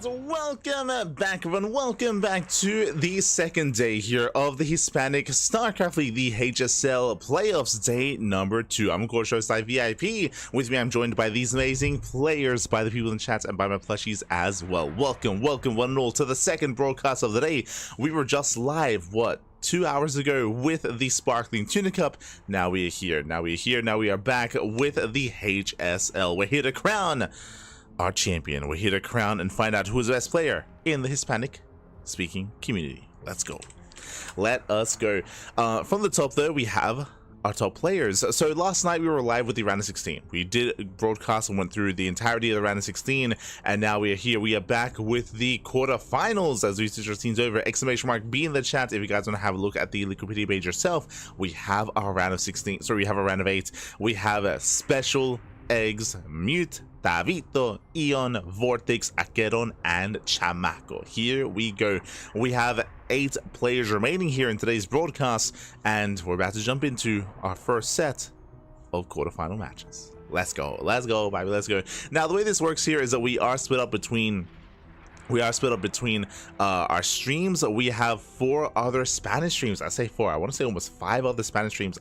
And welcome back, everyone. Welcome back to the second day here of the Hispanic StarCraft League, the HSL Playoffs, day number 2. I'm AqueroN VIP. With me, I'm joined by these amazing players, by the people in chat, and by my plushies as well. Welcome, one and all, to the second broadcast of the day. We were just live, 2 hours ago with the Sparkling Tuna Cup. Now we are here. Now we are back with the HSL. We're here to crown our champion. We're here to crown and find out who is the best player in the Hispanic speaking community. Let's go. Let us go. From the top though, we have our top players. So last night we were live with the round of 16. We did broadcast and went through the entirety of the round of 16, and now we are here. We are back with the quarterfinals as we switch our teams over. Exclamation mark be in the chat if you guys want to have a look at the liquidity page yourself. We have our round of 16. Sorry, we have a round of 8. We have a SpeCial, eGGz, Mute, Tavo, EON, VortiX, AqueroN, and Cham. Here we go. We have 8 players remaining here in today's broadcast, and we're about to jump into our first set of quarterfinal matches. Let's go, baby, let's go. Now, the way this works here is that we are split up between our streams. We have 4 other Spanish streams. I say 4, I want to say almost 5 other Spanish streams.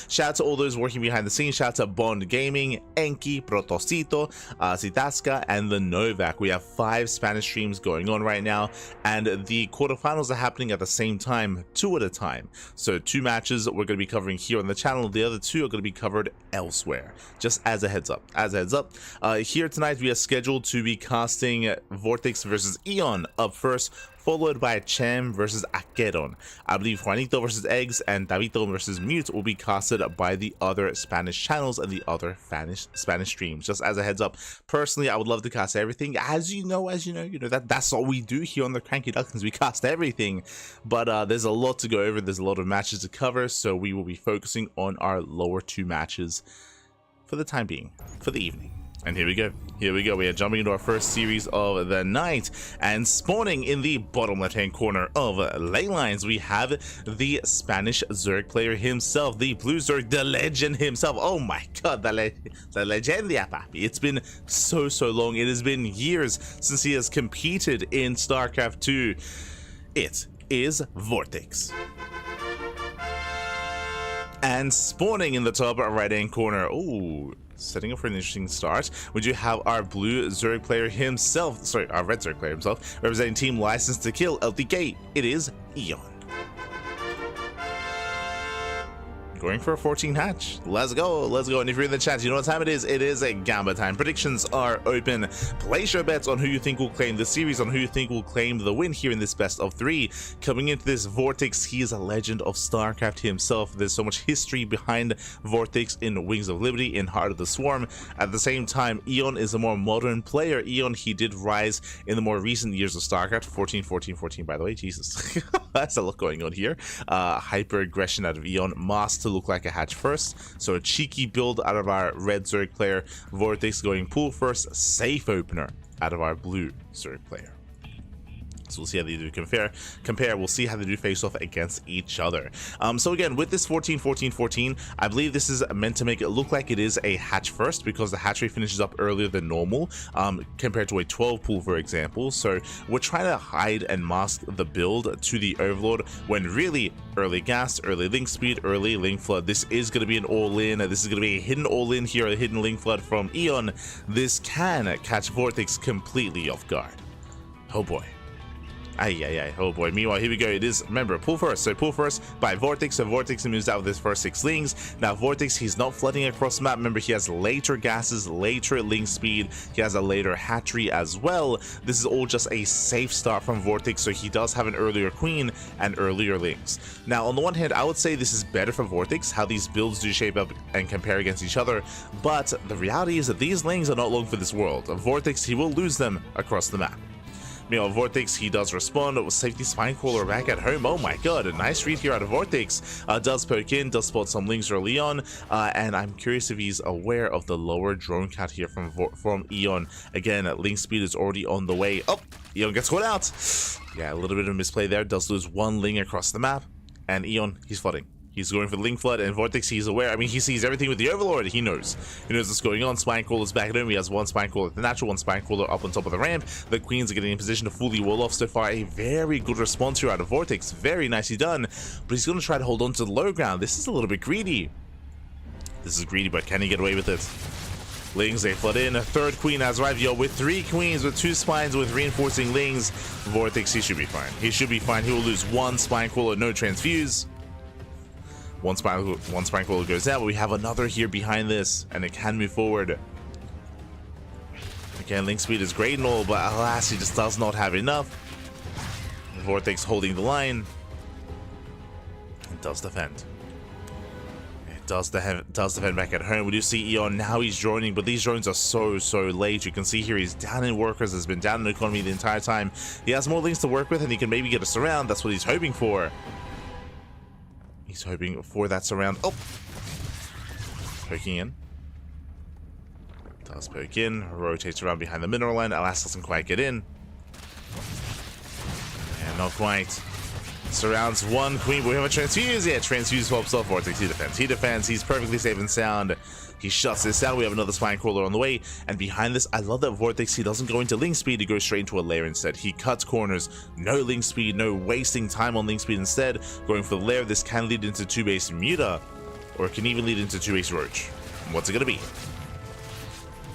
Shout out to all those working behind the scenes. Shout out to Bond Gaming, Enki, Protosito, Zitaska, and the Novak. We have 5 Spanish streams going on right now, and the quarterfinals are happening at the same time, 2 at a time. So 2 matches we're going to be covering here on the channel. The other 2 are going to be covered elsewhere, just as a heads up. Here tonight we are scheduled to be casting VortiX versus EON up first, followed by Cham versus AqueroN. I believe Juanito versus eGGz and Davito versus Mute will be casted by the other Spanish channels and the other Spanish streams. Just as a heads up, personally, I would love to cast everything. As you know, that's all we do here on the CranKy Ducklings. We cast everything, but there's a lot to go over. There's a lot of matches to cover, so we will be focusing on our lower 2 matches for the time being, for the evening. And here we go. We are jumping into our first series of the night, and spawning in the bottom left-hand corner of lane lines, we have the Spanish Zerg player himself, the blue Zerg, the legend himself. Oh my god, the legendia, papi. It's been so long. It has been years since he has competed in StarCraft 2. It is VortiX. And spawning in the top right-hand corner, ooh, setting up for an interesting start, we do have our blue Zerg player himself, sorry, our red Zerg player himself, representing Team License to Kill, LTK. It is EON. Going for a 14 hatch. Let's go. And if you're in the chat, you know what time it is. It is a Gamba time. Predictions are open. Place your bets on who you think will claim the series, on who you think will claim the win here in this best of 3. Coming into this, VortiX, he is a legend of StarCraft himself. There's so much history behind VortiX in Wings of Liberty, in Heart of the Swarm. At the same time, EON is a more modern player. EON, he did rise in the more recent years of StarCraft. 14, by the way. Jesus. That's a lot going on here. Hyper aggression out of EON. Masked to look like a hatch first, so a cheeky build out of our red Zerg player. VortiX going pool first, safe opener out of our blue Zerg player. So we'll see how they do compare. We'll see how they do face off against each other. So again, with this 14, I believe this is meant to make it look like it is a hatch first, because the hatch rate finishes up earlier than normal, compared to a 12 pool, for example. So we're trying to hide and mask the build to the Overlord, when really early gas, early link speed, early link flood. This is going to be an all-in. This is going to be a hidden all-in here, a hidden link flood from EON. This can catch VortiX completely off guard. Oh boy. Oh boy. Meanwhile, here we go. It is, remember, pull first. So pull first by VortiX. So VortiX moves out with his first 6 links. Now VortiX, he's not flooding across the map. Remember, he has later gases, later link speed. He has a later hatchery as well. This is all just a safe start from VortiX. So he does have an earlier queen and earlier links. Now, on the one hand, I would say this is better for VortiX, how these builds do shape up and compare against each other. But the reality is that these lanes are not long for this world. VortiX, he will lose them across the map. Meanwhile, VortiX, he does respond with safety Spinecrawler back at home. Oh my god, a nice read here out of VortiX. Does poke in, does spot some links early on, and I'm curious if he's aware of the lower drone count here from EON. Again, link speed is already on the way. Oh, EON gets caught out. Yeah, a little bit of misplay there. Does lose 1 link across the map, and EON, he's flooding. He's going for the Link Flood, and VortiX, he's aware. I mean, he sees everything with the Overlord. He knows what's going on. Spinecrawler's back at home. He has one Spinecrawler at the natural, one Spinecrawler up on top of the ramp. The Queens are getting in position to fully wall off. So far, a very good response here out of VortiX. Very nicely done. But he's going to try to hold on to the low ground. This is a little bit greedy. This is greedy, but can he get away with it? Lings, they flood in. A third Queen has arrived. Yo, with 3 Queens, with 2 Spines, with reinforcing Lings, VortiX, he should be fine. He should be fine. He will lose 1 Spinecrawler, no transfuse. One Spinecrawler goes down, but we have another here behind this, and it can move forward. Again, Link speed is great and all, but alas, he just does not have enough. VortiX holding the line. It does defend. It does defend back at home. We do see EON now. He's droning, but these drones are so late. You can see here he's down in workers, has been down in economy the entire time. He has more Links to work with, and he can maybe get a surround. That's what he's hoping for. He's hoping for that surround. Oh! Poking in. Does poke in. Rotates around behind the mineral line. Alas, doesn't quite get in. And not quite. Surrounds 1 Queen, but we have a transfuse. Yeah, transfuse swaps off VortiX. He defends. He defends. He's perfectly safe and sound. He shuts this down. We have another Spinecrawler on the way. And behind this, I love that VortiX, he doesn't go into Link speed. He goes straight into a lair instead. He cuts corners. No Link speed. No wasting time on Link speed instead. Going for the lair. This can lead into 2-base Muta. Or it can even lead into 2-base Roach. What's it going to be?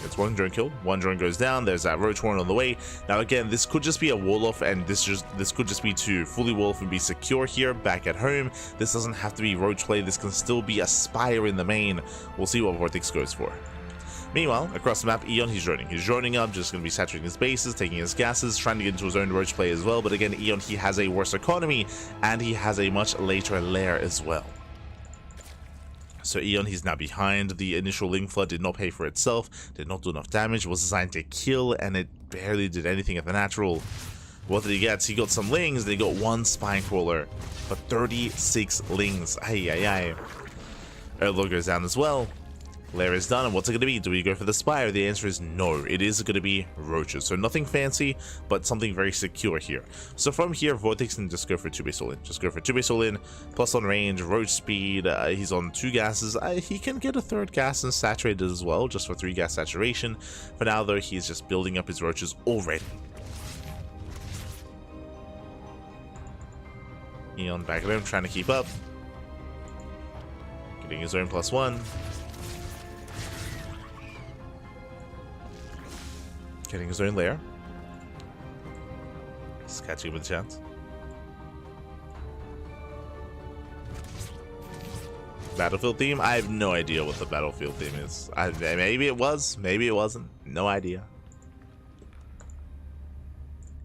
It's 1 drone killed. 1 drone goes down. There's that Roach Horn on the way. Now again, this could just be a wall off, and this could just be to fully wall off and be secure here back at home. This doesn't have to be Roach play. This can still be a Spire in the main. We'll see what VortiX goes for. Meanwhile, across the map, EON, he's droning. He's droning up, just going to be saturating his bases, taking his gases, trying to get into his own Roach play as well. But again, EON, he has a worse economy, and he has a much later lair as well. So EON, he's now behind. The initial Link Flood did not pay for itself, did not do enough damage, was designed to kill, and it barely did anything at the natural. What did he get? He got some Lings, then he got 1 Spinecrawler, but 36 Lings. Ay. Overlord goes down as well. Lair is done, and what's it going to be? Do we go for the Spire? The answer is no. It is going to be Roaches. So nothing fancy, but something very secure here. So from here, VortiX can just go for 2-base all-in. Just go for 2-base all-in, plus on range, Roach speed. He's on 2 gases. He can get a 3rd gas and saturated as well, just for 3 gas saturation. For now, though, he's just building up his Roaches already. EON back at him, trying to keep up. Getting his own +1. Getting his own lair. Just catching him with a chance. Battlefield theme? I have no idea what the Battlefield theme is. Maybe it was, maybe it wasn't. No idea.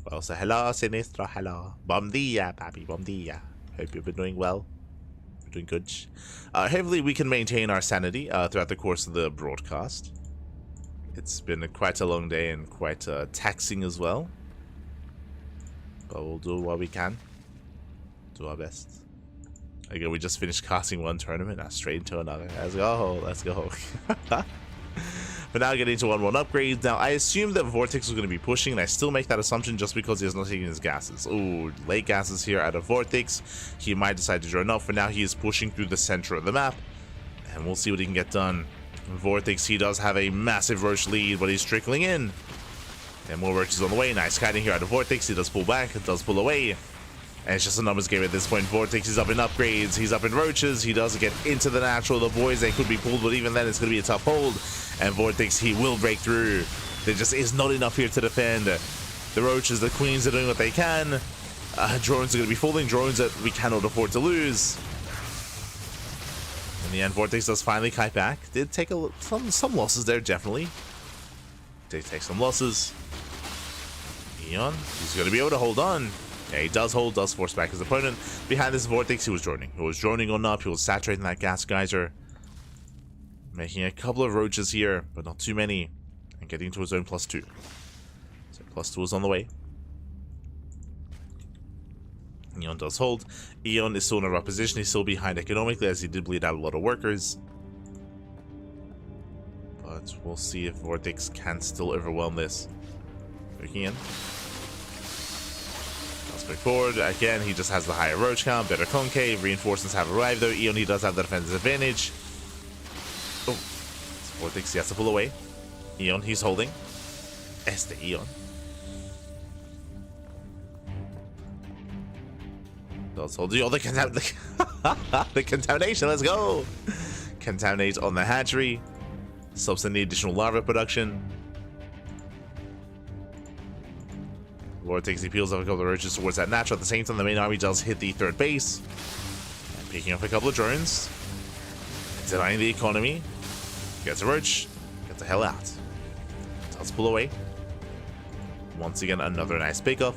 Well, so hello, Sinistro, hello. Bom dia, papi, bom dia. Hope you've been doing well. You're doing good. Hopefully we can maintain our sanity throughout the course of the broadcast. It's been quite a long day and quite taxing as well. But we'll do what we can. Do our best. Again, we just finished casting 1 tournament, now straight into another. Let's go, let's go. But now getting to 1-1 upgrades. Now, I assume that VortiX was going to be pushing, and I still make that assumption just because he has not taken his gases. Ooh, late gases here out of VortiX. He might decide to drone up. For now, he is pushing through the center of the map. And we'll see what he can get done. VortiX, he does have a massive Roach lead, but he's trickling in. And more Roaches on the way. Nice kiting here out of VortiX. He does pull back, it does pull away. And it's just a numbers game at this point. VortiX is up in upgrades, he's up in Roaches. He does get into the natural. The boys, they could be pulled, but even then it's going to be a tough hold. And VortiX, he will break through. There just is not enough here to defend. The Roaches, the Queens are doing what they can. Drones are going to be falling. Drones that we cannot afford to lose. In the end, VortiX does finally kite back. Did take some losses there, definitely. Did take some losses. EON, he's going to be able to hold on. Yeah, he does hold, does force back his opponent. Behind this VortiX, he was droning. He was droning on up, he was saturating that gas geyser. Making a couple of Roaches here, but not too many. And getting to his own +2. So +2 is on the way. EON does hold. EON is still in a rough position. He's still behind economically as he did bleed out a lot of workers. But we'll see if VortiX can still overwhelm this. Looking in. Does Quick forward. Again, he just has the higher roach count, better concave. Reinforcements have arrived though. EON, he does have the defensive advantage. Oh, VortiX, he has to pull away. EON, he's holding. The EON. Does hold you all the contamination. Let's go. Contaminate on the hatchery. Stops any additional larva production. VortiX, he peels off a couple of roaches towards that natural. At the same time, the main army does hit the third base. And picking up a couple of drones. Denying the economy. Gets a roach. Get the hell out. Does pull away. Once again, another nice pickup.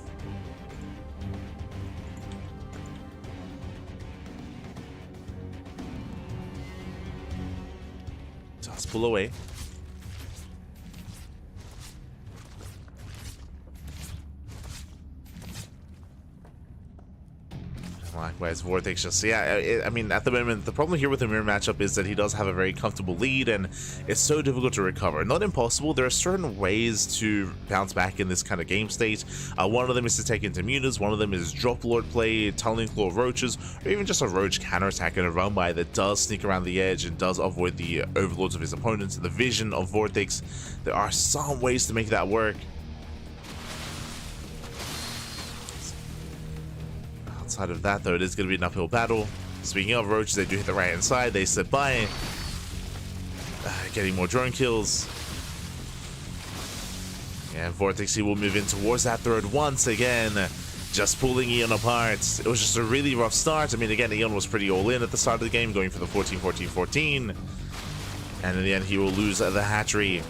Does pull away. Likewise, VortiX just, yeah, I mean, at the moment, the problem here with the mirror matchup is that he does have a very comfortable lead, and it's so difficult to recover. Not impossible, there are certain ways to bounce back in this kind of game state. One of them is to take into mutas, one of them is drop lord play, tunneling claw roaches, or even just a roach counterattack and a run by that does sneak around the edge and does avoid the overlords of his opponents, the vision of VortiX. There are some ways to make that work. Outside of that, though, it is going to be an uphill battle. Speaking of roaches, they do hit the right hand side. They slip by, getting more drone kills. And VortiX, he will move in towards that third once again, just pulling EON apart. It was just a really rough start. I mean, again, EON was pretty all in at the start of the game, going for the 14-14-14. And in the end, he will lose the hatchery.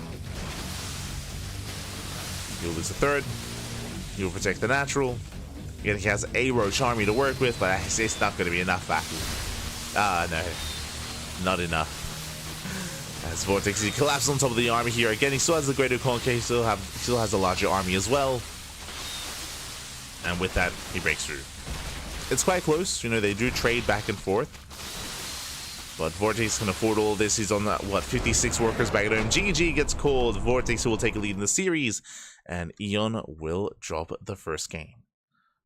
He'll lose the third. He will protect the natural. Again, he has a roach army to work with, but it's not going to be enough battle. No. Not enough. As VortiX, he collapses on top of the army here. Again, he still has the greater concave, he still has a larger army as well. And with that, he breaks through. It's quite close. You know, they do trade back and forth. But VortiX can afford all this. He's on, what, 56 workers back at home. GG gets called. VortiX will take a lead in the series. And EON will drop the first game.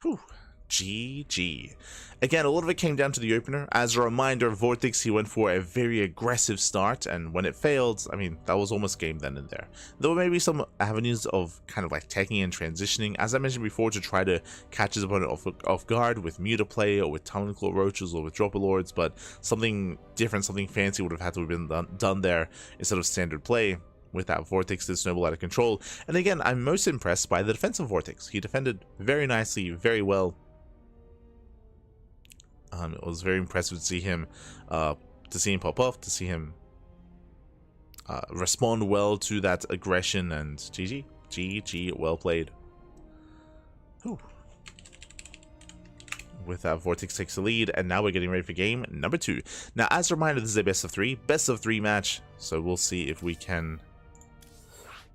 Whew. GG. Again, a lot of it came down to the opener. As a reminder, VortiX, he went for a very aggressive start, and when it failed, I mean, that was almost game then and there. There were maybe some avenues of kind of like taking and transitioning, as I mentioned before, to try to catch his opponent off guard with muta play or with tunneling claw roaches or with dropper lords, but something different, something fancy would have had to have been done there instead of standard play. With that, VortiX did snowball out of control. And again, I'm most impressed by the defense of VortiX. He defended very nicely, very well. It was very impressive to see him pop off, to see him respond well to that aggression, and GG, well played. Whew. With that, VortiX takes the lead, and now we're getting ready for game number 2. Now, as a reminder, this is a best of 3 match, so we'll see if we can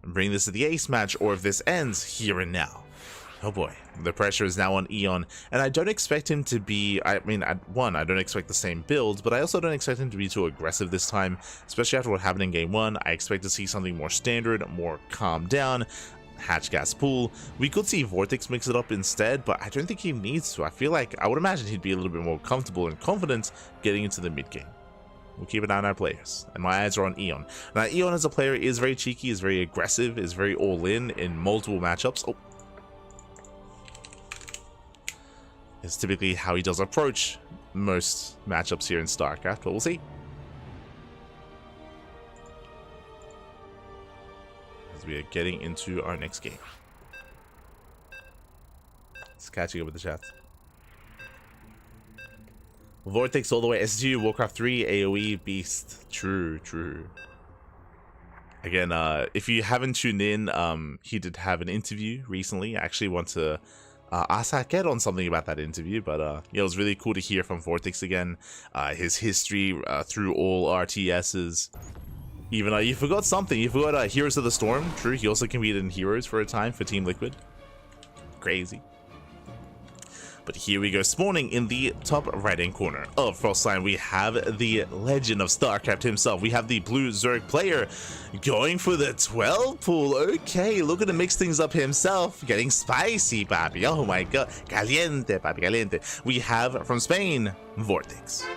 bring this to the ace match, or if this ends here and now. Oh boy, the pressure is now on EON, and I don't expect him to be, I mean, I don't expect the same build, but I also don't expect him to be too aggressive this time, especially after what happened in game 1. I expect to see something more standard, more calmed down, hatch gas pool. We could see VortiX mix it up instead, but I don't think he needs to. I would imagine he'd be a little bit more comfortable and confident getting into the mid game. We'll keep an eye on our players, and my eyes are on EON. Now, EON as a player is very cheeky, is very aggressive, is very all-in multiple matchups. Oh. It's typically how he does approach most matchups here in StarCraft, but we'll see. As we are getting into our next game. It's catching up with the chat. VortiX all the way SG, Warcraft 3, AoE, Beast. True. Again, if you haven't tuned in, he did have an interview recently. I actually want to ask Hackett on something about that interview, but yeah, it was really cool to hear from VortiX again. His history through all RTSs. Even you forgot something. You forgot Heroes of the Storm. True, he also competed in Heroes for a time for Team Liquid. Crazy. But here we go, spawning in the top right-hand corner of Frostline, we have the legend of StarCraft himself. We have the blue Zerg player going for the 12 pool. Okay, looking to mix things up himself, getting spicy, papi. Oh my god, caliente, papi, caliente. We have from Spain, VortiX.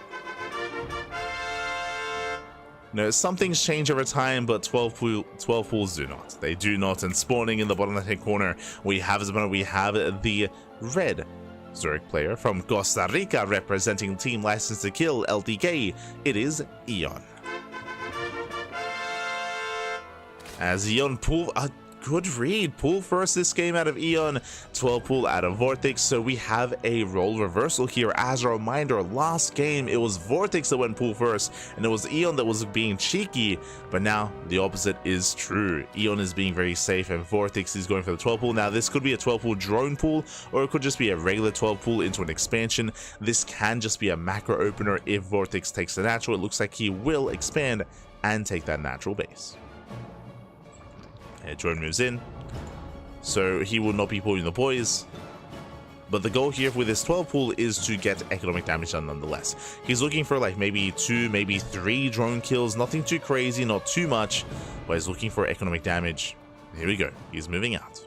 No, some things change over time, but 12 pools do not. They do not. And spawning in the bottom left-hand corner, we have the red Zerg player from Costa Rica, representing Team License to Kill, LTK. It is EON. As EON pull a good read, pull first this game out of EON, 12 pool out of VortiX. So we have a role reversal here. As a reminder, last game it was VortiX that went pool first, and it was EON that was being cheeky. But now the opposite is true. EON is being very safe, and VortiX is going for the 12 pool. Now this could be a 12 pool drone pool, or it could just be a regular 12 pool into an expansion. This can just be a macro opener if VortiX takes the natural. It looks like he will expand and take that natural base. Drone moves in, so he will not be pulling the boys. But the goal here with this 12 pool is to get economic damage done nonetheless. He's looking for like maybe 2, maybe 3 drone kills, nothing too crazy, not too much, but he's looking for economic damage. Here we go, he's moving out.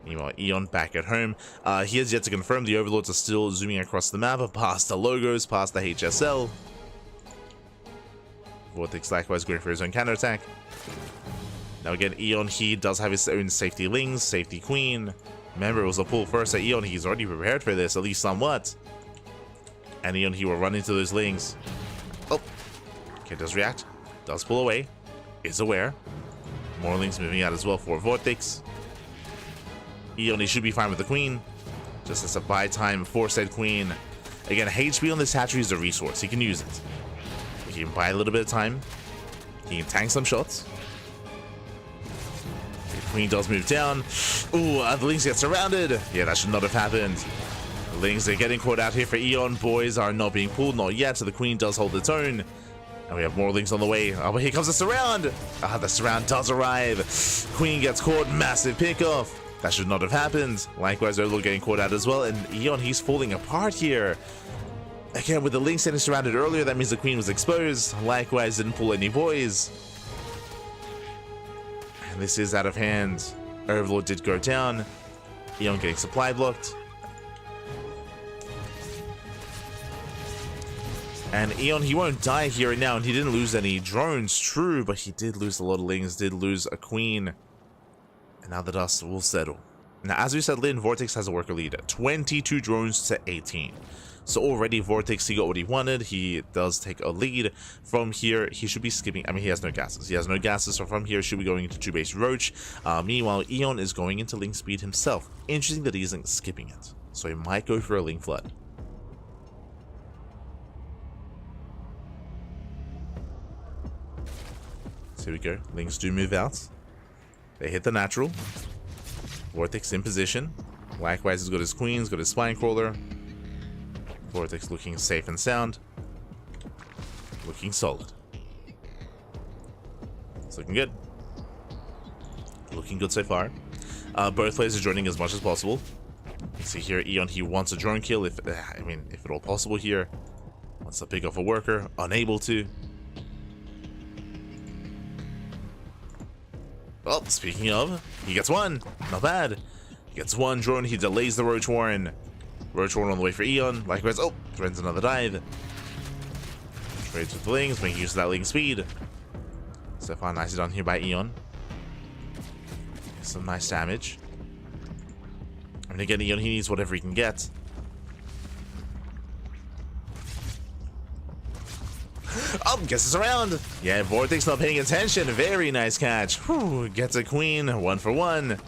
Meanwhile, EON back at home. He has yet to confirm. The overlords are still zooming across the map, past the logos, past the HSL. VortiX likewise going for his own counterattack. Now again, EON, he does have his own safety Lings, safety Queen. Remember, it was a pull first at EON. He's already prepared for this, at least somewhat. And EON, he will run into those Lings. Oh, okay, does react, does pull away, is aware. More Lings moving out as well for VortiX. EON, he should be fine with the Queen. Just as a buy time for said Queen. Again, HP on this hatchery is a resource. He can use it. He can buy a little bit of time. He can tank some shots. Queen does move down. Ooh, the Lings get surrounded. Yeah, that should not have happened. The Lings are getting caught out here for EON. Boys are not being pulled, not yet. So the Queen does hold its own. And we have more Lings on the way. Oh, but here comes the surround. The surround does arrive. Queen gets caught. Massive pickoff. That should not have happened. Likewise, Overlord getting caught out as well. And EON, he's falling apart here. Again, with the Lings getting surrounded earlier, that means the Queen was exposed. Likewise, didn't pull any boys. This is out of hand. Overlord did go down. EON getting supply blocked. And EON, he won't die here and now, and he didn't lose any drones, true, but he did lose a lot of Lings, did lose a Queen. And now the dust will settle. Now, as we said, VortiX has a worker lead, 22 drones to 18. So already VortiX, he got what he wanted. He does take a lead. From here, he should be skipping. I mean, he has no gases. He has no gases, so from here, should be going into 2-base Roach. Meanwhile, EON is going into Ling Speed himself. Interesting that he isn't skipping it. So he might go for a Ling Flood. So here we go. Lings do move out. They hit the natural. VortiX in position. Likewise, he's got his Queens, got his Spine Crawler. VortiX looking safe and sound. Looking solid. It's looking good. Looking good so far. Both players are joining as much as possible. You see here, EON, he wants a drone kill, if at all possible here. Wants to pick off a worker, unable to. Well, speaking of, he gets one. Not bad. He gets one drone, he delays the Roach Warren. Roach Warren on the way for EON. Likewise, oh, threatens another dive. Trades with the Lings, making use of that Ling speed. So far, nicely done here by EON. Some nice damage. And again, EON, he needs whatever he can get. Oh, guess it's around. Yeah, VortiX not paying attention. Very nice catch. Whew, gets a Queen, 1 for 1.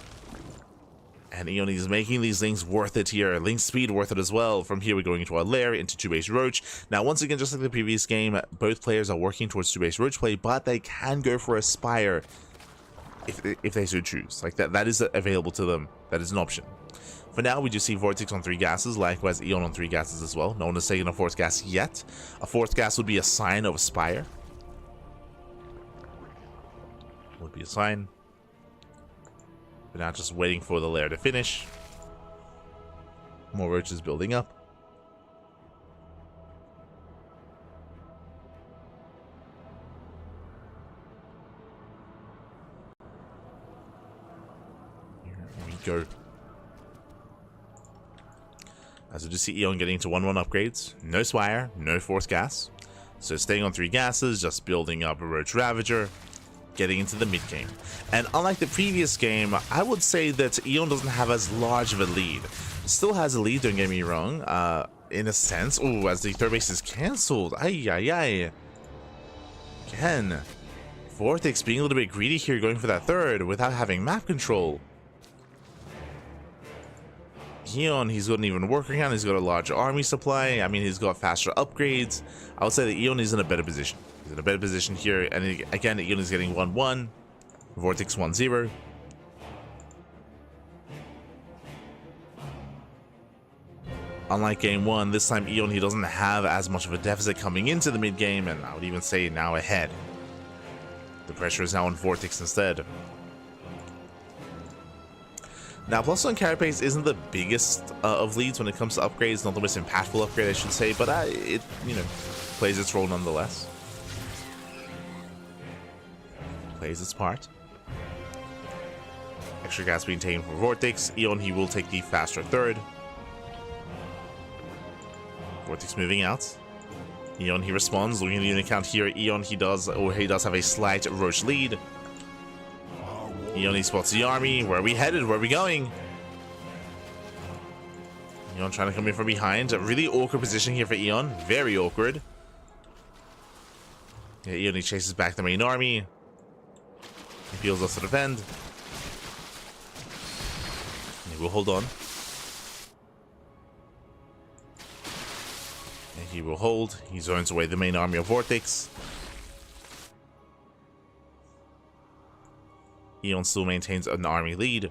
And EON is making these Lings worth it here. Ling speed worth it as well. From here, we're going into our lair, into 2-base Roach. Now, once again, just like the previous game, both players are working towards 2-base Roach play, but they can go for a Spire if they so choose. Like that is available to them. That is an option. For now, we do see VortiX on 3 gases, likewise EON on 3 gases as well. No one has taken a 4th gas yet. A 4th gas would be a sign of a Spire. Would be a sign. We're now just waiting for the lair to finish. More roaches building up. Here we go. As we just see EON getting into 1-1 upgrades. No Swire, no Force Gas. So staying on 3 gases, just building up a Roach Ravager, getting into the mid game. And unlike the previous game, I would say that EON doesn't have as large of a lead. Still has a lead, don't get me wrong, in a sense. Oh, as the third base is cancelled. Ay. Again, VortiX being a little bit greedy here, going for that third without having map control. EON, he's got an even workaround. He's got a large army supply. I mean, he's got faster upgrades. I would say that EON is in a better position. He's in a better position here. And again, EON is getting 1-1. VortiX 1-0. Unlike game 1, this time EON, he doesn't have as much of a deficit coming into the mid game, and I would even say now ahead. The pressure is now on VortiX instead. Now, plus one carapace isn't the biggest of leads when it comes to upgrades, not the most impactful upgrade, I should say, but it, you know, plays its role nonetheless. Plays its part. Extra gas being taken for VortiX. EON, he will take the faster third. VortiX moving out. EON, he responds. Looking at the unit count here, EON, he does have a slight Roach lead. EON, he spots the army. Where are we headed? Where are we going? EON trying to come in from behind. A really awkward position here for EON. Very awkward. Yeah, EON, he chases back the main army. He feels us to defend. He will hold on. And he will hold. He zones away the main army of VortiX. EON still maintains an army lead.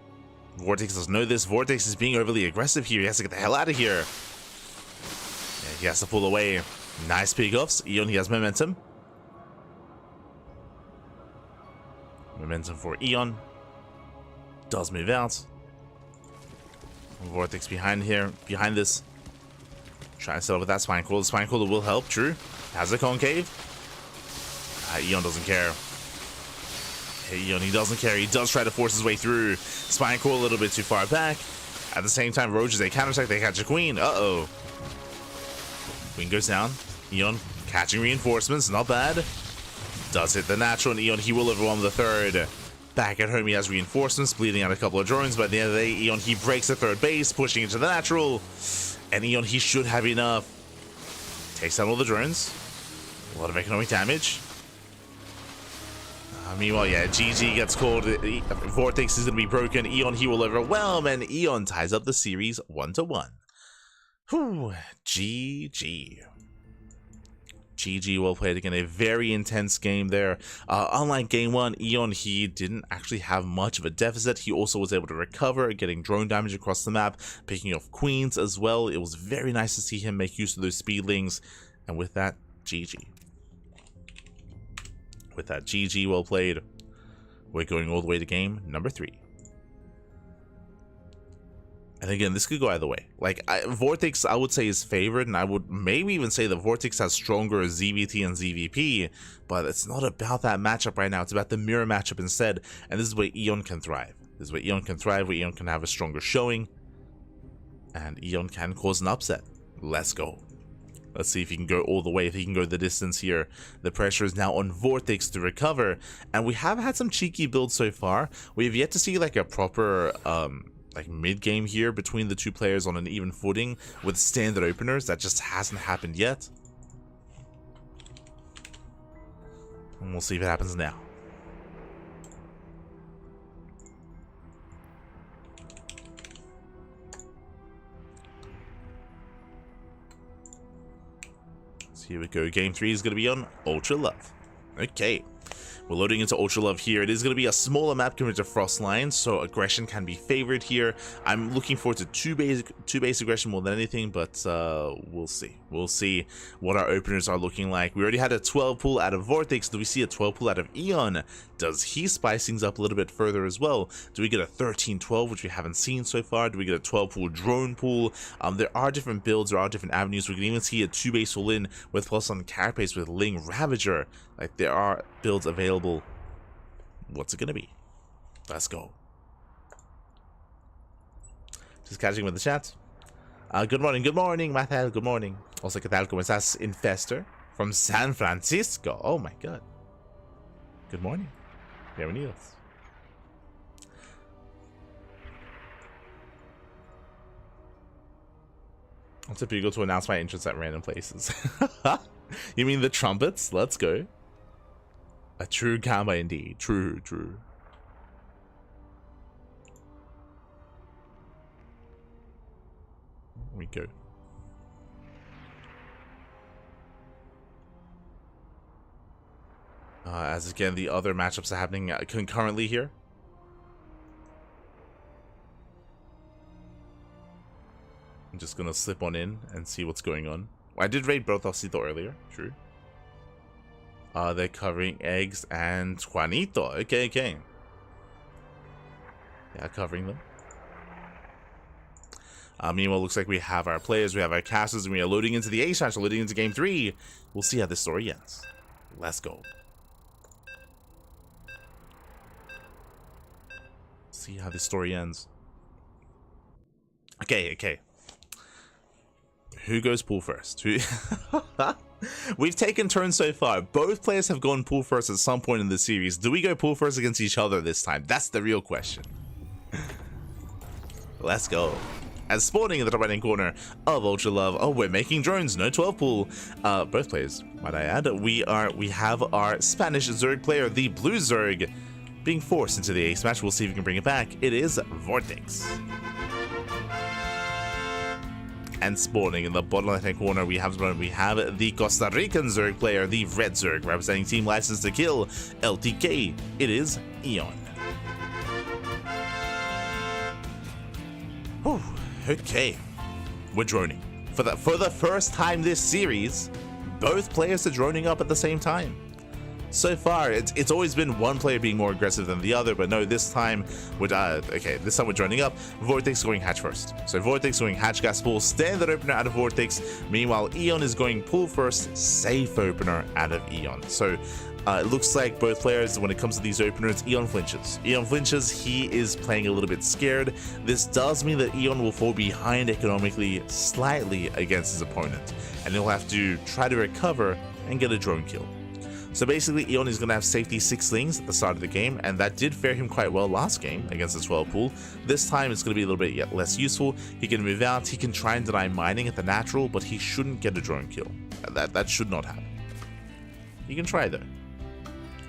VortiX doesn't know this. VortiX is being overly aggressive here. He has to get the hell out of here. Yeah, he has to pull away. Nice pickoffs. EON, he has momentum. Momentum for EON. Does move out. VortiX behind here. Behind this. Trying to set up with that Spine Crawler. The Spine Crawler will help. True. Has a concave. EON doesn't care. EON, he doesn't care. He does try to force his way through. Spine Crawler a little bit too far back. At the same time, Roaches, they counterattack. They catch a Queen. Uh-oh. Queen goes down. EON catching reinforcements. Not bad. Does hit the natural, and EON, he will overwhelm the third. Back at home, he has reinforcements, bleeding out a couple of drones. By the end of the day, EON, he breaks the third base, pushing into the natural. And EON, he should have enough. Takes down all the drones. A lot of economic damage. Meanwhile, yeah, GG gets called. VortiX is going to be broken. EON, he will overwhelm, and EON ties up the series 1-1. Whew, GG. GG, well played again. A very intense game there. Unlike game 1, EON, he didn't actually have much of a deficit. He also was able to recover, getting drone damage across the map, picking off queens as well. It was very nice to see him make use of those speedlings. And with that, GG. With that, GG, well played. We're going all the way to game number 3. And again, this could go either way. Like, VortiX, I would say, is favored, and I would maybe even say that VortiX has stronger ZVT and ZVP, but it's not about that matchup right now. It's about the mirror matchup instead, and this is where EON can thrive. This is where EON can thrive, where EON can have a stronger showing, and EON can cause an upset. Let's go. Let's see if he can go all the way, if he can go the distance here. The pressure is now on VortiX to recover, and we have had some cheeky builds so far. We have yet to see like a proper like mid-game here between the two players on an even footing with standard openers. That just hasn't happened yet. And we'll see if it happens now. Here we go. Game 3 is going to be on Ultra Love. Okay. We're loading into Ultra Love here. It is going to be a smaller map compared to Frostline, so aggression can be favored here. I'm looking forward to two base aggression more than anything, but we'll see. We'll see what our openers are looking like. We already had a 12 pull out of VortiX. Do we see a 12 pull out of EON? Does he spice things up a little bit further as well? Do we get a 13-12, which we haven't seen so far? Do we get a 12 pull drone pull? There are different builds, there are different avenues. We can even see a 2-base all in with plus on carapace with Ling Ravager. Like, there are builds available. What's it gonna be? Let's go. Just catching with the chat. Good morning, Mathel, good morning. Also, ¿qué tal? ¿Cómo estás? Infester from San Francisco. Oh my god. Good morning. Bienvenidos. I'm typically to announce my interests at random places. You mean the trumpets? Let's go. A true gamma indeed. True. Here we go. As again, the other matchups are happening concurrently here. I'm just gonna slip on in and see what's going on. I did raid both Osito earlier, true. They're covering eggs and Juanito. Okay. Yeah, covering them. Meanwhile, looks like we have our players, we have our casters, and we are loading into the A-Smash, loading into Game 3. We'll see how this story ends. Let's go. See how this story ends. Okay. Who goes pool first? We've taken turns so far. Both players have gone pool first at some point in the series. Do we go pool first against each other this time? That's the real question. Let's go. As spawning in the top right hand corner of Ultra Love. Oh, we're making drones. No 12 pool. Both players, might I add. We have our Spanish Zerg player, the Blue Zerg, being forced into the ace match. We'll see if we can bring it back. It is VortiX. And spawning in the bottom left hand corner, we have the Costa Rican Zerg player, the Red Zerg, representing Team License to Kill, LTK. It is EON. Whew, okay, we're droning. For the first time this series, both players are droning up at the same time. So far, it's always been one player being more aggressive than the other, but no, this time we're this time we're droning up. VortiX going hatch first. So VortiX going hatch gas pool, standard opener out of VortiX. Meanwhile, EON is going pool first, safe opener out of EON. So it looks like both players, when it comes to these openers, EON flinches. EON flinches, he is playing a little bit scared. This does mean that EON will fall behind economically slightly against his opponent, and he'll have to try to recover and get a drone kill. So basically, EON is going to have safety 6 slings at the start of the game, and that did fare him quite well last game against the 12 pool. This time, it's going to be a little bit less useful. He can move out, he can try and deny mining at the natural, but he shouldn't get a drone kill. That should not happen. He can try though.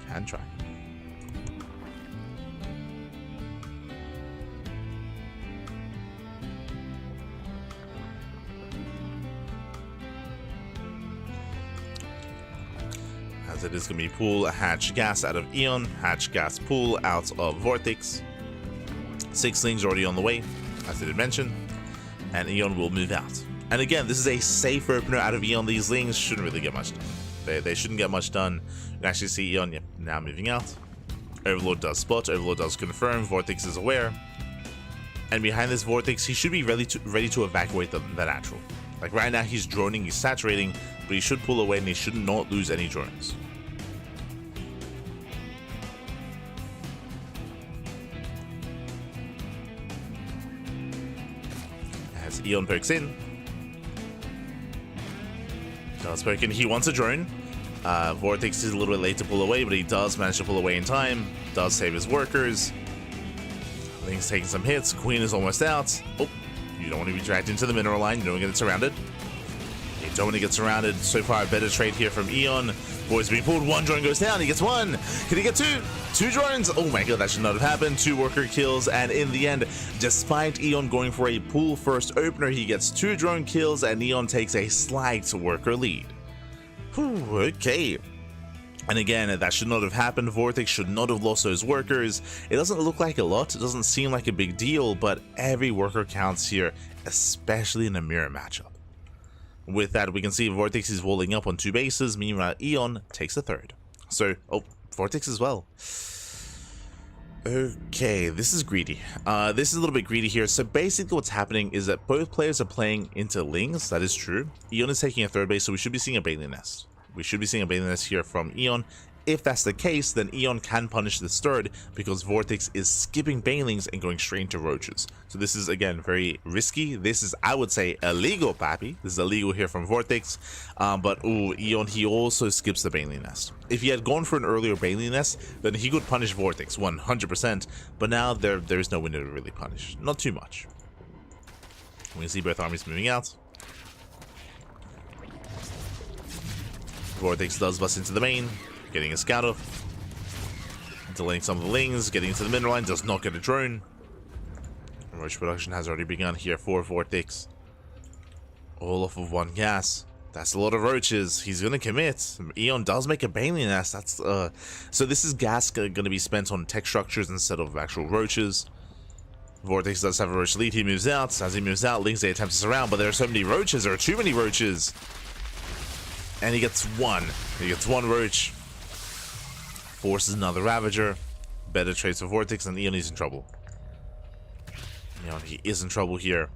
Can try. As it is going to be pool hatch gas out of EON, hatch gas pool out of VortiX. 6 slings already on the way, as I did mention, and EON will move out. And again, this is a safe opener out of EON. These slings shouldn't really get much done. They shouldn't get much done. You can actually see EON now moving out. Overlord does spot, Overlord does confirm, VortiX is aware. And behind this VortiX, he should be ready to evacuate the natural. Like right now, he's droning, he's saturating, but he should pull away and he should not lose any drones. As EON pokes in. Does poke in, he wants a drone. VortiX is a little bit late to pull away, but he does manage to pull away in time. Does save his workers. Link's taking some hits, Queen is almost out. Oh, you don't want to be dragged into the mineral line, you don't want to get surrounded. You don't want to get surrounded. So far, a better trade here from EON. Boys being pulled, 1 drone goes down, he gets 1. Can he get 2? 2 drones? Oh my god, that should not have happened. 2 worker kills, and in the end, despite EON going for a pool first opener, he gets 2 drone kills, and EON takes a slight worker lead. Whew, okay. And again, that should not have happened. VortiX should not have lost those workers. It doesn't look like a lot, it doesn't seem like a big deal, but every worker counts here, especially in a mirror matchup. With that, we can see VortiX is walling up on 2 bases, meanwhile EON takes a 3rd. So, oh, VortiX as well. Okay, this is greedy. This is a little bit greedy here. So basically what's happening is that both players are playing into Lings. That is true. EON is taking a 3rd base, so we should be seeing a Bailey Nest. We should be seeing a Bailey Nest here from EON. If that's the case, then EON can punish this 3rd because VortiX is skipping Bailings and going straight into Roaches. So this is, again, very risky. This is, I would say, illegal, Pappy. This is illegal here from VortiX. But, ooh, EON, he also skips the Bailey Nest. If he had gone for an earlier Bailey Nest, then he could punish VortiX 100%. But now there's no window to really punish. Not too much. We can see both armies moving out. VortiX does bust into the main, getting a scout off, delaying some of the Lings, getting into the middle line, does not get a drone. Roach production has already begun here for VortiX. All off of 1 gas. That's a lot of roaches. He's gonna commit. EON does make a Bailey Nest. That's so this is gas gonna be spent on tech structures instead of actual roaches. VortiX does have a roach lead. He moves out. As he moves out, Lings attempts to surround, but there are so many roaches. There are too many roaches. And he gets 1. He gets 1 roach. Forces another Ravager. Better trades for VortiX, and EON is in trouble. EON, he is in trouble here.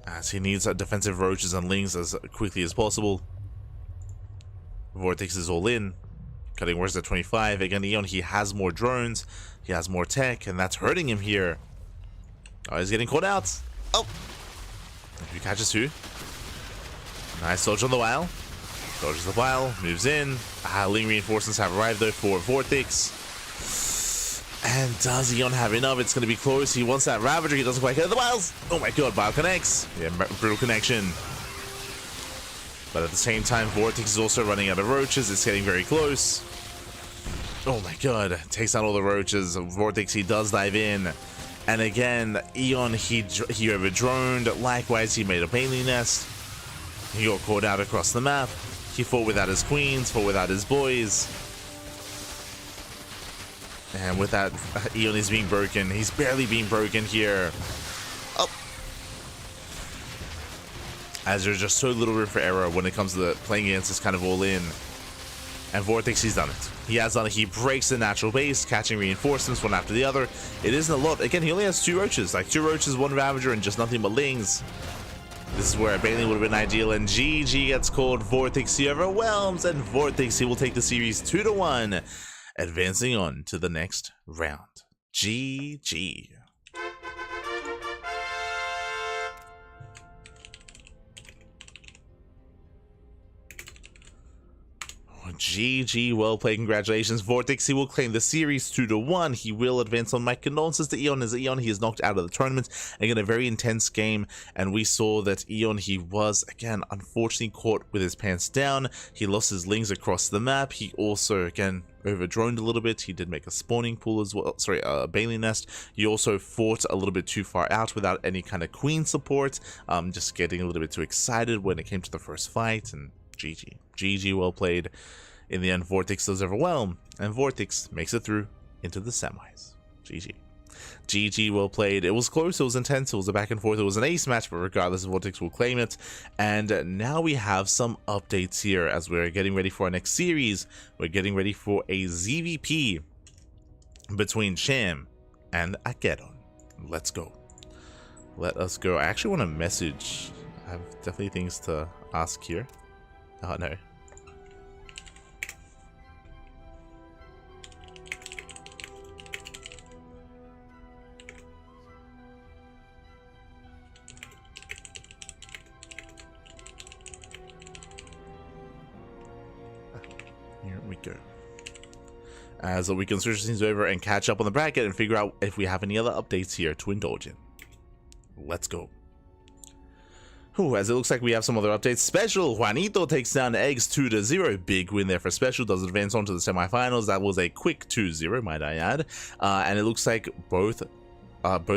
As he needs defensive roaches and Lings as quickly as possible. VortiX is all in. Cutting worse at 25. Again, EON, he has more drones. He has more tech, and that's hurting him here. Oh, he's getting caught out. Oh! He catches 2. Nice dodge on the Wile. Dodges the Wile, moves in. Ling reinforcements have arrived though for VortiX. And does EON have enough? It's going to be close. He wants that Ravager. He doesn't quite get the Wiles. Oh my god, Wile connects. Yeah, brutal connection. But at the same time, VortiX is also running out of roaches. It's getting very close. Oh my god, takes out all the roaches. VortiX, he does dive in. And again, EON, he over-droned. Likewise, he made a Bailey Nest. He got caught out across the map. He fought without his queens, fought without his boys. And with that, EON is being broken. He's barely being broken here. Oh. As there's just so little room for error when it comes to playing against this kind of all-in. And VortiX, he's done it. He has done it. He breaks the natural base, catching reinforcements one after the other. It isn't a lot. Again, he only has 2 roaches. Like 2 roaches, 1 Ravager, and just nothing but Lings. This is where a Bailey would have been ideal, and GG gets called. VortiX, he overwhelms, and VortiX, he will take the series 2-1, advancing on to the next round. GG. GG, well played, congratulations. VortiX, he will claim the series 2-1. He will advance on. My condolences to EON, as EON, he is knocked out of the tournament. Again, a very intense game, and we saw that EON, he was, again, unfortunately caught with his pants down. He lost his Lings across the map. He also, again, over-droned a little bit. He did make a spawning pool as well, sorry, a Bailey Nest. He also fought a little bit too far out without any kind of queen support, just getting a little bit too excited when it came to the first fight, and GG. GG, well played. In the end, VortiX does overwhelm, and VortiX makes it through into the semis. GG. GG, well played. It was close, it was intense, it was a back and forth, it was an ace match, but regardless, VortiX will claim it. And now we have some updates here as we're getting ready for our next series. We're getting ready for a ZVP between Cham and AqueroN. Let's go. Let us go. I actually want to message. I have definitely things to ask here. Oh no. Here we go. As we can switch things over and catch up on the bracket and figure out if we have any other updates here to indulge in. Let's go. Ooh, as it looks like we have some other updates. SpeCial, Juanito takes down eGGz 2-0. Big win there for SpeCial. Does advance on to the semifinals. That was a quick 2-0, might I add. And it looks like both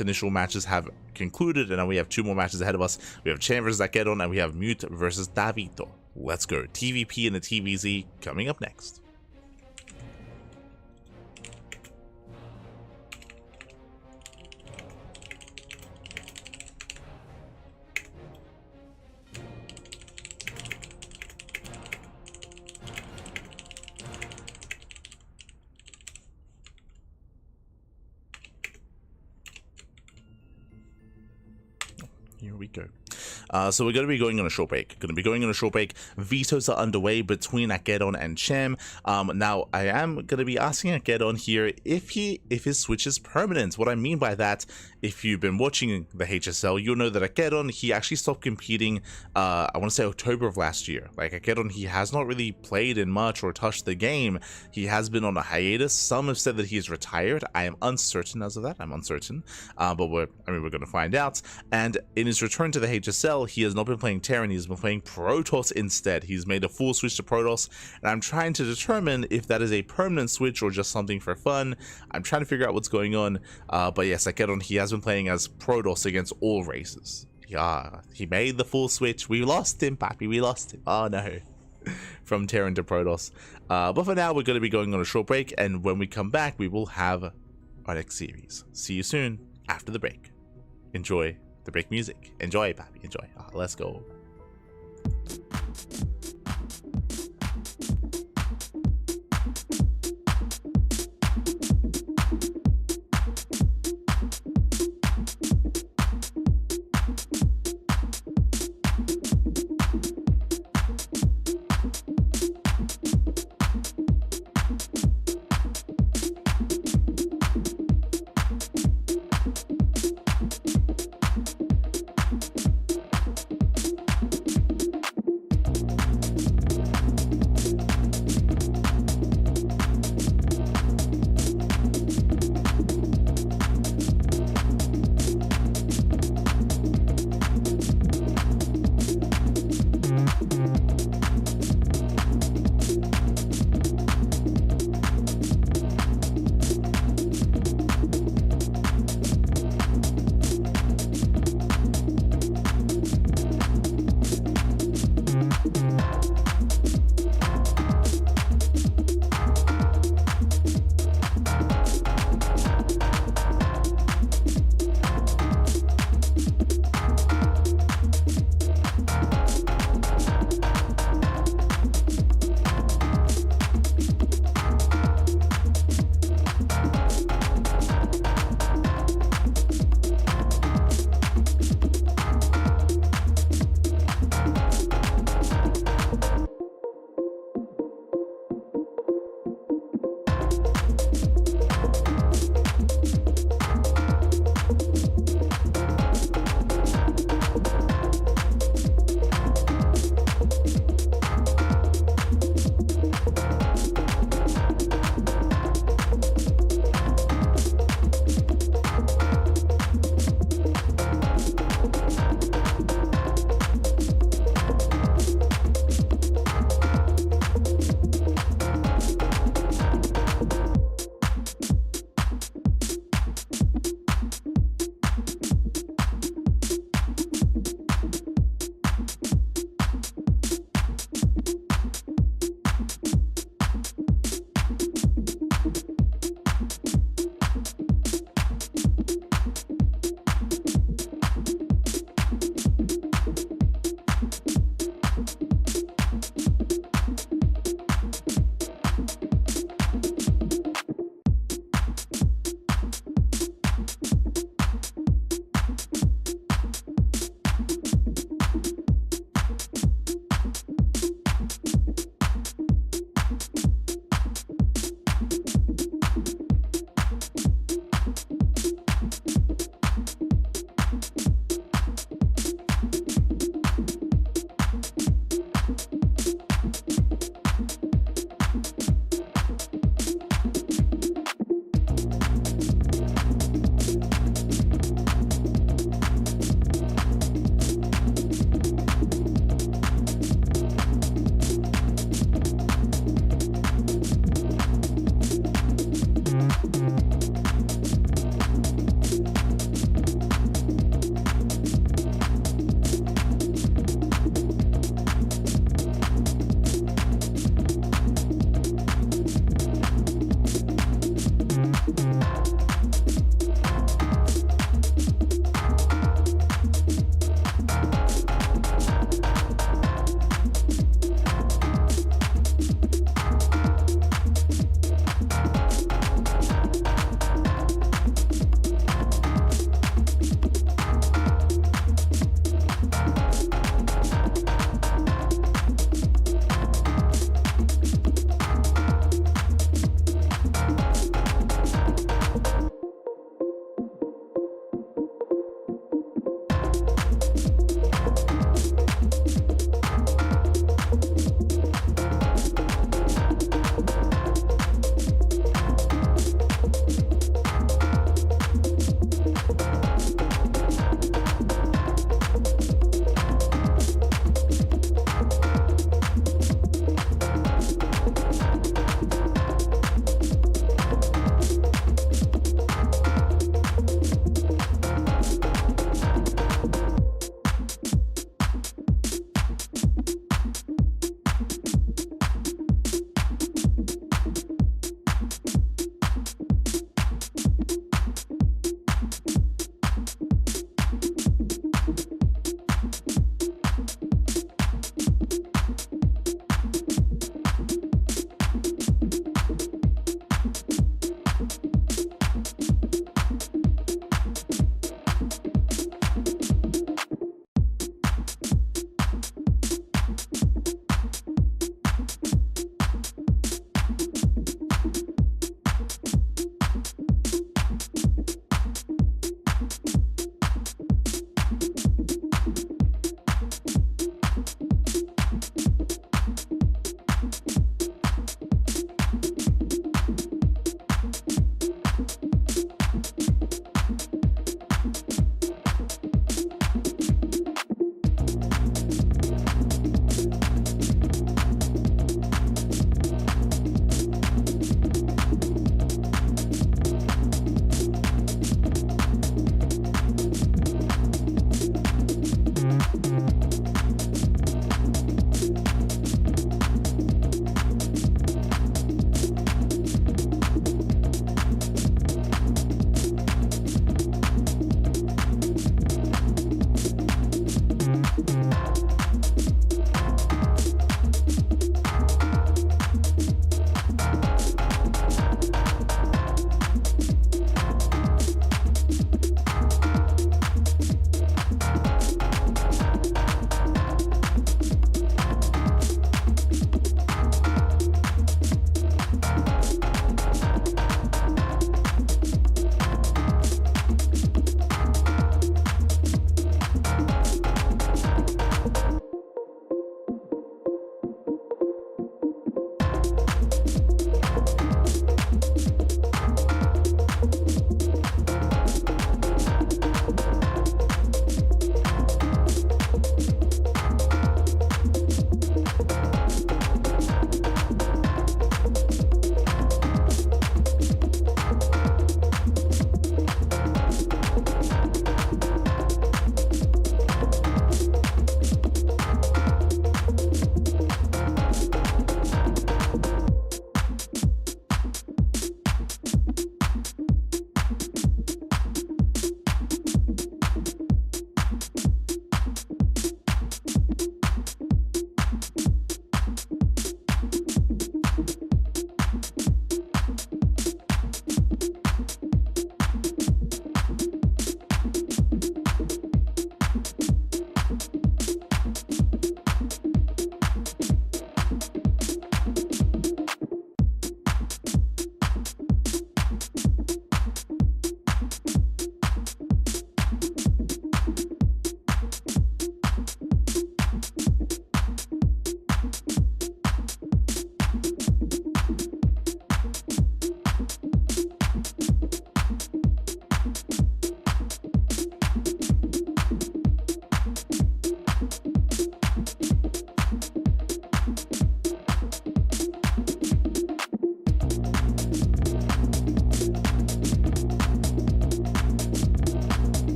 initial matches have concluded, and now we have 2 more matches ahead of us. We have Cham versus AqueroN, and we have Mute versus Davito. let's go. TVP and the TVZ coming up next. Here we go. So we're going to be going on a short break. Vetoes are underway between AqueroN and Cham. Now, I am going to be asking AqueroN here if his switch is permanent. What I mean by that, if you've been watching the HSL, you'll know that AqueroN, he actually stopped competing, I want to say October of last year. Like, AqueroN, he has not really played in much or touched the game. He has been on a hiatus. Some have said that he's retired. I am uncertain as of that. But we're going to find out. And in his return to the HSL, he has not been playing Terran, he's been playing Protoss instead. He's made a full switch to Protoss, and I'm trying to determine if that is a permanent switch or just something for fun. I'm trying to figure out what's going on, but yes, AqueroN, he has been playing as Protoss against all races. Yeah, he made the full switch. We lost him, Pappy, we lost him. Oh no. From Terran to Protoss. But for now, we're going to be going on a short break, and when we come back, we will have our next series. See you soon after the break. Enjoy the break music. Enjoy, Pappy, enjoy. Let's go.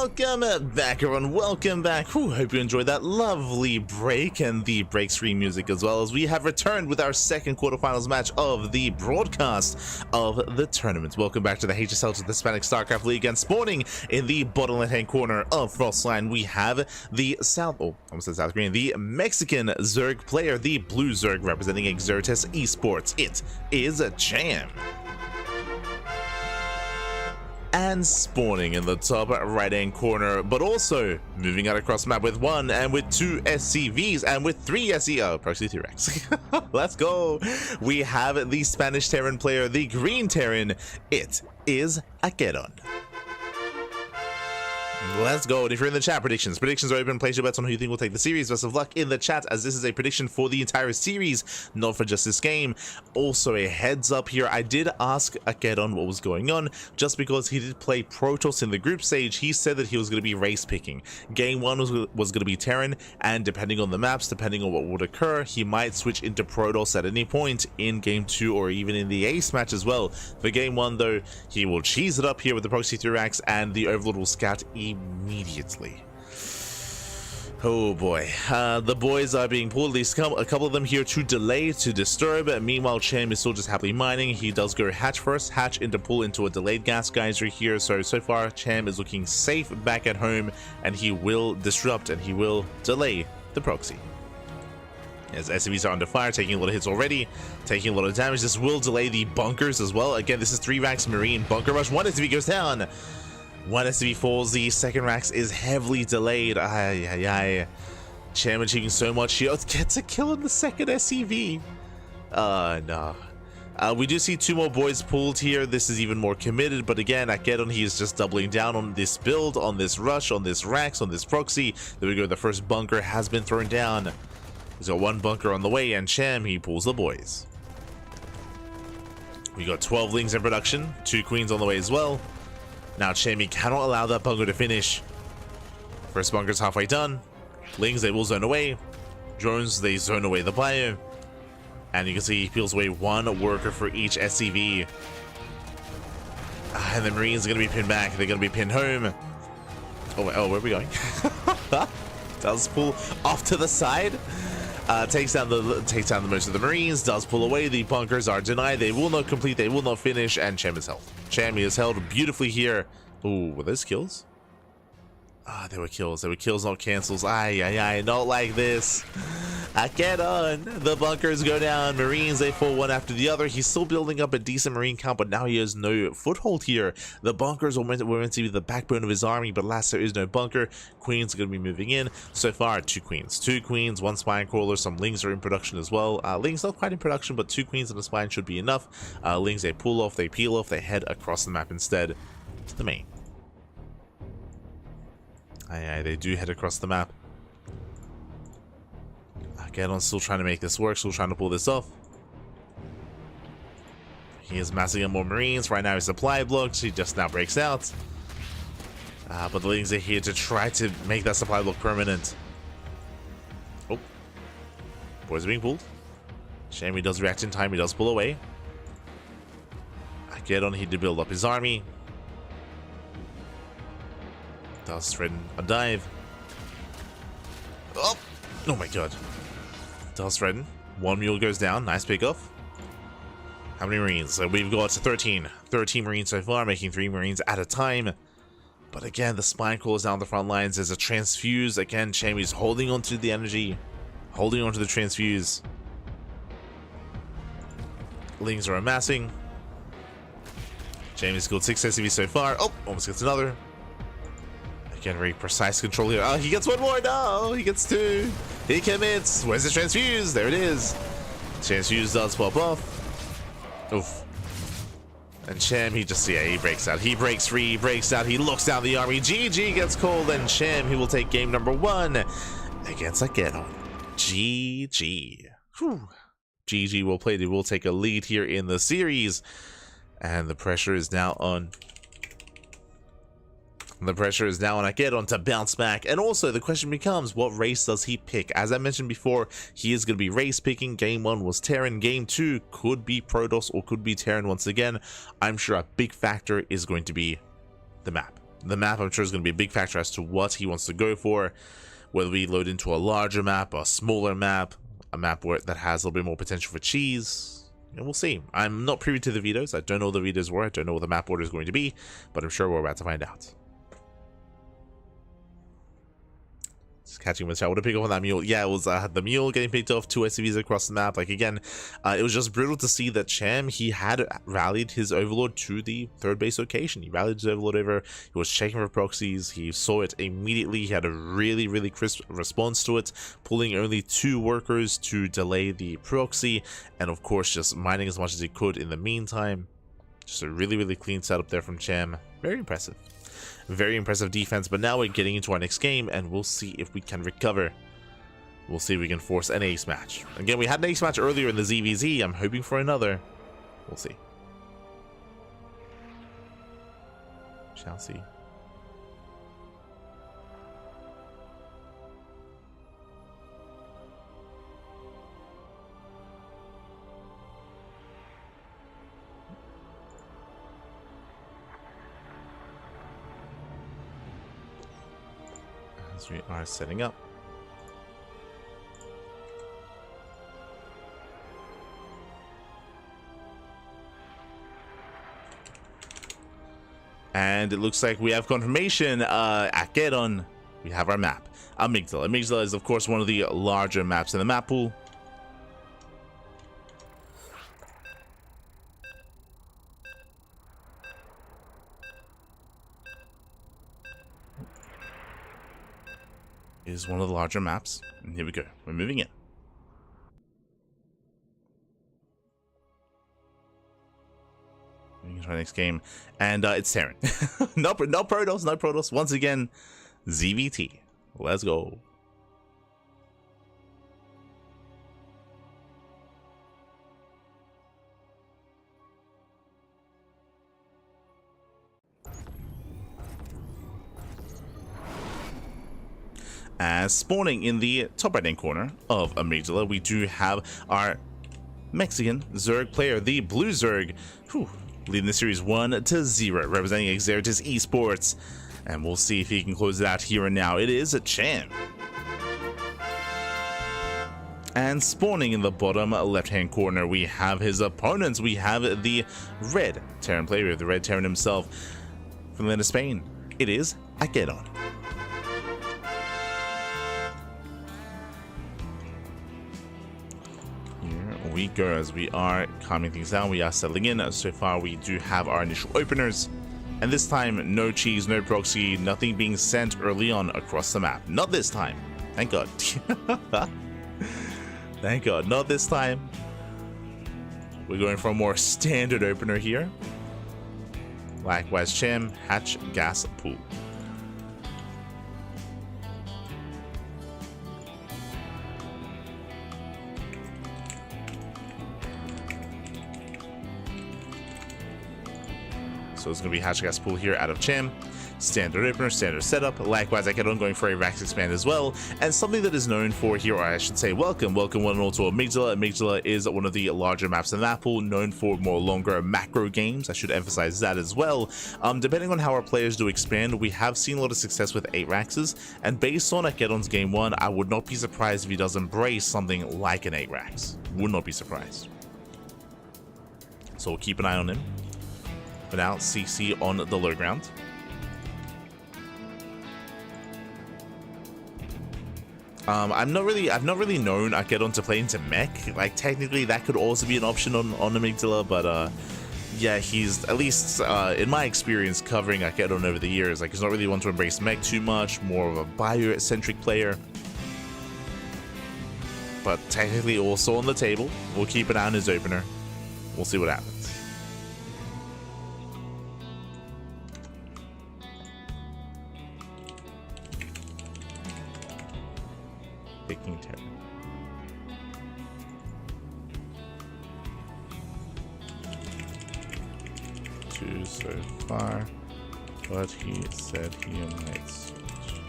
welcome back, everyone. Welcome back. Hope you enjoyed that lovely break and the break stream music, as well as we have returned with our second quarterfinals match of the broadcast of the tournament. Welcome back to the HSL, to the Hispanic StarCraft League, and spawning in the bottom left-hand corner of Frostline, we have the South Korean, the Mexican Zerg player, the blue Zerg representing eGGz Esports. It is Cham. And spawning in the top right-hand corner, but also moving out across the map with 1 and with 2 SCVs and with 3 SEO, proxy 3X. Let's go. We have the Spanish Terran player, the green Terran. It is AqueroN. Let's go. And if you're in the chat, predictions are open. Place your bets on who you think will take the series. Best of luck in the chat, as this is a prediction for the entire series, not for just this game. Also, a heads up here, I did ask AqueroN what was going on, just because he did play Protoss in the group stage. He said that he was going to be race picking. Game 1 was going to be Terran, and depending on the maps, depending on what would occur, he might switch into Protoss at any point in game 2 or even in the ace match as well. For game 1 though, he will cheese it up here with the proxy 3X, and the Overlord will scout immediately. Oh boy, the boys are being pulled. There's a couple of them here to delay, to disturb. Meanwhile, Cham is still just happily mining. He does go hatch first, hatch into pull into a delayed gas geyser here. So far Cham is looking safe back at home, and he will disrupt and he will delay the proxy. As SCVs are under fire, taking a lot of hits already, taking a lot of damage. This will delay the bunkers as well. Again, this is 3 racks Marine bunker rush. 1 SCV goes down. 1 SCV falls. The second racks is heavily delayed. Cham achieving so much here. Gets a kill on the second SCV. No. We do see 2 more boys pulled here. This is even more committed, but again, AqueroN, he is just doubling down on this build, on this rush, on this racks, on this proxy. There we go. The first bunker has been thrown down. He's got 1 bunker on the way, and Cham, he pulls the boys. We got 12 Lings in production, 2 Queens on the way as well. Now Cham, he cannot allow that bunker to finish. First bunker's halfway done. Lings, they will zone away. Drones, they zone away the bio. And you can see he peels away 1 worker for each SCV. And the Marines are going to be pinned back. They're going to be pinned home. Oh, where are we going? Does pull off to the side. Takes down the most of the Marines. Does pull away. The bunkers are denied. They will not complete. They will not finish. And Cham is held. Cham is held beautifully here. Ooh, were those kills? There were kills. There were kills, not cancels. Not like this. AqueroN, the bunkers go down. Marines, they fall one after the other. He's still building up a decent Marine count, but now he has no foothold here. The bunkers were meant to be the backbone of his army, but alas, there is no bunker. Queens are going to be moving in. So far, 2 Queens. 2 Queens, 1 Spine Crawler. Some Lings are in production as well. Lings not quite in production, but 2 Queens and a Spine should be enough. Lings, they pull off, they peel off, they head across the map instead to the main. They do head across the map. AqueroN's still trying to make this work, still trying to pull this off. He is massing up more Marines. Right now his supply blocks. He just now breaks out. But the Lings are here to try to make that supply block permanent. Oh. Boys are being pulled. Cham, he does react in time. He does pull away. AqueroN, he did build up his army. Does threaten a dive. Oh my god. Does threaten. 1 mule goes down. Nice pickoff. How many Marines? So we've got 13. 13 Marines so far, making 3 Marines at a time. But again, the Spine Crawls down the front lines. There's a transfuse. Again, Cham is holding onto the energy. Holding onto the transfuse. Lings are amassing. Cham has killed 6 SCVs so far. Oh, almost gets another. Again, very precise control here. Oh, he gets 1 more. No, he gets 2. He commits. Where's the transfuse? There it is. Transfuse does pop off. Oof. And Cham, he just, he breaks out. He breaks free. He breaks out. He looks down the army. GG gets called. And Cham, he will take game number 1 against AqueroN. GG. Whew. GG will play. They will take a lead here in the series. And the pressure is now on. The pressure is now on AqueroN to bounce back. And also the question becomes, what race does he pick? As I mentioned before, he is going to be race picking. Game 1 was Terran. Game 2 could be Protoss or could be Terran once again. I'm sure a big factor is going to be the map. the map, I'm sure, is going to be a big factor as to what he wants to go for. Whether we load into a larger map, a smaller map, a map that has a little bit more potential for cheese. And we'll see. I'm not privy to the vetoes. I don't know what the vetoes were. I don't know what the map order is going to be, but I'm sure we're about to find out. Just catching with Cham. What to pick up on that mule? Yeah, it was the mule getting picked off, 2 SCVs across the map. Like, again, it was just brutal to see that Cham, he had rallied his overlord to the third base location. He rallied his overlord over, he was checking for proxies, he saw it immediately, he had a really, really crisp response to it, pulling only 2 workers to delay the proxy, and of course just mining as much as he could in the meantime. Just a really, really clean setup there from Cham. Very impressive. Very impressive defense, but now we're getting into our next game, and we'll see if we can recover. We'll see if we can force an ace match. Again, we had an ace match earlier in the ZVZ. I'm hoping for another. We'll see. Shall see. As we are setting up. And it looks like we have confirmation. AqueroN, we have our map. Amygdala. Amygdala is, of course, one of the larger maps in the map pool. Is one of the larger maps. And here we go. We're moving in. Moving into our next game. And it's Terran. no Protoss, no Protoss. Once again, ZVT. Let's go. As spawning in the top right hand corner of Amygdala, we do have our Mexican Zerg player, the Blue Zerg, leading the series 1-0, representing eGGz Esports. And we'll see if he can close it out here and now. It is a Cham. And spawning in the bottom left hand corner, we have his opponents. We have the red Terran player, we have the red Terran himself from the land of Spain. It is AqueroN. We go as we are calming things down. We are settling in. So far we do have our initial openers, and this time no cheese, no proxy, nothing being sent early on across the map. Not this time, thank God. Thank God, not this time. We're going for a more standard opener here. Likewise, Cham, hatch, gas, pool. So it's going to be hatch gas pool here out of Cham. Standard opener, standard setup. Likewise, AqueroN going for a Rax expand as well. And something that is known for here, or I should say welcome one and all to Amygdala. Amygdala is one of the larger maps in the map pool, known for more longer macro games. I should emphasize that as well. Depending on how our players do expand, we have seen a lot of success with 8 Raxes. And based on AqueroN's game 1, I would not be surprised if he does embrace something like an 8 Rax. Would not be surprised. So we'll keep an eye on him. For now, CC on the low ground. I've not really known AqueroN to play into mech. Like, technically that could also be an option on Amygdala, but yeah, he's, at least in my experience covering AqueroN over the years, like, he's not really one to embrace mech too much, more of a bio-centric player. But technically also on the table. We'll keep an eye on his opener. We'll see what happens. Picking Terran. 2 so far, but he said he might switch.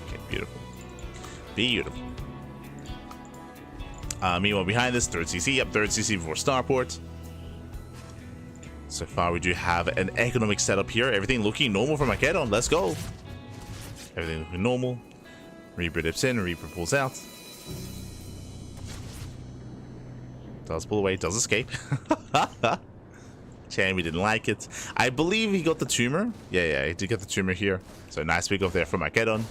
Okay, beautiful. Beautiful. Meanwhile, behind this, third CC. Yep, third CC before starport. So far, we do have an economic setup here. Everything looking normal from AqueroN. Let's go. Everything looking normal. Reaper dips in, Reaper pulls out. Does pull away, does escape. Cham, we didn't like it. I believe he got the tumor. Yeah, he did get the tumor here. So nice pick off there from AqueroN.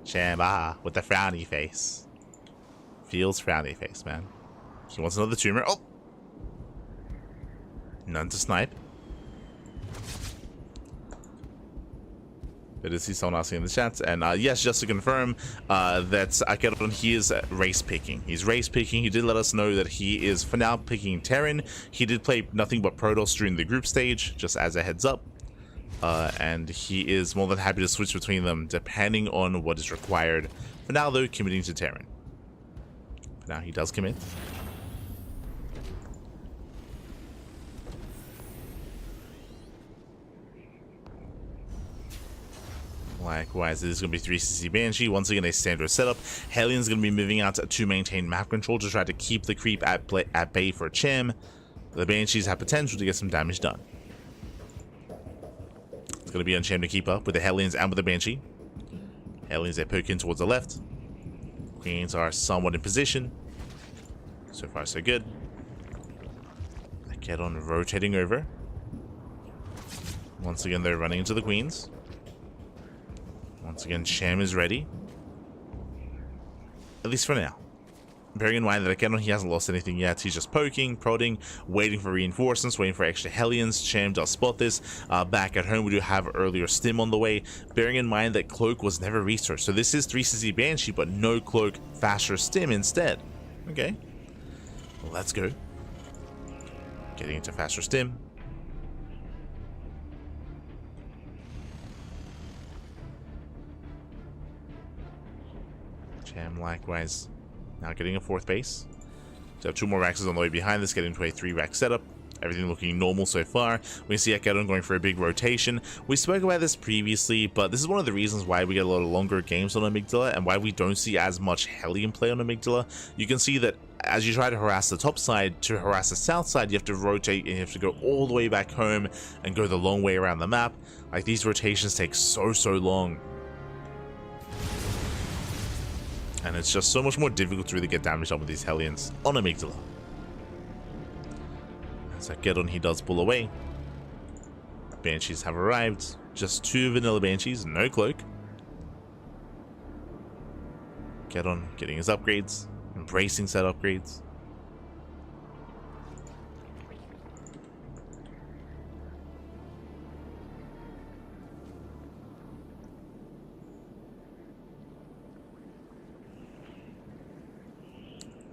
Cham, with the frowny face. Feels frowny face, man. He wants another tumor. Oh! None to snipe. But I see someone asking in the chat, and yes, just to confirm that AqueroN, he is race picking. He's race picking. He did let us know that he is for now picking Terran. He did play nothing but Protoss during the group stage, just as a heads up. And he is more than happy to switch between them depending on what is required. For now, though, committing to Terran. For now, he does commit. Likewise, it is going to be 3cc Banshee. Once again, a standard setup. Hellion's going to be moving out to maintain map control to try to keep the creep at bay for Cham. The Banshees have potential to get some damage done. It's going to be on Cham to keep up with the Hellions and with the Banshee. Hellions, they poke in towards the left. Queens are somewhat in position. So far, so good. AqueroN rotating over. Once again, they're running into the Queens. Once again, Cham is ready. At least for now. Bearing in mind that AqueroN, he hasn't lost anything yet. He's just poking, prodding, waiting for reinforcements, waiting for extra Hellions. Cham does spot this. Back at home, we do have earlier Stim on the way. Bearing in mind that Cloak was never researched. So this is 3cc Banshee, but no Cloak, faster Stim instead. Okay. Well, let's go. Getting into faster Stim. Cham likewise now getting a 4th base. So 2 more Raxes on the way behind this, getting to a 3-rack setup. Everything looking normal so far. We see AqueroN going for a big rotation. We spoke about this previously, but this is one of the reasons why we get a lot of longer games on Amygdala and why we don't see as much Hellion play on Amygdala. You can see that as you try to harass the top side, to harass the south side, you have to rotate and you have to go all the way back home and go the long way around the map. Like, these rotations take so long. And it's just so much more difficult to really get damage done with these Hellions on Amygdala. As AqueroN, he does pull away. Banshees have arrived. Just 2 vanilla Banshees, no Cloak. AqueroN getting his upgrades, embracing set upgrades.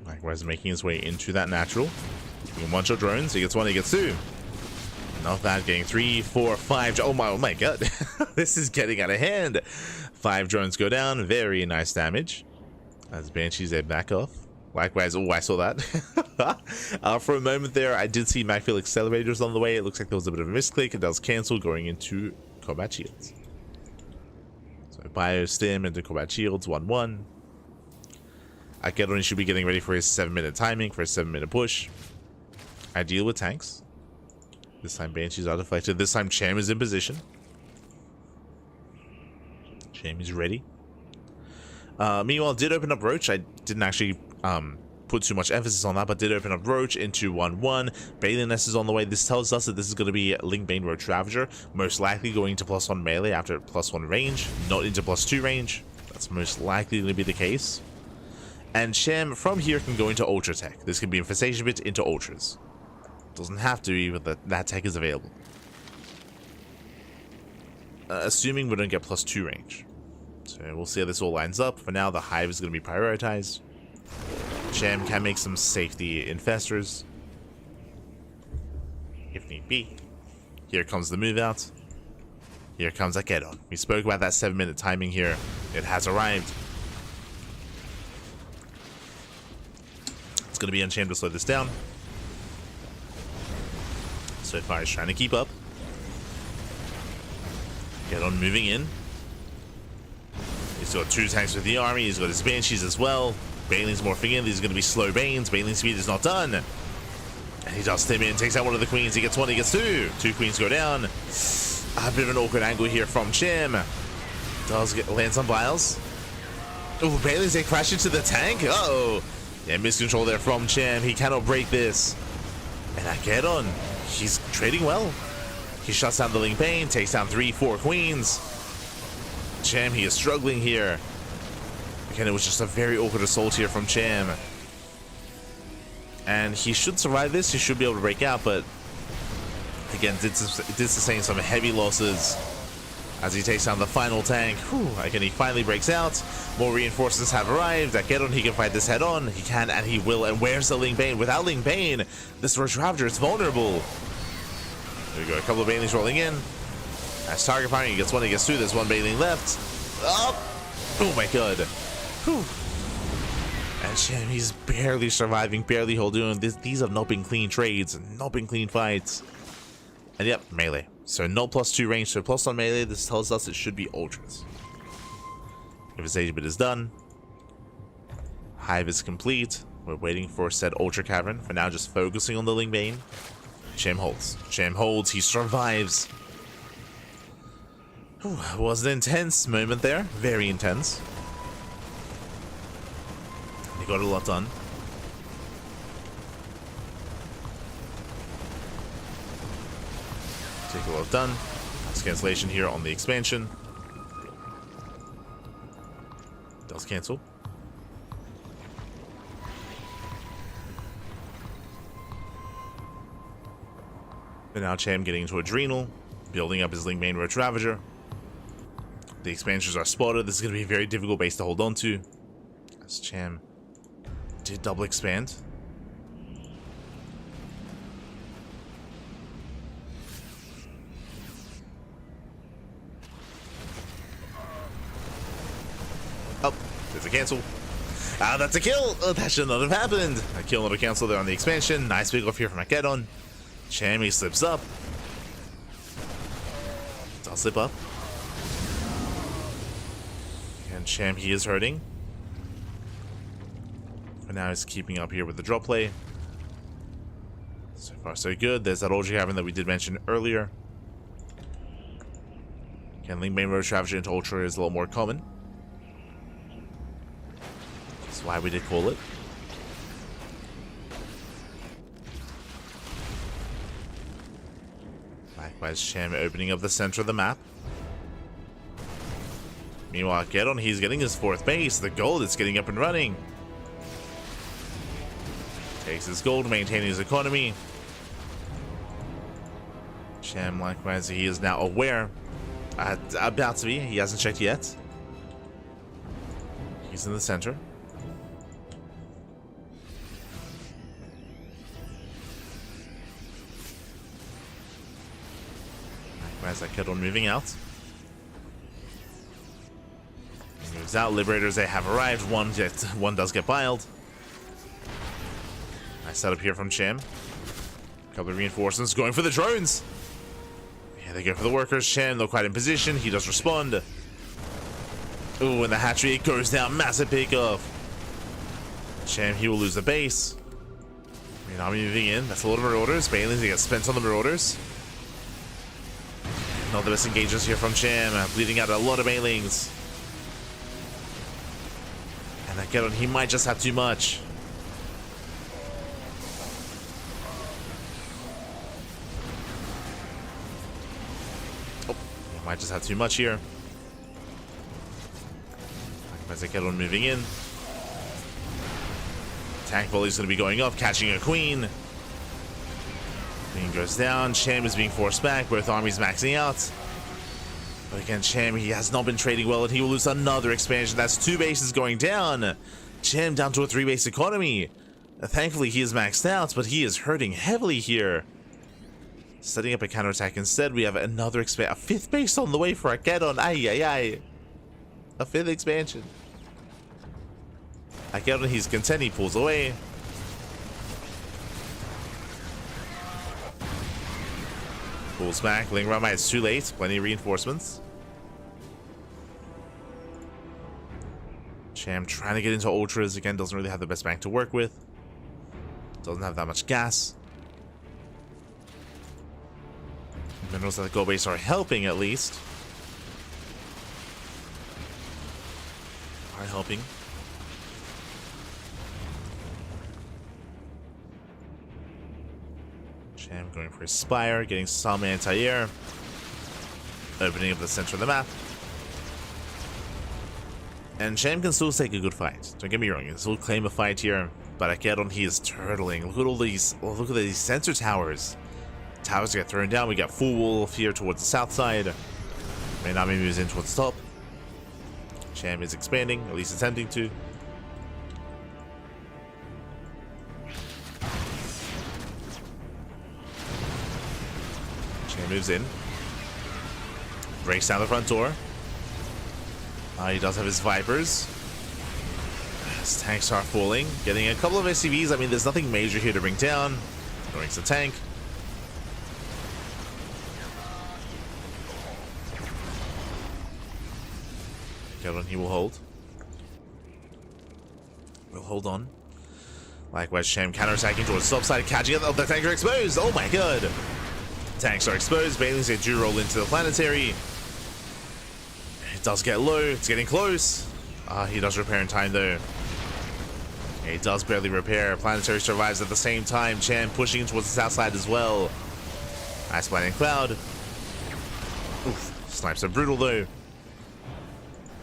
Likewise, making his way into that natural. He can one-shot drones. He gets 1, he gets 2. Not bad, getting 3, 4, 5. Oh my god. This is getting out of hand. 5 drones go down. Very nice damage. As Banshees, they back off. Likewise, oh, I saw that. For a moment there, I did see Macfield accelerators on the way. It looks like there was a bit of a misclick. It does cancel, going into combat shields. So Bio Stim into combat shields, 1-1. AqueroN should be getting ready for his 7-minute timing, for his 7-minute push. Ideal with tanks. This time Banshees are deflected. This time Cham is in position. Cham is ready. Meanwhile, did open up Roach. I didn't actually put too much emphasis on that, but did open up Roach into 1-1. Baliness is on the way. This tells us that this is going to be Link Bane Roach Ravager. Most likely going to +1 melee after +1 range, not into +2 range. That's most likely going to be the case. And Cham from here can go into Ultra Tech. This can be Infestation Bit into Ultras. Doesn't have to be, but that tech is available. Assuming we don't get +2 range. So we'll see how this all lines up. For now, the Hive is going to be prioritized. Cham can make some safety infestors, if need be. Here comes the move out. Here comes AqueroN. We spoke about that 7-minute timing here. It has arrived. It's going to be on Cham to slow this down. So far, he's trying to keep up. AqueroN moving in. He's got 2 tanks with the army. He's got his Banshees as well. Baneling's morphing in. These are going to be slow Banes. Baneling speed is not done. And he does stim in, takes out one of the queens. He gets one, he gets two. Two queens go down. A bit of an awkward angle here from Cham. Land some vials. Oh, Bailey's they crash into the tank. Uh-oh. Yeah, miscontrol there from Cham. He cannot break this. And AqueroN, he's trading well. He shuts down the Ling Bane, takes down 3-4 queens. Cham, he is struggling here. Again, it was just a very awkward assault here from Cham. And he should survive this. He should be able to break out, but again, did sustain some heavy losses as he takes down the final tank. Whew, again, he finally breaks out. More reinforcements have arrived. AqueroN, he can fight this head on. He can and he will. And where's the Ling Bane? Without Ling Bane, this Roach Ravager is vulnerable. There we go. A couple of Banelings rolling in. As target firing, he gets one, he gets two. There's one Baneling left. Oh my god. Whew. And Cham, he's barely surviving, barely holding on. These have not been clean trades, not been clean fights. And yep, melee. So no +2 range, so plus on melee. This tells us it should be ultras. If his H-bit is done, Hive is complete. We're waiting for said Ultra Cavern. For now, just focusing on the Ling Bane. Cham holds. Cham holds. He survives. Whew, it was an intense moment there. Very intense. He got a lot done. Take a lot done. That's cancellation here on the expansion. Does cancel. But now Cham getting into Adrenal, building up his Ling Bane Roach Ravager. The expansions are spotted. This is going to be a very difficult base to hold on to. As Cham did double expand. Oh, there's a cancel. Ah, that's a kill. Oh, that should not have happened. A kill, not a cancel there on the expansion. Nice big off here from AqueroN. Cham, he slips up. Does slip up. And Cham, he is hurting. For now, he's keeping up here with the drop play. So far, so good. There's that Ultra Cavern that we did mention earlier. Again, Ling Bane Roach Ravager into Ultra is a little more common. That's why we did call it. Likewise, Cham opening up the center of the map. Meanwhile, AqueroN, he's getting his 4th base. The gold is getting up and running. Takes his gold, maintaining his economy. Cham, likewise, he is now aware. About to be. He hasn't checked yet. He's in the center. Likewise, AqueroN moving out. He moves out. Liberators, they have arrived. One does get biled. Nice setup here from Cham. Couple of reinforcements going for the drones. Yeah, they go for the workers. Cham, not quite in position. He does respond. Ooh, and the hatchery, it goes down. Massive pickoff. Cham, he will lose the base. Main army moving in. That's a lot of marauders. Banelings, they get spent on the marauders. Not the best engagements here from Cham. Bleeding out a lot of Banelings. And AqueroN, he might just have too much. Might just have too much here. As AqueroN moving in. Tank volley is going to be going off, catching a queen. Queen goes down. Cham is being forced back. Both armies maxing out. But again, Cham, he has not been trading well, and he will lose another expansion. That's 2 bases going down. Cham down to a 3-base economy. Thankfully, he is maxed out, but he is hurting heavily here. Setting up a counterattack instead. We have another a 5th base on the way for AqueroN. Ay. A 5th expansion. AqueroN, he's content. He pulls away. Pulls back. Ling Ramai, it's too late. Plenty of reinforcements. Cham trying to get into ultras. Again, doesn't really have the best bank to work with. Doesn't have that much gas. Minerals at the gold base are helping, at least. Are helping. Cham going for his Spire, getting some anti-air. Opening up the center of the map. And Cham can still take a good fight. Don't get me wrong, he can still claim a fight here. But AqueroN, he is turtling. Look at all these, look at these sensor towers. Towers get thrown down. We got full wolf here towards the south side. Maybe moves in towards the top. Cham is expanding, at least attempting to. Cham moves in. Breaks down the front door. He does have his Vipers. His tanks are falling. Getting a couple of SCVs. I mean, there's nothing major here to bring down. Going to tank. AqueroN, he will hold. We'll hold on. Likewise, Cham counterattacking towards the top side, catching it. Oh, the tanks are exposed. Oh my god. Tanks are exposed. Bailings, they do roll into the planetary. It does get low. It's getting close. He does repair in time though. He does barely repair. Planetary survives at the same time. Cham pushing towards the south side as well. Nice blinding cloud. Oof. Snipes are brutal though.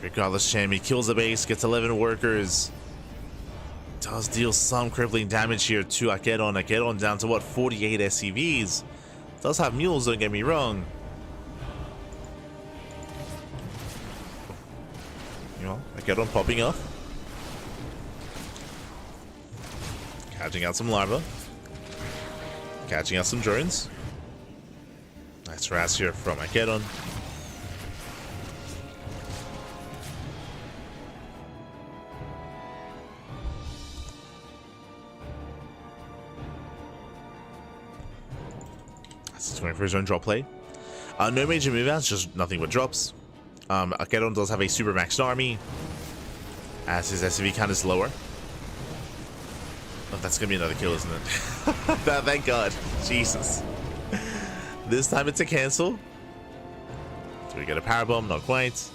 Regardless, Cham, he kills the base, gets 11 workers. Does deal some crippling damage here to AqueroN. AqueroN down to what, 48 SCVs. Does have mules, don't get me wrong. You know, AqueroN popping off. Catching out some larvae. Catching out some drones. Nice harass here from AqueroN. He's going for his own drop play. No major move outs, just nothing but drops. AqueroN does have a super maxed army, as his SCV count is lower. Oh, that's gonna be another kill, isn't it? Thank God. Jesus. This time it's a cancel. Do we get a power bomb? Not quite.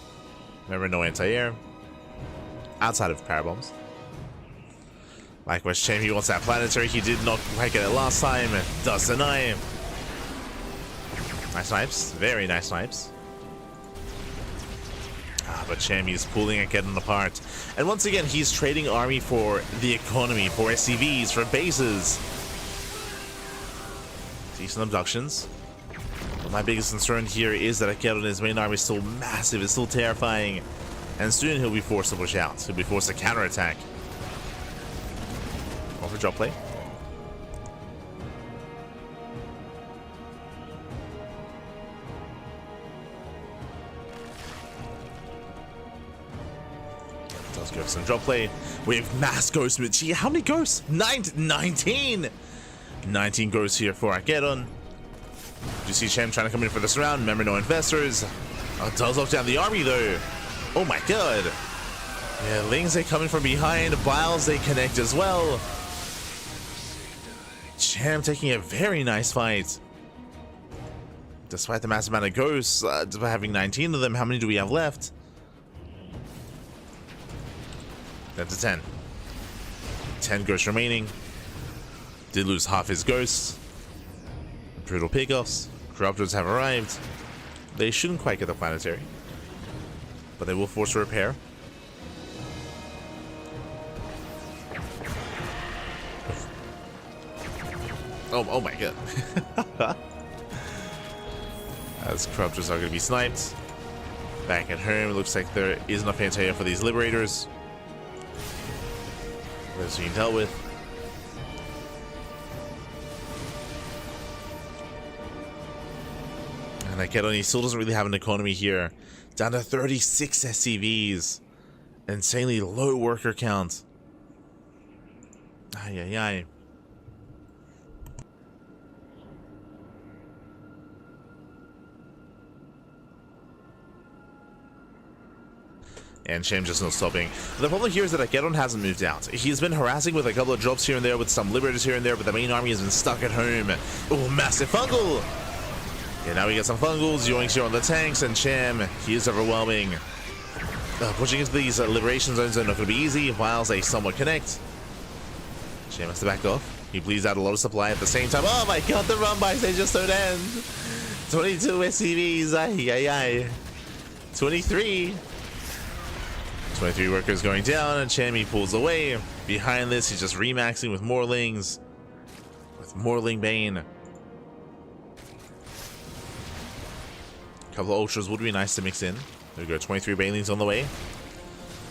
Remember, no anti-air. Outside of power bombs. Likewise, Cham, he wants that planetary. He did not quite get it last time. Does deny. Nice snipes. Very nice snipes. But Cham is pulling AqueroN apart. And once again, he's trading army for the economy, for SCVs, for bases. Decent abductions. But my biggest concern here is that AqueroN, his main army is still massive, it's still terrifying. And soon he'll be forced to push out. He'll be forced to counterattack. Over drop play. Does go for some drop play. We have mass ghosts. Gee, how many ghosts? 19! 19 ghosts here for AqueroN. Do you see Cham trying to come in for this round? Remember, no investors. Does lock down the army though. Oh my god. Yeah, Lings, they coming from behind. Biles, they connect as well. Cham taking a very nice fight. Despite the massive amount of ghosts, despite having 19 of them, how many do we have left? That's a 10. 10 ghosts remaining. Did lose half his ghosts. Brutal pickoffs. Corruptors have arrived. They shouldn't quite get the planetary, but they will force a repair. Oh my god. As Corruptors are going to be sniped. Back at home, it looks like there is enough anti-air for these Liberators. Those being dealt with. And AqueroN, he still doesn't really have an economy here. Down to 36 SCVs. Insanely low worker count. Ay, ay, ay. And Cham just not stopping. The problem here is that AqueroN hasn't moved out. He's been harassing with a couple of drops here and there, with some Liberators here and there, but the main army has been stuck at home. Oh, massive fungal! Okay, now we get some fungals. Yoinks here on the tanks, and Cham, he is overwhelming. Pushing into these liberation zones are not going to be easy, while they somewhat connect. Cham has to back off. He bleeds out a lot of supply at the same time. Oh my god, the run bys, they just don't end. 22 SCVs, ay. 23 workers going down, and Cham, he pulls away. Behind this, he's just remaxing with Morlings. With Morling Bane. A couple of Ultras would be nice to mix in. There we go, 23 Banelings on the way.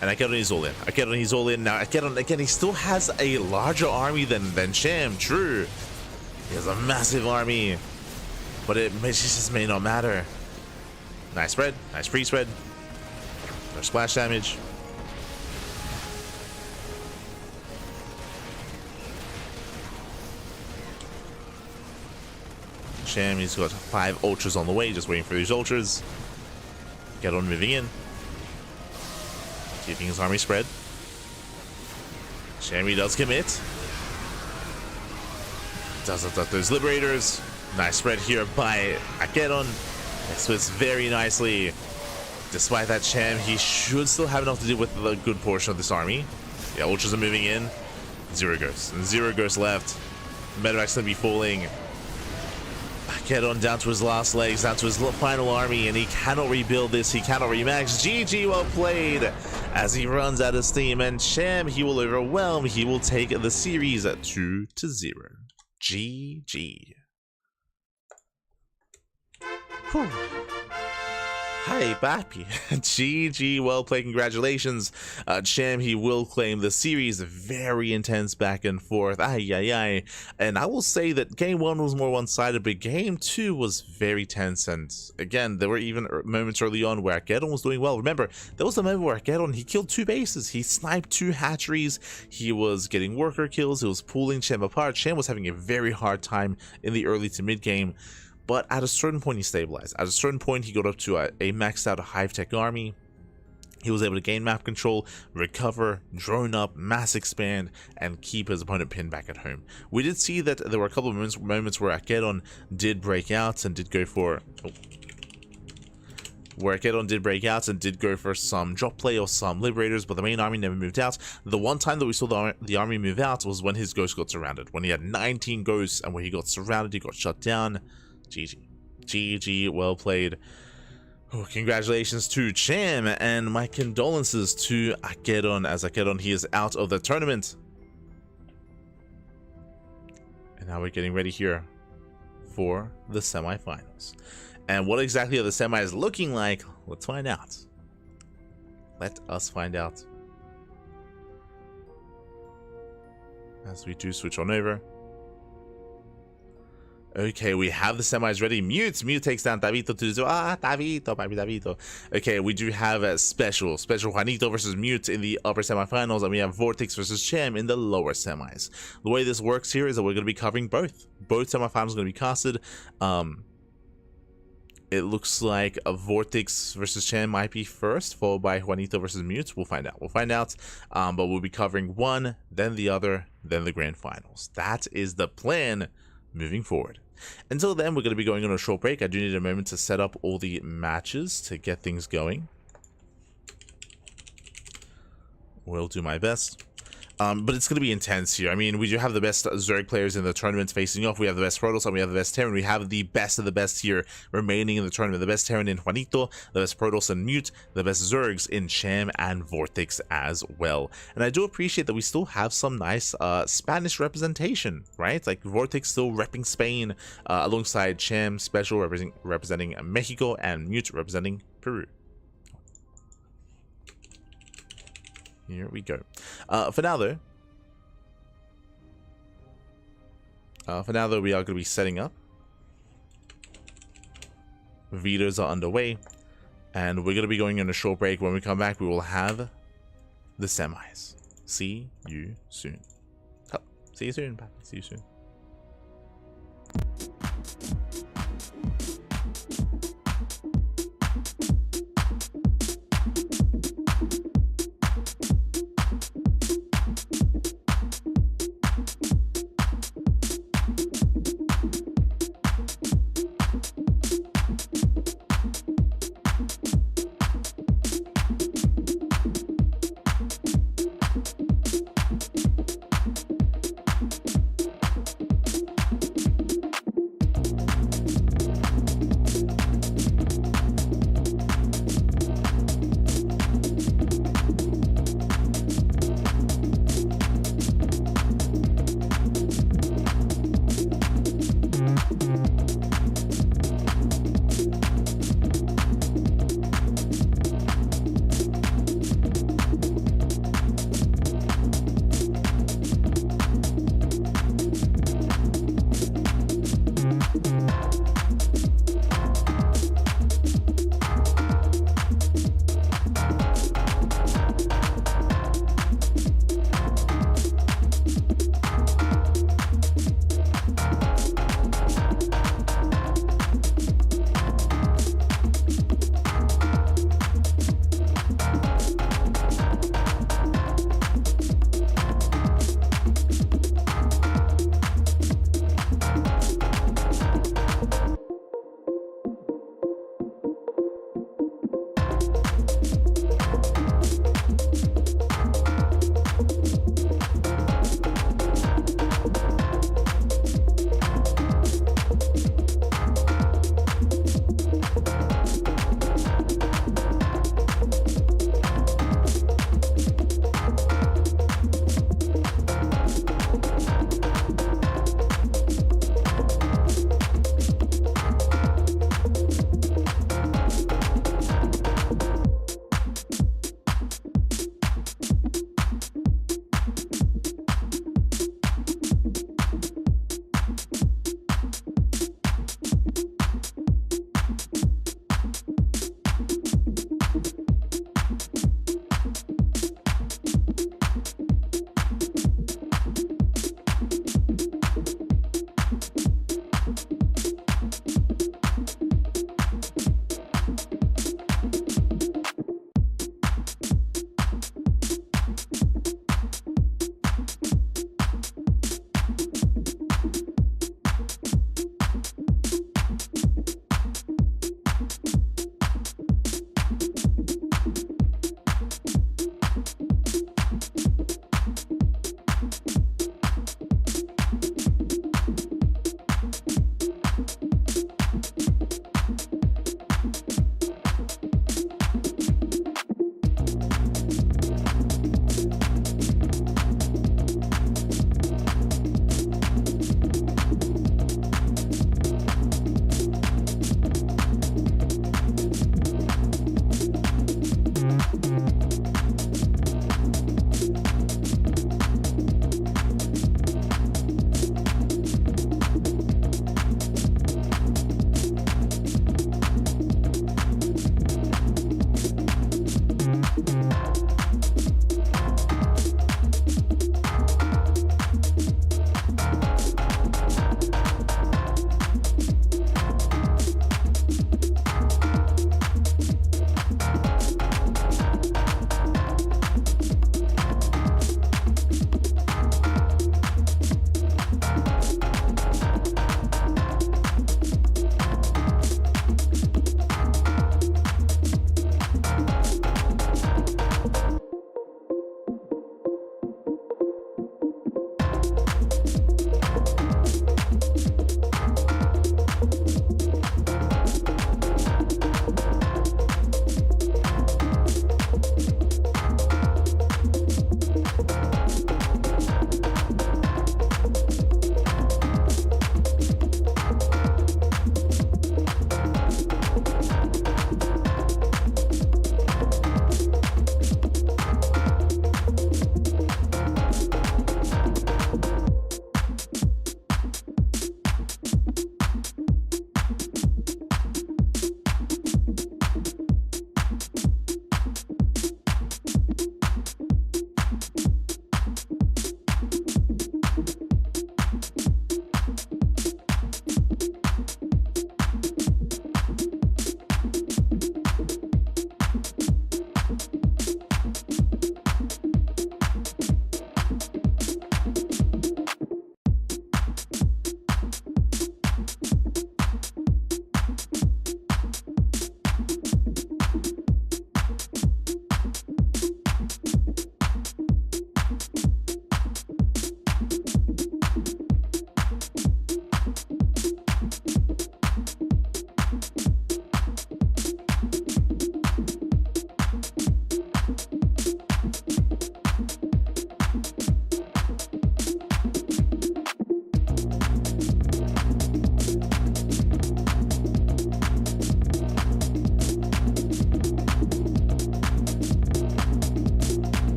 And AqueroN is all in. AqueroN, he's all in. Now, AqueroN, again, he still has a larger army than Cham, true. He has a massive army. But it just may not matter. Nice spread. Nice pre-spread. No splash damage. Cham, he's got 5 Ultras on the way, just waiting for these Ultras. AqueroN moving in. Keeping his army spread. Cham, he does commit. Does it, those Liberators. Nice spread here by AqueroN. Splits very nicely. Despite that, Cham, he should still have enough to deal with a good portion of this army. Yeah, Ultras are moving in. 0 ghosts. And 0 ghosts left. Medevac's gonna be falling. AqueroN down to his last legs, down to his final army, and he cannot rebuild this, he cannot remax. GG, well played, as he runs out of steam, and Cham, he will overwhelm, he will take the series at 2-0. GG. Whew. Hi, Bappy. GG, well played, congratulations. Cham, he will claim the series. Very intense back and forth. Ay. And I will say that game 1 was more one-sided, but game 2 was very tense. And again, there were even moments early on where AqueroN was doing well. Remember, there was a moment where AqueroN, he killed 2 bases. He sniped 2 hatcheries. He was getting worker kills. He was pulling Cham apart. Cham was having a very hard time in the early to mid game. But at a certain point, he stabilized. At a certain point, he got up to a maxed out Hive Tech army. He was able to gain map control, recover, drone up, mass expand, and keep his opponent pinned back at home. We did see that there were a couple of moments where AqueroN did break out and did go for... some drop play or some Liberators, but the main army never moved out. The one time that we saw the army move out was when his ghost got surrounded. When he had 19 ghosts, and when he got surrounded, he got shut down. GG, well played. Oh, congratulations to Cham, and my condolences to AqueroN, as AqueroN, he is out of the tournament. And now we're getting ready here for the semifinals. And what exactly are the semis looking like? Let's find out. Let us find out. As we do switch on over. Okay, we have the semis ready. Mute takes down Tavito 2-0. Tavito, baby, Tavito. Okay, we do have a SpeCial Juanito versus Mute in the upper semifinals, and we have VortiX versus Cham in the lower semis. The way this works here is that we're going to be covering both. Both semifinals are going to be casted. It looks like a VortiX versus Cham might be first, followed by Juanito versus Mute. We'll find out. But we'll be covering one, then the other, then the grand finals. That is the plan moving forward. Until then, we're going to be going on a short break. I do need a moment to set up all the matches to get things going. Will do my best. But it's going to be intense here. I mean, we do have the best Zerg players in the tournament facing off. We have the best Protoss, and we have the best Terran. We have the best of the best here remaining in the tournament. The best Terran in Juanito, the best Protoss in Mute, the best Zergs in Cham and VortiX as well. And I do appreciate that we still have some nice Spanish representation, right? Like VortiX still repping Spain alongside Cham, SpeCial representing Mexico, and Mute representing Peru. Here we go. For now though, we are going to be setting up. Vetoes are underway, and we're going to be going on a short break. When we come back, we will have the semis. See you soon. Oh, see you soon. See you soon.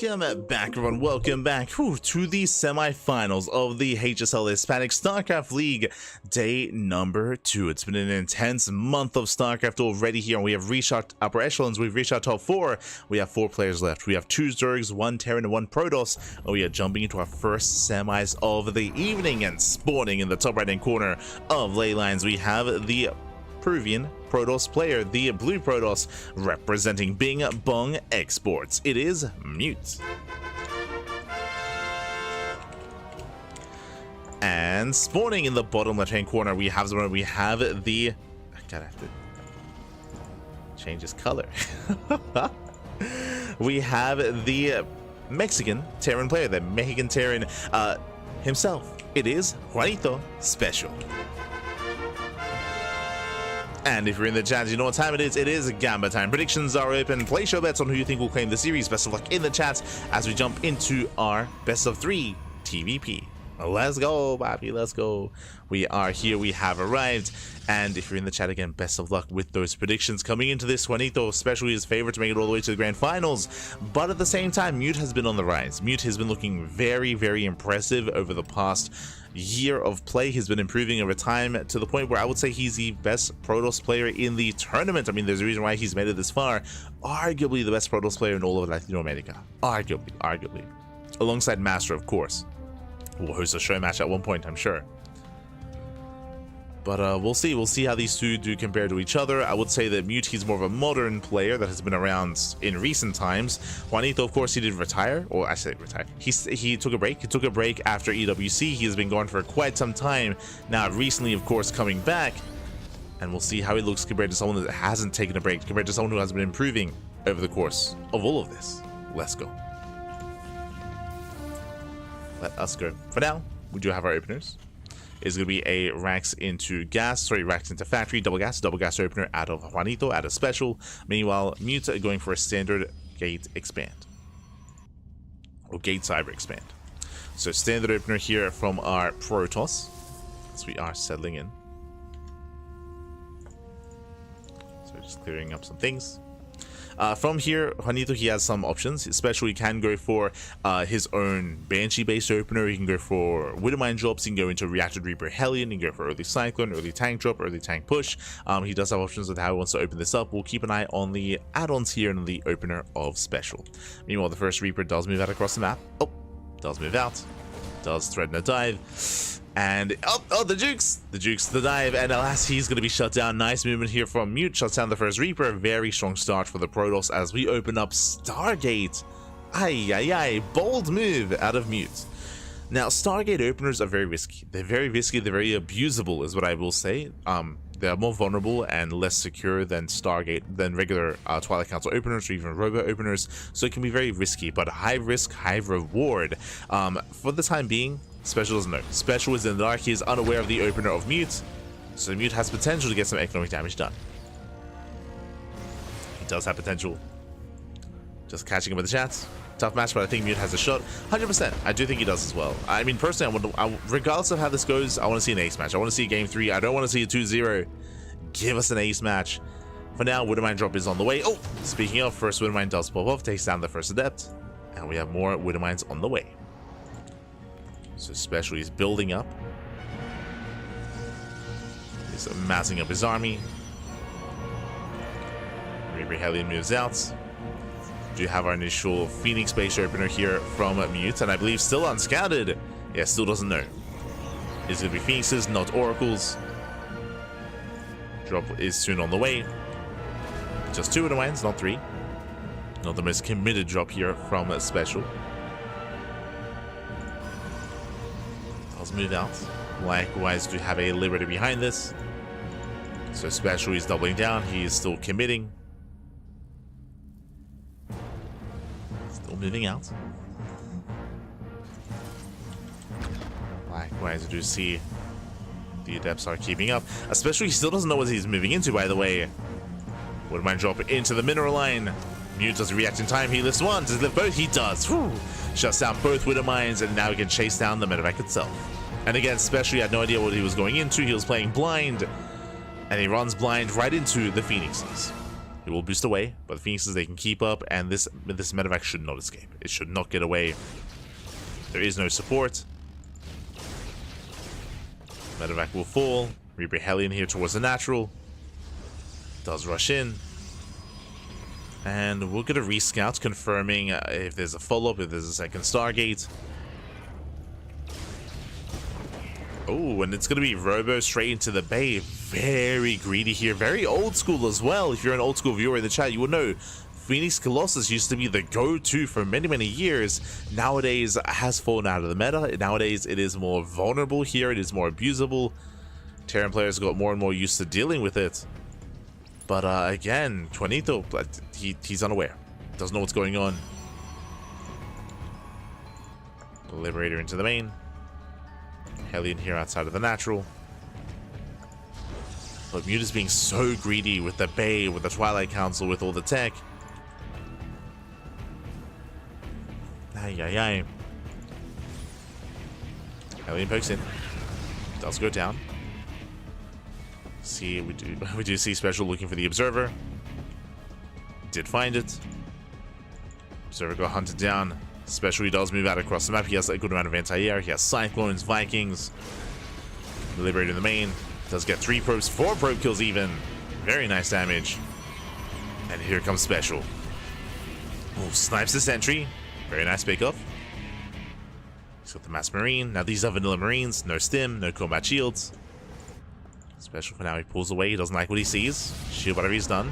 Welcome back, everyone. Welcome back to the semi-finals of the HSL Hispanic StarCraft League, day number 2. It's been an intense month of StarCraft already here, and we have reached our upper echelons. We've reached our top 4. We have 4 players left. We have 2 Zergs, 1 Terran, and 1 Protoss, and we are jumping into our first semis of the evening. And spawning in the top right-hand corner of ley lines, we have the Peruvian Protoss player, the blue Protoss, representing Bing Bong Exports. It is Mute. And spawning in the bottom left-hand corner, we have the I gotta have to change his color. We have the Mexican Terran player, the Mexican Terran himself. It is Juanito SpeCial. And if you're in the chat, you know what time it is. It is Gamba time. Predictions are open. Place your bets on who you think will claim the series. Best of luck in the chat as we jump into our best of 3 TVP. Let's go, Bobby. Let's go. We are here. We have arrived. And if you're in the chat again, best of luck with those predictions. Coming into this, Juanito especially is favored to make it all the way to the grand finals. But at the same time, Mute has been on the rise. Mute has been looking very, very impressive over the past year of play. He's been improving over time to the point where I would say he's the best Protoss player in the tournament. I mean, there's a reason why he's made it this far. Arguably the best Protoss player in all of Latin America. Arguably. Alongside Master, of course. We'll host a show match at one point, I'm sure. But we'll see. We'll see how these two do compare to each other. I would say that Mute, he's more of a modern player that has been around in recent times. Juanito, of course, he did retire. Or I say retire. He took a break. He took a break after EWC. He has been gone for quite some time. Now, recently, of course, coming back. And we'll see how he looks compared to someone that hasn't taken a break, compared to someone who has been improving over the course of all of this. Let's go. Let us go. For now, we do have our openers. It's going to be a Rax into Factory, double gas opener out of Juanito, out of SpeCial. Meanwhile, Mute going for a standard gate expand. Or gate cyber expand. So standard opener here from our Protoss. As we are settling in. So just clearing up some things. From here, Juanito, he has some options. Especially, he can go for his own Banshee-based opener. He can go for Widowmine drops. He can go into Reactor Reaper Hellion. He can go for early Cyclone, early tank drop, early tank push. He does have options with how he wants to open this up. We'll keep an eye on the add-ons here and the opener of SpeCial. Meanwhile, the first Reaper does move out across the map. Oh, does move out. Does threaten a dive. And oh, the Jukes the dive, and alas, he's going to be shut down. Nice movement here from Mute, shuts down the first Reaper. Very strong start for the Protoss as we open up Stargate. Ay, bold move out of Mute. Now, Stargate openers are very risky. They're very risky, they're very abusable is what I will say. They're more vulnerable and less secure than regular Twilight Council openers or even Robo openers, so it can be very risky, but high risk, high reward. For the time being, SpeCial doesn't know. SpeCial is in the dark. He is unaware of the opener of Mute, so Mute has potential to get some economic damage done. He does have potential. Just catching him with the chats. Tough match, but I think Mute has a shot. 100%. I do think he does as well. I mean, personally, regardless of how this goes, I want to see an ace match. I want to see game 3. I don't want to see a 2-0. Give us an ace match. For now, Widowmine drop is on the way. Oh, speaking of, first Widowmine does pop off, takes down the first Adept, and we have more Widowmines on the way. So SpeCial is building up. He's amassing up his army. Reaper Hellion moves out. Do have our initial Phoenix base opener here from Mute, and I believe still unscouted. Yeah, still doesn't know. It's going to be Phoenixes, not Oracles. Drop is soon on the way. Just 2 Widowmines, not 3. Not the most committed drop here from SpeCial. Does move out. Likewise, do have a Liberty behind this. So SpeCial is doubling down. He is still committing. Still moving out. Likewise, I do see the Adepts are keeping up. Especially, he still doesn't know what he's moving into, by the way. Widowmine drop into the mineral line. Mute does react in time. He lifts one. Does he lift both? He does. Whew. Shuts down both Widowmines, and now he can chase down the medevac itself. And again, especially, had no idea what he was going into. He was playing blind, and he runs blind right into the Phoenixes. It will boost away, but the Phoenixes, they can keep up, and this medevac should not escape. It should not get away. There is no support. Medevac will fall. Reaper Hellion here towards the natural. Does rush in. And we'll get a rescout confirming if there's a follow-up, if there's a second Stargate. Oh, and it's going to be Robo straight into the bay. Very greedy here. Very old school as well. If you're an old school viewer in the chat, you will know Phoenix Colossus used to be the go-to for many, many years. Nowadays, it has fallen out of the meta. Nowadays, it is more vulnerable here. It is more abusable. Terran players got more and more used to dealing with it. But again, Juanito, he's unaware. Doesn't know what's going on. Liberator into the main. Hellion here outside of the natural. But Mute is being so greedy with the Bay, with the Twilight Council, with all the tech. Ay, ay, ay. Hellion pokes in. Does go down. See, we do see SpeCial looking for the Observer. Did find it. Observer got hunted down. SpeCial, he does move out across the map. He has a good amount of anti-air. He has Cyclones, Vikings. Liberator in the main. Does get 3 probes, 4 probe kills even. Very nice damage. And here comes SpeCial. Oh, snipes the sentry. Very nice pickup. He's got the Mass Marine. Now these are vanilla Marines. No stim, no combat shields. SpeCial for now, he pulls away. He doesn't like what he sees. Shield whatever he's done.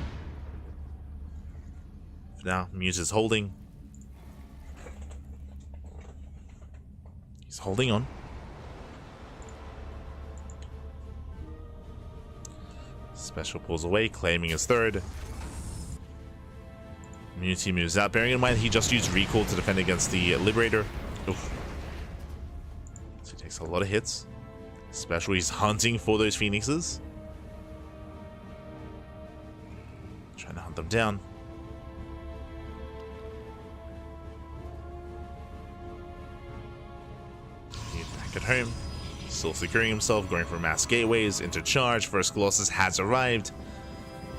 For now, Mute is holding. He's holding on. SpeCial pulls away, claiming his third. Mute moves out. Bearing in mind, he just used recall to defend against the Liberator. Oof. So he takes a lot of hits. SpeCial, he's hunting for those Phoenixes. Trying to hunt them down. He's back at home. Still securing himself, going for mass gateways, into charge. First Colossus has arrived.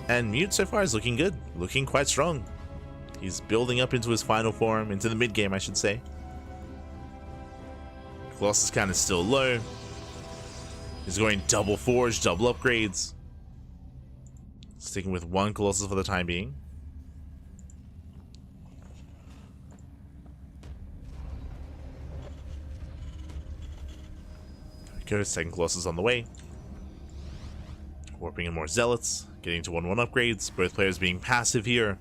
And Mute so far is looking good. Looking quite strong. He's building up into his final form, into the mid game, I should say. Colossus count is still low. He's going double forge, double upgrades. Sticking with 1 Colossus for the time being. There we go, second Colossus on the way. Warping in more Zealots, getting to 1-1 upgrades. Both players being passive here.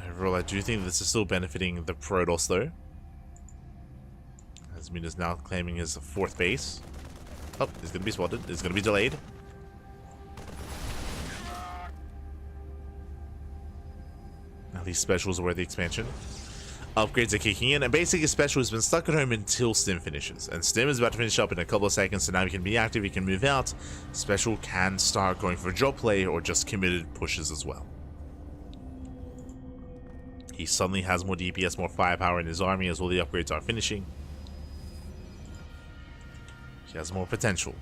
Overall, I do think this is still benefiting the Protoss though. As Mute is now claiming his 4th base. Oh, it's going to be spotted. It's going to be delayed. At least SpeCial's worth the expansion. Upgrades are kicking in, and basically SpeCial has been stuck at home until Stim finishes. And Stim is about to finish up in a couple of seconds, so now he can be active, he can move out. SpeCial can start going for drop play or just committed pushes as well. He suddenly has more DPS, more firepower in his army as all the upgrades are finishing. He has more potential.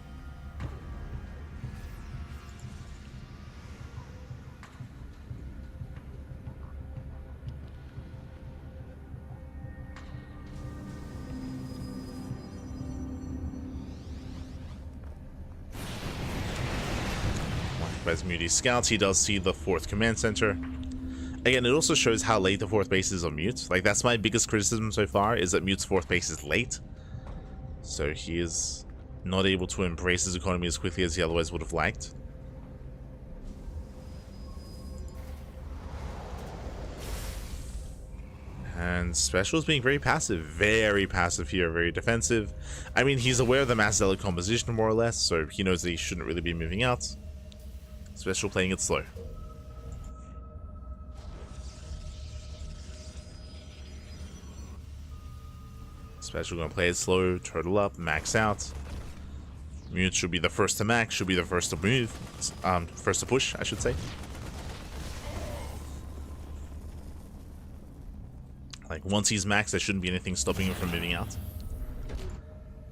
As Mute scouts, he does see the 4th command center. Again, it also shows how late the 4th base is on Mute. Like, that's my biggest criticism so far, is that Mute's 4th base is late. So he is not able to embrace his economy as quickly as he otherwise would have liked. And SpeCial is being very passive here, very defensive. I mean, he's aware of the mass zealot composition more or less, so he knows that he shouldn't really be moving out. SpeCial playing it slow. SpeCial gonna play it slow, turtle up, max out. Mute should be the first to max, should be the first to move. First to push, I should say. Like, once he's maxed, there shouldn't be anything stopping him from moving out.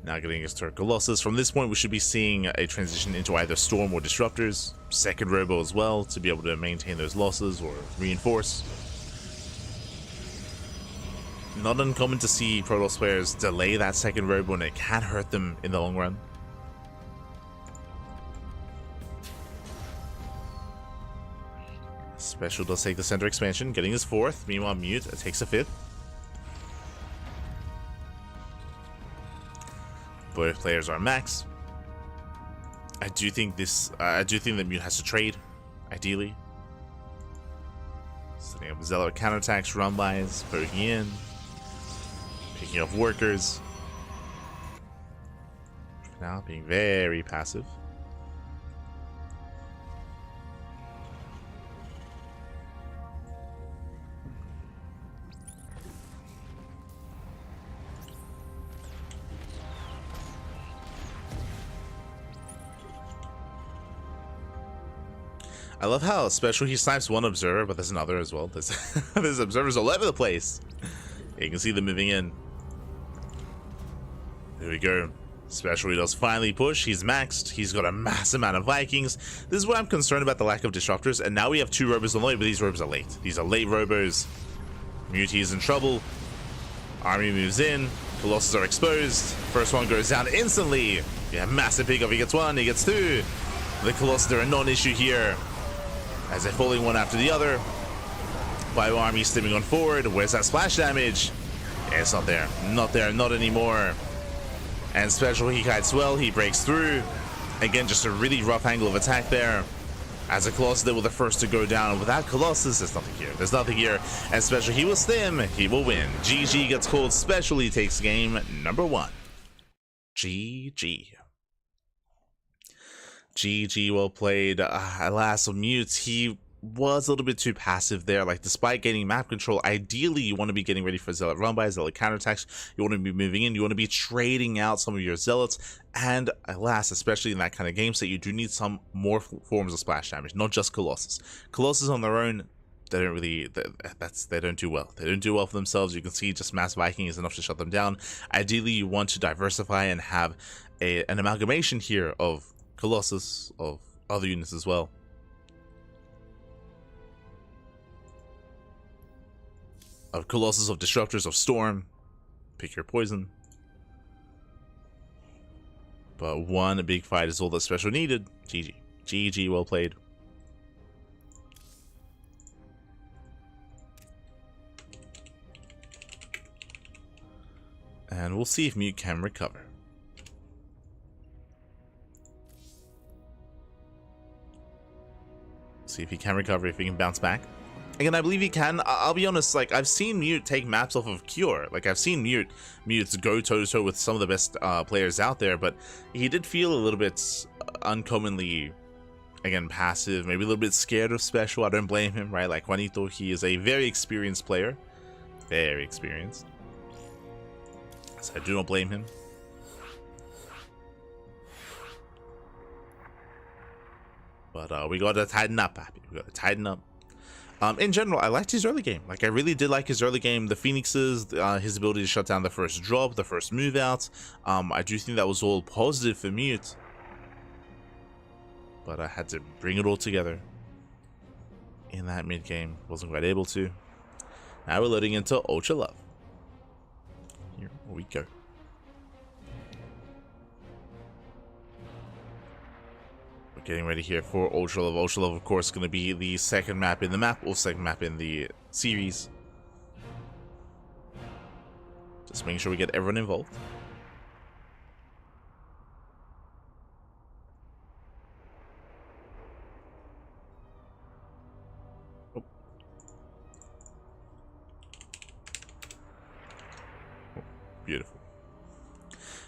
Now getting us to our Colossus. From this point, we should be seeing a transition into either Storm or Disruptors. Second Robo as well, to be able to maintain those losses or reinforce. Not uncommon to see Protoss players delay that second Robo, and it can hurt them in the long run. SpeCial does take the center expansion, getting his 4th. Meanwhile, Mute takes a 5th. Both players are max. I do think that Mute has to trade, ideally. Setting up Zealot counterattacks, run-bys, poking in, picking up workers. Now being very passive. I love how SpeCial, he snipes one observer, but there's another as well. There's observers all over the place. You can see them moving in. There we go. SpeCial, he does finally push. He's maxed. He's got a mass amount of Vikings. This is why I'm concerned about the lack of disruptors. And now we have 2 robos on the way, but these robos are late. These are late robos. Mute is in trouble. Army moves in. Colossus are exposed. First one goes down instantly. Yeah, massive pickup. He gets 1, he gets 2. The Colossus are a non-issue here, as they're falling one after the other. Bio army stepping on forward. Where's that splash damage? Yeah, it's not there. Not there, not anymore. And SpeCial, he kites well. He breaks through. Again, just a really rough angle of attack there. As a Colossus, they were the first to go down. Without Colossus, there's nothing here. There's nothing here. And SpeCial, he will stim. He will win. GG gets called. SpeCial, he takes game number 1. GG. GG, well played. Alas, Mute, he was a little bit too passive there. Like, despite gaining map control, ideally you want to be getting ready for Zealot run-by, Zealot counterattacks. You want to be moving in. You want to be trading out some of your Zealots. And alas, especially in that kind of game state, you do need some more forms of splash damage, not just Colossus. Colossus on their own, they don't really, they don't do well. They don't do well for themselves. You can see just mass Viking is enough to shut them down. Ideally, you want to diversify and have an amalgamation here of Colossus, of other units as well. Of Colossus, of Disruptors, of Storm. Pick your poison. But one big fight is all that SpeCial needed. GG. GG, well played. And we'll see if Mute can recover. See if he can recover, if he can bounce back. Again, I believe he can. I'll be honest, like, I've seen Mute take maps off of Cure. Like, I've seen Mute's go toe-to-toe with some of the best players out there, but he did feel a little bit uncommonly, again, passive, maybe a little bit scared of SpeCial. I don't blame him, right? Like, Juanito, he is a very experienced player. Very experienced. So I do not blame him. But we gotta tighten up, Happy. We gotta tighten up. In general, I liked his early game. Like, I really did like his early game. The Phoenixes, his ability to shut down the first drop, the first move out. I do think that was all positive for Mute. But I had to bring it all together in that mid game. Wasn't quite able to. Now we're loading into Ultra Love. Here we go. Getting ready here for Ultra Love. Ultra Love, of course, going to be the second map in the map, or second map in the series. Just making sure we get everyone involved. Oh. Oh, beautiful.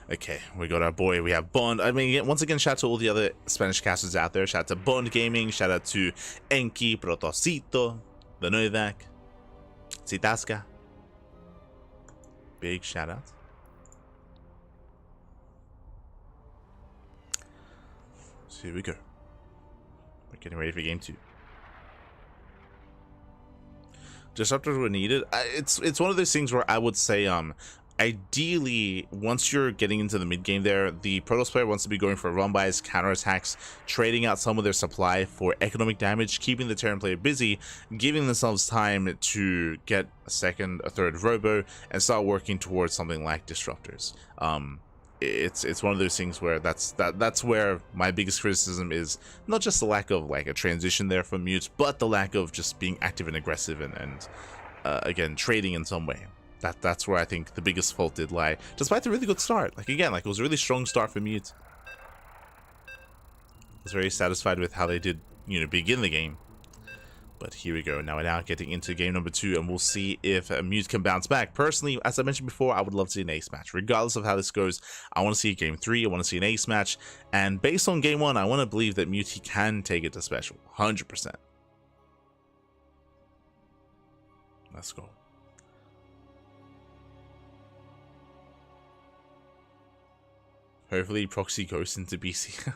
Okay, we got our boy, we have Bond. I mean, once again, shout out to all the other Spanish casters out there. Shout out to Bond Gaming, shout out to Enki, Protosito, the Novak, Citasca. Big shout out. So here we go. We're getting ready for game 2. Disruptors were needed. It's one of those things where I would say ideally, once you're getting into the mid game there, the Protoss player wants to be going for run-bys, counterattacks, trading out some of their supply for economic damage, keeping the Terran player busy, giving themselves time to get a second, a third robo, and start working towards something like disruptors. It's one of those things where that's where my biggest criticism is, not just the lack of like a transition there from Mute, but the lack of just being active and aggressive and again, trading in some way. That's where I think the biggest fault did lie, despite the really good start. Like again, like it was a really strong start for Mute. I was very satisfied with how they did, you know, begin the game. But here we go. Now we're now getting into game number 2, and we'll see if Mute can bounce back. Personally, as I mentioned before, I would love to see an ace match. Regardless of how this goes, I want to see game 3. I want to see an ace match. And based on game 1, I want to believe that Mute can take it to special. 100%. Let's go. Hopefully proxy goes into BC.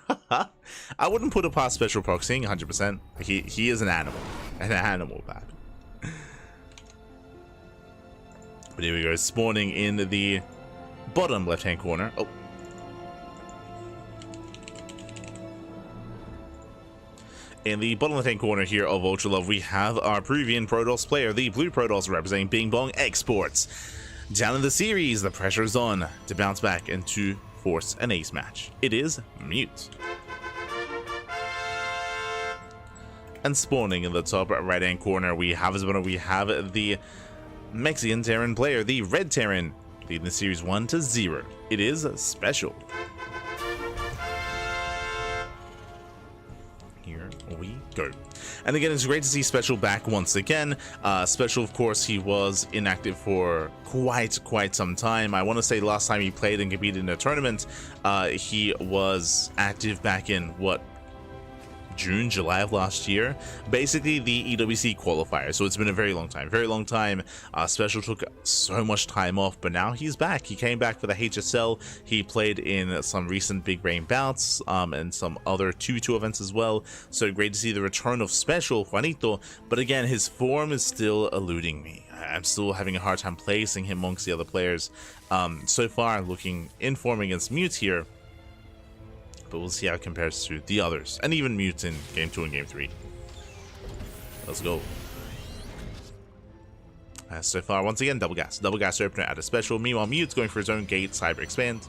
I wouldn't put it past special proxying 100%. He is an animal. An animal, bad. But here we go, spawning in the bottom left-hand corner. Oh. In the bottom left-hand corner here of Ultra Love, we have our Peruvian Protoss player, the blue Protoss representing Bing Bong Exports. Down in the series, the pressure is on to bounce back into force an ace match. It is Mute. And spawning in the top right hand corner, we have the Mexican Terran player, the red Terran, leading the series 1-0. It is SpeCial. Here we go. And again, it's great to see SpeCial back once again. SpeCial, of course, he was inactive for quite some time. I want to say last time he played and competed in a tournament, he was active back in, what, June, July of last year, basically the EWC qualifier. So it's been a very long time. SpeCial took so much time off, but now he's back. He came back for the HSL. He played in some recent big brain bouts and some other 2v2 events as well. So great to see the return of SpeCial, Juanito. But again, his form is still eluding me. I'm still having a hard time placing him amongst the other players. So far, looking in form against Mute here, but we'll see how it compares to the others, and even Mute in game 2 and game 3. Let's go. So far, once again, double gas opener at a SpeCial. Meanwhile, Mute's going for his own gate, cyber expand.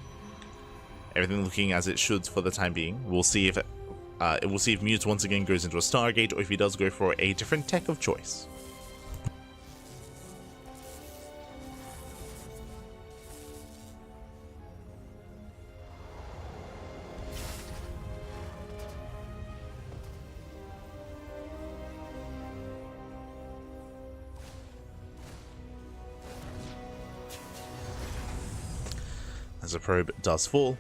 Everything looking as it should for the time being. We'll see if Mute once again goes into a Stargate, or if he does go for a different tech of choice. As a probe does fall.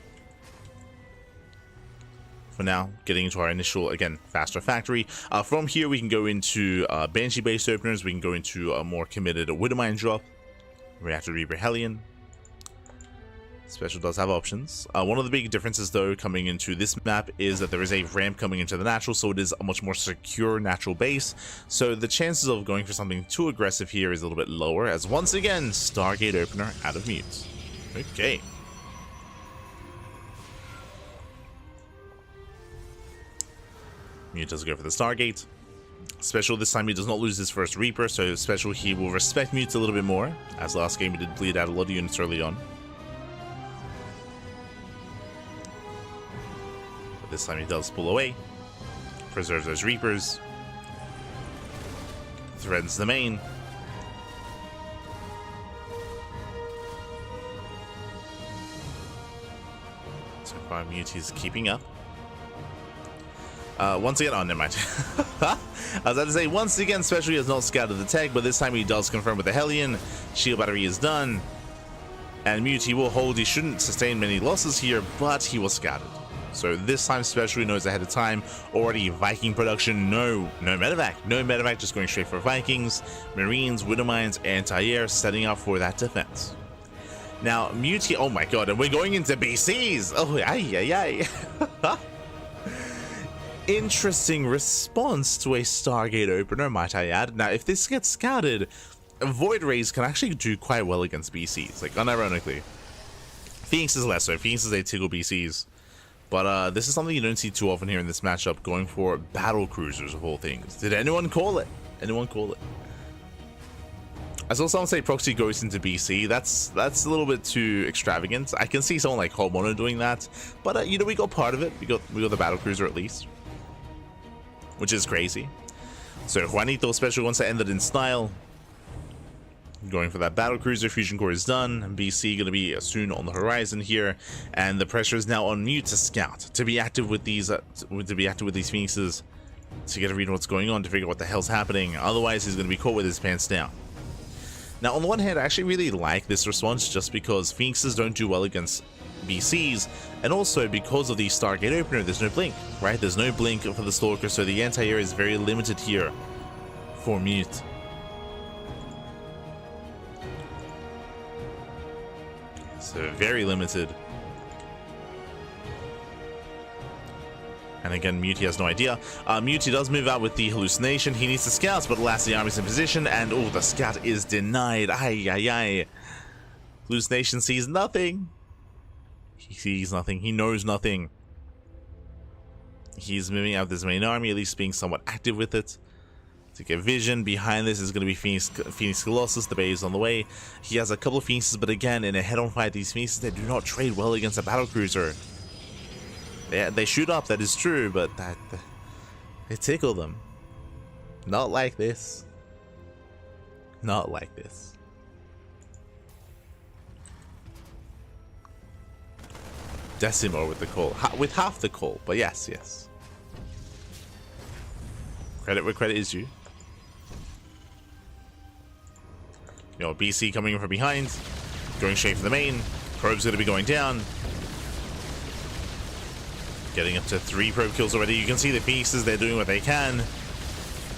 For now, getting into our initial, again, faster factory. From here, we can go into Banshee base openers. We can go into a more committed Widowmine drop, Reactor Reaper Hellion. SpeCial does have options. One of the big differences, though, coming into this map is that there is a ramp coming into the natural, so it is a much more secure natural base. So the chances of going for something too aggressive here is a little bit lower, as once again, Stargate opener out of Mute. Okay. Mute does go for the Stargate. SpeCial this time, he does not lose his first Reaper, so SpeCial, he will respect Mute a little bit more, as last game he did bleed out a lot of units early on. But this time he does pull away, preserves those Reapers, threatens the main. So far Mute is keeping up. Once again, oh, never mind. I was about to say, once again, SpeCial has not scouted the tech, but this time he does confirm with the Hellion. Shield battery is done. And Mute, he will hold. He shouldn't sustain many losses here, but he was scouted. So this time, SpeCial knows ahead of time. Already Viking production, no medevac, just going straight for Vikings, Marines, Widowmines, anti-air, setting up for that defense. Now, Mute, oh my god, and we're going into BCs. Oh, ay. Interesting response to a Stargate opener, might I add. Now, if this gets scouted, Void Rays can actually do quite well against BCs, like unironically. Phoenix is less so. Phoenix is a tickle BCs. But this is something you don't see too often here in this matchup, going for battle cruisers of all things. Did anyone call it? Anyone call it? I saw someone say proxy goes into BC. That's a little bit too extravagant. I can see someone like Homono doing that, but you know, we got part of it. We got the battle cruiser at least, which is crazy. So Juanito special wants to end it in style. Going for that battle cruiser. Fusion core is done, and BC going to be soon on the horizon here, and the pressure is now on Mute to scout, to be active with these Phoenixes, to get a read on what's going on, to figure out what the hell's happening. Otherwise, he's going to be caught with his pants down. Now, on the one hand, I actually really like this response, just because Phoenixes don't do well against BCs, and also because of the Stargate opener, there's no blink, right? There's no blink for the Stalker, so the anti-air is very limited here for Mute. So very limited. And again, Muti has no idea. Muti does move out with the hallucination. He needs the scouts, but alas, the army's in position, and oh, the scout is denied. Ay, ay, ay. Hallucination sees nothing. He sees nothing. He knows nothing. He's moving out this main army, at least being somewhat active with it. To get vision. Behind this is going to be Phoenix Colossus. The base is on the way. He has a couple of Phoenixes, but again, in a head-on fight, these Phoenixes, they do not trade well against a battlecruiser. They shoot up, that is true, but they tickle them. Not like this. Not like this. Decimo with the call. With half the call, but yes, yes. Credit where credit is due. You know, BC coming in from behind, going straight for the main. Probe's going to be going down. Getting up to 3 probe kills already. You can see the Phoenixes, they're doing what they can.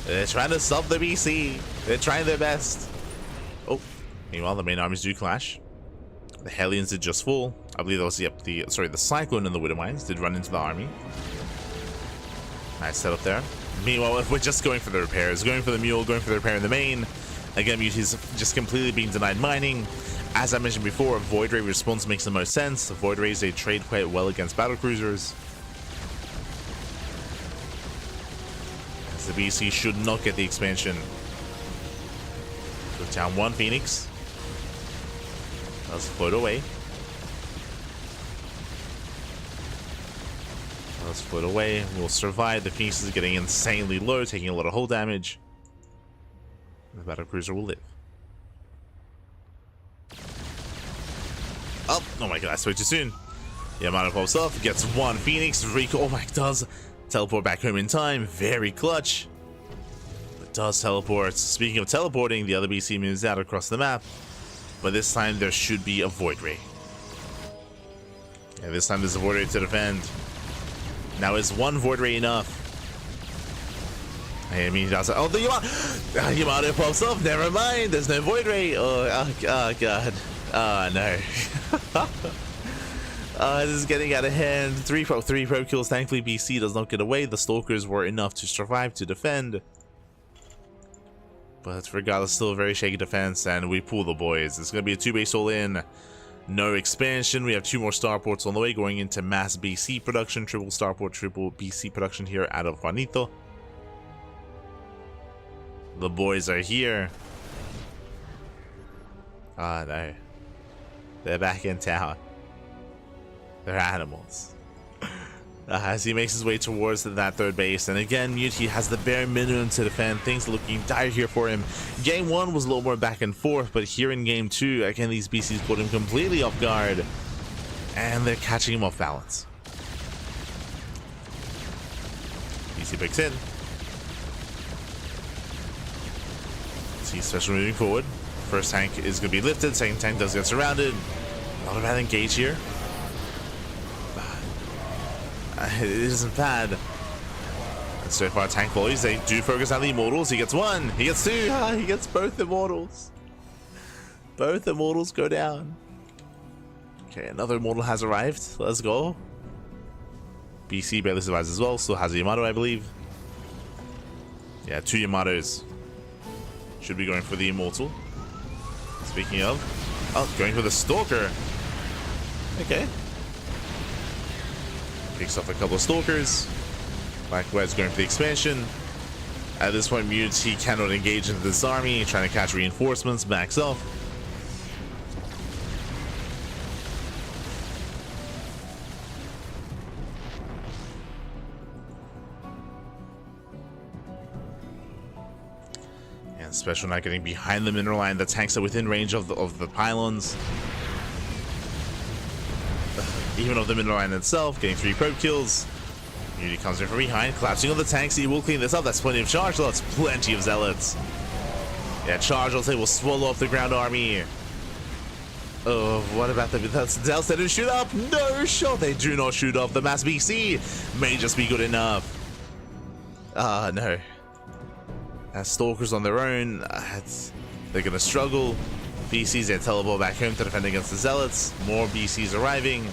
They're trying to stop the BC. They're trying their best. Oh, meanwhile, the main armies do clash. The Hellions did just fall. I believe that was the Cyclone and the Widow Mines did run into the army. Nice setup there. Meanwhile, we're just going for the repairs, going for the mule, going for the repair in the main. Again, Muti's just completely being denied mining. As I mentioned before, Void Ray response makes the most sense. Void Rays, they trade quite well against battlecruisers. As the BC should not get the expansion. Go down 1 Phoenix. Does float away. Let's float away. We'll survive. The Phoenix is getting insanely low, taking a lot of hull damage. The battlecruiser will live. Oh my god, I spoke too soon. Yamato pops off, gets 1 Phoenix. Rico, oh my, does teleport back home in time. Very clutch. But does teleport. Speaking of teleporting, the other BC moves out across the map. But this time there should be a Void Ray. Yeah, this time there's a Void Ray to defend. Now is 1 Void Ray enough? I mean, that's oh, the Yamato pops up. Never mind, there's no Void Ray. Oh god. Oh no. This is getting out of hand. 3 probe kills. Thankfully, BC does not get away. The Stalkers were enough to survive, to defend. But regardless, still a very shaky defense, and we pull the boys. It's going to be a 2-base all-in. No expansion. We have 2 more starports on the way, going into mass BC production. Triple starport, triple BC production here out of Juanito. The boys are here. Ah, no. They're back in town. They're animals. As he makes his way towards that 3rd base, and again, Muti has the bare minimum to defend. Things looking dire here for him. Game 1 was a little more back and forth, but here in Game 2, again, these BCs put him completely off guard, and they're catching him off balance. BC picks in. See special moving forward. First tank is going to be lifted. Second tank does get surrounded. Not a bad engage here. It isn't bad. And so far, tank boys, they do focus on the immortals. He gets 1. He gets 2. He gets both immortals. Both immortals go down. Okay, another immortal has arrived. Let's go. BC barely survives as well. Still has a Yamato, I believe. Yeah, 2 Yamatos. Should be going for the immortal. Speaking of, oh, going for the Stalker. Okay. Picks off a couple of Stalkers. Likewise, going for the expansion. At this point, Mute, he cannot engage into this army, trying to catch reinforcements, backs off. And SpeCial not getting behind the mineral line. The tanks are within range of the pylons. Even of the mineral line itself, getting 3 probe kills. Unity comes in from behind, collapsing on the tanks. He will clean this up. That's plenty of charge. That's plenty of zealots. Yeah, charge, I'll say, will swallow up the ground army. Oh, what about the Dells? They didn't shoot up. No shot. They do not shoot up. The mass BC may just be good enough. No. As Stalkers on their own, they're gonna struggle. BCs, they teleport back home to defend against the zealots. More BCs arriving.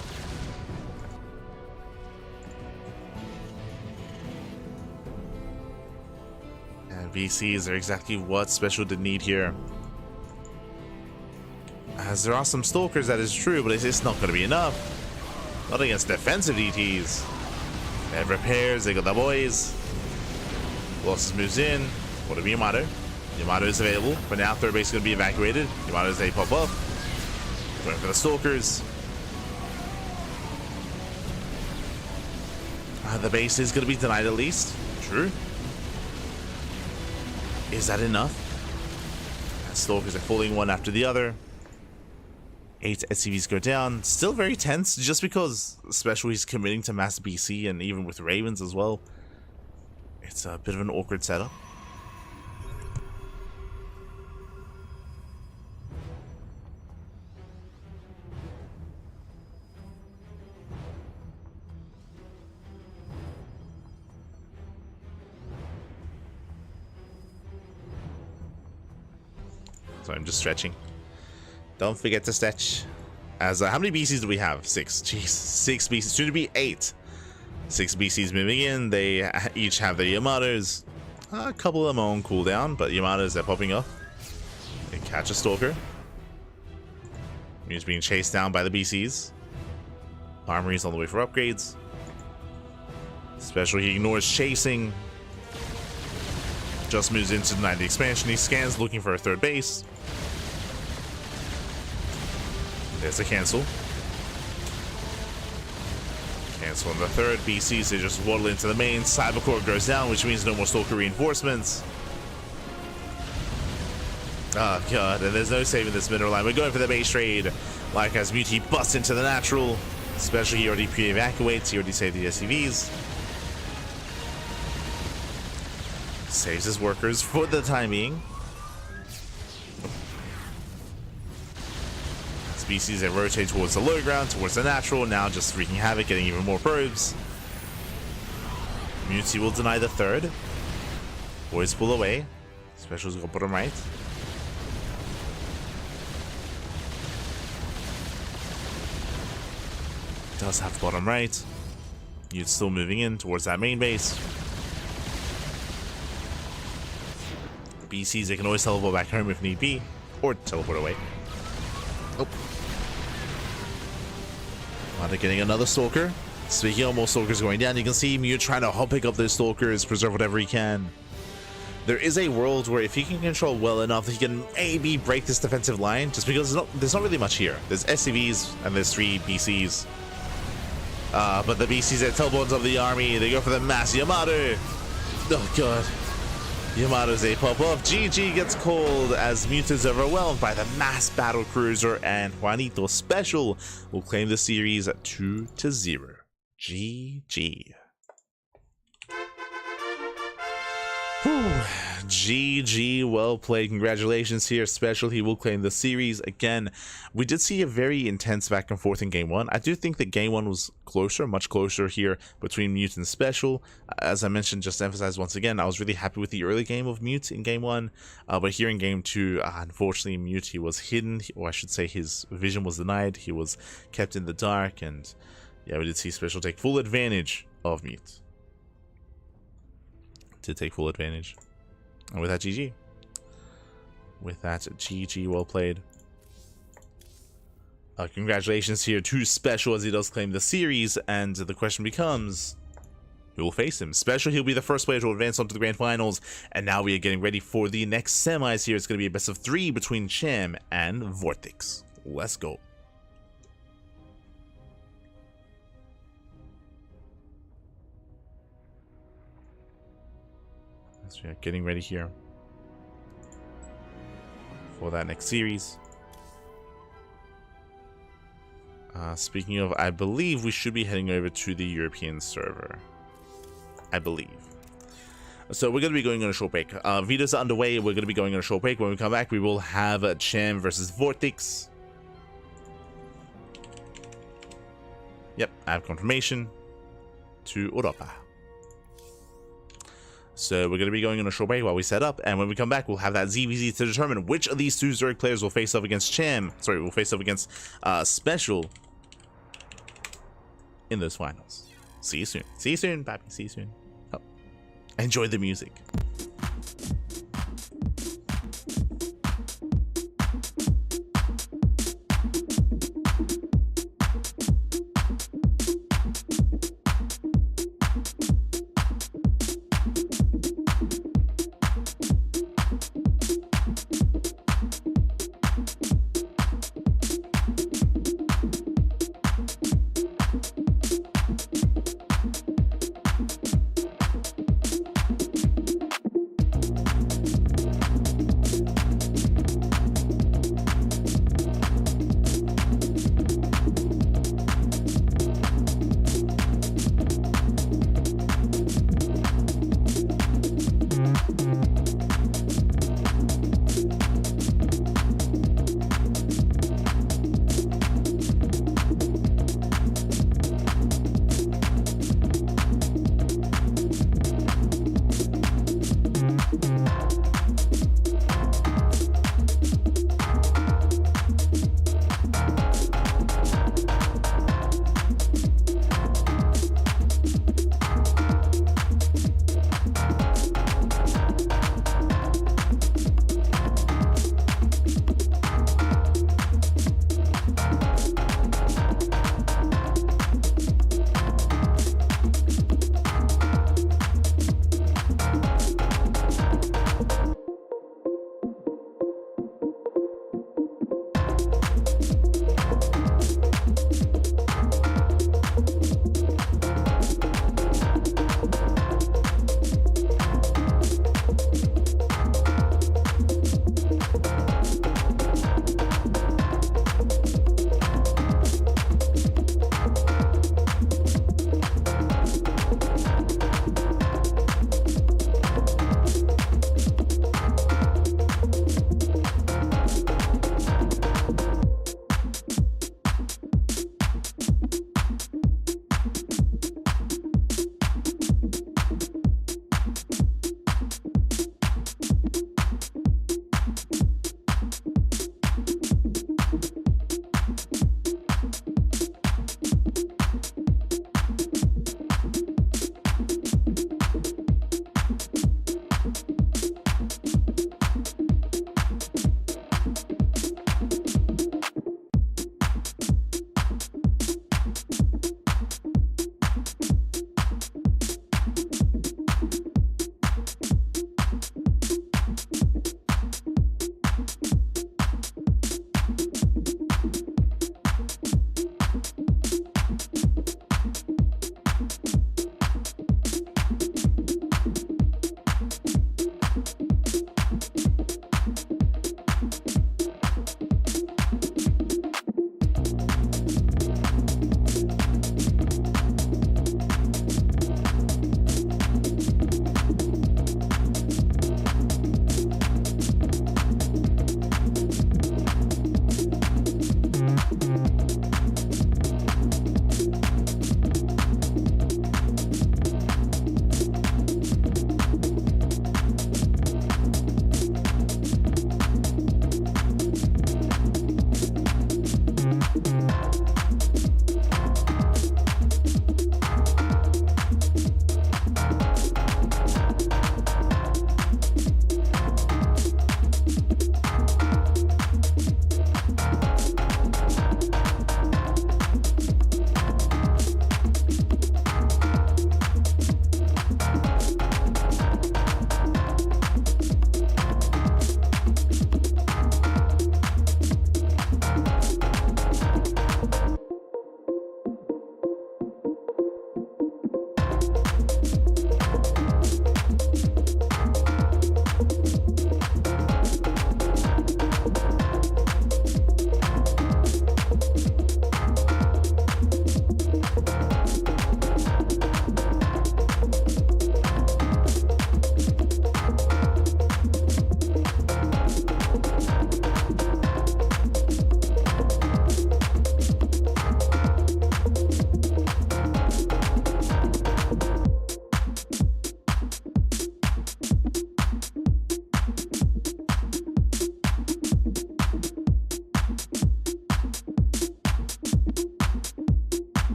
VCs are exactly what SpeCial did need here. As there are some Stalkers, that is true, but it's not going to be enough. Not against defensive DTs. They have repairs, they got the boys. Losses moves in. What of Yamato? Yamato is available, but now third base is going to be evacuated. Yamato's they pop up. Going for the Stalkers. The base is going to be denied at least. True. Is that enough? And Stalkers are falling one after the other. 8 SCVs go down. Still very tense, just because SpeCial is committing to mass BC, and even with Ravens as well. It's a bit of an awkward setup. So I'm just stretching. Don't forget to stretch. As how many BCs do we have? 6. Jeez, 6 BCs. Soon to be 8. 6 BCs moving in. They each have their Yamatos. A couple of them are on cooldown, but Yamatos are popping up. They catch a Stalker. He's being chased down by the BCs. Armory's on the way for upgrades. SpeCial, he ignores chasing. Just moves into deny the expansion. He scans looking for a third base. There's a cancel. Cancel on the third. BCs, they just waddle into the main. Cybercore goes down, which means no more Stalker reinforcements. Oh god, and there's no saving this mineral line. We're going for the base trade. Like as Mute, he busts into the natural. Especially he already pre-evacuates. He already saved the SCVs. Saves his workers for the time being. Species that rotate towards the low ground, towards the natural, now just wreaking havoc, getting even more probes. Mute will deny the third. Boys pull away. SpeCial's gonna put him right. Does have bottom right. Mute's still moving in towards that main base. BCs, they can always teleport back home if need be, or teleport away. Oh. They're getting another Stalker. Speaking of more Stalkers going down, you can see Mute trying to pick up those Stalkers, preserve whatever he can. There is a world where if he can control well enough, he can maybe break this defensive line, just because there's not really much here. There's SCVs and there's 3 BCs. But the BCs at tailbones of the army, they go for the mass Yamato. Oh god. Yamato's they pop off. GG gets called as Mute is overwhelmed by the mass battle cruiser, and Juanito SpeCial will claim the series at 2-0. GG. Whew. GG, well played. Congratulations here, SpeCial. He will claim the series. Again, we did see a very intense back and forth in game 1. I do think that game 1 was closer, much closer here between Mute and SpeCial. As I mentioned, just to emphasize once again, I was really happy with the early game of Mute in game 1. But here in game 2, unfortunately, Mute, he was hidden, or I should say his vision was denied. He was kept in the dark, and yeah, we did see SpeCial take full advantage of Mute. To take full advantage. And with that, GG. With that, GG, well played. Congratulations here to SpeCial as he does claim the series, and the question becomes, who will face him? SpeCial, he'll be the first player to advance onto the grand finals, and now we are getting ready for the next semis here. It's going to be a best of 3 between Cham and VortiX. Let's go. So we are getting ready here for that next series. Speaking of, I believe we should be heading over to the European server. I believe. So we're going to be going on a short break. Videos are underway. We're going to be going on a short break. When we come back, we will have Cham versus VortiX. Yep, I have confirmation to Europa. So we're going to be going on a short break while we set up, and when we come back, we'll have that ZVZ to determine which of these two Zurich players will face off against Cham. Sorry, will face off against SpeCial in those finals. See you soon. See you soon, Pappy. See you soon. Oh. Enjoy the music.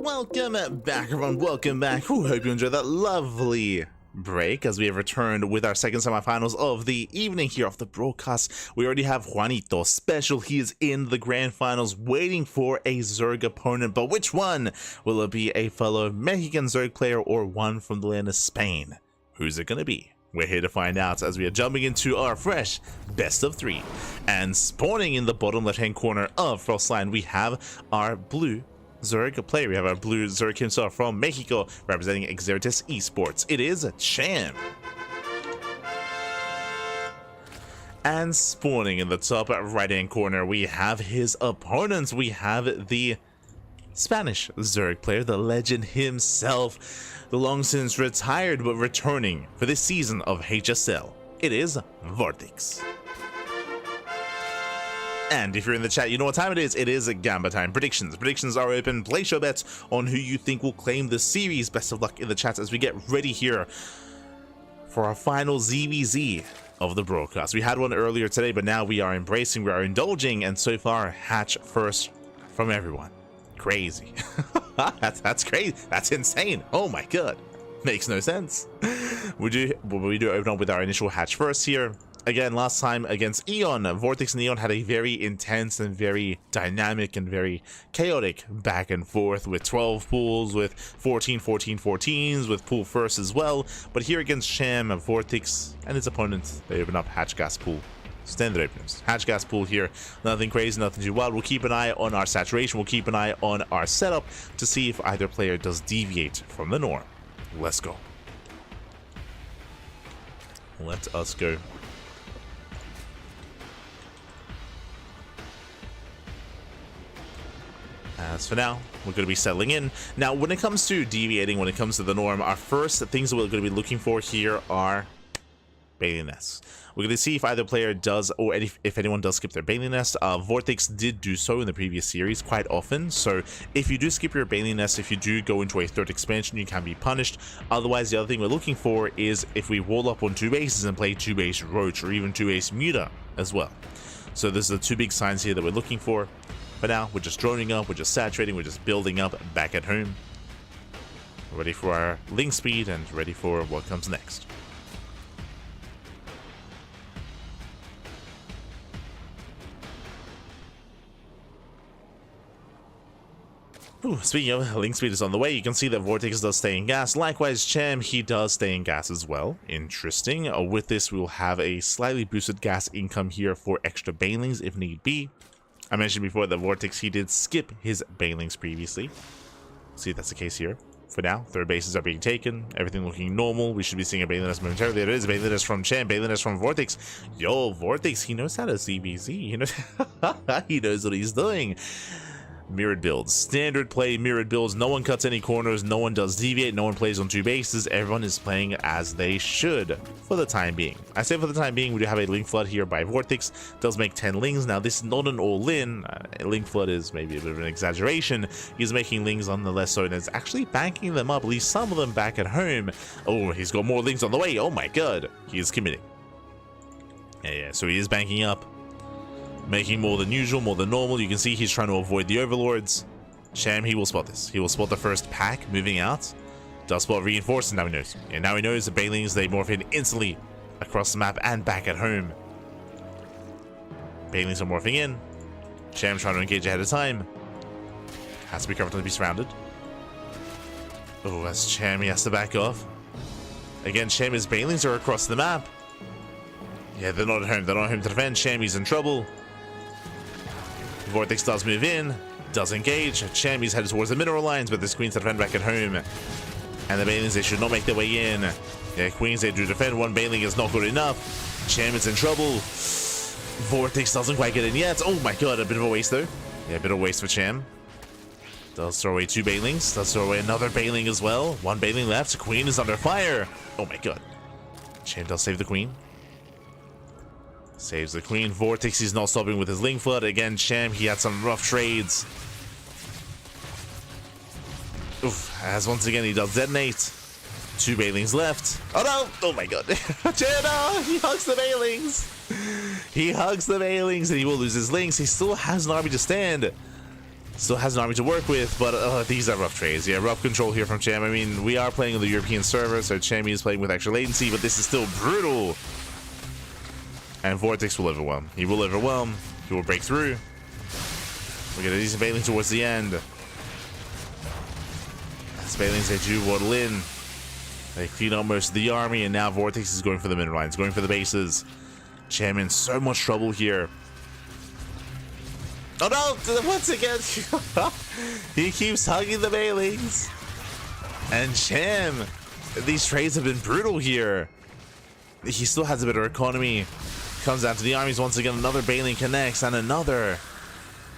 welcome back, everyone. Welcome back. Ooh, hope you enjoyed that lovely break as we have returned with our second semifinals of the evening here off the broadcast. We already have Juanito SpeCial. He is in the grand finals waiting for a Zerg opponent, but which one? Will it be a fellow Mexican Zerg player or one from the land of Spain? Who's it gonna be? We're here to find out as we are jumping into our fresh best of 3. And spawning in the bottom left hand corner of Frostline, we have our blue Zerg player. We have our blue Zerg himself from Mexico representing eGGz Esports. It is Cham. And spawning in the top right hand corner, we have his opponents. We have the Spanish Zerg player, the legend himself, the long since retired but returning for this season of HSL. It is VortiX. And if you're in the chat, you know what time it is. It is a Gamba time. Predictions are open. Place your bets on who you think will claim the series. Best of luck in the chat as we get ready here for our final ZVZ of the broadcast. We had one earlier today, but now we are embracing, we are indulging, and so far, hatch first from everyone. Crazy. that's crazy. That's insane. Oh my god. Makes no sense. We do open up with our initial hatch first here. Again, last time against EON, VortiX and EON had a very intense and very dynamic and very chaotic back and forth with 12 pools, with 14s, with pool first as well. But here against Cham, VortiX and its opponents, they open up hatch gas pool. Standard openers. Hatch gas pool here. Nothing crazy, nothing too wild. We'll keep an eye on our saturation. We'll keep an eye on our setup to see if either player does deviate from the norm. Let's go. Let us go. As for now, we're going to be settling in. Now, when it comes to deviating, when it comes to the norm, our first things that we're going to be looking for here are bathing nests. We're going to see if either player does, or if anyone does skip their bathing nest. VortiX did do so in the previous series quite often, so if you do skip your bathing nest, if you do go into a third expansion, you can be punished. Otherwise, the other thing we're looking for is if we wall up on 2 bases and play 2 base Roach or even 2 base Muta as well. So this is the 2 big signs here that we're looking for. But now we're just droning up, we're just saturating, we're just building up back at home. We're ready for our link speed and ready for what comes next. Ooh, speaking of, link speed is on the way. You can see that VortiX does stay in gas. Likewise, Cham, he does stay in gas as well. Interesting. With this, we will have a slightly boosted gas income here for extra banelings if need be. I mentioned before that VortiX, he did skip his banelings previously. See if that's the case here. For now, third bases are being taken. Everything looking normal. We should be seeing a baneling nest momentarily. There it is, a baneling nest from Cham, baneling nest from VortiX. Yo, VortiX, he knows how to CBZ. He knows what he's doing. Mirrored builds. Standard play, mirrored builds. No one cuts any corners. No one does deviate. No one plays on 2 bases. Everyone is playing as they should for the time being. I say for the time being, we do have a link flood here by VortiX. Does make 10 lings. Now, this is not an all-in. Link flood is maybe a bit of an exaggeration. He's making lings nonetheless, so it's actually banking them up, at least some of them back at home. Oh, he's got more lings on the way. Oh my god. He is committing. Yeah, so he is banking up. Making more than usual, more than normal. You can see he's trying to avoid the overlords. Cham, he will spot this. He will spot the first pack moving out. Does spot reinforced, and now he knows. And now he knows the banelings, they morph in instantly across the map and back at home. Banelings are morphing in. Cham trying to engage ahead of time. Has to be careful to be surrounded. Oh, that's Cham, he has to back off. Again, Cham, his banelings are across the map. Yeah, they're not at home. They're not home to defend. Cham, he's in trouble. VortiX does move in, does engage. Cham, he's headed towards the mineral lines, but there's queens to defend back at home. And the banelings, they should not make their way in. Yeah, queens, they do defend. One baneling is not good enough. Cham is in trouble. VortiX doesn't quite get in yet. Oh my god, a bit of a waste though. Yeah, a bit of a waste for Cham. Does throw away 2 banelings. Does throw away another baneling as well. 1 baneling left. Queen is under fire. Oh my god. Cham does save the queen. Saves the queen. VortiX, he's not stopping with his link flood. Again, Cham, he had some rough trades. Oof, as once again he does detonate. 2 banelings left. Oh no! Oh my god. Cham, he hugs the banelings. He hugs the banelings and he will lose his links. He still has an army to stand. Still has an army to work with, but these are rough trades. Yeah, rough control here from Cham. I mean, we are playing on the European server, so Cham is playing with extra latency, but this is still brutal. And VortiX will overwhelm. He will overwhelm. He will break through. We get a decent Baneling towards the end. As Banelings, they do waddle in. They clean up most of the army, and now VortiX is going for the mid lines, going for the bases. Cham in so much trouble here. Oh no! Once again, he keeps hugging the Banelings. And Cham, these trades have been brutal here. He still has a better economy. Comes down to the armies once again. Another Baneling connects, and another.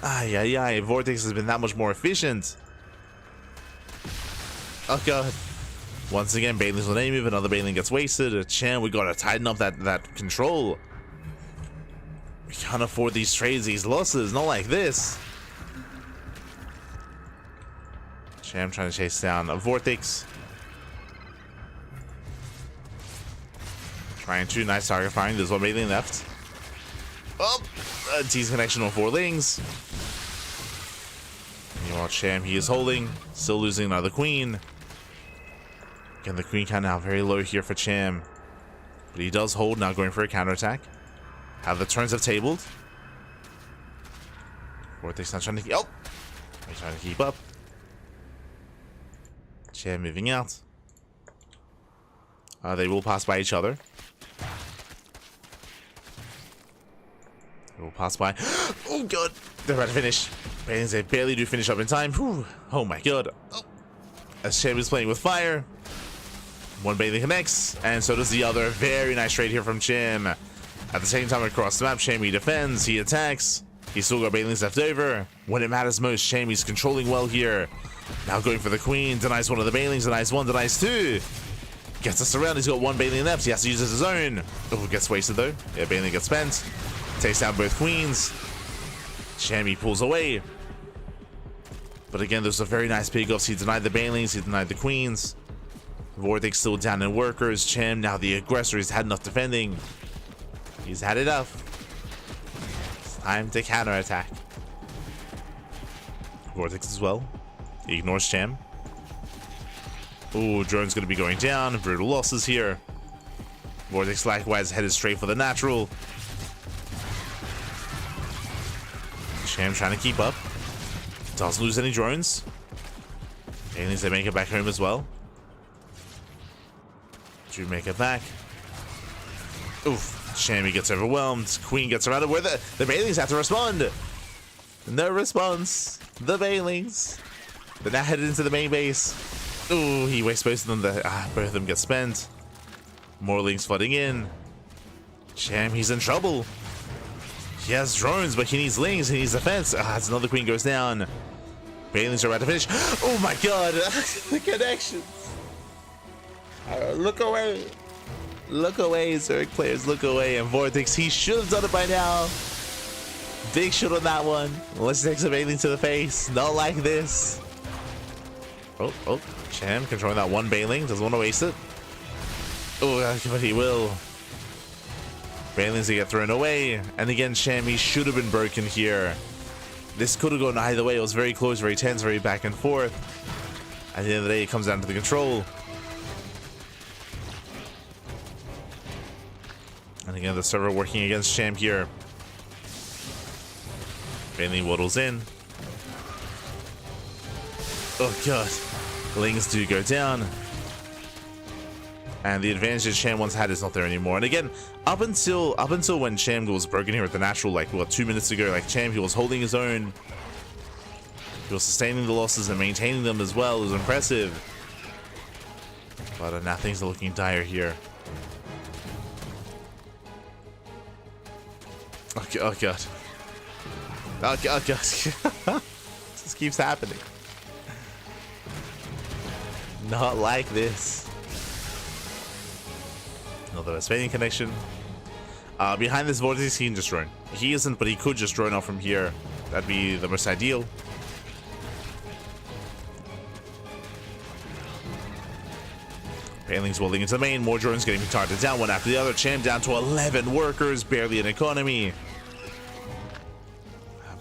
Ay, ay, ay. VortiX has been that much more efficient. Oh god. Once again, Banelings will name move. Another Baneling gets wasted. Cham, we gotta tighten up that control. We can't afford these trades, these losses. Not like this. Cham trying to chase down a VortiX. Trying to. Nice target firing. There's one Baneling left. Oh! T's connection on 4 Lings. Meanwhile, Cham, he is holding. Still losing another queen. Again, the queen count now very low here for Cham. But he does hold, now going for a counterattack. How the turns have tabled. VortiX not trying to keep. Oh! He's trying to keep up. Cham moving out. They will pass by each other. They will pass by. Oh god! They're about to finish. Banelings, they barely do finish up in time. Whew. Oh my god. Oh. As Cham is playing with fire. One Baneling connects, and so does the other. Very nice trade here from Cham. At the same time, across the map, Cham, he defends, he attacks. He's still got Banelings left over. When it matters most, Cham, he's controlling well here. Now going for the queen, denies one of the Banelings, denies one, denies two. Gets us around, he's got one Baneling left, he has to use it as his own. Oh, gets wasted though. Yeah, Baneling gets spent. Takes down both queens. Cham, he pulls away. But again, those are very nice pickoffs. He denied the Banelings, he denied the queens. VortiX still down in workers. Cham, now the aggressor, he's had enough defending. He's had enough. It's time to counterattack. VortiX as well. He ignores Cham. Ooh, drone's going to be going down. Brutal losses here. VortiX likewise headed straight for the natural. Cham trying to keep up. Doesn't lose any drones. Banelings, they make it back home as well. Do make it back. Oof. Cham, he gets overwhelmed. Queen gets around it. Where the Banelings have to respond. No response. The Banelings. They're now headed into the main base. Ooh, he wastes both of them. Both of them get spent. More Lings flooding in. Cham, he's in trouble. He has drones, but he needs Lings. He needs defense. It's another queen goes down. Banelings are about to finish. Oh my god. The connections. Look away. Look away, Zerg players. Look away. And VortiX, he should have done it by now. Big shot on that one. Let's take some Baneling to the face. Not like this. Oh. Cham controlling that one Baneling. Doesn't want to waste it. Oh, but he will. Banelings, they get thrown away. And again, Cham, he should have been broken here. This could have gone either way. It was very close, very tense, very back and forth. At the end of the day, it comes down to the control. And again, the server working against Cham here. Baneling waddles in. Oh god. Lings do go down. And the advantage that Cham once had is not there anymore. And again, up until when Cham was broken here at the natural, like what, 2 minutes ago, like Cham, he was holding his own. He was sustaining the losses and maintaining them as well. It was impressive. But now things are looking dire here. Oh god. Oh god. This keeps happening. Not like this. Another Vespasian connection. Behind this VortiX, he can just drone. He isn't, but he could just drone off from here. That'd be the most ideal. Banelings welding into the main. More drones getting targeted down one after the other. Cham down to 11 workers. Barely an economy.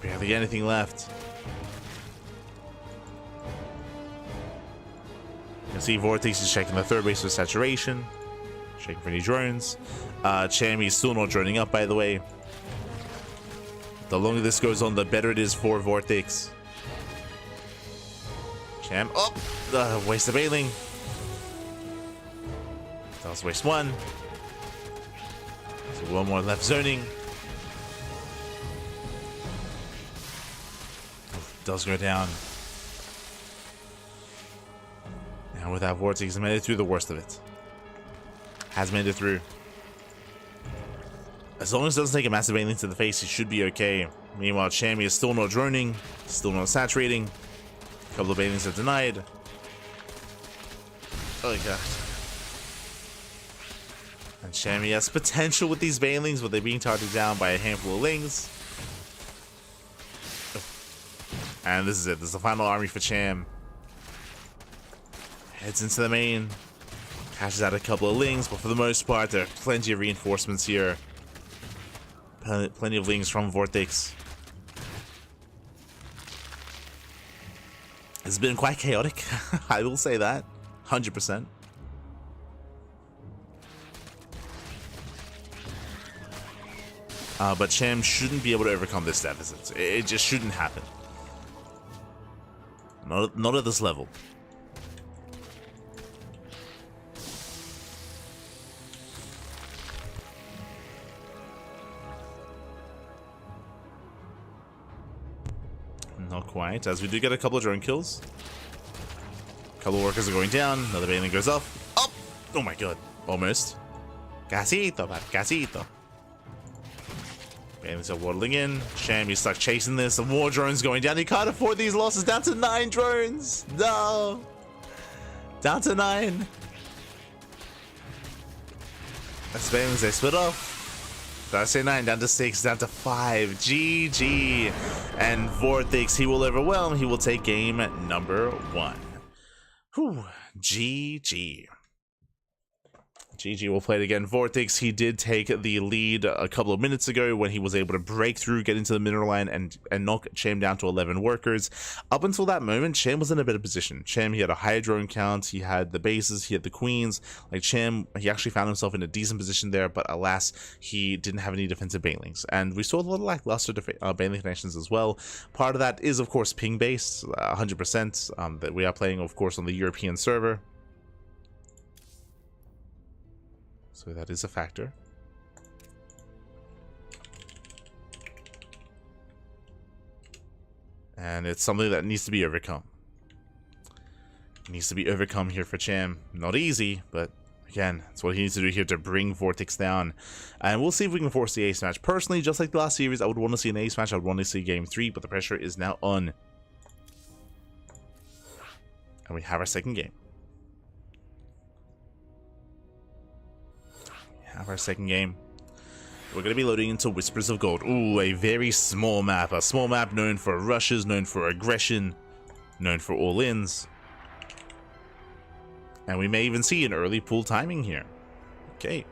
Barely anything left. can see VortiX is checking the third base for saturation, checking for any drones. Cham is still not droning up, by the way. The longer this goes on, the better it is for VortiX. Cham, oh, waste of bailing. Does waste one. So one more left zoning. Does go down. And with that, VortiX made it through the worst of it. Has made it through. As long as it doesn't take a massive bailing to the face, he should be okay. Meanwhile, Cham is still not droning, still not saturating. A couple of bailings are denied. Oh god. And Cham has potential with these bailings, but they're being targeted down by a handful of lings. And this is it. This is the final army for Cham. Heads into the main. Cashes out a couple of lings, but for the most part, there are plenty of reinforcements here. Plenty of lings from VortiX. It's been quite chaotic. I will say that. 100%. But Cham shouldn't be able to overcome this deficit. It just shouldn't happen. Not at this level. Not quite, as we do get a couple of drone kills. A couple of workers are going down. Another bailing goes up. Oh! Oh my god. Almost. Casito, casito. Bailings are waddling in. Cham is stuck chasing this. Some more drones going down. He can't afford these losses. Down to 9 drones. No. Down to 9. That's bailings. They split off. Did I say 9? Down to 6. Down to 5. GG. And VortiX, he will overwhelm. He will take game number 1. Whew. GG. GG will play it again. VortiX, he did take the lead a couple of minutes ago when he was able to break through, get into the mineral line, and knock Cham down to 11 workers. Up until that moment, Cham was in a better position. Cham, he had a higher drone count, he had the bases, he had the queens. Like Cham, he actually found himself in a decent position there, but alas, he didn't have any defensive bailings. And we saw a little lackluster bailing connections as well. Part of that is, of course, ping-based, 100%, that we are playing, of course, on the European server. So that is a factor. And it's something that needs to be overcome. It needs to be overcome here for Cham. Not easy, but again, it's what he needs to do here to bring VortiX down. And we'll see if we can force the ace match. Personally, just like the last series, I would want to see an ace match. I would want to see game 3, but the pressure is now on. And we have our second game. Our second game. We're going to be loading into Whispers of Gold. Ooh, a very small map. A small map known for rushes, known for aggression, known for all-ins. And we may even see an early pool timing here. Okay.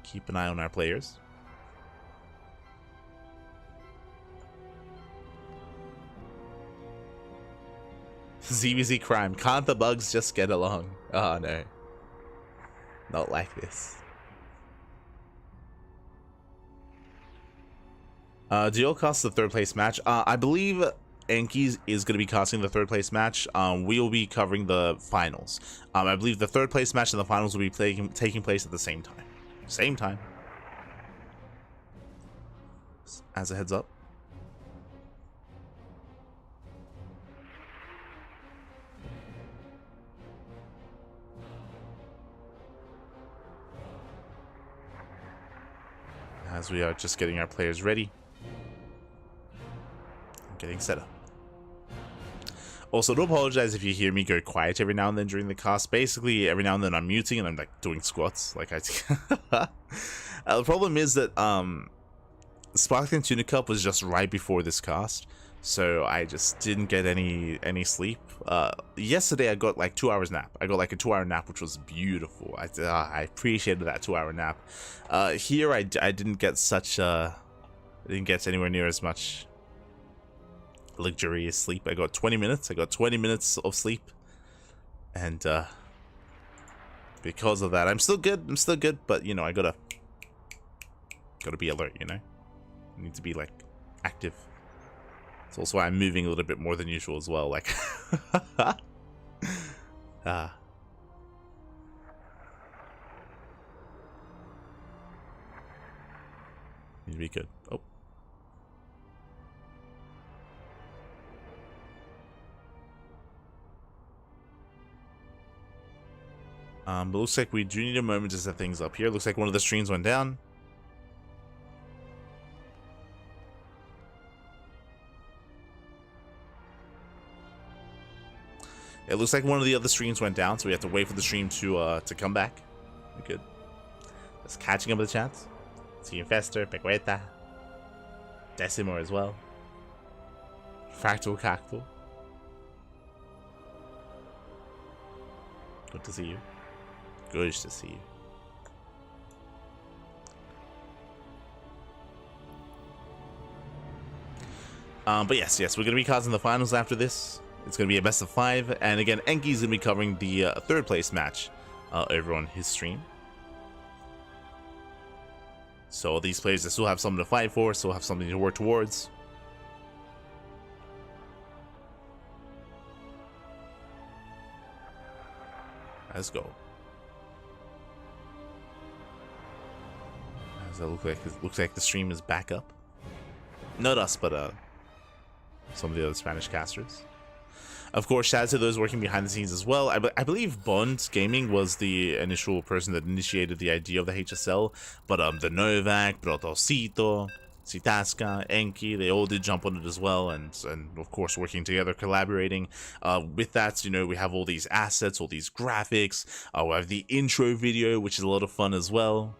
Keep an eye on our players. ZVZ crime. Can't the bugs just get along? Oh no. Not like this. Do you all cast the third place match? I believe eGGz is going to be casting the third place match. We will be covering the finals. I believe the third place match and the finals will be taking place at the same time. Same time. As a heads up. As we are just getting our players ready. Getting set up. Also, do apologize if you hear me go quiet every now and then during the cast. Basically, every now and then I'm muting and I'm like doing squats. Like I. The problem is that Sparkling Tuna Cup was just right before this cast, so I just didn't get any sleep. Yesterday I got like 2 hours nap. I got like a 2-hour nap, which was beautiful. I appreciated that 2-hour nap. Here I didn't get such I didn't get anywhere near as much luxurious sleep. I got 20 minutes. I got 20 minutes of sleep, And because of that, I'm still good, but you know, I gotta be alert, you know? I need to be like active. It's also why I'm moving a little bit more than usual as well, like need to be good. Oh. But looks like we do need a moment to set things up here. Looks like one of the streams went down. It looks like one of the other streams went down, so we have to wait for the stream to come back. We're good. Just catching up with the chats. See you, Fester, Pecueta, Decimor as well. Fractal Cactal. Good to see you. Good to see you. But yes, we're going to be causing the finals after this. It's going to be a best of 5. And again, Enki's going to be covering the third place match over on his stream. So these players that still have something to fight for, still have something to work towards. Let's go. Does that looks like the stream is back up? Not us, but some of the other Spanish casters. Of course, shout out to those working behind the scenes as well. I believe Bond Gaming was the initial person that initiated the idea of the HSL, but the Novak, Protosito, Citasca, Enki, they all did jump on it as well, and of course working together, collaborating. With that, you know, we have all these assets, all these graphics. We have the intro video, which is a lot of fun as well.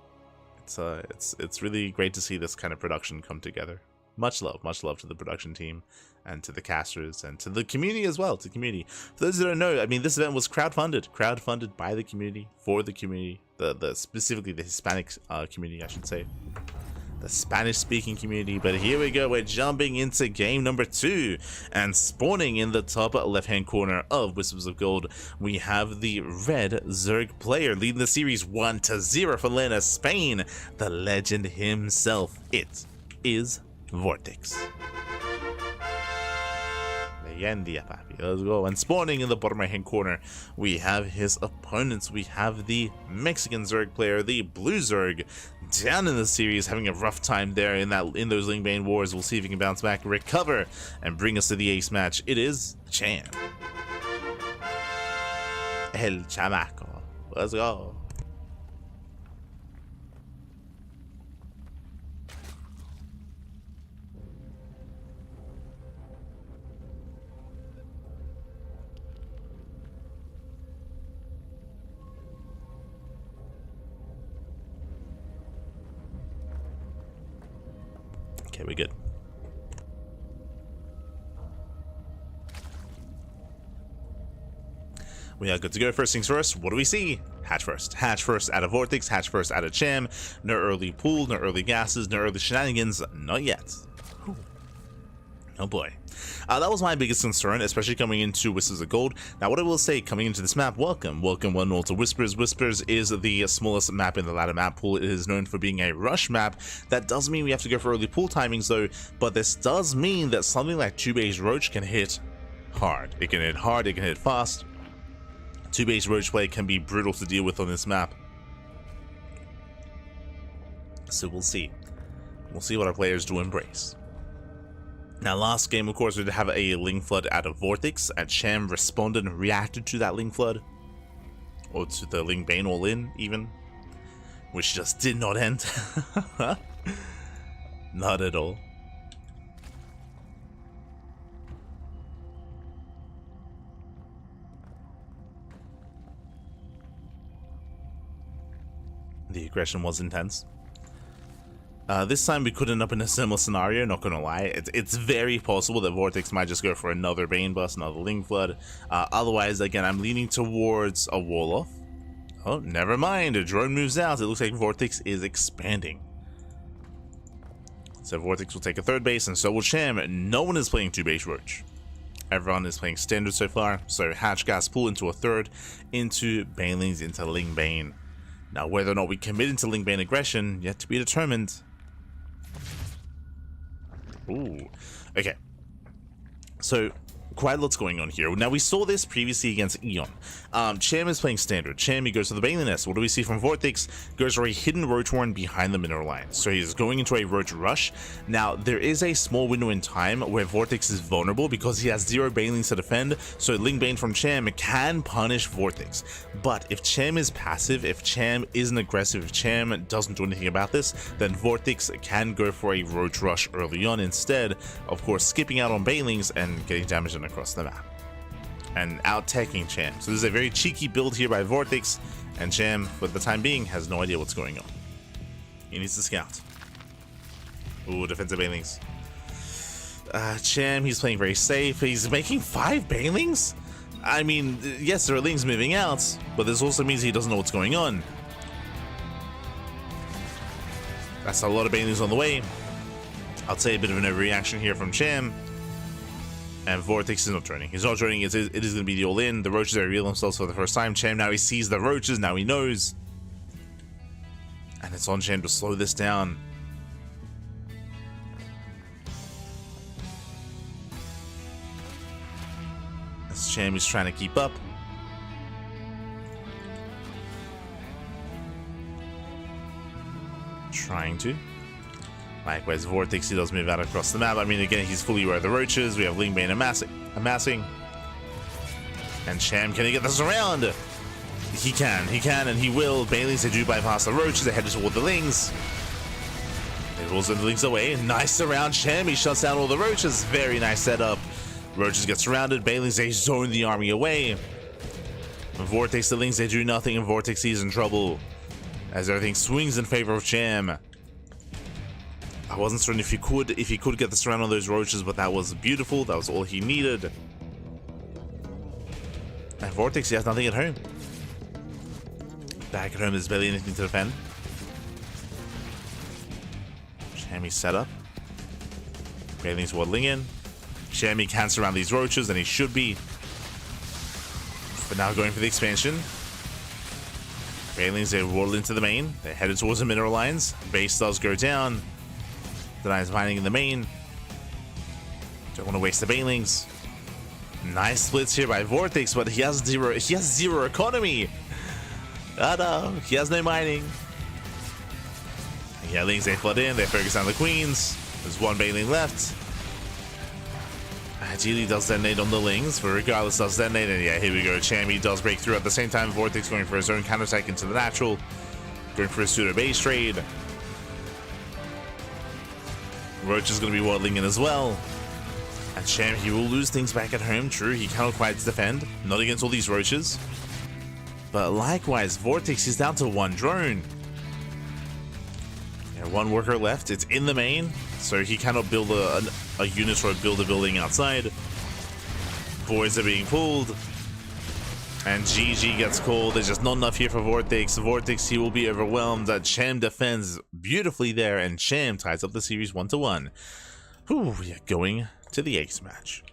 It's really great to see this kind of production come together. Much love to the production team and to the casters and to the community as well. To the community. For those who don't know, I mean, this event was crowdfunded by the community, for the community, the specifically the Hispanic community, I should say, the Spanish-speaking community. But here we go. We're jumping into game number 2, and spawning in the top left-hand corner of Whispers of Gold, we have the red Zerg player leading the series 1-0 for Lena, Spain. The legend himself. It is VortiX. Leyendia, papi. Let's go. And spawning in the bottom right hand corner, we have his opponents. We have the Mexican Zerg player, the Blue Zerg, down in the series, having a rough time there in those Lingbane Wars. We'll see if he can bounce back, recover, and bring us to the ace match. It is Cham. El Chamaco. Let's go. Okay, we're good. We are good to go. First things first, what do we see? Hatch first. Hatch first out of VortiX, hatch first out of Cham. No early pool, no early gases, no early shenanigans, not yet. Whew. Oh boy. That was my biggest concern, especially coming into Whispers of Gold. Now, what I will say, coming into this map, welcome one and all to Whispers. Whispers is the smallest map in the ladder map pool. It is known for being a rush map. That does mean we have to go for early pool timings, though, but this does mean that something like 2-base Roach can hit hard. It can hit hard, it can hit fast. 2-base Roach play can be brutal to deal with on this map. So we'll see. We'll see what our players do embrace. Now, last game, of course, we did have a Ling Flood out of VortiX, and Cham responded and reacted to that Ling Flood. Or to the Ling Bane all-in, even. Which just did not end. Not at all. The aggression was intense. This time we could end up in a similar scenario, not gonna lie. It's very possible that VortiX might just go for another Bane Bust, another Ling Flood. Otherwise, again, I'm leaning towards a Wall-Off. Oh, never mind. A drone moves out. It looks like VortiX is expanding. So VortiX will take a third base, and so will Cham. No one is playing 2-base Roach. Everyone is playing standard so far, so Hatch Gas pull into a third, into Banelings, into Ling Bane. Now whether or not we commit into Ling Bane aggression, yet to be determined. Ooh, okay. So quite a lot's going on here. Now we saw this previously against EON. Cham is playing standard. Cham, he goes to the Baneling nest. What do we see from VortiX? Goes for a hidden Roach Warren behind the mineral line. So he's going into a Roach Rush. Now there is a small window in time where VortiX is vulnerable because he has 0 Banelings to defend. So Ling Bane from Cham can punish VortiX. But if Cham is passive, if Cham isn't aggressive, if Cham doesn't do anything about this, then VortiX can go for a Roach Rush early on instead, of course skipping out on Banelings and getting damage done across the map. And out-teching Cham. So this is a very cheeky build here by VortiX, and Cham, for the time being, has no idea what's going on. He needs to scout. Ooh, defensive Banelings. Cham, he's playing very safe. He's making 5 Banelings? I mean, yes, there are Lings moving out, but this also means he doesn't know what's going on. That's a lot of Banelings on the way. I'd say a bit of an overreaction here from Cham. And VortiX is not joining. He's not joining. It is going to be the all-in. The roaches reveal themselves for the first time. Cham, now he sees the roaches. Now he knows. And it's on Cham to slow this down. As Cham is trying to keep up. Trying to. Likewise, VortiX, he does move out across the map. I mean, again, he's fully aware of the roaches. We have Ling Bane amassing. And Cham, can he get this around? He can, and he will. Banelings, they do bypass the roaches. They head toward the Lings. They rolls the Lings away. Nice around Cham. He shuts down all the roaches. Very nice setup. Roaches get surrounded. Banelings, they zone the army away. And VortiX, the Lings, they do nothing, and VortiX is in trouble as everything swings in favor of Cham. I wasn't certain if he could get the surround on those roaches, but that was beautiful. That was all he needed. And VortiX, he has nothing at home. Back at home, there's barely anything to defend. Cham set up. Banelings waddling in. Cham can surround these roaches, and he should be. But now going for the expansion. Banelings, they waddle into the main. They're headed towards the mineral lines. Base does go down. Denies mining in the main. Don't want to waste the Banelings. Nice splits here by VortiX, but he has zero economy. Oh no, he has no mining. Yeah, Lings, they flood in, they focus on the queens. There's 1 Baneling left. Ideally does detonate on the Lings, but regardless does detonate, and yeah, here we go. Cham, he does break through at the same time. VortiX going for his own counterattack into the natural. Going for a pseudo base trade. Roach is going to be waddling in as well. And Cham, he will lose things back at home. True, he cannot quite defend. Not against all these roaches. But likewise, VortiX is down to 1 drone. Yeah, 1 worker left. It's in the main, so he cannot build a unit or build a building outside. Voids are being pulled. And GG gets called. There's just not enough here for VortiX. VortiX, he will be overwhelmed. Cham defends beautifully there, and Cham ties up the series 1-1. Whew, yeah, going to the ace match.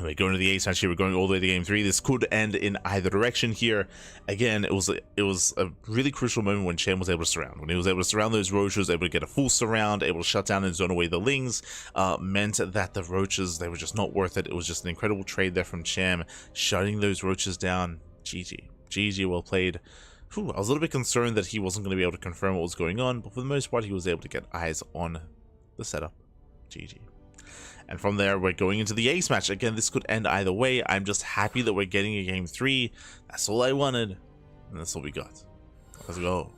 We're going to the ace match here. We're going all the way to game 3. This could end in either direction here. Again, it was a really crucial moment when Cham was able to surround. When he was able to surround those roaches, able to get a full surround, able to shut down and zone away the Lings, meant that the roaches, they were just not worth it. It was just an incredible trade there from Cham, shutting those roaches down. GG, well played. Whew, I was a little bit concerned that he wasn't going to be able to confirm what was going on, but for the most part, he was able to get eyes on the setup. GG. And from there, we're going into the ace match. Again, this could end either way. I'm just happy that we're getting a game 3. That's all I wanted. And that's all we got. Let's go.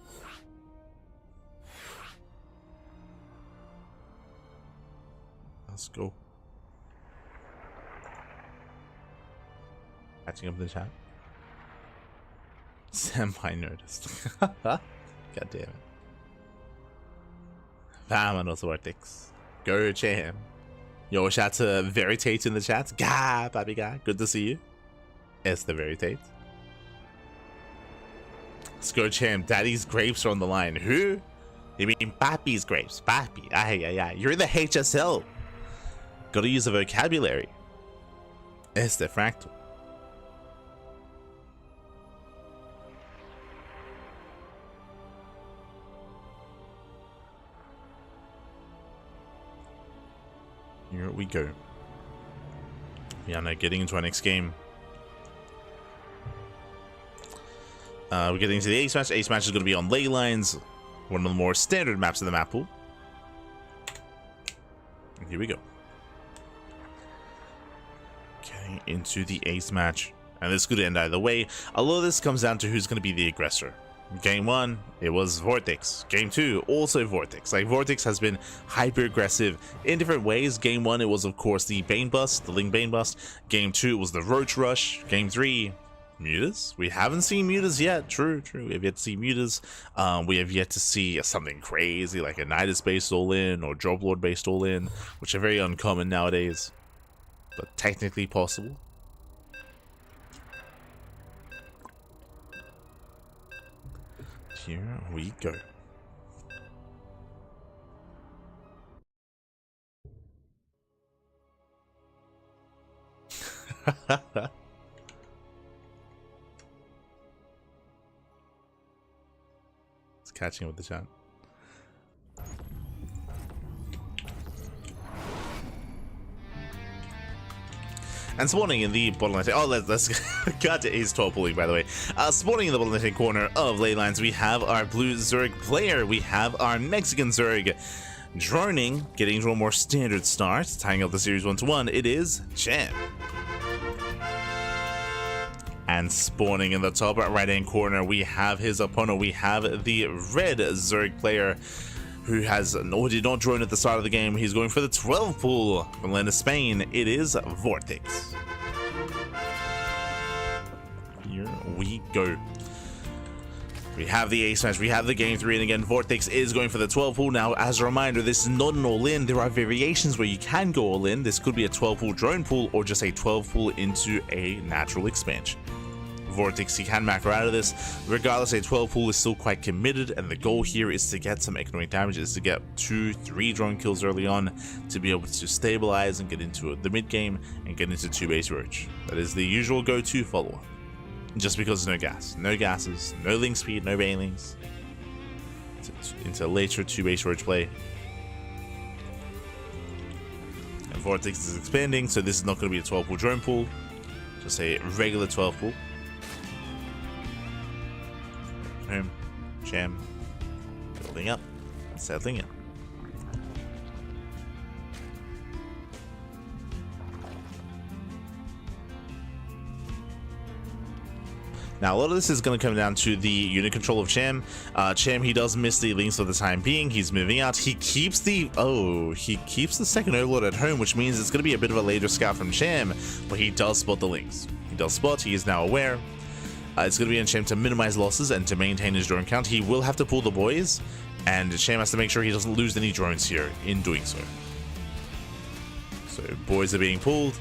Let's go. Catching up in the chat. Senpai noticed. God damn it. Vamonos, VortiX. Go Cham. Yo, shout to VortiX in the chat. Gah, baby guy. Good to see you. It's the VortiX. Let's go, Cham. Daddy's grapes are on the line. Who? You mean Papi's grapes? Papi. Ay. You're in the HSL. Gotta use the vocabulary. Este Fractal. Here we go. We are now getting into our next game. We're getting into the ace match. Ace match is going to be on ley lines, one of the more standard maps of the map pool. And here we go. Getting into the ace match. And this could end either way. A lot of this comes down to who's going to be the aggressor. Game 1, it was VortiX. Game 2, also VortiX. Like, VortiX has been hyper-aggressive in different ways. Game 1, it was, of course, the Bane Bust, the Ling Bane Bust. Game 2, it was the Roach Rush. Game 3, Mutas. We haven't seen Mutas yet. True. We have yet to see Mutas. We have yet to see something crazy like a Nidus-based all-in or Drop Lord-based all-in, which are very uncommon nowadays, but technically possible. Here we go. It's catching up with the chat. And spawning in the bottom left. Oh, let's cut to ace 12 pulling, by the way. Spawning in the bottom left corner of ley lines, we have our blue Zerg player. We have our Mexican Zerg droning, getting to a more standard start, tying up the series 1-1. It is Cham. And spawning in the top right hand corner, we have his opponent. We have the red Zerg player, who did not drone at the start of the game. He's going for the 12 pull from land of Spain. It is VortiX. Here we go. We have the ace match, we have the game 3, and again, VortiX is going for the 12 pull. Now, as a reminder, this is not an all-in. There are variations where you can go all-in. This could be a 12 pull drone pull or just a 12 pull into a natural expansion. VortiX, he can macro out of this. Regardless, a 12 pull is still quite committed, and the goal here is to get some economic damage, is to get 2-3 drone kills early on to be able to stabilize and get into the mid game and get into 2 base roach. That is the usual go-to follow-up. Just because no gas, no gases, no link speed, no banelings. Into later 2 base roach play. And VortiX is expanding, so this is not going to be a 12 pull drone pull, just a regular 12 pull. Home, Cham, building up, settling in. Now, a lot of this is going to come down to the unit control of Cham. Cham, he does miss the links for the time being. He's moving out. He keeps the second overlord at home, which means it's going to be a bit of a later scout from Cham, but he does spot the links. He does spot. He is now aware. It's going to be on Cham to minimize losses and to maintain his drone count. He will have to pull the boys, and Cham has to make sure he doesn't lose any drones here in doing so. So, boys are being pulled.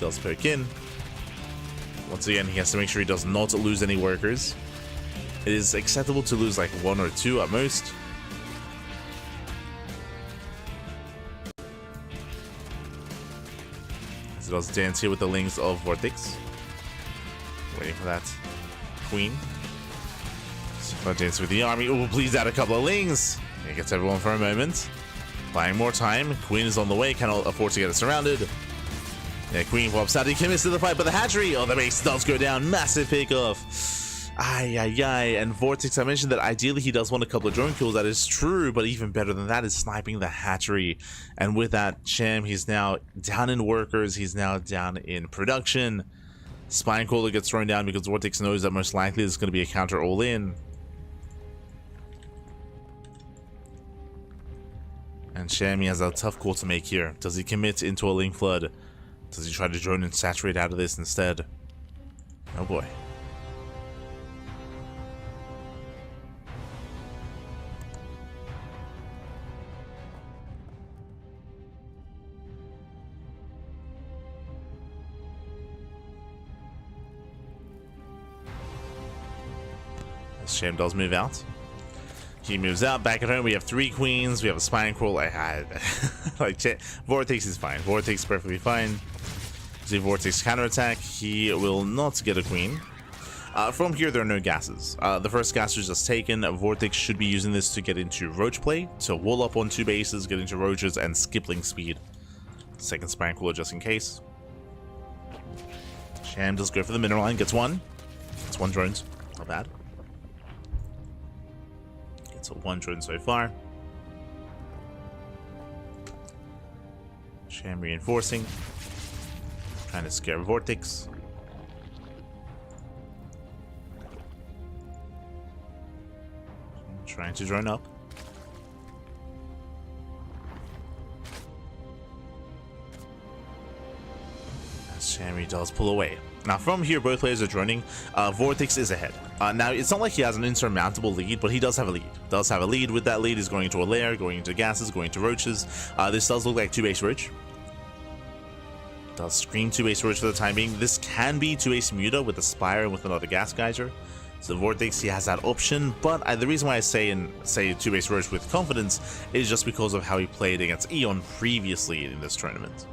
Does poke in. Once again, he has to make sure he does not lose any workers. It is acceptable to lose like 1 or 2 at most. It does dance here with the links of VortiX. Waiting for that queen. So dance with the army. Oh, please add a couple of lings. He gets everyone for a moment. Buying more time. Queen is on the way. Cannot afford to get it surrounded. Yeah, queen pops out. He commits to the fight, but the hatchery. Oh, the base does go down. Massive pick off. And VortiX, I mentioned that ideally he does want a couple of drone kills. That is true, but even better than that is sniping the hatchery. And with that, Cham, he's now down in workers. He's now down in production. Spine Caller gets thrown down because VortiX knows that most likely there's going to be a counter all in. And Cham, he has a tough call to make here. Does he commit into a link flood? Does he try to drone and saturate out of this instead? Oh boy. Cham does move out. He moves out. Back at home, we have 3 queens. We have a spine crawl. Like VortiX is fine. VortiX is perfectly fine. See VortiX counterattack. He will not get a queen. From here, there are no gases. The first gas was just taken. VortiX should be using this to get into roach play, to wall up on 2 bases, get into roaches, and skipling speed. Second spine crawler just in case. Cham does go for the mineral line. Gets 1. Gets 1 drones. Not bad. Gets a 1 drone so far. Cham reinforcing. Trying to scare VortiX. Trying to drone up. As Cham does pull away. Now from here, both players are droning. VortiX is ahead. Now it's not like he has an insurmountable lead, but he does have a lead. Does have a lead. With that lead, he's going into a lair, going into gases, going to roaches. This does look like 2-base roach. Does scream 2-base roach for the time being. This can be 2-base muta with a spire and with another gas geyser. So VortiX, he has that option, but the reason why I say 2-base roach with confidence is just because of how he played against EON previously in this tournament.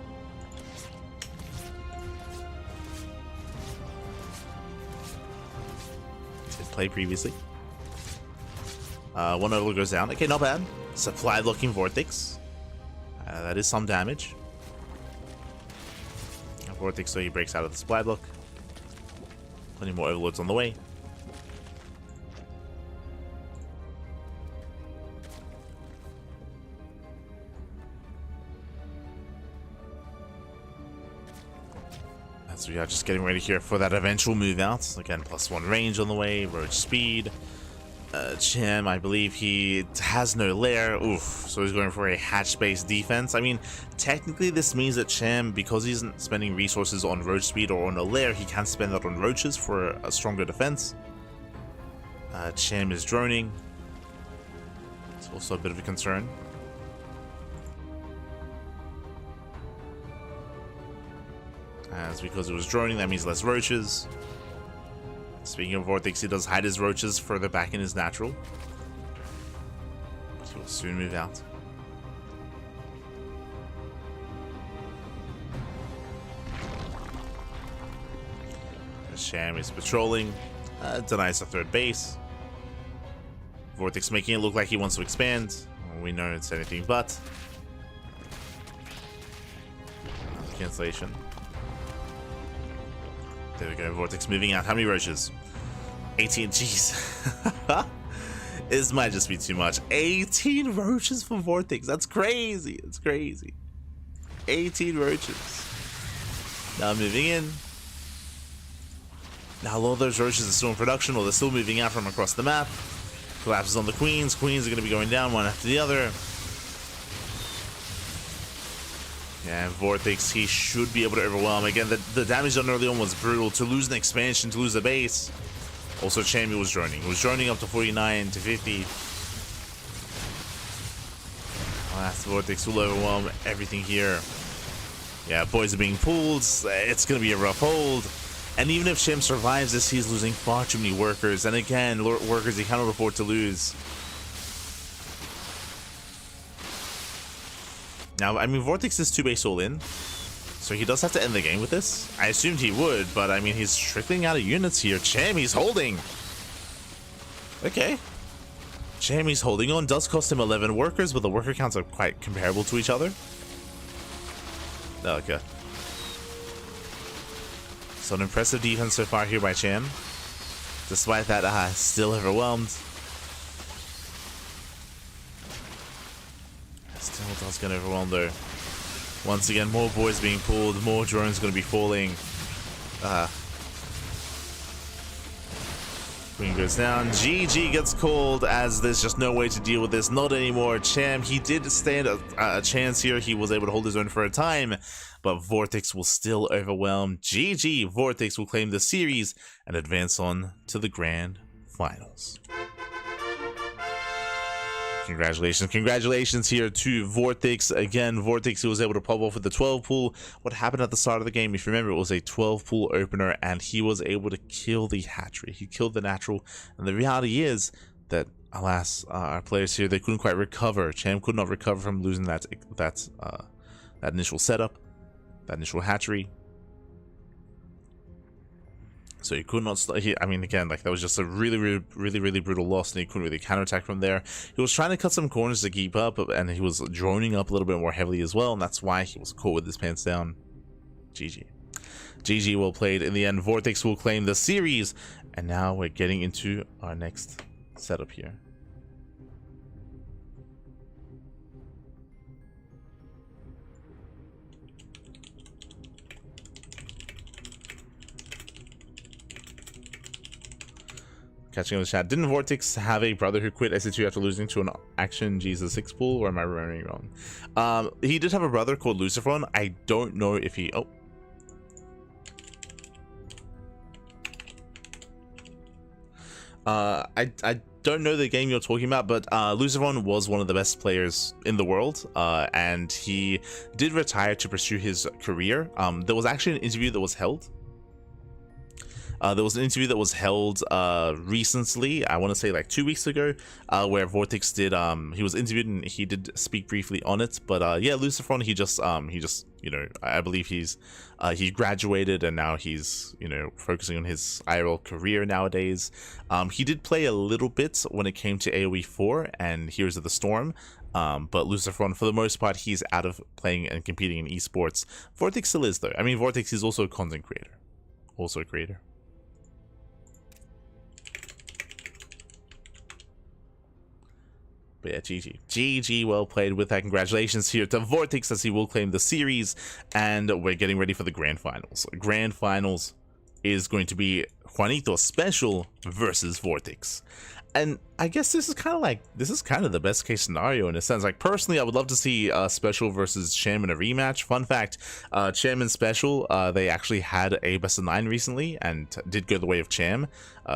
Did play previously. 1 overload goes down. Okay, not bad. Supply blocking VortiX. That is some damage. VortiX, so he breaks out of the supply block. Plenty more overloads on the way. So we are just getting ready here for that eventual move out. Again, +1 range on the way, roach speed. Cham, I believe he has no lair. Oof. So he's going for a hatch-based defense. I mean, technically this means that Cham, because he isn't spending resources on roach speed or on a lair, he can spend that on roaches for a stronger defense. Cham is droning. It's also a bit of a concern. As because it was droning, that means less roaches. Speaking of VortiX, he does hide his roaches further back in his natural. But he will soon move out. Cham is patrolling. Denies the 3rd base. VortiX making it look like he wants to expand. We know it's anything but. Cancellation. There we go, VortiX moving out. How many roaches? 18, jeez. This might just be too much. 18 roaches for VortiX. That's crazy. It's crazy. 18 roaches. Now moving in. Now a lot of those roaches are still in production, or they're still moving out from across the map. Collapses on the queens. Queens are going to be going down one after the other. Yeah, VortiX, he should be able to overwhelm. Again, the damage done early on was brutal. To lose an expansion, to lose a base. Also, Cham was droning. He was droning up to 49 to 50. Last VortiX will overwhelm everything here. Yeah, boys are being pulled. It's going to be a rough hold. And even if Cham survives this, he's losing far too many workers. And again, workers he cannot afford to lose. Now, I mean, VortiX is 2-base all in, so he does have to end the game with this. I assumed he would, but I mean, he's trickling out of units here. Cham, he's holding. Okay. Cham, he's holding on. Does cost him 11 workers, but the worker counts are quite comparable to each other. Okay. So an impressive defense so far here by Cham. Despite that, still overwhelmed. Still does get overwhelmed though. Once again, more boys being pulled, more drones going to be falling. Queen goes down. GG gets called as there's just no way to deal with this. Not anymore. Cham, he did stand a chance here. He was able to hold his own for a time, but VortiX will still overwhelm. GG. VortiX will claim the series and advance on to the grand finals. Congratulations here to VortiX. Again, VortiX, he was able to pop off with the 12 pool. What happened at the start of the game, if you remember, it was a 12 pool opener, and he was able to kill the hatchery. He killed the natural, and the reality is that alas, our players here, they couldn't quite recover. Cham could not recover from losing that initial setup, that initial hatchery. So he could not. I mean, again, like that was just a really brutal loss, and he couldn't really counterattack from there. He was trying to cut some corners to keep up, and he was droning up a little bit more heavily as well, and that's why he was caught with his pants down. GG. GG, well played. In the end, VortiX will claim the series, and now we're getting into our next setup here. Catching on the chat, didn't VortiX have a brother who quit SC2 after losing to an AqueroN 6 pool, or am I remembering wrong? He did have a brother called Luciferon. I don't know if he... Oh. I don't know the game you're talking about, but Luciferon was one of the best players in the world, and he did retire to pursue his career. There was actually an interview that was held. Recently, I want to say like 2 weeks ago, where VortiX did, he was interviewed and he did speak briefly on it. But yeah, Luciferon, he just, you know, I believe he graduated and now he's, you know, focusing on his IRL career nowadays. He did play a little bit when it came to AoE 4 and Heroes of the Storm. But Luciferon, for the most part, he's out of playing and competing in esports. VortiX still is though. I mean, VortiX is also a content creator, also a creator. But yeah, GG. GG, well played with that. Congratulations here to VortiX as he will claim the series. And we're getting ready for the Grand Finals. Grand Finals is going to be Juanito SpeCial versus VortiX. And I guess this is kind of the best case scenario in a sense. Like, personally, I would love to see SpeCial versus Cham in a rematch. Fun fact, Cham and SpeCial, they actually had a best of 9 recently and did go the way of Cham.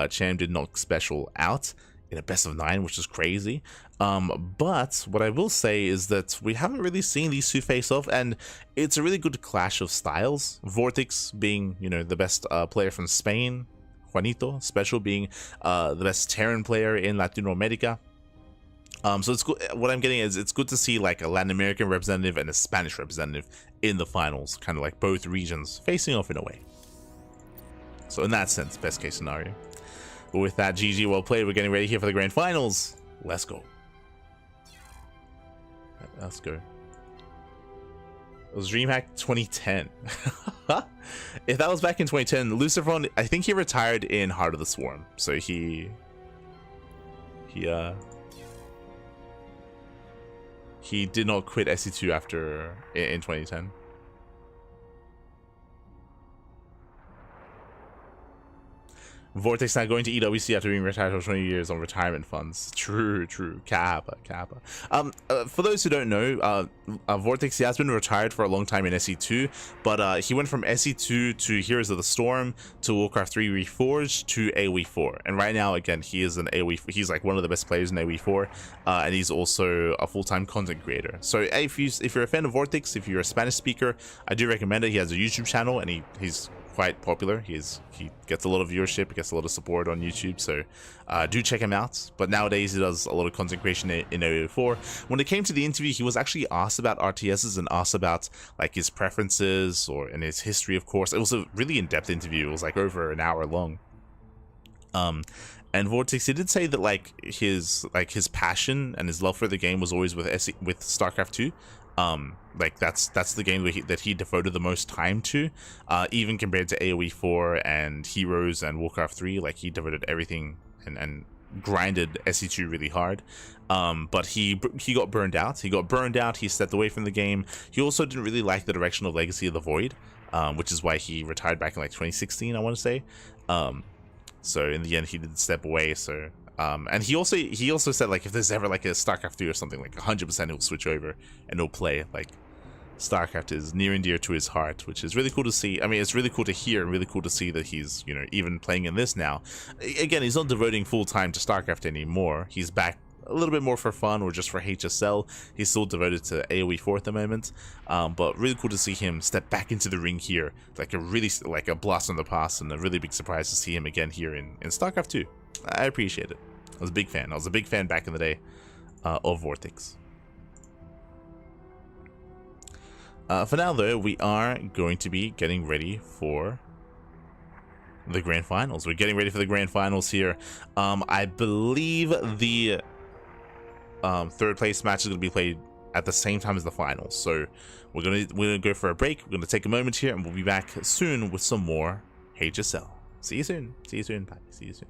Cham did knock SpeCial out in a best of 9, which is crazy. But what I will say is that we haven't really seen these two face off, and it's a really good clash of styles. VortiX being, you know, the best player from Spain, Juanito SpeCial being the best Terran player in Latin America. So it's good. What I'm getting is it's good to see like a Latin American representative and a Spanish representative in the finals, kind of like both regions facing off in a way. So in that sense, best case scenario. But with that, GG, well played. We're getting ready here for the Grand Finals. Let's go. Let's go. It was DreamHack 2010. If that was back in 2010, Luciferon, I think he retired in Heart of the Swarm. So he did not quit SC2 after in 2010. VortiX not going to EWC after being retired for 20 years on retirement funds. True. Kappa. For those who don't know, VortiX, he has been retired for a long time in SC2, but he went from SC2 to Heroes of the Storm to Warcraft 3 Reforged to AoE 4. And right now, again, he is an AoE. He's like one of the best players in AoE 4, and he's also a full-time content creator. So if you're a fan of VortiX, if you're a Spanish speaker, I do recommend it. He has a YouTube channel, and he's quite popular. He gets a lot of viewership, he gets a lot of support on YouTube, so do check him out. But nowadays he does a lot of content creation in AO4. When it came to the interview, he was actually asked about RTSs and asked about like his preferences and his history, of course. It was a really in-depth interview. It was like over an hour long. And VortiX, he did say that like his passion and his love for the game was always with StarCraft 2. Like that's the game that he devoted the most time to, even compared to AoE 4 and Heroes and Warcraft 3. Like he devoted everything and grinded SC2 really hard. But he got burned out. He stepped away from the game. He also didn't really like the direction of Legacy of the Void, which is why he retired back in like 2016, I want to say. So in the end, he did step away. So and he also said like if there's ever like a StarCraft 3 or something, like 100% he'll switch over and he'll play. Like StarCraft is near and dear to his heart, which is really cool to see. I mean, it's really cool to hear and really cool to see that he's, you know, even playing in this now. Again, he's not devoting full time to StarCraft anymore. He's back a little bit more for fun or just for HSL. He's still devoted to AoE 4 at the moment. But really cool to see him step back into the ring here. Like a blast from the past, and a really big surprise to see him again here in StarCraft 2. I appreciate it. was a big fan. I was a big fan back in the day of VortiX. For now, though, we are going to be getting ready for the grand finals. We're getting ready for the grand finals here. I believe the third place match is going to be played at the same time as the finals. So we're gonna go for a break. We're gonna take a moment here, and we'll be back soon with some more HSL. See you soon. See you soon. Bye. See you soon.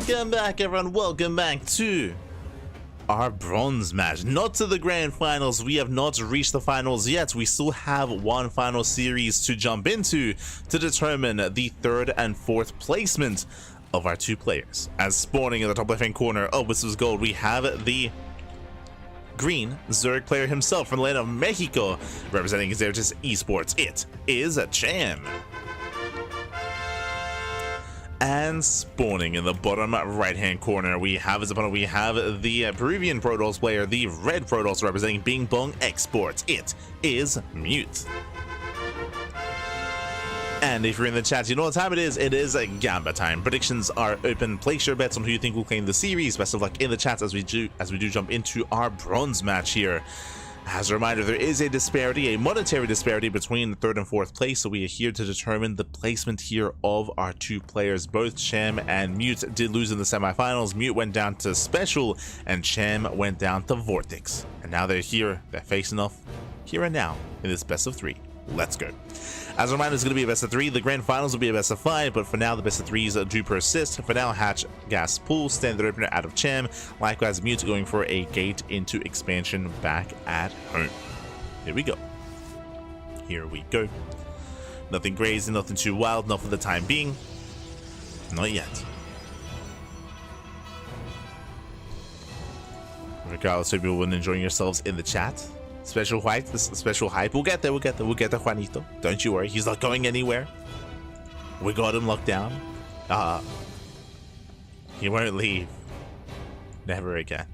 Welcome back, everyone. Welcome back to our bronze match. Not to the grand finals. We have not reached the finals yet. We still have one final series to jump into to determine the third and fourth placement of our two players. As spawning in the top left-hand corner of Whispers Gold, we have the green Zerg player himself from the land of Mexico, representing VortiX Esports. It is Cham. And spawning in the bottom right-hand corner, we have as opponent, we have the Peruvian Protoss player, the red Protoss representing Bing Bong Exports. It is Mute. And if you're in the chat, you know what time it is. It is a Gamba time. Predictions are open. Place your bets on who you think will claim the series. Best of luck in the chat as we do jump into our bronze match here. As a reminder, there is a disparity, a monetary disparity between third and fourth place, so we are here to determine the placement here of our two players. Both Cham and Mute did lose in the semifinals. Mute went down to SpeCial, and Cham went down to VortiX. And now they're here, they're facing off here and now in this best of three. Let's go. As a reminder, it's going to be a best of three. The grand finals will be a best of five, but for now, the best of threes do persist. For now, Hatch, Gas, Pool, standard opener out of Cham. Likewise, Mute going for a gate into expansion back at home. Here we go. Here we go. Nothing crazy, nothing too wild, not for the time being. Not yet. Regardless, hope you've been enjoying yourselves in the chat. Special hype, special hype. We'll get there, we'll get Juanito. Don't you worry, he's not going anywhere. We got him locked down. He won't leave. Never again.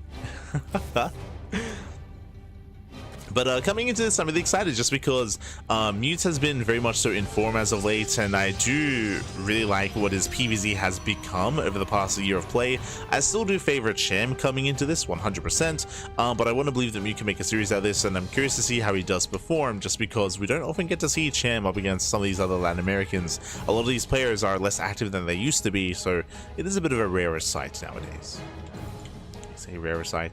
But coming into this, I'm really excited just because Mute has been very much so in form as of late, and I do really like what his PvZ has become over the past year of play. I still do favor Cham coming into this 100%, but I want to believe that Mute can make a series out of this, and I'm curious to see how he does perform, just because we don't often get to see Cham up against some of these other Latin Americans. A lot of these players are less active than they used to be, so it is a bit of a rarer sight nowadays. Say rarer sight.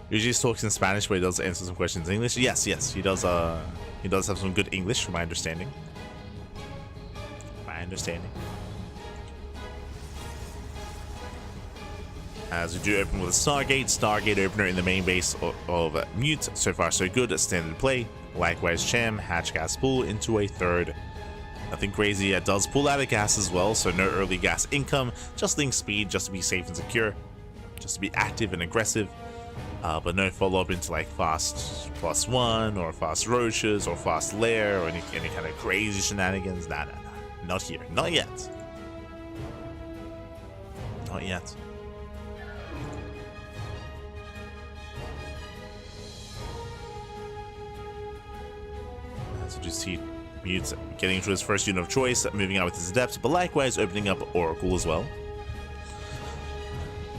Usually talks in Spanish, but he does answer some questions in English. Yes, he does have some good English, from my understanding. As we do open with a Stargate opener in the main base of Mute. So far so good, standard play. Likewise Cham, Hatch, Gas, Pool into a third. Nothing crazy. It does pull out of gas as well, so no early gas income, just link speed, just to be safe and secure, just to be active and aggressive. But no follow-up into like fast +1 or fast roaches or fast lair or any kind of crazy shenanigans. Nah. Not here. Not yet. Not yet. So just see Mute getting into his first unit of choice, moving out with his Adept, but likewise opening up Oracle as well.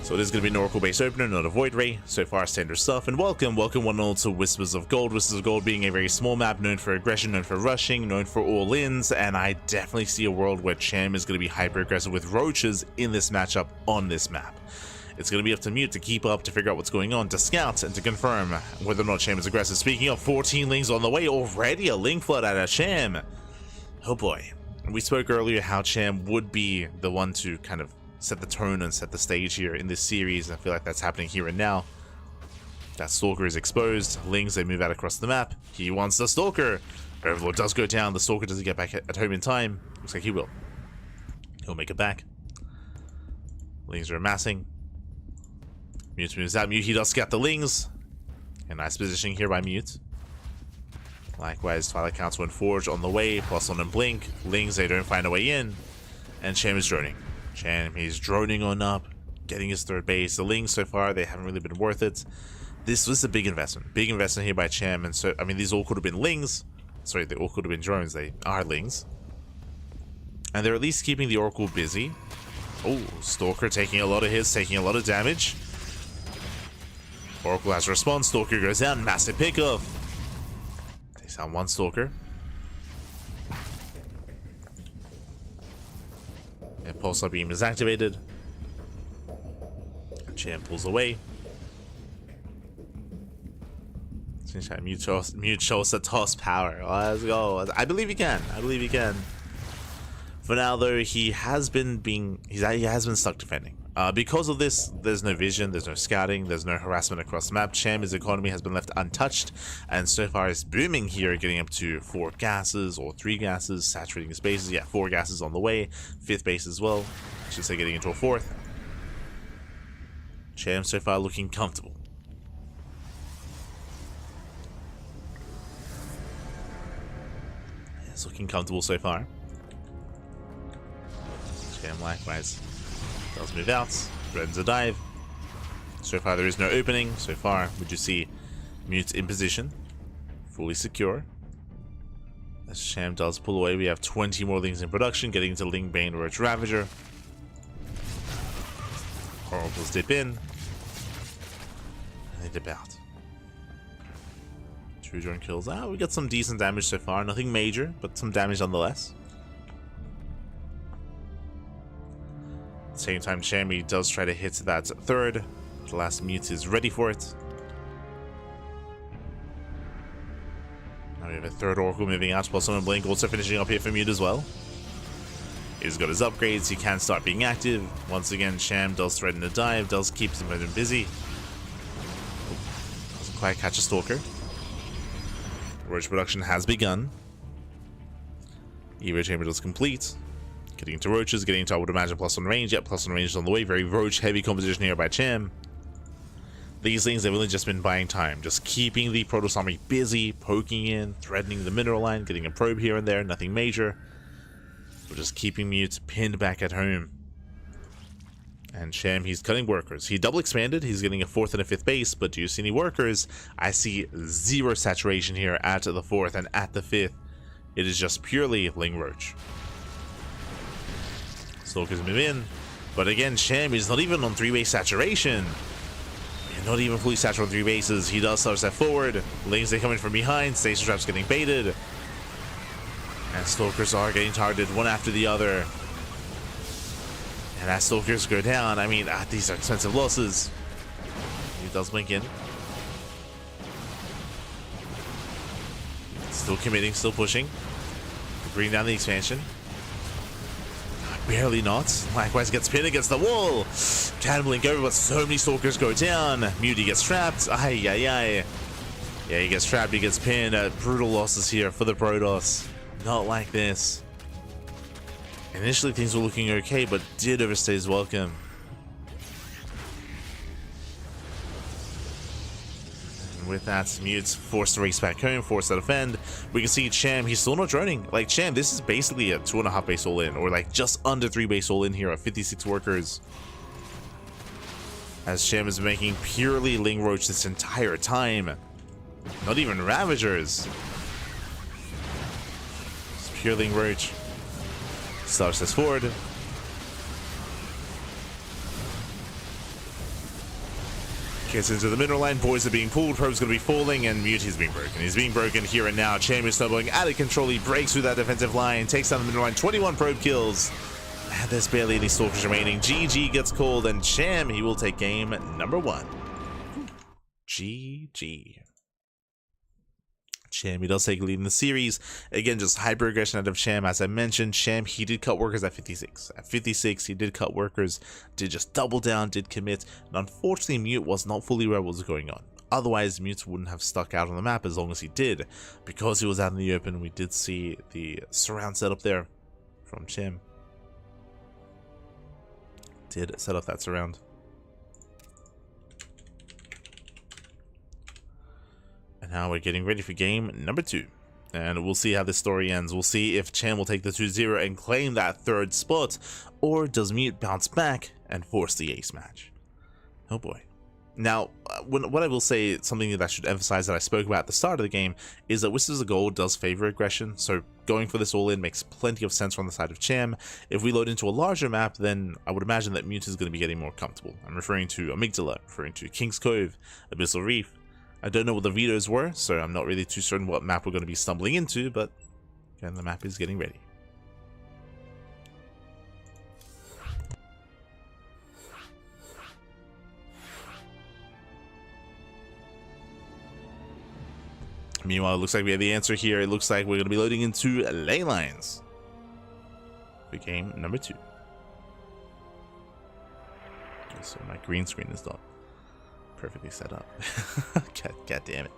So it is going to be an Oracle-based opener, not a Void Ray. So far, standard stuff. And welcome one and all to Whispers of Gold. Whispers of Gold being a very small map, known for aggression, known for rushing, known for all-ins. And I definitely see a world where Cham is going to be hyper-aggressive with roaches in this matchup on this map. It's going to be up to Mute to keep up, to figure out what's going on, to scout, and to confirm whether or not Cham is aggressive. Speaking of 14 lings on the way, already a link flood out of Cham. Oh boy. We spoke earlier how Cham would be the one to kind of set the tone and set the stage here in this series. I feel like that's happening here and now. That Stalker is exposed. Lings, they move out across the map. He wants the Stalker. Overlord does go down. The Stalker doesn't get back at home in time. Looks like he will. He'll make it back. Lings are amassing. Mute moves out. Mute, he does get the Lings. A nice positioning here by Mute. Likewise, Twilight Council and Forge on the way. +1 and Blink. Lings, they don't find a way in. And Cham is droning. Cham, he's droning on up, getting his third base. The Lings so far, they haven't really been worth it. This was a big investment. Big investment here by Cham. And so, I mean, these all could have been Lings. Sorry, they all could have been drones. They are Lings. And they're at least keeping the Oracle busy. Oh, Stalker taking a lot of hits, taking a lot of damage. Oracle has a response. Stalker goes down. Massive pickup. Takes out one Stalker. And Pulsar Beam is activated. Cham pulls away. Mute shows the toss power. Let's go. I believe he can. I believe he can. For now, though, he has been stuck defending. Because of this, there's no vision, there's no scouting, there's no harassment across the map. Cham, his economy has been left untouched, and so far is booming here, getting up to 4 gases or 3 gases, saturating his bases. Yeah, 4 gases on the way, 5th base as well. I should say getting into a 4th. Cham so far looking comfortable. It's looking comfortable so far. Cham likewise does move out, threatens a dive. So far there is no opening. So far we just see Mute in position, fully secure. As Cham does pull away, we have 20 more Lings in production, getting into Ling, Bane, Roach, Ravager. Oracles dip in, and they dip out. 2 drone kills. We got some decent damage so far, nothing major, but some damage nonetheless. Same time, Cham does try to hit that 3rd. The last Mute is ready for it. Now we have a 3rd Oracle moving out, plus Summon Blink also finishing up here for Mute as well. He's got his upgrades, he can start being active. Once again, Cham does threaten a dive, does keep him busy. Doesn't quite catch a Stalker. Roach production has begun. Evo Chamber does complete. Getting into Roaches, getting into, I would imagine, +1 range. Yep, +1 range is on the way. Very Roach heavy composition here by Cham. These things have really just been buying time. Just keeping the Protoss army busy, poking in, threatening the mineral line, getting a probe here and there, nothing major. We're just keeping Mute pinned back at home. And Cham, he's cutting workers. He double expanded, he's getting a 4th and a 5th base, but do you see any workers? I see 0 saturation here at the 4th and at the 5th. It is just purely Ling Roach. Stalkers move in, but again, Cham is not even on 3-base saturation. Not even fully saturated on 3 bases. He does start step forward. Lings, they come in from behind. Station traps getting baited. And Stalkers are getting targeted one after the other. And as Stalkers go down, I mean, these are expensive losses. He does blink in. Still committing, still pushing. Bringing down the expansion. Barely not. Likewise gets pinned against the wall. Can blink over, but so many Stalkers go down. Muty gets trapped. Ay, ay, ay. Yeah, he gets trapped, he gets pinned. Brutal losses here for the Protoss. Not like this. Initially things were looking okay, but did overstay his welcome. And with that, Mute's forced to race back home, forced to defend. We can see Cham, he's still not droning. Like, Cham, this is basically a 2.5 base all-in, or like just under 3 base all-in here at 56 workers. As Cham is making purely Ling Roach this entire time. Not even Ravagers. It's pure Ling Roach. Starts this forward. Gets into the mineral line, boys are being pulled, probe's gonna be falling, and Mute is being broken. He's being broken here and now. Cham is snowballing out of control. He breaks through that defensive line, takes down the mineral line, 21 probe kills. And there's barely any Stalkers remaining. GG gets called, and Cham, he will take game number 1. GG. Cham, he does take a lead in the series. Again, just hyper aggression out of Cham. As I mentioned, Cham, he did cut workers at 56. At 56, he did cut workers, did just double down, did commit. And unfortunately, Mute was not fully aware of what was going on. Otherwise, Mute wouldn't have stuck out on the map as long as he did. Because he was out in the open, we did see the surround setup there from Cham. Did set up that surround. And now we're getting ready for game number 2. And we'll see how this story ends. We'll see if Cham will take the 2-0 and claim that 3rd spot, or does Mute bounce back and force the ace match? Oh boy. Now, what I will say, something that I should emphasize that I spoke about at the start of the game, is that Whispers of Gold does favor aggression, so going for this all-in makes plenty of sense on the side of Cham. If we load into a larger map, then I would imagine that Mute is going to be getting more comfortable. I'm referring to Amygdala, referring to King's Cove, Abyssal Reef. I don't know what the vetoes were, so I'm not really too certain what map we're going to be stumbling into, but again, the map is getting ready. Meanwhile, it looks like we have the answer here. It looks like we're going to be loading into ley lines for game number 2. Okay, so my green screen is not perfectly set up. God damn it.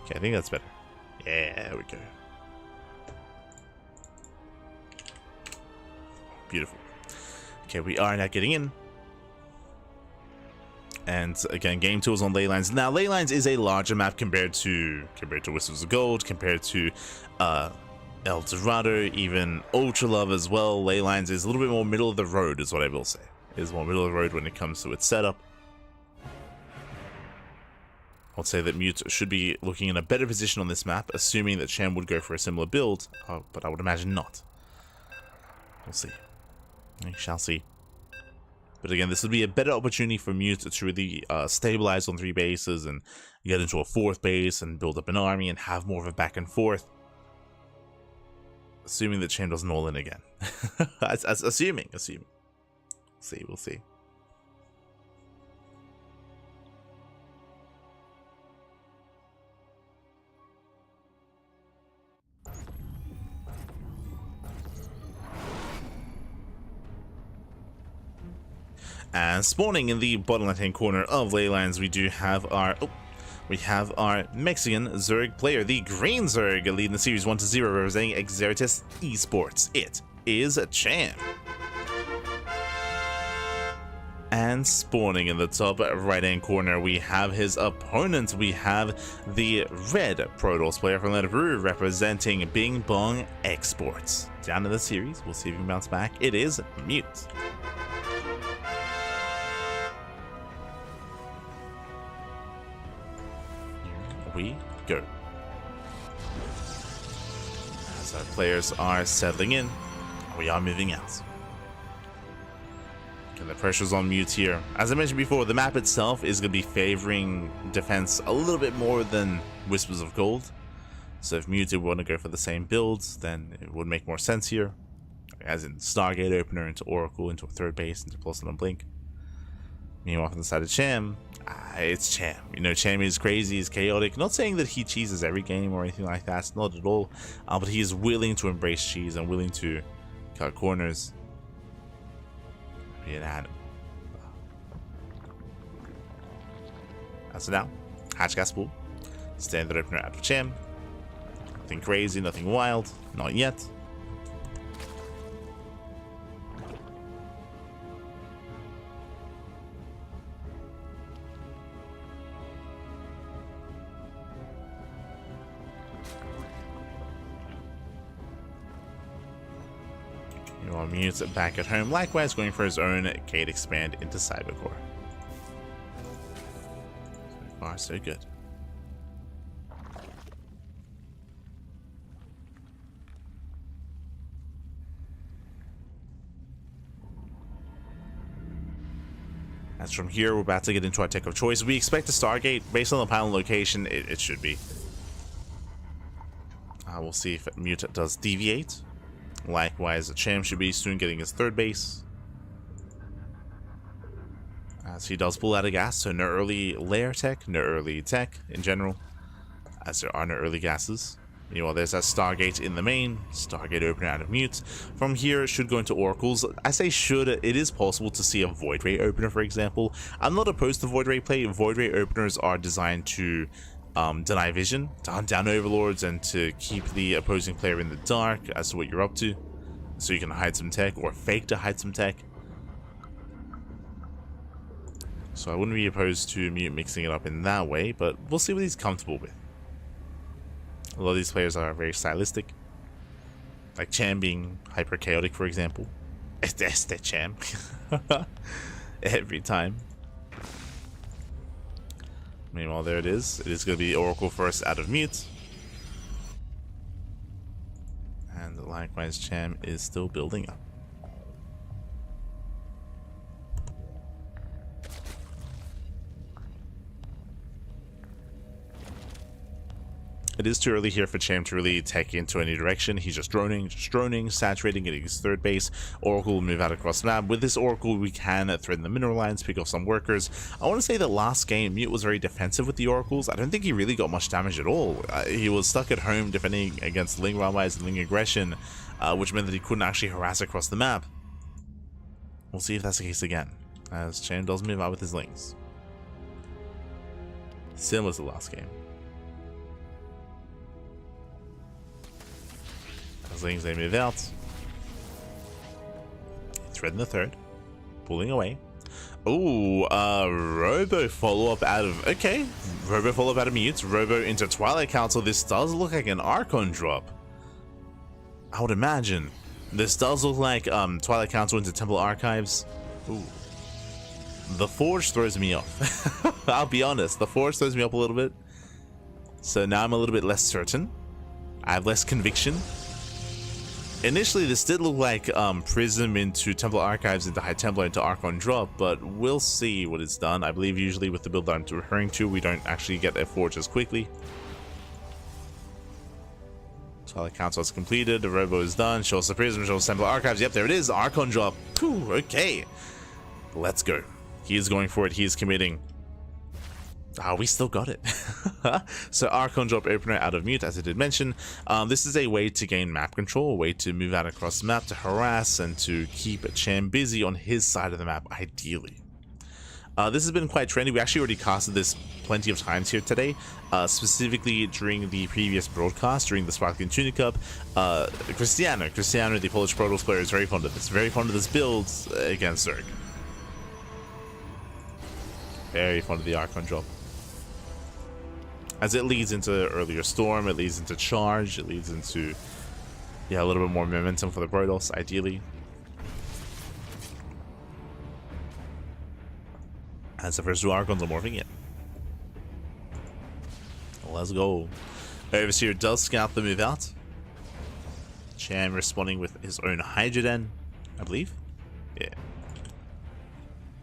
Okay, I think that's better. Yeah, there we go. Beautiful. Okay, we are now getting in. And again, game 2 is on ley lines. Now, ley lines is a larger map compared to Whistles of Gold, compared to El Dorado, even Ultra Love as well. Ley lines is a little bit more middle of the road, is what I will say. It is more middle of the road when it comes to its setup. I'd say that Mute should be looking in a better position on this map, assuming that Cham would go for a similar build, but I would imagine not. We'll see. We shall see. But again, this would be a better opportunity for Mute to really stabilize on 3 bases and get into a 4th base and build up an army and have more of a back and forth. Assuming that Cham doesn't all in again. Assuming. We'll see. And spawning in the bottom left hand corner of ley lines, we do have our Mexican Zerg player, the Green Zerg, leading the series 1-0, representing eGGz Esports. It is Cham. And spawning in the top right hand corner, we have his opponent. We have the red Protoss player from Peru, representing Bing Bong Exports. Down in the series, we'll see if he can bounce back. It is Mute. We go. As our players are settling in, we are moving out. And the pressure's on Mute here. As I mentioned before, the map itself is going to be favoring defense a little bit more than Whispers of Gold. So if Mute would want to go for the same builds, then it would make more sense here. As in Stargate opener into Oracle, into a 3rd base, into Pulsar and Blink. Meanwhile, on the side of Cham, it's Cham. You know, Cham is crazy, he's chaotic. Not saying that he cheeses every game or anything like that, not at all. But he is willing to embrace cheese and willing to cut corners. As of now, Hatch Gas Pool. Standard opener out of Cham. Nothing crazy, nothing wild. Not yet. Mute back at home, likewise going for his own Gate Expand into Cybercore. So far, so good. As from here, we're about to get into our tech of choice. We expect a Stargate. Based on the panel location, it should be. We'll see if Mute does deviate. Likewise, Cham should be soon getting his 3rd base. As he does pull out of gas, so no early layer tech, no early tech in general, as there are no early gases. Meanwhile, there's that Stargate in the main, Stargate opener out of Mute. From here, it should go into Oracles. I say should, it is possible to see a Void Ray opener, for example. I'm not opposed to Void Ray play. Void Ray openers are designed to deny vision, to hunt down overlords, and to keep the opposing player in the dark as to what you're up to, so you can hide some tech or fake to hide some tech. So I wouldn't be opposed to Mute mixing it up in that way, but we'll see what he's comfortable with. A lot of these players are very stylistic, like Cham being hyper chaotic, for example. It's the Cham every time. Meanwhile, there it is. It is going to be Oracle first out of Mute. And likewise, Cham is still building up. It is too early here for Cham to really take into any direction. He's just droning, saturating, getting his third base. Oracle will move out across the map. With this Oracle, we can threaten the mineral lines, pick off some workers. I want to say that last game, Mute was very defensive with the Oracles. I don't think he really got much damage at all. He was stuck at home defending against Ling Railways and Ling Aggression, which meant that he couldn't actually harass across the map. We'll see if that's the case again, as Cham does move out with his Lings. Similar to the last game. Lings, they move out. Threading the third. Pulling away. Oh, Robo follow-up out of... Okay. Robo follow-up out of Mute. Robo into Twilight Council. This does look like an AqueroN drop. I would imagine. This does look like Twilight Council into Temple Archives. Ooh. The Forge throws me off. I'll be honest. The Forge throws me up a little bit. So now I'm a little bit less certain. I have less conviction. Initially, this did look like Prism into Temple Archives into High Templar into AqueroN drop, but we'll see what it's done. I believe usually with the build that I'm referring to, we don't actually get a Forge as quickly. Twilight Council is completed, the Robo is done, shows the Prism, shows Temple Archives. Yep, there it is, AqueroN drop. Whew, okay. Let's go. He is going for it, he is committing. Ah, we still got it. So AqueroN drop opener out of Mute, as I did mention. This is a way to gain map control, a way to move out across the map, to harass and to keep Cham busy on his side of the map, ideally. This has been quite trendy. We actually already casted this plenty of times here today, specifically during the previous broadcast, during the Sparkling Tunic Cup. Cristiano, the Polish Protoss player, is very fond of this. Very fond of this build against Zerg. Very fond of the AqueroN drop. As it leads into earlier Storm, it leads into Charge, it leads into, yeah, a little bit more momentum for the Protoss, ideally. As the first two AqueroNs are morphing in. Let's go. Overseer does scout the move out. Cham responding with his own Hydroden, I believe. Yeah.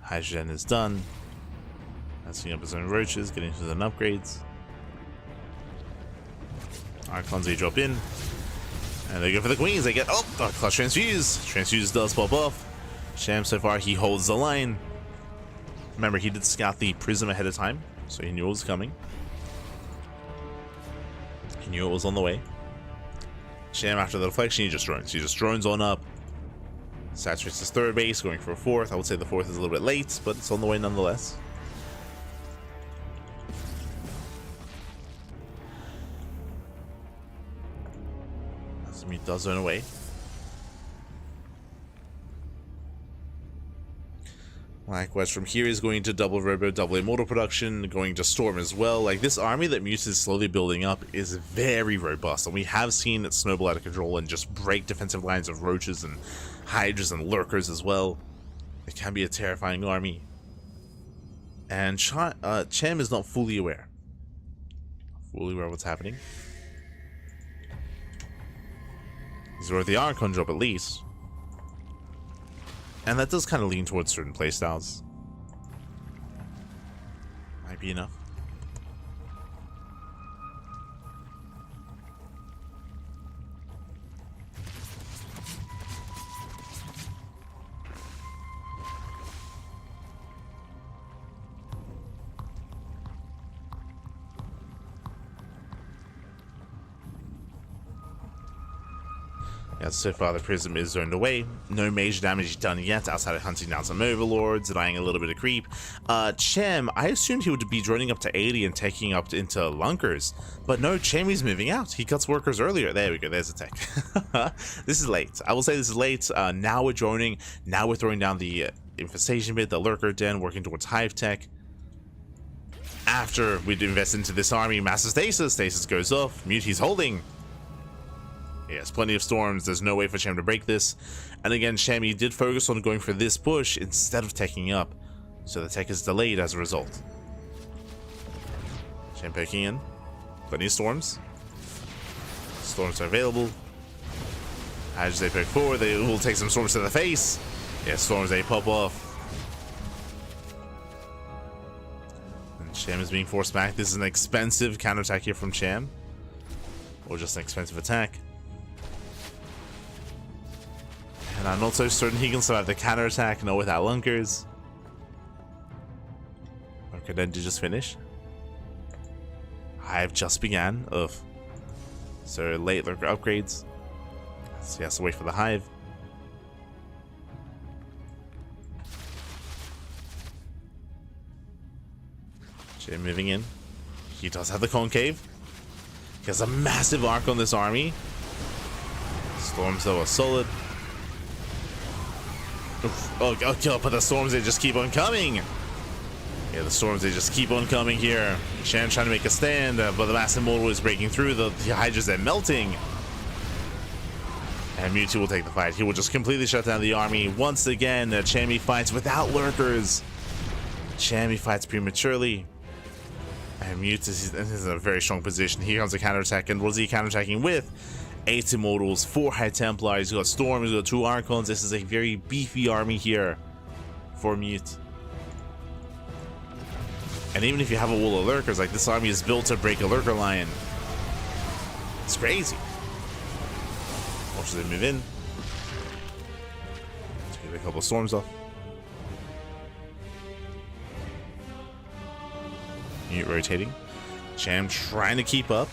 Hydroden is done. Passing up his own roaches, getting to the upgrades. AqueroNs, they drop in. And they go for the queens. They get, oh, Clutch Transfuse. Transfuse does pop off. Cham, so far, he holds the line. Remember, he did scout the Prism ahead of time, so he knew it was coming. He knew it was on the way. Cham, after the deflection, he just drones. He just drones on up. Saturates his third base, going for a fourth. I would say the fourth is a little bit late, but it's on the way nonetheless. Mute does run away. Likewise, from here is going to double Robo, double Immortal production, going to Storm as well. Like, this army that Mute is slowly building up is very robust, and we have seen it snowball out of control and just break defensive lines of Roaches and Hydras and Lurkers as well. It can be a terrifying army. And Cham is not fully aware. Fully aware of what's happening. He's worth the AqueroN drop at least. And that does kind of lean towards certain playstyles. Might be enough. Yeah, so far the Prism is zoned away. No major damage done yet outside of hunting down some Overlords, denying a little bit of creep. Cham, I assumed he would be droning up to 80 and taking up into Lunkers. But no, Cham is moving out. He cuts workers earlier. There we go, there's a tech. This is late. I will say this is late. Now we're droning. Now we're throwing down the Infestation bit, the Lurker Den, working towards Hive Tech. After we invest into this army, Massive Stasis. Stasis goes off. Mute, he's holding. Yes, plenty of storms. There's no way for Cham to break this. And again, Cham, he did focus on going for this push instead of teching up. So the tech is delayed as a result. Cham poking in. Plenty of storms. Storms are available. As they poke forward, they will take some storms to the face. Yeah, storms, they pop off. And Cham is being forced back. This is an expensive counterattack here from Cham. or just an expensive attack. And I'm not so certain he can survive the counter attack, no, without lunkers. Okay, then to just finish. Hive just began. Ugh. So late lurker upgrades. So he has to wait for the hive. Cham moving in. He does have the concave. He has a massive arc on this army. Storms though are solid. Oof. Oh, but the storms, they just keep on coming. Yeah, the storms, they just keep on coming here. Cham trying to make a stand, but the massive mortal is breaking through. The Hydras are melting. And Mewtwo will take the fight. He will just completely shut down the army. Once again, Cham fights without lurkers. Cham fights prematurely. And Mewtwo is in a very strong position. Here comes a counterattack. And what is he counterattacking with? 8 Immortals, 4 High Templars. He's got Storms, he's got 2 Archons. This is a very beefy army here for Mewtwo. And even if you have a wall of lurkers, like this army is built to break a lurker line. It's crazy. Watch they move in. Let's get a couple of storms off. Unit rotating. Cham trying to keep up.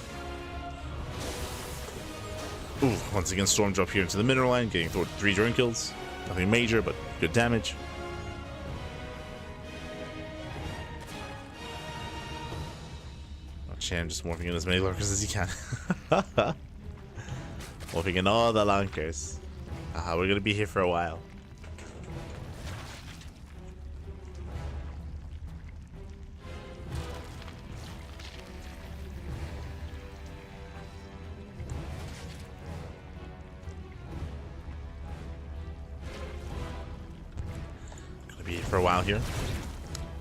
Ooh, once again, storm drop here into the mineral line, getting 3 drone kills. Nothing major, but good damage. Cham just morphing in as many lurkers as he can. Morphing in all the lunkers. We're gonna be here for a while. Gonna be here for a while here.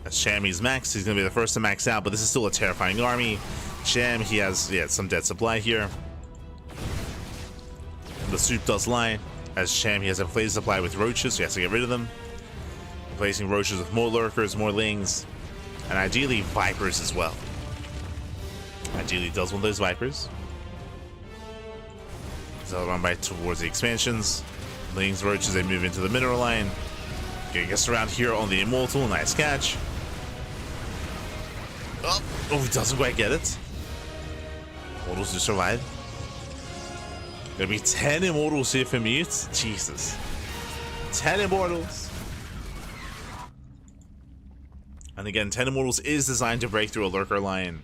As Cham, he's maxed. He's going to be the first to max out, but this is still a terrifying army. Cham, he has some dead supply here. And the soup does lie. As Cham, he has a phase supply with roaches, so he has to get rid of them. Replacing roaches with more lurkers, more lings, and ideally vipers as well. Ideally does want those vipers. So they'll run right towards the expansions. Lings, roaches, they move into the mineral line. Getting us around here on the Immortal, nice catch. Oh, he doesn't quite get it. Immortals do survive. Gonna be 10 Immortals here for Mute. Jesus. 10 Immortals. And again, 10 Immortals is designed to break through a lurker line.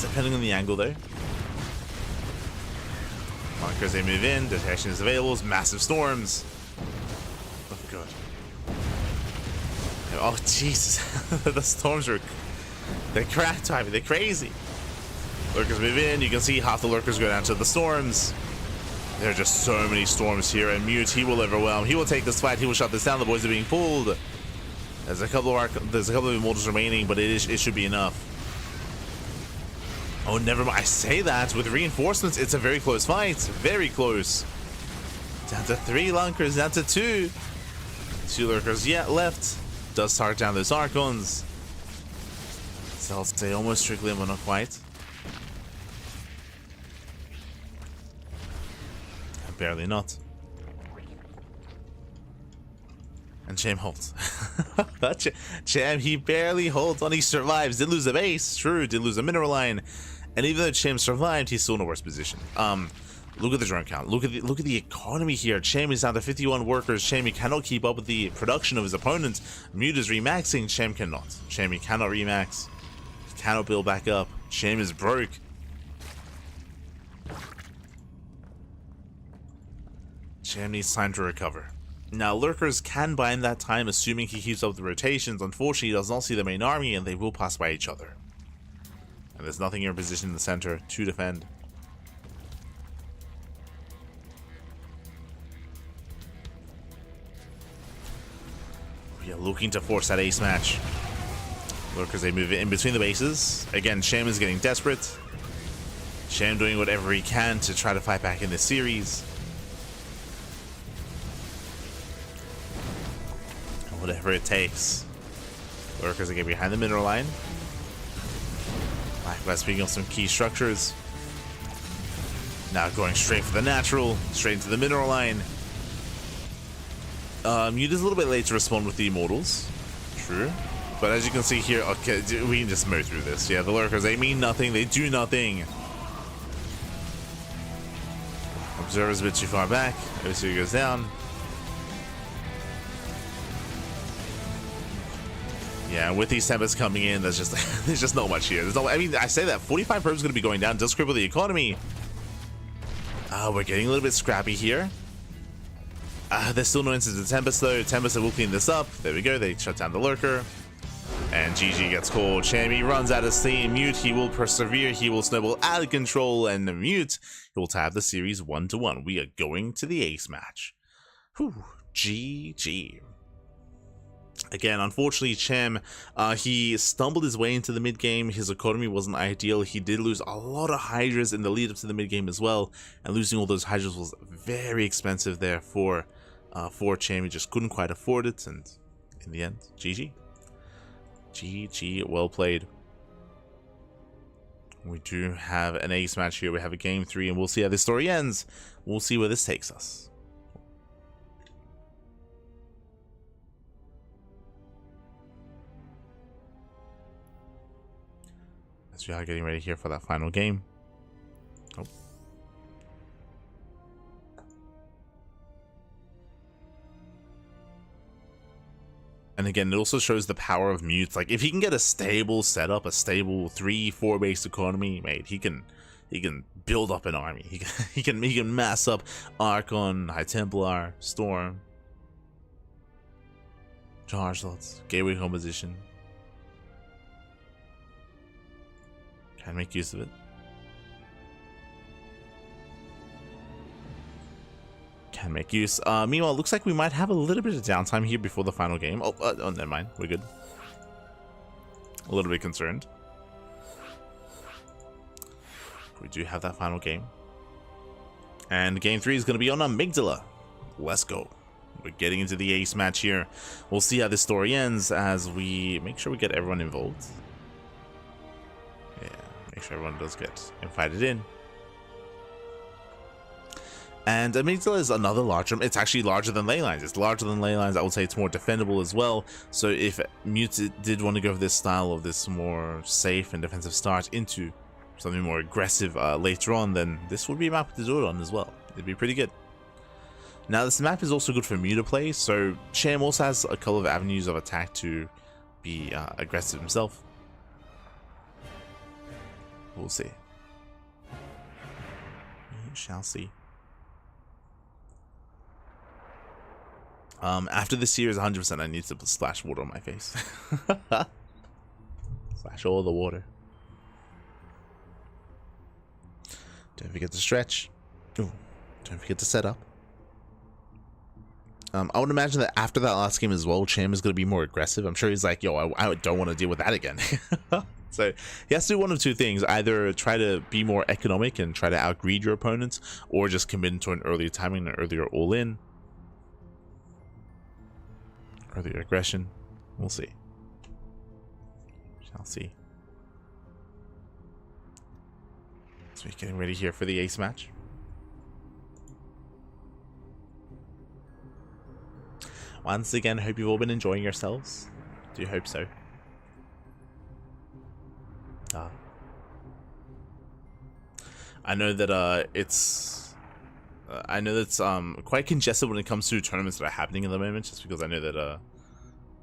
Depending on the angle there. Bunkers, they move in. Detection is available. Massive storms. Oh, good. Oh, Jesus. The storms are... They're cracked, Ivy. They're crazy. Lurkers move in. You can see half the lurkers go down to the storms. There are just so many storms here. And Mute, he will overwhelm. He will take this fight. He will shut this down. The boys are being pulled. There's a couple of Immortals remaining, but it should be enough. Oh, never mind. I say that. With reinforcements, it's a very close fight. Very close. Down to 3 lunkers. Down to 2. 2 lurkers yet left. Does start down those Archons. So I'll say almost strictly, but not quite. And barely not. And Cham holds. Cham, he barely holds on. He survives. Did lose a base. True, did lose a mineral line. And even though Cham survived, he's still in a worse position. Look at the drone count. Look at the economy here. Cham is down to 51 workers. Cham, he cannot keep up with the production of his opponents. Mute is remaxing. Cham cannot. Cham, he cannot remax. He cannot build back up. Cham is broke. Cham needs time to recover. Now, lurkers can buy in that time, assuming he keeps up the rotations. Unfortunately, he does not see the main army, and they will pass by each other. And there's nothing in position in the center to defend. We are looking to force that ace match. Lurkers, they move in between the bases. Again, Cham is getting desperate. Cham doing whatever he can to try to fight back in this series. Whatever it takes. Lurkers are getting behind the mineral line. Black speaking of some key structures. Now going straight for the natural, straight into the mineral line. Mute is a little bit late to respond with the immortals. True. But as you can see here, okay, we can just move through this. Yeah, the lurkers, they mean nothing, they do nothing. Observer's a bit too far back. OC goes down. Yeah, with these tempests coming in, there's just not much here. I mean, I say that 45 probes going to be going down, does cripple the economy. We're getting a little bit scrappy here. There's still no instance of Tempest though. Tempest will clean this up. There we go. They shut down the lurker. And GG gets called. Cham, he runs out of steam. Mute, he will persevere. He will snowball out of control. And Mute, he will tab the series 1-1. We are going to the ace match. Whew. GG. Again, unfortunately, Cham, he stumbled his way into the mid game. His economy wasn't ideal. He did lose a lot of Hydras in the lead up to the mid game as well, and losing all those Hydras was very expensive there for Cham. He just couldn't quite afford it, and in the end, GG. GG, well played. We do have an ace match here. We have a game 3, and we'll see how this story ends. We'll see where this takes us. We are getting ready here for that final game. Oh. And again, it also shows the power of Mute. Like, if he can get a stable setup, a stable 3-4 based economy, mate, he can build up an army. He can mass up Archon, High Templar, Storm, charge slots, gateway composition. Can make use of it. Can make use. Meanwhile, it looks like we might have a little bit of downtime here before the final game. Oh, never mind. We're good. A little bit concerned. We do have that final game. And game 3 is going to be on Amygdala. Let's go. We're getting into the ace match here. We'll see how this story ends as we make sure we get everyone involved. Make sure everyone does get invited in. And Amygdala is another large room. It's actually larger than Leylines. It's larger than Leylines. I would say it's more defendable as well. So if Mute did want to go for this style of this more safe and defensive start into something more aggressive later on, then this would be a map to do it on as well. It'd be pretty good. Now this map is also good for Mute to play. So Cham also has a couple of avenues of attack to be aggressive himself. We'll see. We shall see. After this series, 100%, I need to splash water on my face. Splash all the water. Don't forget to stretch. Ooh, don't forget to set up. I would imagine that after that last game as well, Cham is going to be more aggressive. I'm sure he's like, yo, I don't want to deal with that again. So he has to do one of two things: either try to be more economic and try to outgreed your opponents, or just commit into an earlier timing, an earlier all-in, earlier aggression. We'll see. Shall see. So we're getting ready here for the ace match. Once again, hope you've all been enjoying yourselves. Do hope so. I know that it's quite congested when it comes to tournaments that are happening at the moment, just because I know that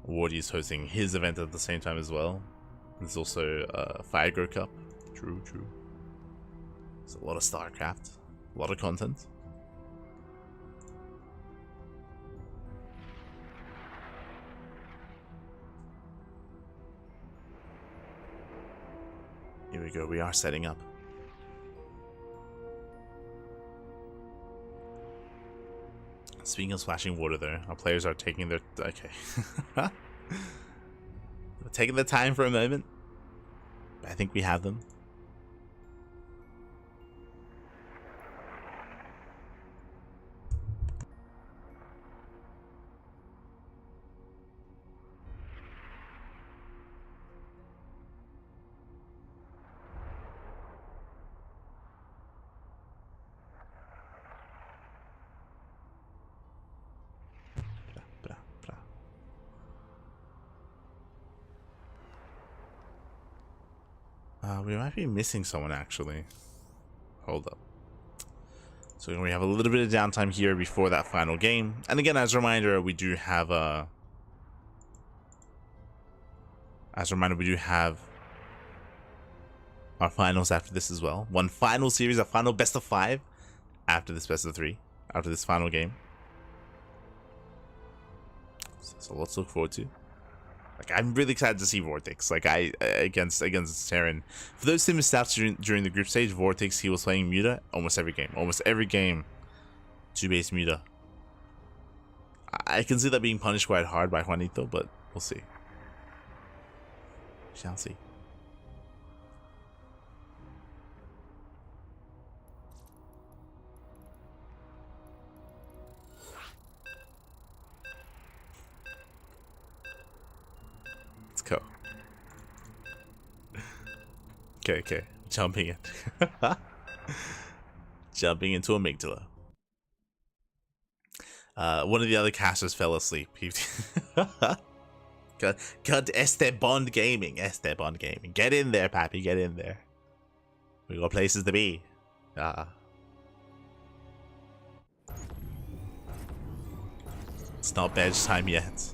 Wardy is hosting his event at the same time as well. There's also Firegrow Cup. True. There's a lot of StarCraft, a lot of content. Here we go, we are setting up. Speaking of splashing water though, our players are taking their... okay. They're taking their time for a moment. I think we have them. We might be missing someone actually. Hold up. So we have a little bit of downtime here before that final game. And again, as a reminder, we do have our finals after this as well. One final series, a final best of 5 after this best of 3, after this final game. So let's look forward to. Like, I'm really excited to see VortiX. Like, against Terran. For those who missed out during the group stage, VortiX, he was playing Muta almost every game. Almost every game, 2-base Muta. I can see that being punished quite hard by Juanito, but we'll see. Shall see. Let's go. Okay. Jumping in. Jumping into amygdala. One of the other casters fell asleep. God, Bond Gaming. Get in there, Pappy. Get in there. We got places to be. It's not bench time yet.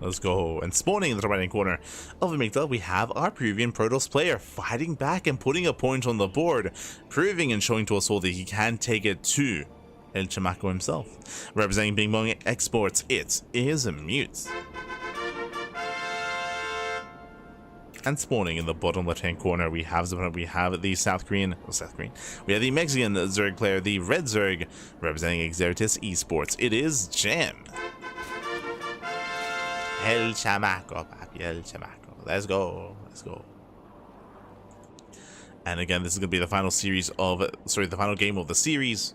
Let's go. And spawning in the right-hand corner of Amygdala, we have our Peruvian Protoss player fighting back and putting a point on the board, proving and showing to us all that he can take it to El Chamaco himself. Representing Bing Bong Exports, it is a Mute. And spawning in the bottom left-hand corner, we have the South Korean. We have the Mexican Zerg player, the Red Zerg, representing Exeritus Esports. It is Cham. El Chamaco, papi, El Chamaco. Let's go. And again, this is going to be the final final game of the series.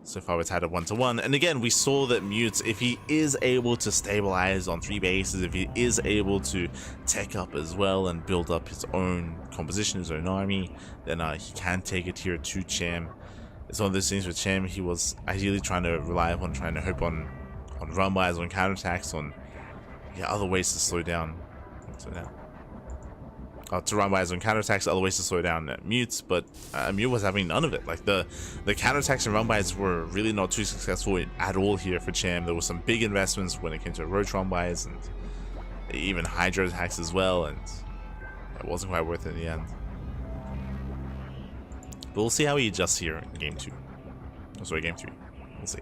So far, it's had a 1-to-1. And again, we saw that Mute, if he is able to stabilize on 3 bases, if he is able to tech up as well and build up his own composition, his own army, then he can take it here to Cham. It's one of those things with Cham, he was ideally trying to rely upon, trying to hope on run-bys, on counterattacks, on other ways to slow down. To run-bys on counterattacks, other ways to slow down Mute, but Mute was having none of it. Like the counterattacks and run-bys were really not too successful at all here for Cham. There were some big investments when it came to roach run-bys and even Hydra attacks as well, and it wasn't quite worth it in the end. But we'll see how he adjusts here in game 2. Oh, sorry, game 3. We'll see.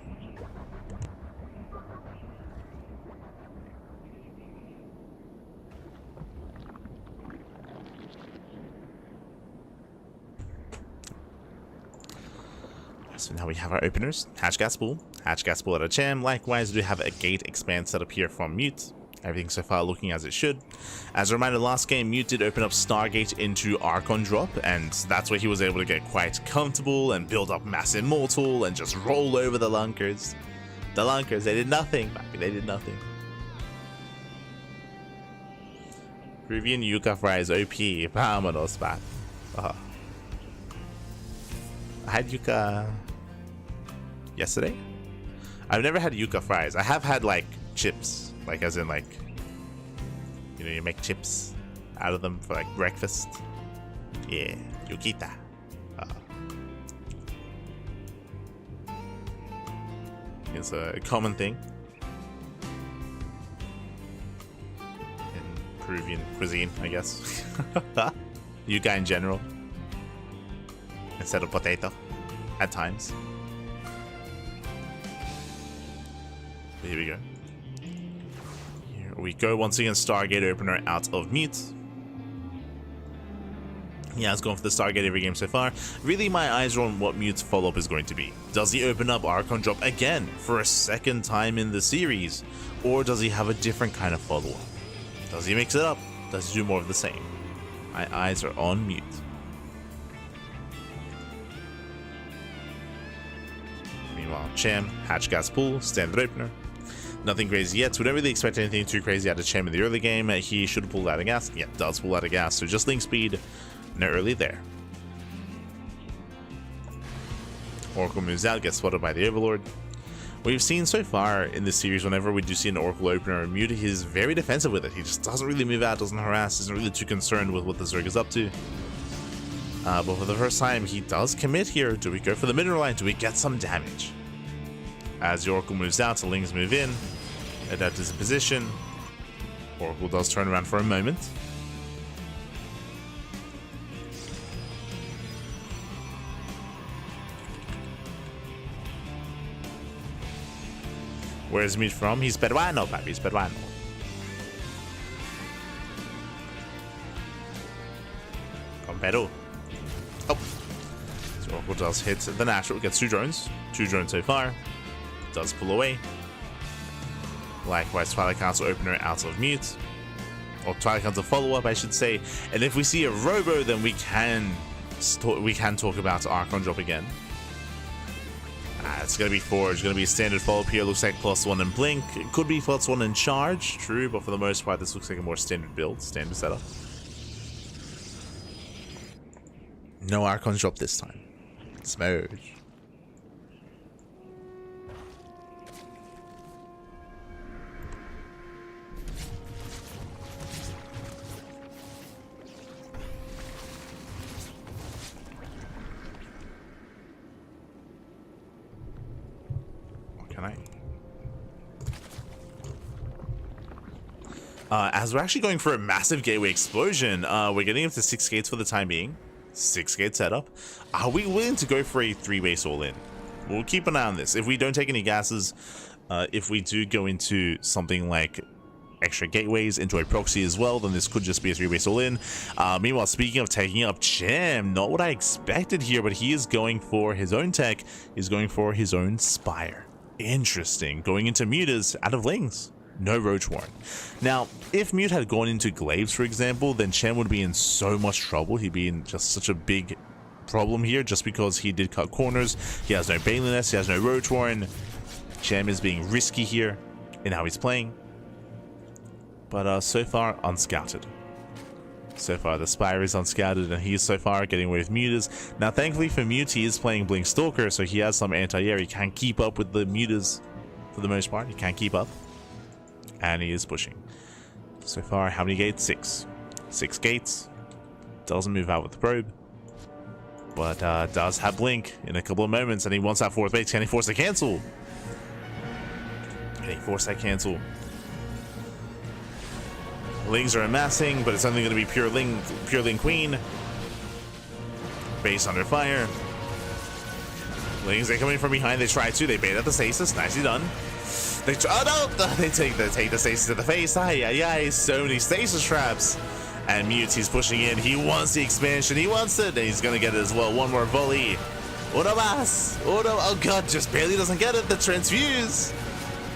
So now we have our openers, Hatch Gas Pool at a Cham. Likewise, we have a gate expand set up here from Mute. Everything so far looking as it should. As a reminder, last game, Mute did open up Stargate into AqueroN drop, and that's where he was able to get quite comfortable and build up Mass Immortal and just roll over the Lunkers. The Lunkers, they did nothing, baby, they did nothing. Peruvian Yucca Fries OP, vámonos, back. I had Yucca yesterday. I've never had Yucca fries. I have had like chips, like as in like, you know, you make chips out of them for like breakfast. Yeah, Yuquita. It's a common thing in Peruvian cuisine, I guess. Yucca in general, instead of potato at times. But here we go. Here we go once again. Stargate opener out of Mute. He has gone for the Stargate every game so far. Really, my eyes are on what Mute's follow-up is going to be. Does he open up AqueroN drop again for a second time in the series? Or does he have a different kind of follow-up? Does he mix it up? Does he do more of the same? My eyes are on Mute. Meanwhile, Cham, Hatch Gas Pool, standard opener. Nothing crazy yet, so we don't really expect anything too crazy out of Cham in the early game. He should pull out of gas. Yeah, does pull out of gas, so just link speed, no early there. Oracle moves out, gets spotted by the Overlord. We've seen so far in this series, whenever we do see an Oracle opener or mute, he's very defensive with it. He just doesn't really move out, doesn't harass, isn't really too concerned with what the Zerg is up to. But for the first time, he does commit here. Do we go for the mineral line? Do we get some damage? As the Oracle moves out, the Lings move in. Adapt his position. Oracle does turn around for a moment. Where's Mute from? He's peruano, papi. He's peruano. From Peru. Oh. So Oracle does hit the natural. Gets 2 drones. 2 drones so far. Does pull away. Likewise, Twilight Council opener out of mute. Or Twilight Council follow-up, I should say. And if we see a Robo, then we can talk about Archon drop again. It's going to be Forge. Going to be a standard follow-up here. Looks like +1 in Blink. It could be +1 in Charge. True, but for the most part, this looks like a more standard build. Standard setup. No Archon drop this time. Smooch. As we're actually going for a massive gateway explosion, we're getting up to 6 gates for the time being. 6 gate setup. Are we willing to go for a 3-base all-in? We'll keep an eye on this. If we don't take any gases, if we do go into something like extra gateways into a proxy as well, then this could just be a 3-base all-in. Meanwhile, speaking of taking up Cham, not what I expected here, but he is going for his own tech. He's going for his own Spire. Interesting. Going into Mutas out of Lings. No Roach Warren. Now, if Mute had gone into Glaives, for example, then Cham would be in so much trouble. He'd be in just such a big problem here just because he did cut corners. He has no Baneliness, he has no Roach Warren. Cham is being risky here in how he's playing. But so far, unscouted. So far, the Spire is unscouted, and he is so far getting away with Mutas. Now, thankfully for Mute, he is playing Blink Stalker, so he has some anti-air. He can't keep up with the Mutas for the most part. He can't keep up. And he is pushing. So far, how many gates? 6. 6 gates. Doesn't move out with the probe. But does have Blink in a couple of moments, and he wants that 4th base. Can he force a cancel? Can he force that cancel? Lings are amassing, but it's only going to be pure Ling Queen. Base under fire. Lings, they come in from behind. They try to. They bait out the stasis. Nicely done. They take the stasis to the face. Ay, so many stasis traps. And Mute, he's pushing in. He wants the expansion. He wants it. And he's going to get it as well. One more volley. Uno más. Oh god, just barely doesn't get it. The transfuse.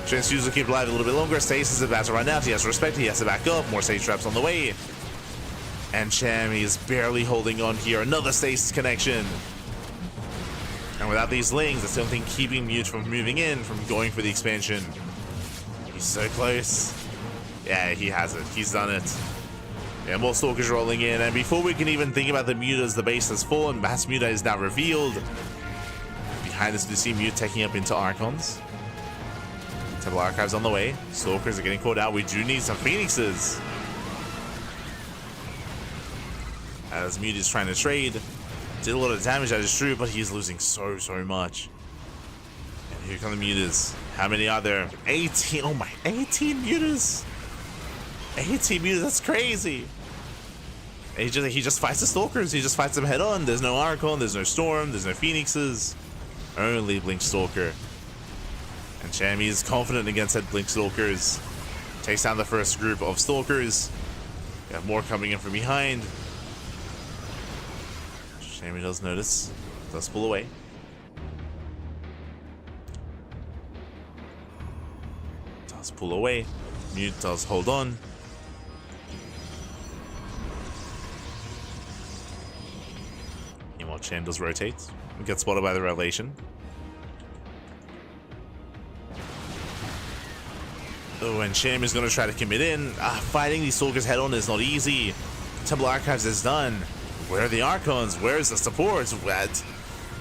Transfuse will keep alive a little bit longer. Stasis is about to run out. He has to respect. He has to back up. More stasis traps on the way. And Cham, he is barely holding on here. Another stasis connection. And without these Lings, that's the only thing keeping Mute from moving in, from going for the expansion. He's so close. Yeah, he has it. He's done it. Yeah, more Stalkers rolling in. And before we can even think about the Mutas, the base has fallen. Mass Muta is now revealed. Behind us, we see Mute taking up into Archons. Temple Archives on the way. Stalkers are getting caught out. We do need some Phoenixes. As Mute is trying to trade. Did a lot of damage, that is true, but he's losing so much. And here come the Mutas. How many are there? 18. Oh my, 18 Mutas. 18 Mutas, that's crazy. And he just fights the Stalkers. He just fights them head on. There's no Archon, there's no Storm, there's no Phoenixes. Only Blink Stalker. And Cham is confident against that Blink Stalkers. Takes down the first group of Stalkers. We have more coming in from behind. Cham does notice. Does pull away. Does pull away. Mute does hold on. Meanwhile, Cham does rotate. And gets spotted by the Revelation. Oh, and Cham is going to try to commit in. Fighting these Stalkers head on is not easy. Temple Archives is done. Where are the Archons? Where's the support?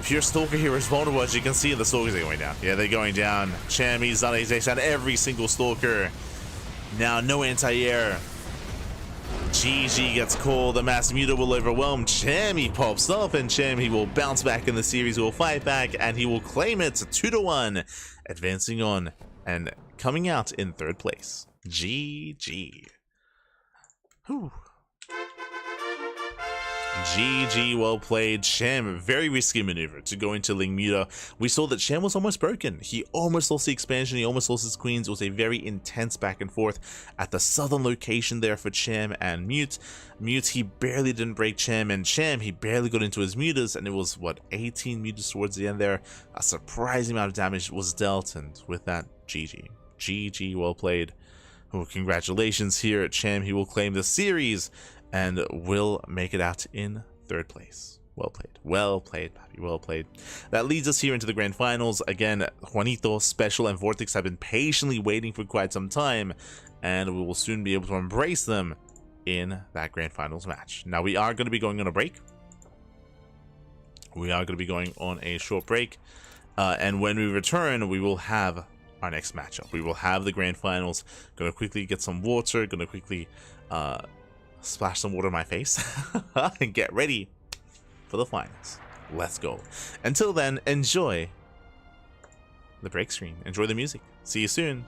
pure Stalker here is vulnerable, as you can see. The Stalkers are going down. Yeah, they're going down. Cham, he's done it. He's down every single Stalker. Now, no anti-air. GG gets called. The Mass Muta will overwhelm. Cham, he pops up, and Cham, he will bounce back in the series. He will fight back, and he will claim it 2-1, advancing on and coming out in 3rd place. GG. Whew. GG, well played. Cham, very risky maneuver to go into Ling Muta. We saw that Cham was almost broken. He almost lost the expansion, he almost lost his queens. It was a very intense back and forth at the southern location there for Cham and Mute. Mute, he barely didn't break Cham, and Cham, he barely got into his mutas, and it was, what, 18 mutas towards the end there. A surprising amount of damage was dealt, and with that, GG. GG, well played. Oh, congratulations here. Cham, he will claim the series and will make it out in 3rd place. Well played. Well played, Papi. Well played. That leads us here into the grand finals. Again, Juanito, SpeCial, and VortiX have been patiently waiting for quite some time, and we will soon be able to embrace them in that grand finals match. Now, we are going to be going on a break. We are going to be going on a short break, and when we return, we will have our next matchup. We will have the grand finals. Going to quickly get some water. Going to quickly splash some water on my face and get ready for the finals. Let's go. Until then, enjoy the break screen. Enjoy the music. See you soon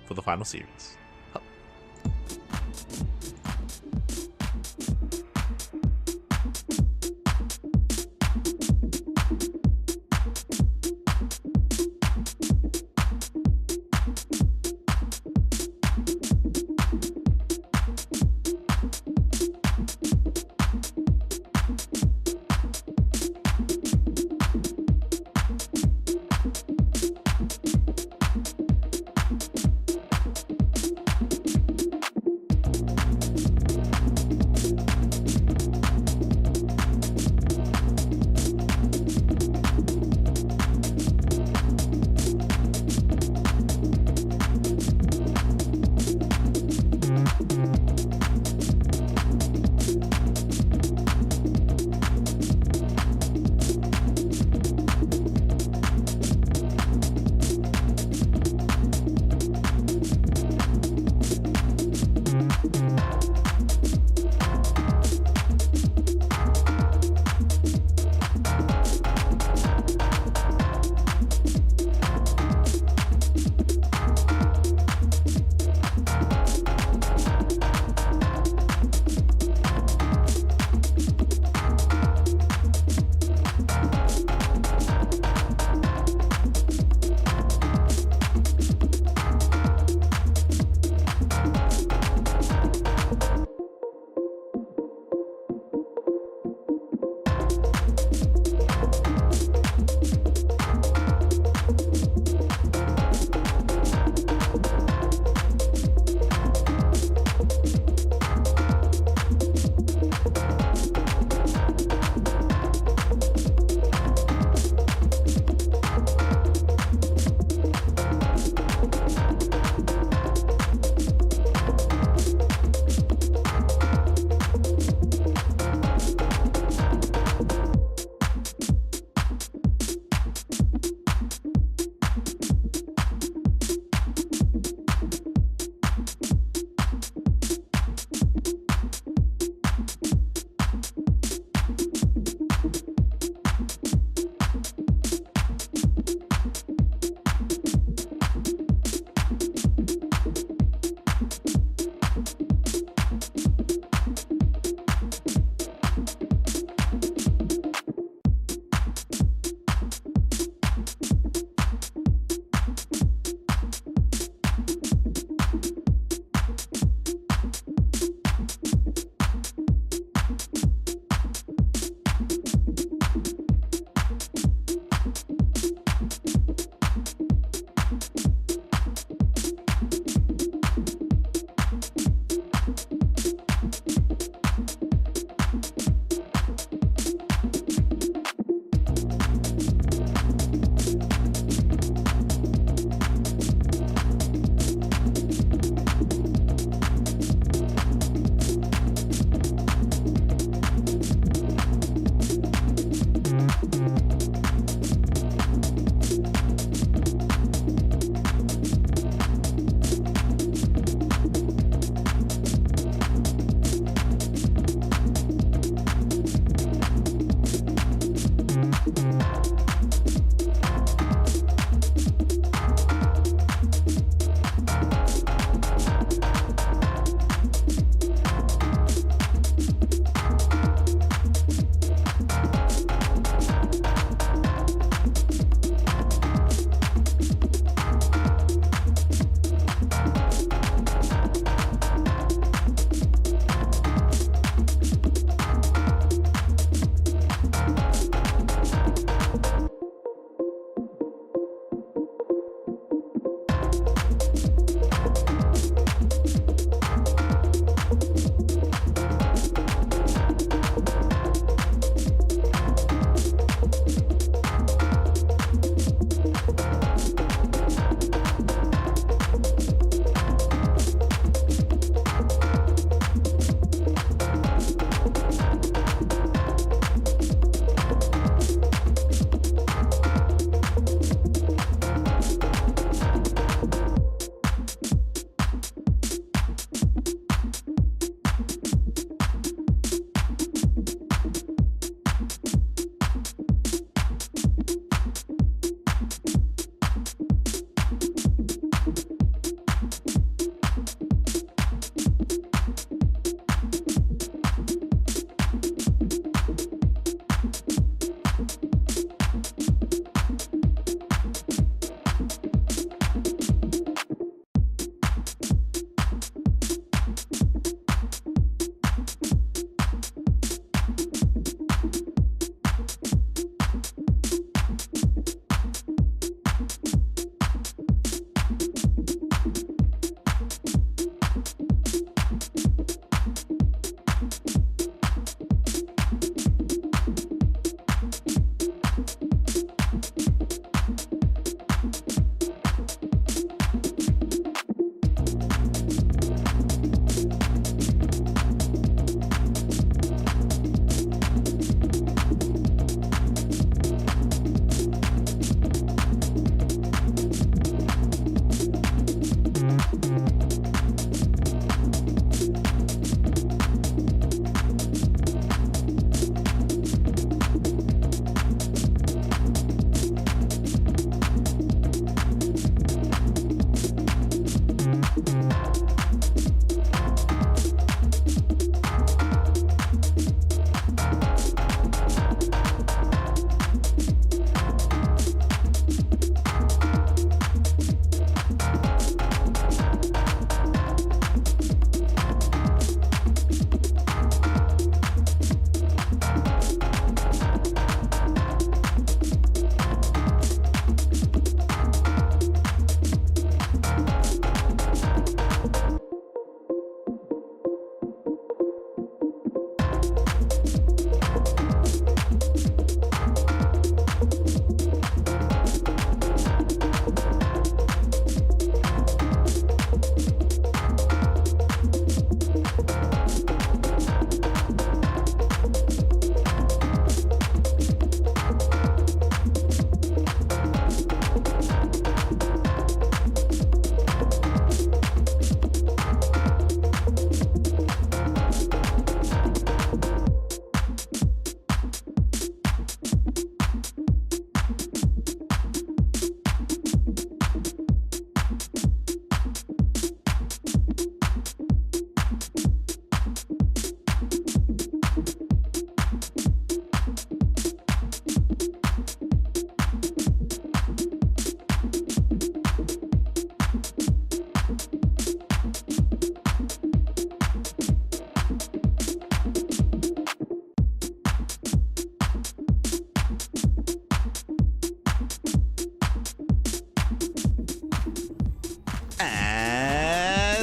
for the final series.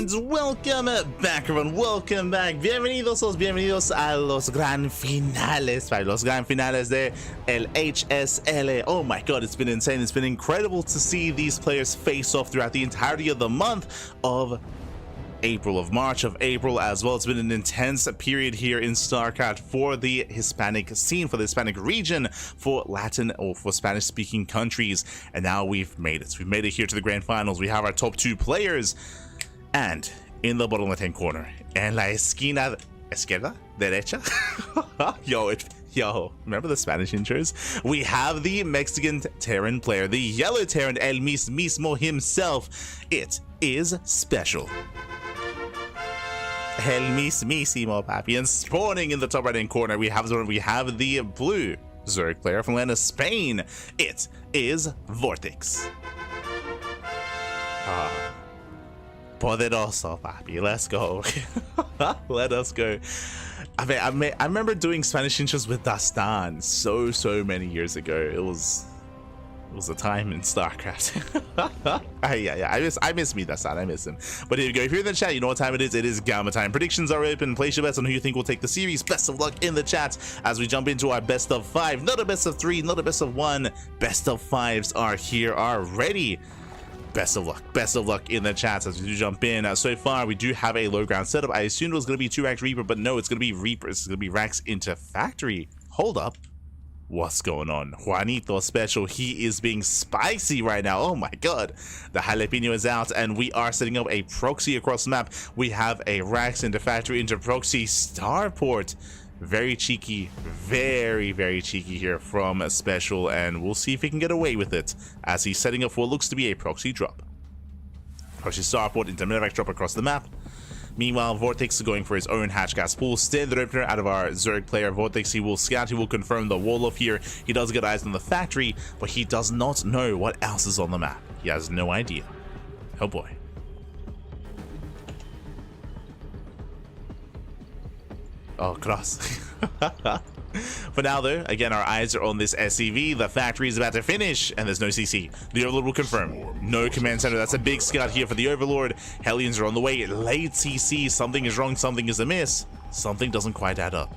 And welcome back, everyone. Welcome back. Bienvenidos a los gran finales. Para los gran finales de el HSL. Oh my god, it's been insane. It's been incredible to see these players face off throughout the entirety of the month of April, of March, of April as well. It's been an intense period here in StarCraft for the Hispanic scene, for the Hispanic region, for Latin or for Spanish speaking countries. And now we've made it. We've made it here to the grand finals. We have our top 2 players. And in the bottom left hand corner, en la esquina izquierda, derecha, yo, remember the Spanish intros? We have the Mexican Terran player, the yellow Terran, el mismo himself. It is SpeCial. El mismísimo, papi. And spawning in the top right hand corner, we have the blue Zerg player from Atlanta, Spain. It is VortiX. Poderoso, papi. Let's go. Let us go. I remember doing Spanish intros with Dastan so many years ago. It was a time in StarCraft. I miss me, Dastan. I miss him. But here we go. If you're in the chat, you know what time it is. It is Gamma time. Predictions are open. Place your bets on who you think will take the series. Best of luck in the chat as we jump into our best of 5. Not a best of 3, not a best of 1. Best of 5s are here already. Best of luck in the chats as we do jump in. So far we do have a low ground setup. I assumed it was going to be 2-racked Reaper, but no, it's going to be Reaper. It's going to be racks into factory. Hold up, what's going on? Juanito SpeCial, he is being spicy right now. Oh my god, the jalapeno is out and we are setting up a proxy across the map. We have a racks into factory into proxy starport. Very cheeky, very cheeky here from SpeCial, and we'll see if he can get away with it as he's setting up for what looks to be a proxy drop. Proxy starport into medevac drop across the map. Meanwhile, VortiX is going for his own hatch gas pool. Standard opener out of our Zerg player. VortiX, he will scout, he will confirm the wall off here. He does get eyes on the factory, but he does not know what else is on the map. He has no idea. Oh boy. Oh, cross. For now, though, again, our eyes are on this SCV. The factory is about to finish, and there's no CC. The Overlord will confirm. No command center. That's a big scout here for the Overlord. Hellions are on the way. Late CC. Something is wrong. Something is amiss. Something doesn't quite add up.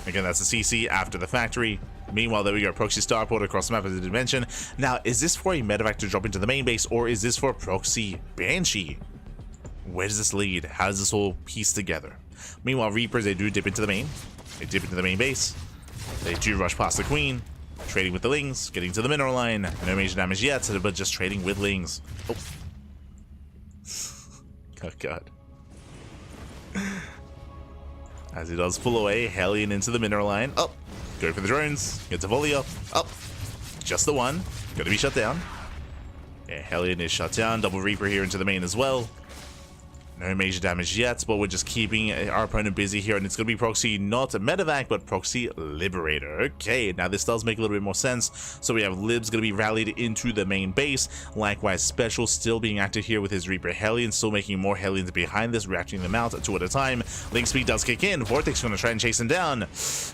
Again, that's a CC after the factory. Meanwhile, there we go. Proxy starport across the map, as I did mention. Now, is this for a medevac to drop into the main base, or is this for proxy Banshee? Where does this lead? How does this all piece together? Meanwhile, Reapers, they do dip into the main. They dip into the main base. They do rush past the Queen. Trading with the Lings. Getting to the mineral line. No major damage yet, but just trading with Lings. Oh. Oh, God. As he does pull away, Hellion into the mineral line. Up. Go for the drones. Gets a volley up. Up. Just the one. Gonna be shut down. Yeah, Hellion is shut down. Double Reaper here into the main as well. No major damage yet, but we're just keeping our opponent busy here, and it's going to be proxy, not a medevac, but proxy liberator. Okay, now this does make a little bit more sense. So we have Libs going to be rallied into the main base. Likewise, SpeCial still being active here with his Reaper Hellions, still making more Hellions behind this, reacting them out 2 at a time. Link speed does kick in. VortiX going to try and chase him down.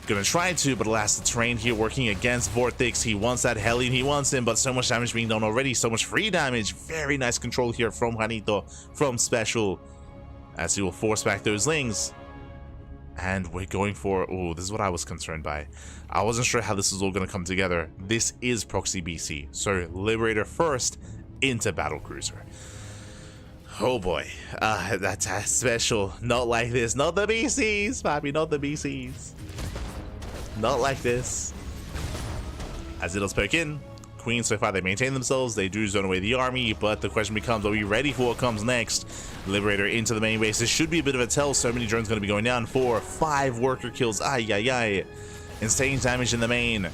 Going to try to, but alas, the terrain here working against VortiX. He wants that Hellion, he wants him, but so much damage being done already, so much free damage. Very nice control here from Juanito, from SpeCial, as he will force back those Lings. And we're going for... Oh, this is what I was concerned by. I wasn't sure how this is all going to come together. This is proxy BC. So, Liberator first into Battlecruiser. Oh boy. That's SpeCial. Not like this. Not the BCs, papi. Not the BCs. Not like this. As it does poke in. Queen, so far they maintain themselves, they do zone away the army, but the question becomes, are we ready for what comes next? Liberator into the main base. This should be a bit of a tell. So many drones going to be going down. 4, 5 worker kills. Insane damage in the main.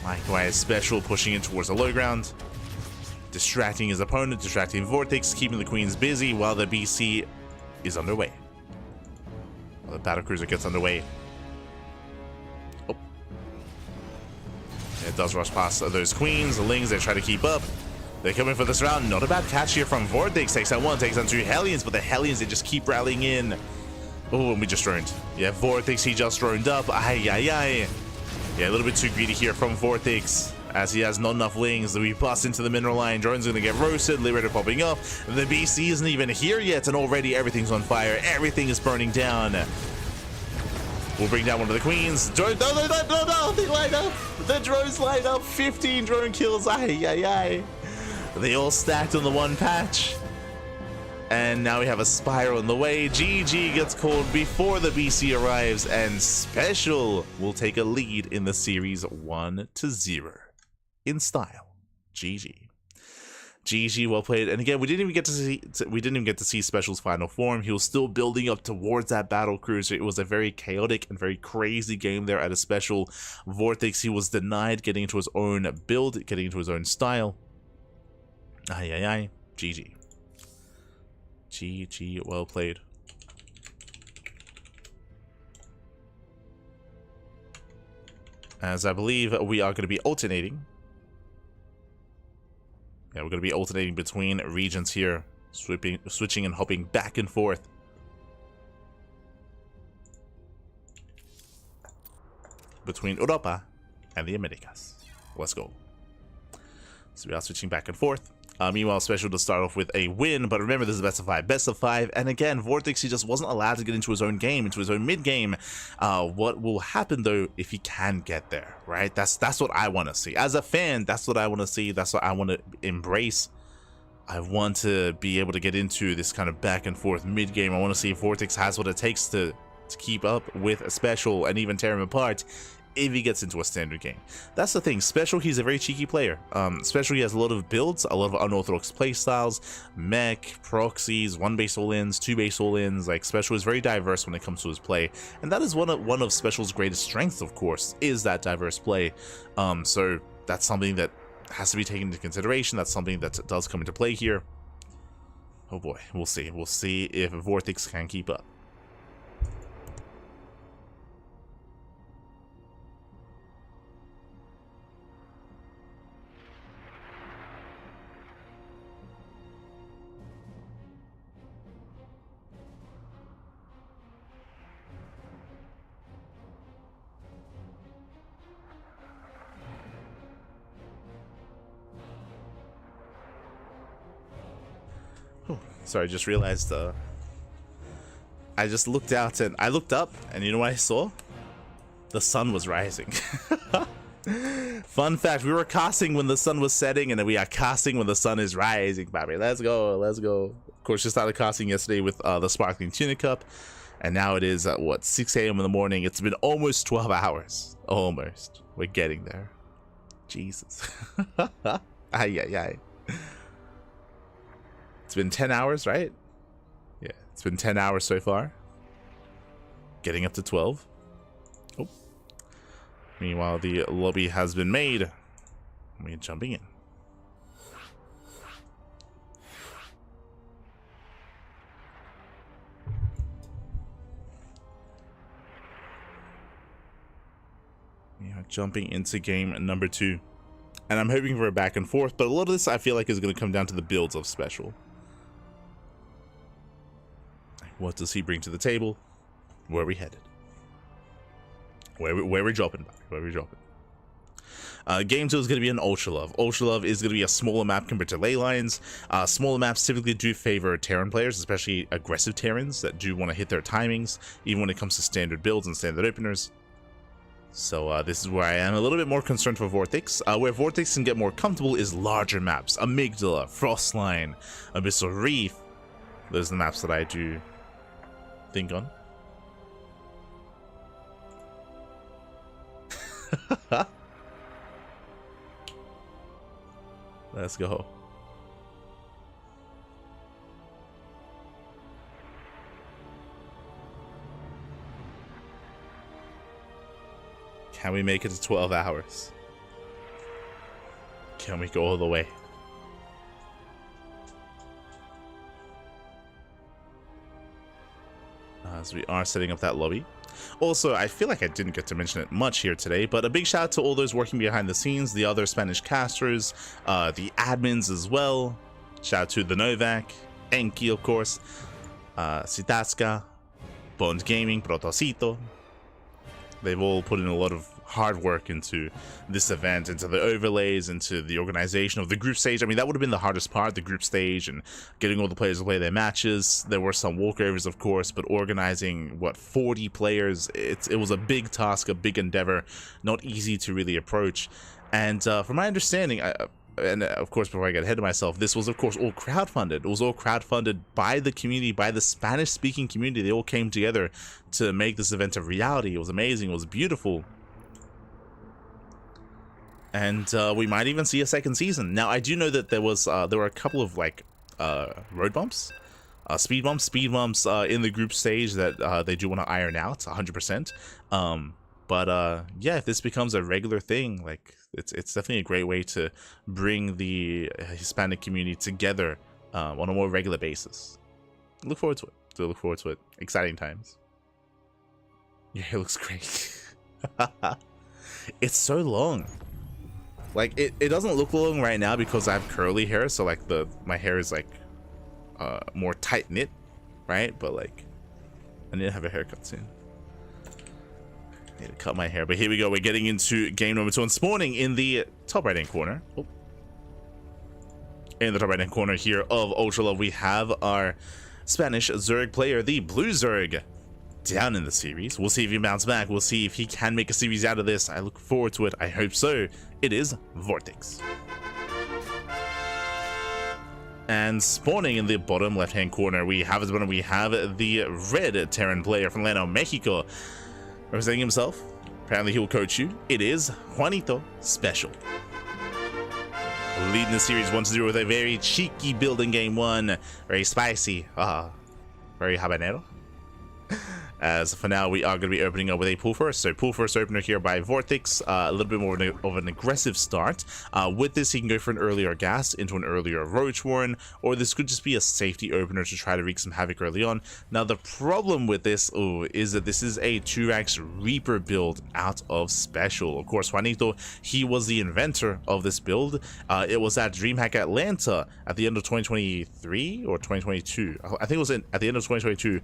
Likewise, SpeCial pushing in towards the low ground, distracting his opponent, distracting VortiX, keeping the Queens busy while the BC is underway. While the Battlecruiser gets underway. It does rush past those Queens. The Lings, they try to keep up. They're coming for this round. Not a bad catch here from VortiX. Takes out 1, takes out 2 Hellions, but the Hellions, they just keep rallying in. Oh, and we just droned. Yeah, VortiX, he just droned up. Yeah, a little bit too greedy here from VortiX. as he has not enough wings. We bust into the mineral line. Drone's gonna get roasted. Liberator popping up. The BC isn't even here yet, and already everything's on fire. Everything is burning down. We'll bring down one of the queens. Drone, no, they line up. The drones line up. 15 drone kills. Ay. They all stacked on the one patch. And now we have a spiral in the way. GG gets called before the BC arrives, and SpeCial will take a lead in the series 1-0 in style. GG. GG, well played. And again, we didn't even get to see SpeCial's final form. He was still building up towards that battle cruiser. It was a very chaotic and very crazy game there at a SpeCial. VortiX, he was denied getting into his own build, getting into his own style. Ay. GG. GG, well played. As I believe we are going to be alternating. Yeah, we're going to be alternating between regions here, switching and hopping back and forth. Between Europa and the Americas. Let's go. So we are switching back and forth. Meanwhile, SpeCial to start off with a win, but remember, this is best of five, and again, VortiX, he just wasn't allowed to get into his own game, into his own mid-game. What will happen, though, if he can get there, right? That's what I want to see. As a fan, that's what I want to see, that's what I want to embrace. I want to be able to get into this kind of back and forth mid-game. I want to see if VortiX has what it takes to keep up with a SpeCial and even tear him apart if he gets into a standard game. That's the thing. SpeCial, he's a very cheeky player. SpeCial, he has a lot of builds, a lot of unorthodox playstyles, mech, proxies, 1-base all-ins, 2-base all-ins. Like, SpeCial is very diverse when it comes to his play, and that is one of SpeCial's greatest strengths, of course, is that diverse play. So that's something that has to be taken into consideration. That's something that does come into play here. Oh boy, we'll see. We'll see if VortiX can keep up. Sorry, I just realized, I just looked out and I looked up, and you know what I saw? The sun was rising. Fun fact, we were casting when the sun was setting, and then we are casting when the sun is rising, baby. Let's go, let's go. Of course, just started casting yesterday with the Sparkling Tuna Cup, and now it is, what, 6 a.m. in the morning. It's been almost 12 hours. Almost. We're getting there. Jesus. Ay. It's been 10 hours, right? Yeah, it's been 10 hours so far. Getting up to 12. Oh. Meanwhile, the lobby has been made. We're jumping in. We are jumping into game number 2. And I'm hoping for a back and forth, but a lot of this I feel like is going to come down to the builds of SpeCial. What does he bring to the table? Where are we headed? Where we dropping by? Where we dropping? Game 2 is going to be an Ultra Love. Ultra Love is going to be a smaller map compared to ley lines. Smaller maps typically do favor Terran players, especially aggressive Terrans that do want to hit their timings, even when it comes to standard builds and standard openers. So this is where I am a little bit more concerned for VortiX. Where VortiX can get more comfortable is larger maps. Amygdala, Frostline, Abyssal Reef. Those are the maps that I do think on. Let's go. Can we make it to 12 hours? Can we go all the way? As we are setting up that lobby. Also, I feel like I didn't get to mention it much here today, but a big shout out to all those working behind the scenes, the other Spanish casters, the admins as well. Shout out to the Novak, Enki, of course, Sitaska, Bond Gaming, Protocito. They've all put in a lot of hard work into this event, into the overlays, into the organization of the group stage. I mean, that would have been the hardest part, the group stage, and getting all the players to play their matches. There were some walkovers, of course, but organizing, what, 40 players, it was a big task, a big endeavor, not easy to really approach. And from my understanding, and of course, before I get ahead of myself, this was of course all crowdfunded. It was all crowdfunded by the community, by the Spanish-speaking community. They all came together to make this event a reality. It was amazing. It was beautiful. And we might even see a second season. Now, I do know that there were a couple of like road bumps, speed bumps in the group stage that they do want to iron out 100%. But yeah, if this becomes a regular thing, like it's definitely a great way to bring the Hispanic community together on a more regular basis. Look forward to it. Look forward to it. Exciting times. Your hair looks great. It's so long. Like it doesn't look long right now because I have curly hair, so like my hair is like more tight knit, right? But like I need to have a haircut soon. I need to cut my hair. But here we go. We're getting into game number 2 and spawning in the top right hand corner. Oh. In the top right hand corner here of Ultra Love, we have our Spanish Zerg player, the Blue Zerg, down in the series. We'll see if he bounces back. We'll see if he can make a series out of this. I look forward to it. I hope so. It is VortiX. And spawning in the bottom left hand corner, we have the red Terran player from Leno, Mexico, representing himself. Apparently he will coach you. It is Juanito SpeCial, leading the series 1-0 with a very cheeky build in game 1. Very spicy, very habanero. As for now, we are going to be opening up with a pull first. So pull first opener here by VortiX. A little bit more of an aggressive start. With this, he can go for an earlier gas into an earlier Roach Warren, or this could just be a safety opener to try to wreak some havoc early on. Now, the problem with this is that this is a 2x Reaper build out of SpeCial. Of course, Juanito, he was the inventor of this build. It was at DreamHack Atlanta at the end of 2023 or 2022. I think it was at the end of 2022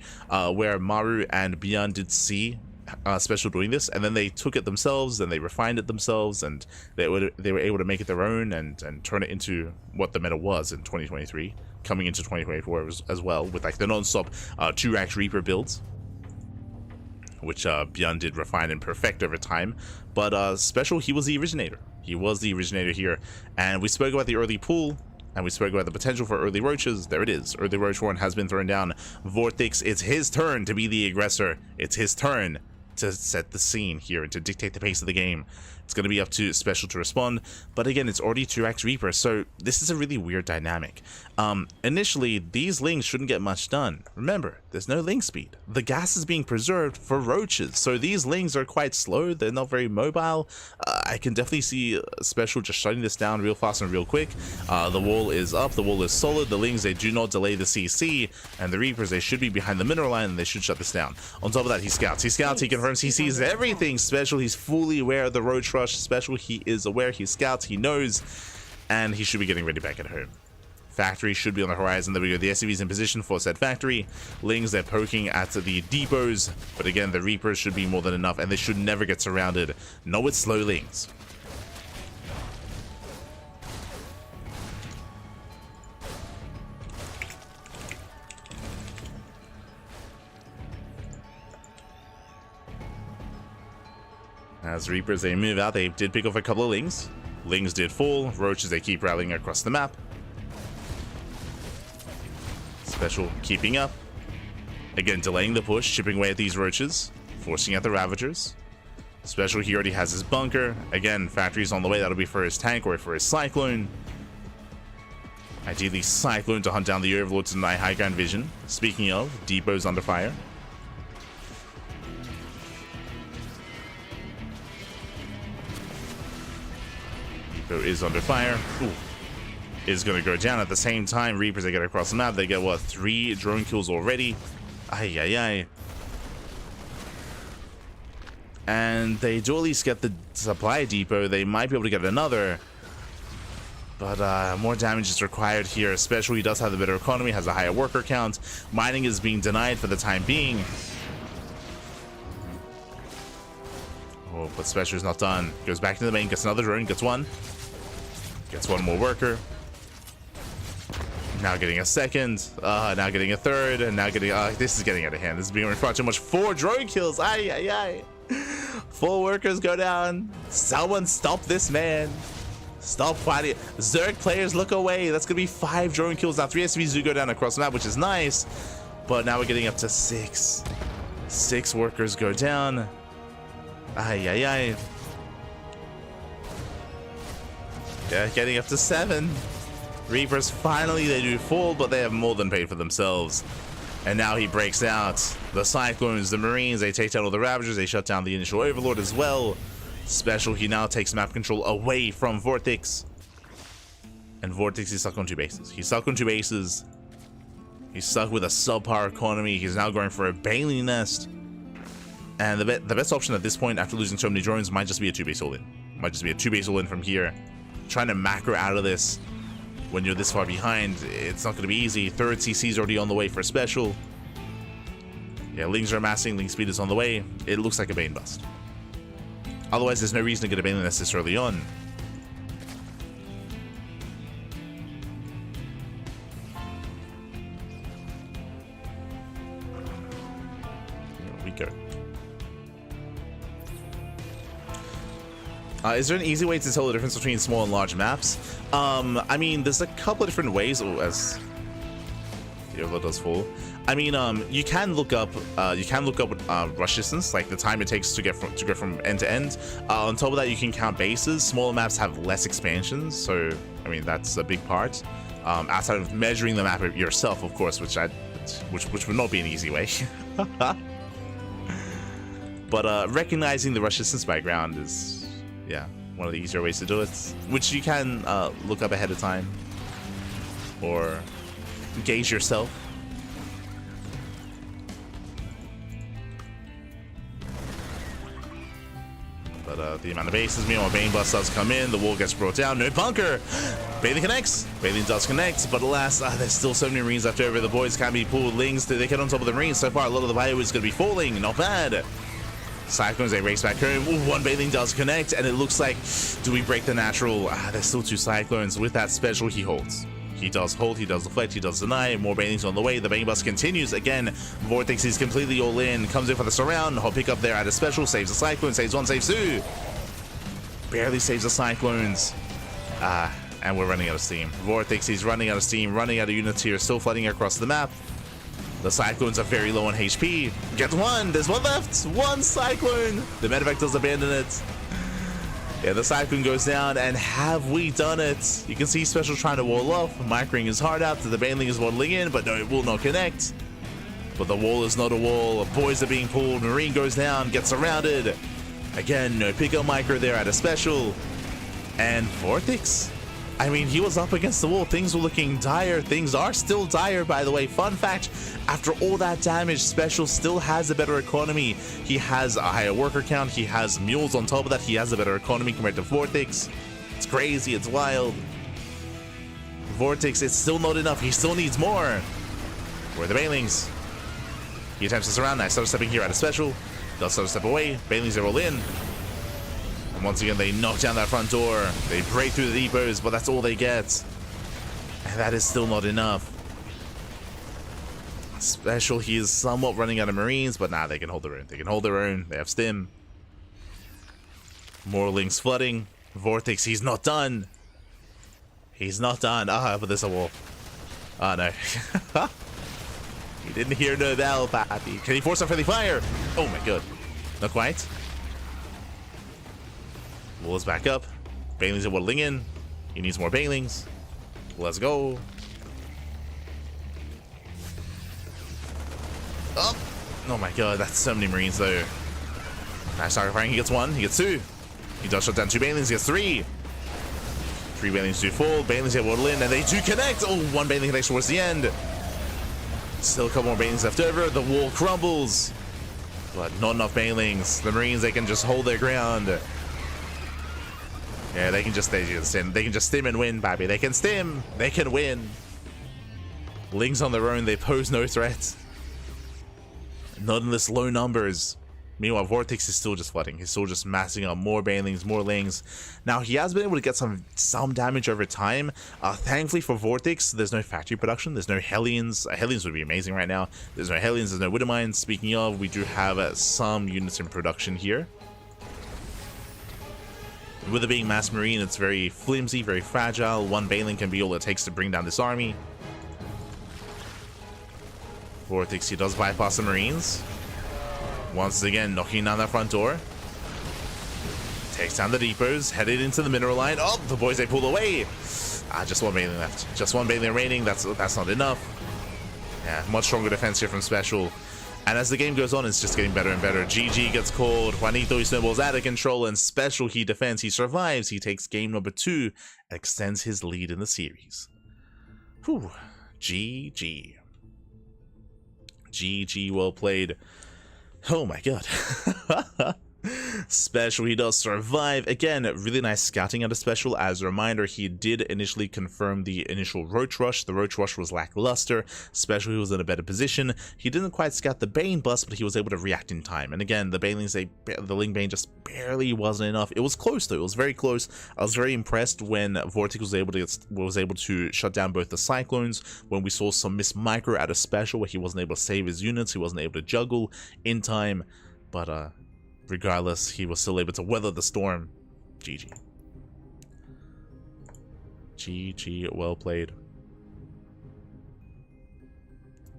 where Maru and Beyond did see SpeCial doing this, and then they took it themselves and they refined it themselves, and they were able to make it their own and turn it into what the meta was in 2023, coming into 2024 as well, with like the non-stop 2x Reaper builds, which Beyond did refine and perfect over time. But SpeCial, he was the originator. He was the originator here, and we spoke about the early pool. And we spoke about the potential for early roaches. There it is. Early roach warren has been thrown down. VortiX, it's his turn to be the aggressor. It's his turn to set the scene here and to dictate the pace of the game. It's going to be up to SpeCial to respond. But again, it's already 2x Reaper, so this is a really weird dynamic. Initially, these lings shouldn't get much done. Remember, there's no ling speed. The gas is being preserved for roaches, so these lings are quite slow. They're not very mobile. I can definitely see SpeCial just shutting this down real fast and real quick. The wall is up. The wall is solid. The lings, they do not delay the CC. And the Reapers, they should be behind the mineral line, and they should shut this down. On top of that, he scouts. He scouts. He confirms. He sees everything. SpeCial, he's fully aware of the roach rush. SpeCial, he is aware. He scouts. He knows. And he should be getting ready back at home. Factory should be on the horizon. There we go. The SCV's in position for said factory. Lings, they're poking at the depots. But again, the Reapers should be more than enough, and they should never get surrounded. No, with slow lings. As Reapers, they move out, they did pick off a couple of lings. Lings did fall. Roaches, they keep rallying across the map. SpeCial keeping up. Again, delaying the push, chipping away at these roaches, forcing out the Ravagers. SpeCial, he already has his bunker. Again, factory's on the way. That'll be for his tank or for his Cyclone. Ideally, Cyclone to hunt down the Overlord to deny high ground vision. Speaking of, Depot's under fire. Is under fire. Ooh. Is going to go down at the same time. Reapers, they get across the map. They get, what, 3 drone kills already. Ay, ay, ay. And they do at least get the supply depot. They might be able to get another. But more damage is required here. SpeCial, he does have the better economy, has a higher worker count. Mining is being denied for the time being. Oh, but SpeCial is not done. Goes back to the main, gets another drone, gets one. Gets one more worker. Now getting a second. Now getting a third. And now getting... this is getting out of hand. This is being far too much. 4 drone kills. Ay, ay, ay. 4 workers go down. Someone stop this man. Stop fighting. Zerg players, look away. That's going to be 5 drone kills. Now 3 SCVs do go down across the map, which is nice. But now we're getting up to 6. 6 workers go down. Ay, ay, ay. Yeah, getting up to 7. Reapers, finally they do fall, but they have more than paid for themselves. And now he breaks out. The Cyclones, the Marines, they take down all the Ravagers, they shut down the initial Overlord as well. SpeCial, he now takes map control away from VortiX. And VortiX is stuck on 2 bases. He's stuck on 2 bases. He's stuck with a subpar economy. He's now going for a Bailey nest. And the best option at this point, after losing so many drones, might just be a 2-base all-in. Might just be a 2-base all-in from here. Trying to macro out of this when you're this far behind, it's not going to be easy. 3rd CC is already on the way for SpeCial. Yeah, Lings are amassing. Ling speed is on the way. It looks like a Bane bust. Otherwise, there's no reason to get a Bane nest this early on. Here we go. Is there an easy way to tell the difference between small and large maps? I mean, there's a couple of different ways. Oh, as the overload does fall. I mean, you can look up rush distance, like the time it takes to go from end to end. On top of that, you can count bases. Smaller maps have less expansions, so I mean that's a big part. Outside of measuring the map yourself, of course, which would not be an easy way. But recognizing the rush distance by ground is, yeah, one of the easier ways to do it, which you can look up ahead of time or gauge yourself. But the amount of bases, meanwhile, Bane Bust does come in, the wall gets brought down, no bunker! Bailey connects, Bailey does connect, but alas, there's still so many Marines left over, the boys can be pulled, Lings, they get on top of the Marines, so far a lot of the bio is going to be falling, not bad. Cyclones, they race back home. Ooh, 1 Bailey does connect, and it looks like, do we break the natural? There's still 2 Cyclones. With that SpeCial, he holds. He does hold, he does deflect, he does deny. More Bailings on the way. The Bane Bust continues. Again, VortiX is completely all in. Comes in for the surround. Hot pick up there at a SpeCial. Saves the Cyclone. Saves 1, saves 2. Barely saves the Cyclones. And we're running out of steam. VortiX, he's running out of steam, running out of units here. Still flooding across the map. The Cyclones are very low on HP. Get 1! There's 1 left! 1 Cyclone! The medevac does abandon it. Yeah, the Cyclone goes down, and have we done it? You can see SpeCial trying to wall off. Micring his heart out. The Baneling is waddling in, but no, it will not connect. But the wall is not a wall. Boys are being pulled. Marine goes down, gets surrounded. Again, no pick-up micro there at a SpeCial. And VortiX. I mean, he was up against the wall. Things were looking dire. Things are still dire, by the way. Fun fact, after all that damage, SpeCial still has a better economy. He has a higher worker count. He has mules on top of that. He has a better economy compared to VortiX. It's crazy. It's wild. VortiX, it's still not enough. He still needs more. Where are the Banelings? He attempts to surround. I start stepping here at a SpeCial. Does start to step away. Banelings are all in. Once again, they knock down that front door. They break through the depots, but that's all they get. And that is still not enough. SpeCial, he is somewhat running out of Marines, but nah, they can hold their own. They can hold their own. They have stim. More Lings flooding. VortiX, he's not done. He's not done. But there's a wall. Oh, no. He didn't hear no bell, Pappy. Can he force a friendly fire? Oh, my God. Not quite. Wall is back up. Banelings are waddling in. He needs more Banelings. Let's go. Up. Oh my God, that's so many Marines though. Nice target firing. He gets 1. He gets 2. He does shut down 2 Banelings. He gets 3. 3 Banelings do fall. Banelings get waddle in, and they do connect. Oh, 1 Baneling connects towards the end. Still a couple more Banelings left over. The wall crumbles, but not enough Banelings. The Marines, they can just hold their ground. Yeah, they can just stim and win, baby. They can stim. They can win. Lings on their own, they pose no threat. Not in this low numbers. Meanwhile, VortiX is still just flooding. He's still just massing up more banelings, more lanes. Now, he has been able to get some damage over time. Thankfully for VortiX, there's no factory production. There's no Hellions. Hellions would be amazing right now. There's no Hellions. There's no Widowmines. Speaking of, we do have some units in production here. With it being Mass Marine, it's very flimsy, very fragile. One baneling can be all it takes to bring down this army. VortiX, he does bypass the Marines. Once again, knocking down that front door. Takes down the depots, headed into the mineral line. Oh, the boys, they pull away. Just one baneling left. Just one baneling remaining. That's not enough. Yeah, much stronger defense here from SpeCial. And as the game goes on, it's just getting better and better. GG gets called. Juanito, he snowballs out of control. And SpeCial, he defends. He survives. He takes game number 2 and extends his lead in the series. Whew. GG. GG, well played. Oh my god. SpeCial, he does survive. Again, really nice scouting out of SpeCial. As a reminder, he did initially confirm the initial Roach Rush. The Roach Rush was lackluster. SpeCial, he was in a better position. He didn't quite scout the Bane bust, but he was able to react in time. And again, the Banelings, the Ling Bane just barely wasn't enough. It was close though. It was very close. I was very impressed when VortiX was able to shut down both the Cyclones, when we saw some miss micro out of SpeCial where he wasn't able to save his units, he wasn't able to juggle in time. But regardless, he was still able to weather the storm. GG. GG, well played.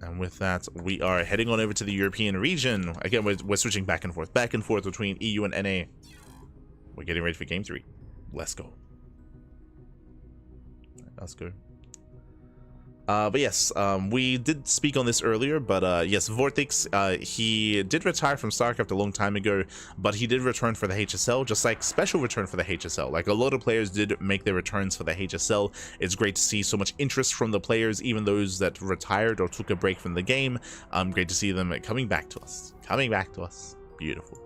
And with that, we are heading on over to the European region. Again, we're switching back and forth between EU and NA. We're getting ready for game 3. Let's go. Let's go. But yes, we did speak on this earlier, but yes, VortiX, he did retire from StarCraft a long time ago, but he did return for the HSL, just like SpeCial returned for the HSL. Like, a lot of players did make their returns for the HSL. It's great to see so much interest from the players, even those that retired or took a break from the game. Great to see them coming back to us. Beautiful.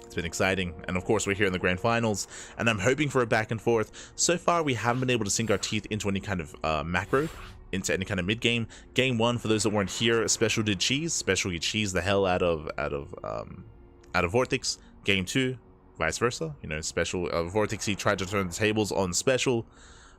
It's been exciting, and of course we're here in the grand finals, and I'm hoping for a back and forth. So far we haven't been able to sink our teeth into any kind of macro, into any kind of mid game. Game 1, for those that weren't here, SpeCial did cheese. SpeCial cheesed the hell out of VortiX. Game 2, vice versa. You know, SpeCial VortiX, he tried to turn the tables on SpeCial.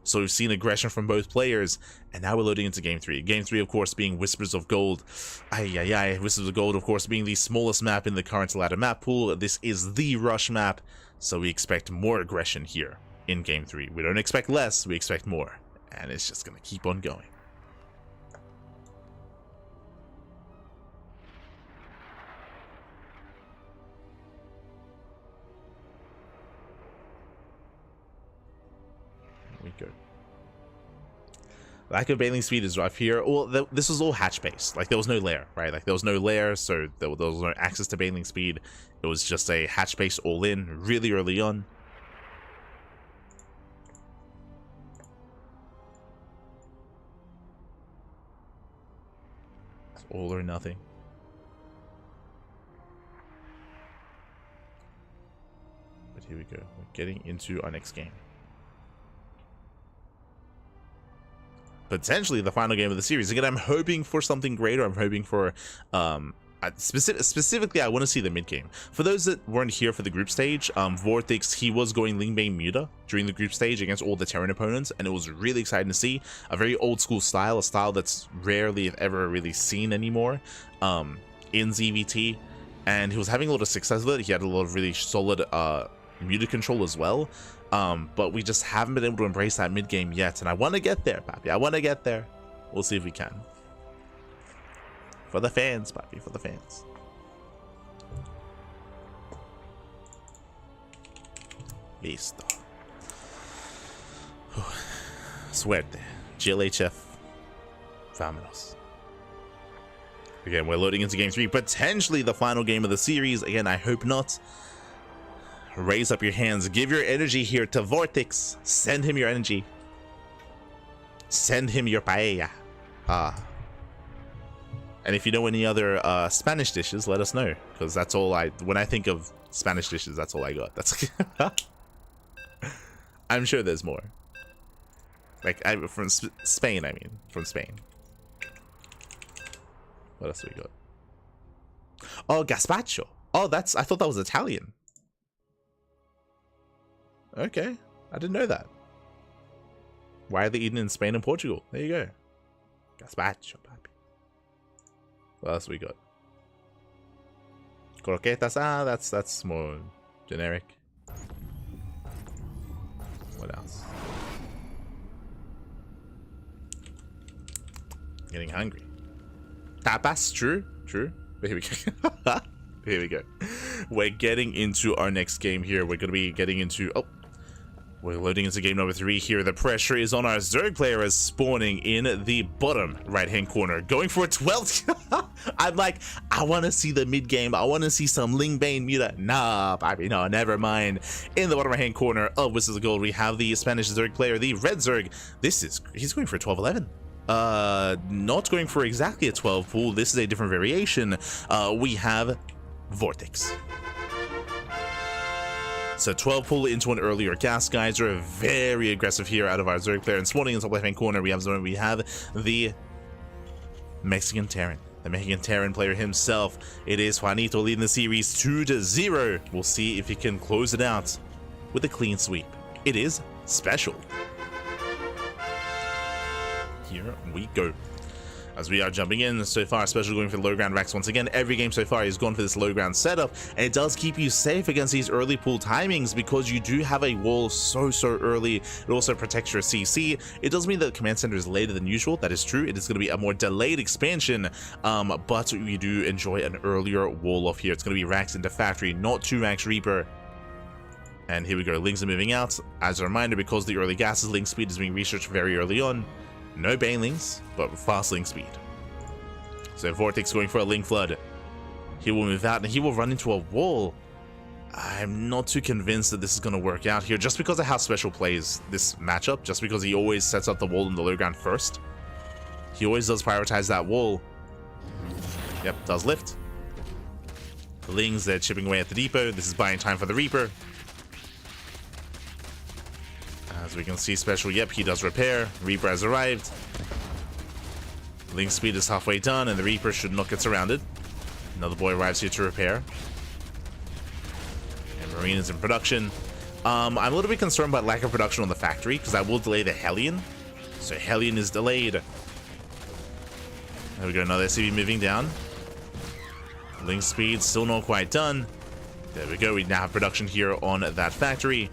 So we've seen aggression from both players, and now we're loading into game 3. Game 3, of course, being Whispers of Gold. Whispers of Gold, of course, being the smallest map in the current ladder map pool. This is the rush map, so we expect more aggression here in game 3. We don't expect less, we expect more, and it's just gonna keep on going. We go. Lack of baneling speed is rough here. Well, this was all hatch based. Like, there was no lair, right? Like, there was no lair, so there was no access to baneling speed. It was just a hatch based all in really early on. It's all or nothing. But here we go. We're getting into our next game. Potentially the final game of the series. Again, I'm hoping for something greater. I'm hoping for specifically I want to see the mid game. For those that weren't here for the group stage, VortiX, he was going Ling Bane Muta during the group stage against all the Terran opponents, and it was really exciting to see. A very old school style, a style that's rarely if ever really seen anymore in ZVT, and he was having a lot of success with it. He had a lot of really solid Muta control as well. But we just haven't been able to embrace that mid game yet, and I want to get there, Papi. I want to get there. We'll see if we can. For the fans, Papi, for the fans. Listo. Suerte. GLHF. Vámonos. Again, we're loading into game 3, potentially the final game of the series. Again, I hope not. Raise up your hands. Give your energy here to VortiX. Send him your energy. Send him your paella. And if you know any other Spanish dishes, let us know, because that's all when I think of Spanish dishes, that's all I got. That's I'm sure there's more. Like, from Spain, I mean, from Spain. What else do we got? Oh, gazpacho. Oh, that's, I thought that was Italian. Okay, I didn't know that. Widely eaten in Spain and Portugal. There you go. Gazpacho, papi. What else we got? Croquetas. Ah, that's more generic. What else? Getting hungry. Tapas, true. Here we go. Here we go. We're getting into our next game here. We're going to be getting into... Oh, we're loading into game number 3 here. The pressure is on our Zerg player as spawning in the bottom right-hand corner. Going for a 12th. I'm like, I want to see the mid-game. I want to see some Ling Bane Muta. Nah, baby, no, never mind. In the bottom right-hand corner of Wizards of Gold, we have the Spanish Zerg player, the Red Zerg. He's going for a 12-11. Not going for exactly a 12 pool. This is a different variation. We have VortiX. So 12 pull into an earlier gas geyser, very aggressive here out of our Zerg player. And spawning in the top left hand corner, we have the Mexican Terran. The Mexican Terran player himself. It is Juanito leading the series 2-0. We'll see if he can close it out with a clean sweep. It is SpeCial. Here we go. As we are jumping in, so far SpeCial going for the low ground racks once again. Every game so far he's gone for this low ground setup, and it does keep you safe against these early pool timings because you do have a wall so early. It also protects your CC. It does mean that the command center is later than usual. That is true. It is going to be a more delayed expansion, but we do enjoy an earlier wall off here. It's going to be racks into factory, not 2 racks Reaper. And here we go. Lings are moving out. As a reminder, because the early gases, link speed is being researched very early on. No banelings, but fast link speed. So VortiX going for a link flood. He will move out and he will run into a wall. I'm not too convinced that this is going to work out here, just because of how SpeCial plays this matchup, just because he always sets up the wall in the low ground first. He always does prioritize that wall. Yep, does lift. The Lings, they're chipping away at the depot. This is buying time for the Reaper. As we can see, SpeCial, yep, he does repair. Reaper has arrived. Link speed is halfway done, and the Reaper should not get surrounded. Another boy arrives here to repair. And Marine is in production. I'm a little bit concerned about lack of production on the factory, because that will delay the Hellion. So Hellion is delayed. There we go, another SCV moving down. Link speed still not quite done. There we go, we now have production here on that factory.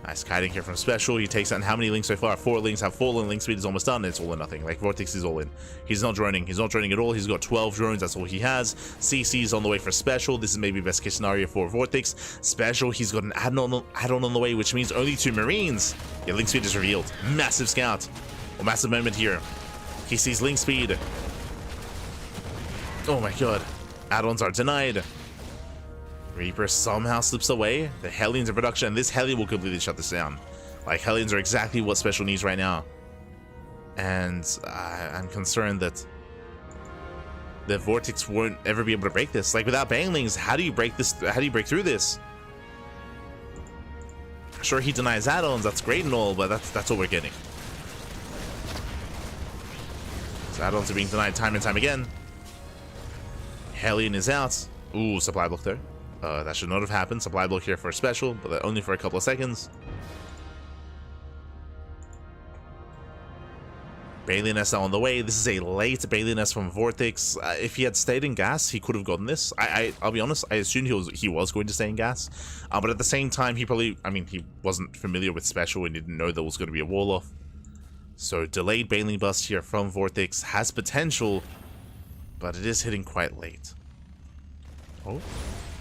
Nice kiting here from SpeCial. He takes out how many links so far? 4 links have fallen. Link speed is almost done. It's all or nothing. Like VortiX is all in. He's not droning. He's not droning at all. He's got 12 drones. That's all he has. CC is on the way for SpeCial. This is maybe best case scenario for VortiX. SpeCial, he's got an add-on on the way, which means only 2 Marines. Yeah, link speed is revealed. Massive scout. Or massive moment here. He sees link speed. Oh my god. Add-ons are denied. Reaper somehow slips away. The Hellions in production, and this Heli will completely shut this down. Like, Hellions are exactly what SpeCial needs right now. And I'm concerned that the VortiX won't ever be able to break this. Like, without Banelings, how do you break this? How do you break through this? Sure, he denies add-ons, that's great and all, but that's what we're getting. So add-ons are being denied time and time again. Hellion is out. Ooh, supply block there. That should not have happened. Supply block here for SpeCial, but only for a couple of seconds. Bailey Nest on the way. This is a late Bailey Nest from VortiX. If he had stayed in gas, he could have gotten this. I'll be honest, I assumed he was going to stay in gas. But at the same time, he wasn't familiar with SpeCial and didn't know there was going to be a wall off. So delayed Bailey bust here from VortiX has potential, but it is hitting quite late. Oh.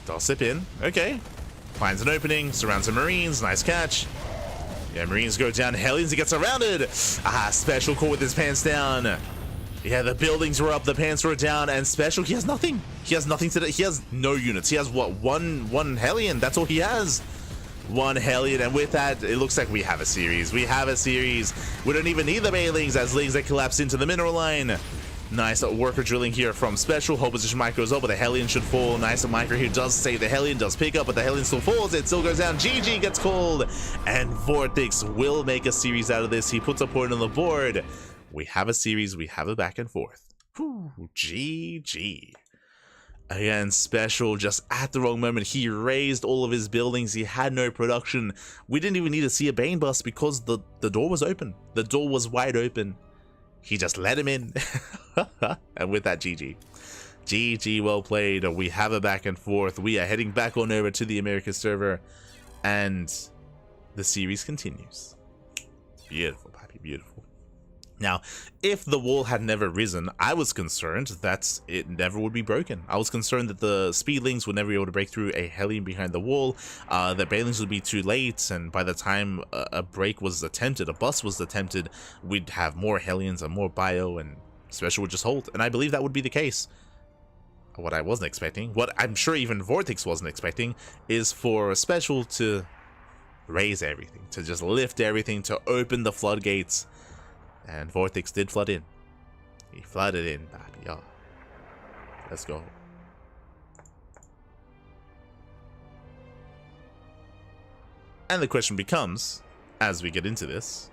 Does sip in. Okay. Finds an opening. Surrounds the Marines. Nice catch. Yeah, Marines go down. Hellions, he gets surrounded. SpeCial caught with his pants down. Yeah, the buildings were up. The pants were down. And SpeCial, he has nothing. He has nothing to do. He has no units. He has, what, one Hellion. That's all he has. One Hellion. And with that, it looks like we have a series. We have a series. We don't even need the Bailings as Lings that collapse into the mineral line. Nice worker drilling here from SpeCial. Whole position micro goes up, but the Hellion should fall. Nice micro here does save the Hellion, does pick up, but the Hellion still falls. It still goes down. GG gets called, and VortiX will make a series out of this. He puts a point on the board. We have a series. We have a back and forth. Whew, GG. Again, SpeCial just at the wrong moment. He raised all of his buildings. He had no production. We didn't even need to see a Bane bust because the door was open. The door was wide open. He just let him in. And with that, GG. GG, well played. We have a back and forth. We are heading back on over to the Americas server. And the series continues. Beautiful, Pappy, beautiful. Now, if the wall had never risen, I was concerned that it never would be broken. I was concerned that the speedlings would never be able to break through a Hellion behind the wall, that Banelings would be too late, and by the time a break was attempted, a bust was attempted, we'd have more Hellions and more bio, and SpeCial would just hold. And I believe that would be the case. What I wasn't expecting, what I'm sure even VortiX wasn't expecting, is for SpeCial to raise everything, to just lift everything, to open the floodgates. And VortiX did flood in. He flooded in, baby. Oh. Let's go. And the question becomes, as we get into this,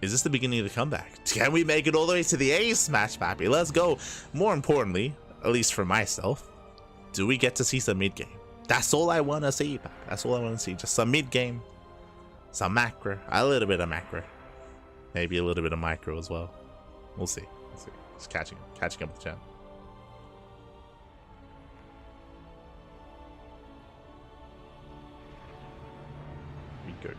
is this the beginning of the comeback? Can we make it all the way to the ace match, pappy? Let's go. More importantly, at least for myself, do we get to see some mid game? That's all I want to see, pappy. That's all I want to see. Just some mid game, some macro, a little bit of macro. Maybe a little bit of micro as well. We'll see. We'll see. Just catching up with Cham. We go.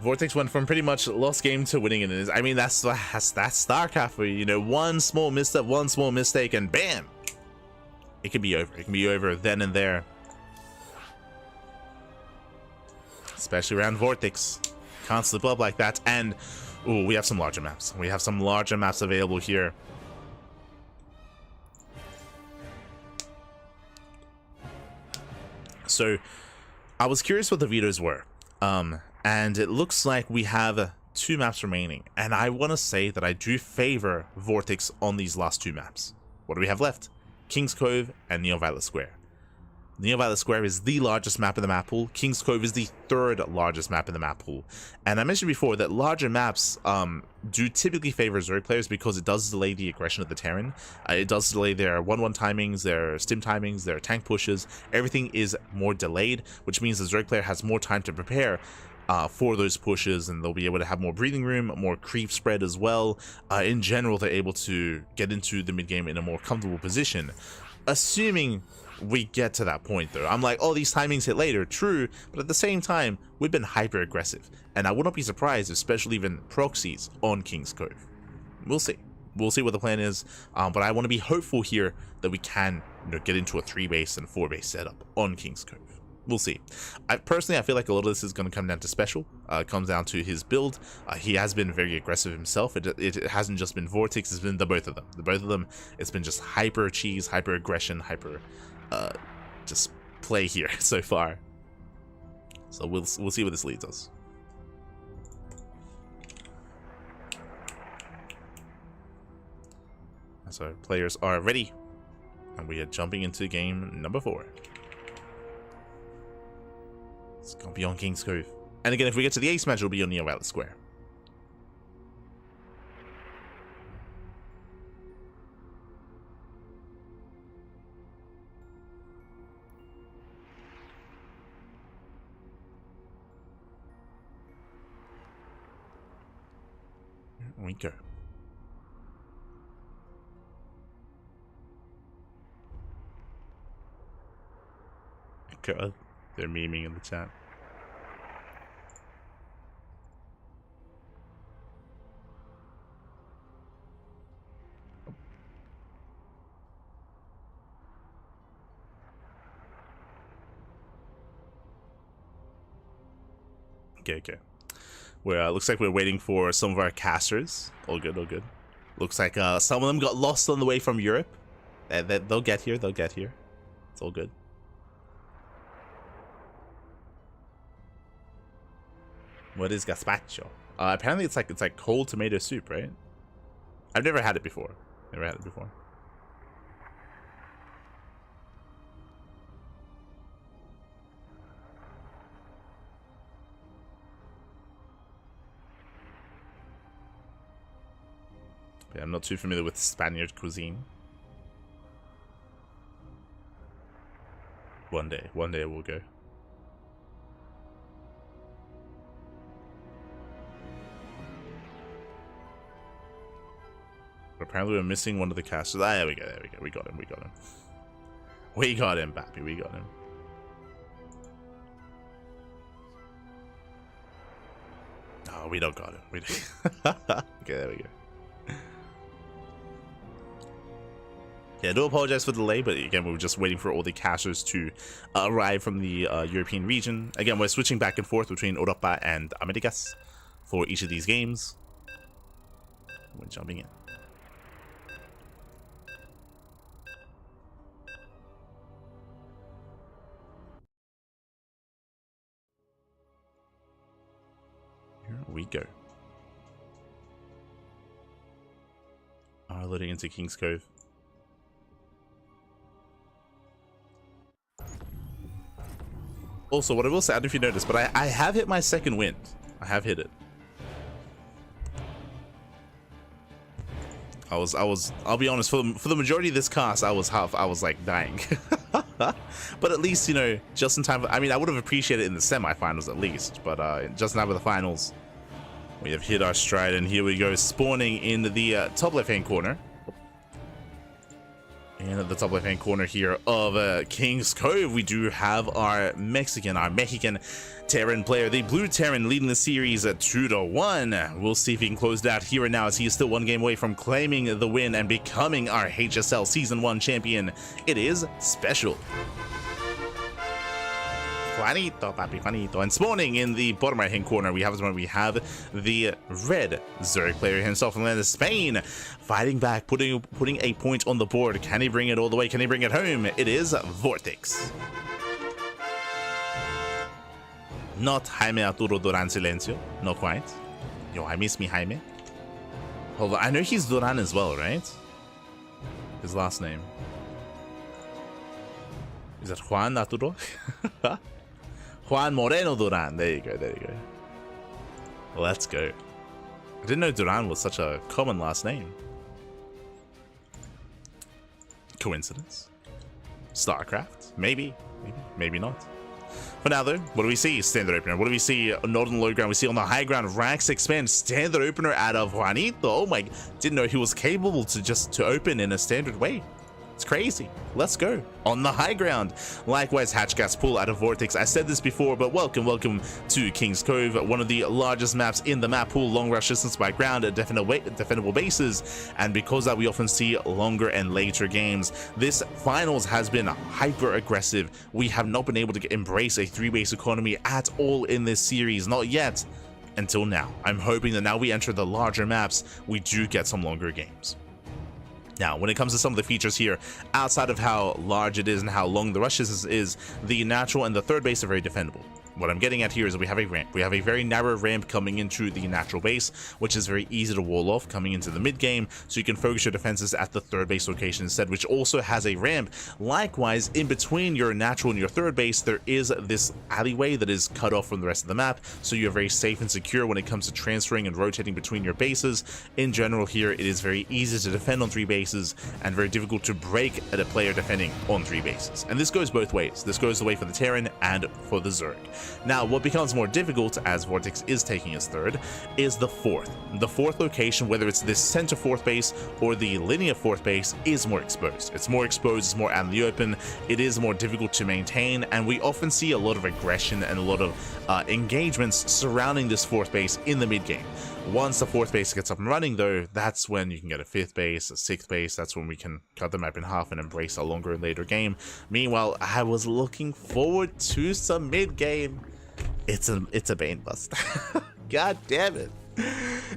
VortiX went from pretty much lost game to winning it. I mean, that's StarCraft for you. You know, one small misstep, one small mistake, and bam. It can be over. It can be over then and there. Especially around VortiX. Can't slip up like that. And, ooh, we have some larger maps. We have some larger maps available here. So, I was curious what the vetoes were. And it looks like we have 2 maps remaining. And I want to say that I do favor VortiX on these last 2 maps. What do we have left? King's Cove and Neo Violet Square. Neo Violet Square is the largest map in the map pool. King's Cove is the 3rd largest map in the map pool. And I mentioned before that larger maps do typically favor Zerg players because it does delay the aggression of the Terran. It does delay their 1-1 timings, their stim timings, their tank pushes. Everything is more delayed, which means the Zerg player has more time to prepare for those pushes, and they'll be able to have more breathing room, more creep spread as well. In general, they're able to get into the mid game in a more comfortable position. Assuming we get to that point though. I'm like, oh, these timings hit later, true, but at the same time, we've been hyper aggressive, and I wouldn't be surprised if especially even proxies on King's Cove. We'll see. We'll see what the plan is, but I want to be hopeful here that we can, you know, get into a 3-base and 4-base setup on King's Cove. We'll see. Personally, I feel like a lot of this is going to come down to SpeCial. It comes down to his build. He has been very aggressive himself. It hasn't just been VortiX, it's been the both of them. The both of them, it's been just hyper cheese, hyper aggression, hyper just play here so far. So we'll see where this leads us. So players are ready, and we are jumping into game number 4. It's gonna be on King's Cove. And again, if we get to the ace match, it'll be on Neo Violet Square. Here we go. God, they're memeing in the chat. Okay. Well, looks like we're waiting for some of our casters. All good, all good. Looks like some of them got lost on the way from Europe. They'll get here, It's all good. What is gazpacho? Apparently it's like cold tomato soup, right? I've never had it before. Yeah, I'm not too familiar with Spaniard cuisine. One day we'll go. But apparently we're missing one of the casters. Ah, there we go, we got him. We got him, Bappy, we got him. Oh, we don't got him. We don't. Okay, there we go. Yeah, I do apologize for the delay, but again, we were just waiting for all the casters to arrive from the European region. Again, we're switching back and forth between Europa and Americas for each of these games. We're jumping in. Here we go. Loading into King's Cove. Also, what I will say, I don't know if you noticed, but I have hit my second wind. I have hit it. I'll be honest, for the majority of this cast, I was like dying. But at least, you know, just in time for, I mean, I would have appreciated it in the semifinals at least, but just now with the finals, we have hit our stride, and here we go, spawning in the top left-hand corner. And at the top left-hand corner here of King's Cove, we do have our Mexican Terran player, the blue Terran, leading the series at 2-1. We'll see if he can close that here and now, as he is still one game away from claiming the win and becoming our HSL Season 1 champion. It is SpeCial. Juanito, papi, Juanito. And spawning in the bottom right-hand corner, we have the red Zurich player himself from the land of Spain, fighting back, putting a point on the board. Can he bring it all the way? Can he bring it home? It is VortiX. Not Jaime Arturo Duran Silencio. Not quite. Yo, I miss me Jaime. Hold on, I know he's Duran as well, right? His last name. Is that Juan Arturo? Juan Moreno Duran. There you go. Let's go. I didn't know Duran was such a common last name. Coincidence? StarCraft? Maybe not. For now though, what do we see? Standard opener. What do we see? Not on the low ground. We see on the high ground, ranks expand. Standard opener out of Juanito. Oh my, didn't know he was capable to open in a standard way. It's crazy. Let's go. On the high ground. Likewise, hatch gas pull out of VortiX. I said this before, but welcome to King's Cove, one of the largest maps in the map pool. Long rush distance by ground, defendable bases, and because that we often see longer and later games. This finals has been hyper aggressive. We have not been able to embrace a 3-base economy at all in this series, not yet, until now. I'm hoping that now we enter the larger maps, we do get some longer games. Now, when it comes to some of the features here, outside of how large it is and how long the rush is, the natural and the third base are very defendable. What I'm getting at here is that we have a ramp. We have a very narrow ramp coming into the natural base, which is very easy to wall off coming into the mid game, so you can focus your defenses at the third base location instead, which also has a ramp. Likewise, in between your natural and your third base, there is this alleyway that is cut off from the rest of the map, so you're very safe and secure when it comes to transferring and rotating between your bases. In general here, it is very easy to defend on 3 bases and very difficult to break at a player defending on 3 bases. And this goes both ways. This goes the way for the Terran and for the Zurich. Now, what becomes more difficult, as VortiX is taking his third, is the fourth. The fourth location, whether it's this center 4th base or the linear 4th base, is more exposed. It's more exposed, it's more out in the open, it is more difficult to maintain, and we often see a lot of aggression and a lot of engagements surrounding this 4th base in the mid game. Once the 4th base gets up and running though, that's when you can get a 5th base, a 6th base. That's when we can cut the map in half and embrace a longer and later game. Meanwhile, I was looking forward to some mid game. It's a Bane bust. God damn it.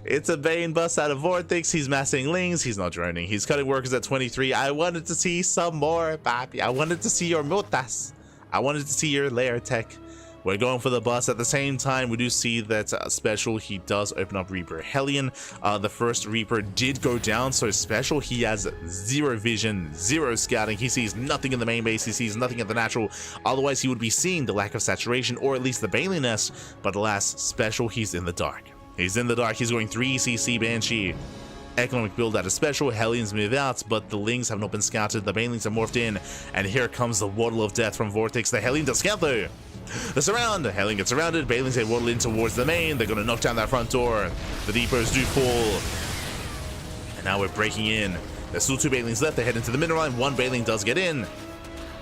It's a Bane bust out of VortiX. He's massing Lings. He's not droning. He's cutting workers at 23. I wanted to see some more, papi. I wanted to see your mutas. I wanted to see your layer tech. We're going for the bus. At the same time, we do see that SpeCial, he does open up Reaper Hellion. The first Reaper did go down, so SpeCial, he has 0 vision, 0 scouting. He sees nothing in the main base. He sees nothing at the natural. Otherwise, he would be seeing the lack of saturation, or at least the Baneliness. But alas, SpeCial, he's in the dark. He's in the dark. He's going 3 CC Banshee. Economic build out of special, Hellions move out, but the Lings have not been scouted, the Banelings have morphed in, and here comes the Waddle of Death from VortiX. The Hellion does scout though. The surround, the Hellion gets surrounded, Banelings they waddle in towards the main, they're gonna knock down that front door, the Deepers do fall, and now we're breaking in. There's still 2 Banelings left, they head into the middle line, 1 Baneling does get in.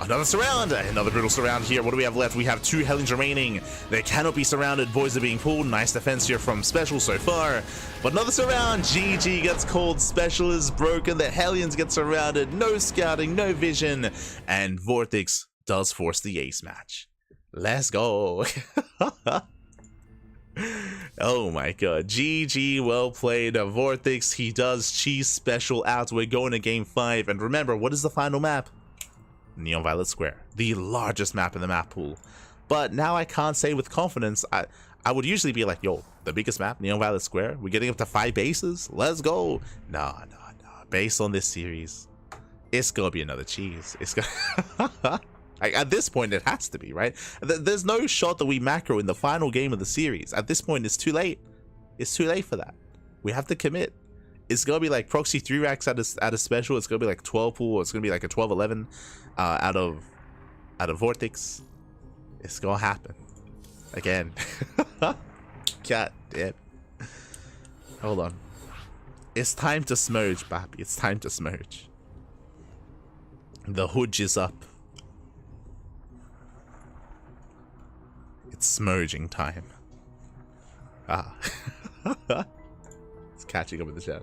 Another surround, another brutal surround here. What do we have left? We have 2 Hellions remaining. They cannot be surrounded. Voids are being pulled. Nice defense here from SpeCial so far. But another surround. GG gets called. SpeCial is broken. The Hellions get surrounded. No scouting, no vision. And VortiX does force the ace match. Let's go. Oh my god. GG, well played. VortiX, he does cheese SpeCial out. We're going to game 5. And remember, what is the final map? Neon Violet Square, the largest map in the map pool. But now I can't say with confidence. I would usually be like, yo, the biggest map, Neon Violet Square, we're getting up to 5 bases, let's go. No. Based on this series, it's gonna be another cheese. It's gonna like, at this point it has to be, right? There's no shot that we macro in the final game of the series. At this point it's too late. It's too late for that. We have to commit. It's gonna be like proxy 3 racks out of SpeCial. It's gonna be like 12 pool, or it's gonna be like a 12-11 out of VortiX. It's gonna happen again. God damn. Hold on. It's time to smurge, Bappy. It's time to smurge. The hood is up. It's smurging time. Ah. It's catching up in the chat.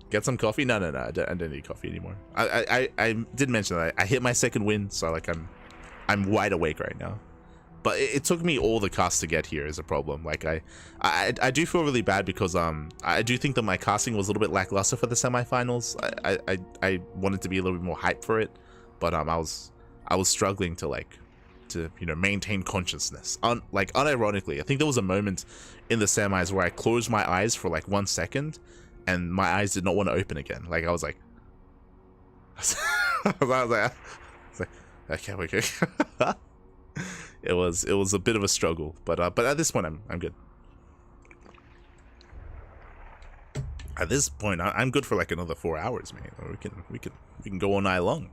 Get some coffee? No. I don't need coffee anymore. I did mention that I hit my 2nd win, so like I'm wide awake right now. But it took me all the casts to get here is a problem. Like I do feel really bad because I do think that my casting was a little bit lackluster for the semifinals. I wanted to be a little bit more hyped for it, but I was struggling to maintain consciousness. Like unironically, I think there was a moment in the semis where I closed my eyes for like 1 second. And my eyes did not want to open again. Like I was like, okay, okay. It was a bit of a struggle, but at this point I'm good. At this point I'm good for like another 4 hours, man. We can go all night long.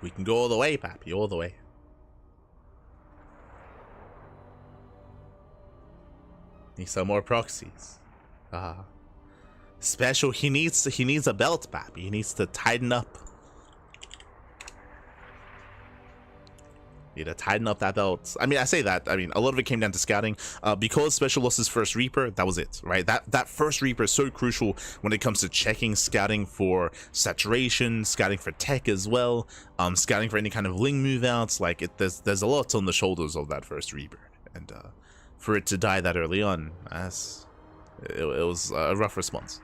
We can go all the way, Pappy, all the way. Need some more proxies. SpeCial, he needs a belt, Pappy. He needs to tighten up. Need to tighten up that belt. I mean, I say that. I mean, a lot of it came down to scouting. Because SpeCial lost his first Reaper, that was it, right? That first Reaper is so crucial when it comes to checking, scouting for saturation, scouting for tech as well, scouting for any kind of Ling move outs. Like there's a lot on the shoulders of that first Reaper, and for it to die that early on, it was a rough response.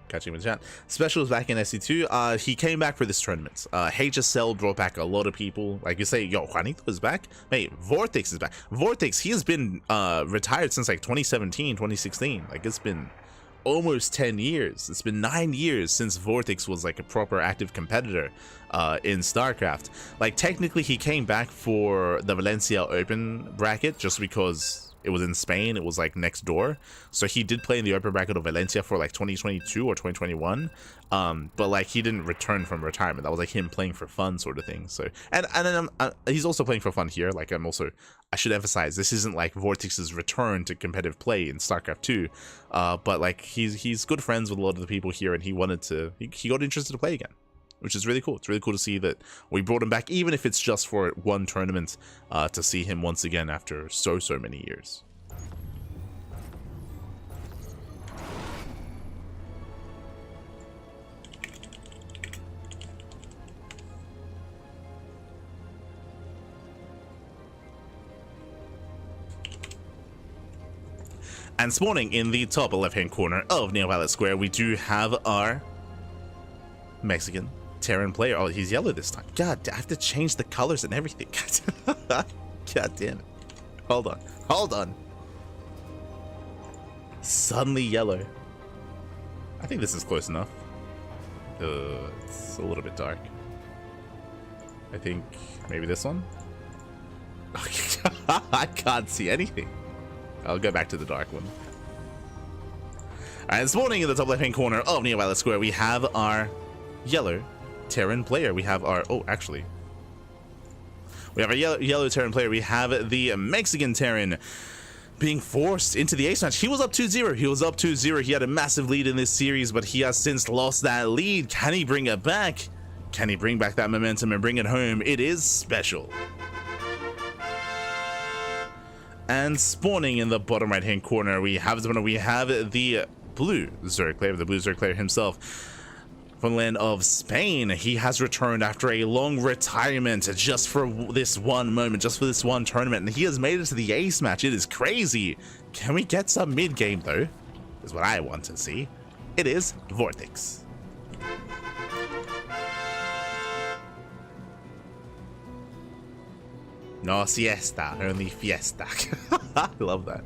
Catching him in the chat. SpeCial is back in SC2. He came back for this tournament. HSL brought back a lot of people. Like you say, yo, Juanito is back. Mate, VortiX is back. VortiX, he has been retired since like 2017, 2016. Like it's been almost 10 years. It's been 9 years since VortiX was like a proper active competitor in StarCraft. Like technically he came back for the Valencia Open bracket just because it was in Spain. It was like next door. So he did play in the open bracket of Valencia for like 2022 or 2021. But like he didn't return from retirement. That was like him playing for fun sort of thing. So and then he's also playing for fun here. Like I should emphasize, this isn't like VortiX's return to competitive play in StarCraft 2. But like he's good friends with a lot of the people here, and he got interested to play again, which is really cool. It's really cool to see that we brought him back, even if it's just for one tournament, to see him once again after so many years. And spawning in the top left-hand corner of Neon Violet Square, we do have our Mexican Terran player. Oh, he's yellow this time. God, I have to change the colors and everything. God damn it. Hold on. Suddenly yellow. I think this is close enough. It's a little bit dark. I think maybe this one. I can't see anything. I'll go back to the dark one. Alright, this morning in the top left-hand corner of Neo Violet Square, we have our yellow Terran player. We have our... Oh, actually. We have our yellow Terran player. We have the Mexican Terran being forced into the ace match. He was up 2-0. He was up 2-0. He had a massive lead in this series, but he has since lost that lead. Can he bring it back? Can he bring back that momentum and bring it home? It is SpeCial. And spawning in the bottom right-hand corner, we have the blue Zerg player, the blue Zerg player himself. From the land of Spain, he has returned after a long retirement just for this one moment, just for this one tournament, and he has made it to the ace match. It is crazy. Can we get some mid-game, though? Is what I want to see. It is VortiX. No siesta, only fiesta. I love that.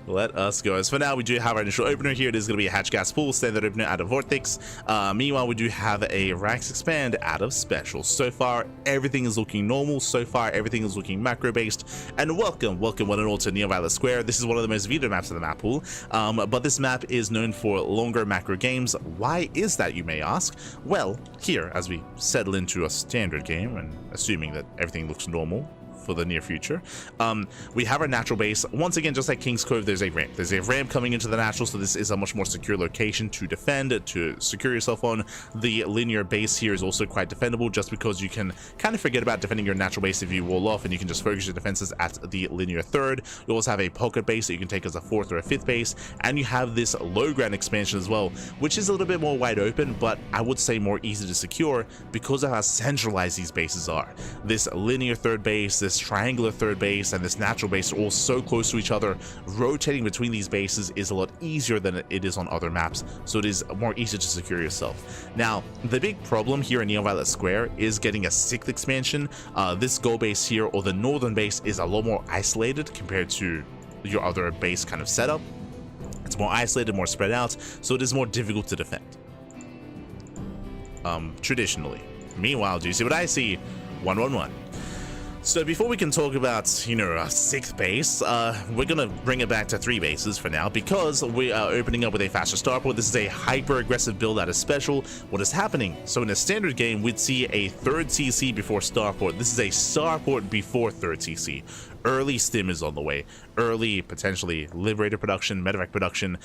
Let us go. As for now, we do have our initial opener here. It is going to be a Hatch Gas Pool standard opener out of VortiX. Meanwhile, we do have a Rax Expand out of SpeCial. So far, everything is looking normal. So far, everything is looking macro-based. And welcome one and all to Neo Violet Square. This is one of the most viewed maps of the map pool. But this map is known for longer macro games. Why is that, you may ask? Well, here, as we settle into a standard game, and assuming that everything looks normal for the near future, we have our natural base. Once again, just like King's Cove, there's a ramp. There's a ramp coming into the natural, so this is a much more secure location to defend, to secure yourself on. The linear base here is also quite defendable, just because you can kind of forget about defending your natural base if you wall off, and you can just focus your defenses at the linear third. You also have a pocket base that you can take as a fourth or a fifth base, and you have this low ground expansion as well, which is a little bit more wide open, but I would say more easy to secure because of how centralized these bases are. This linear third base, this triangular third base, and this natural base are all so close to each other. Rotating between these bases is a lot easier than it is on other maps, so it is more easy to secure yourself. Now, the big problem here in Neo Violet Square is getting a sixth expansion. This goal base here, or the northern base, is a lot more isolated compared to your other base kind of setup. It's more isolated, more spread out, so it is more difficult to defend. Traditionally. Meanwhile, do you see what I see? 1-1-1. So before we can talk about, you know, a sixth base, we're gonna bring it back to 3 bases for now, because we are opening up with a faster starport. This is a hyper aggressive build out of SpeCial. What is happening? So in a standard game, we'd see a third CC before starport. This is a starport before third CC. Early stim is on the way. Early, potentially, Liberator production, medevac production.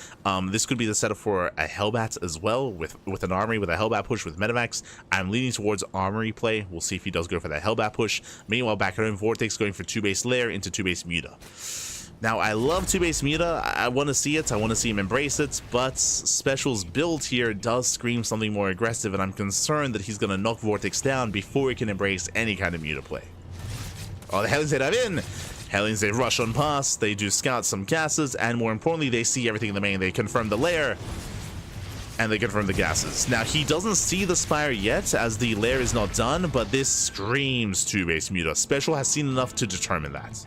This could be the setup for a Hellbat as well, with an armory, with a Hellbat push with medevacs. I'm leaning towards armory play. We'll see if he does go for that Hellbat push. Meanwhile, back at home, VortiX going for 2-base Lair into 2-base Muta. Now, I love 2-base Muta. I want to see it. I want to see him embrace it. But SpeCial's build here does scream something more aggressive, and I'm concerned that he's going to knock VortiX down before he can embrace any kind of Muta play. Oh, the Hellions, they dive in. Hellions, they rush on past. They do scout some gases, and more importantly, they see everything in the main. They confirm the lair, and they confirm the gases. Now, he doesn't see the Spire yet, as the lair is not done, but this screams 2-base Muta. SpeCial has seen enough to determine that.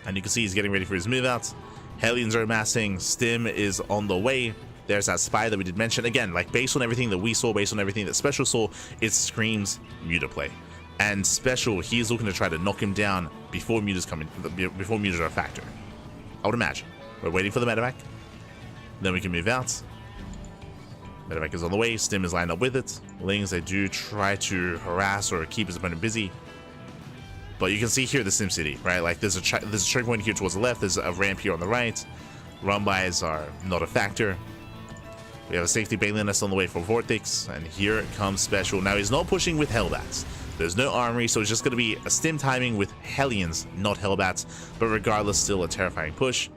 And you can see he's getting ready for his move out. Hellions are amassing. Stim is on the way. There's that spy that we did mention. Again, like, based on everything that we saw, based on everything that SpeCial saw, it screams Muta play. And SpeCial, he's looking to try to knock him down before Mutas come in, before Mutas are a factor. I would imagine. We're waiting for the medevac. Then we can move out. Medevac is on the way. Stim is lined up with it. Lings, they do try to harass or keep his opponent busy. But you can see here the Sim City, right? Like, there's a checkpoint here towards the left. There's a ramp here on the right. Run-bys are not a factor. We have a safety Baneling nest on the way for VortiX. And here comes SpeCial. Now, he's not pushing with Hellbats. There's no armory, so it's just going to be a stim timing with Hellions, not Hellbats. But regardless, still a terrifying push.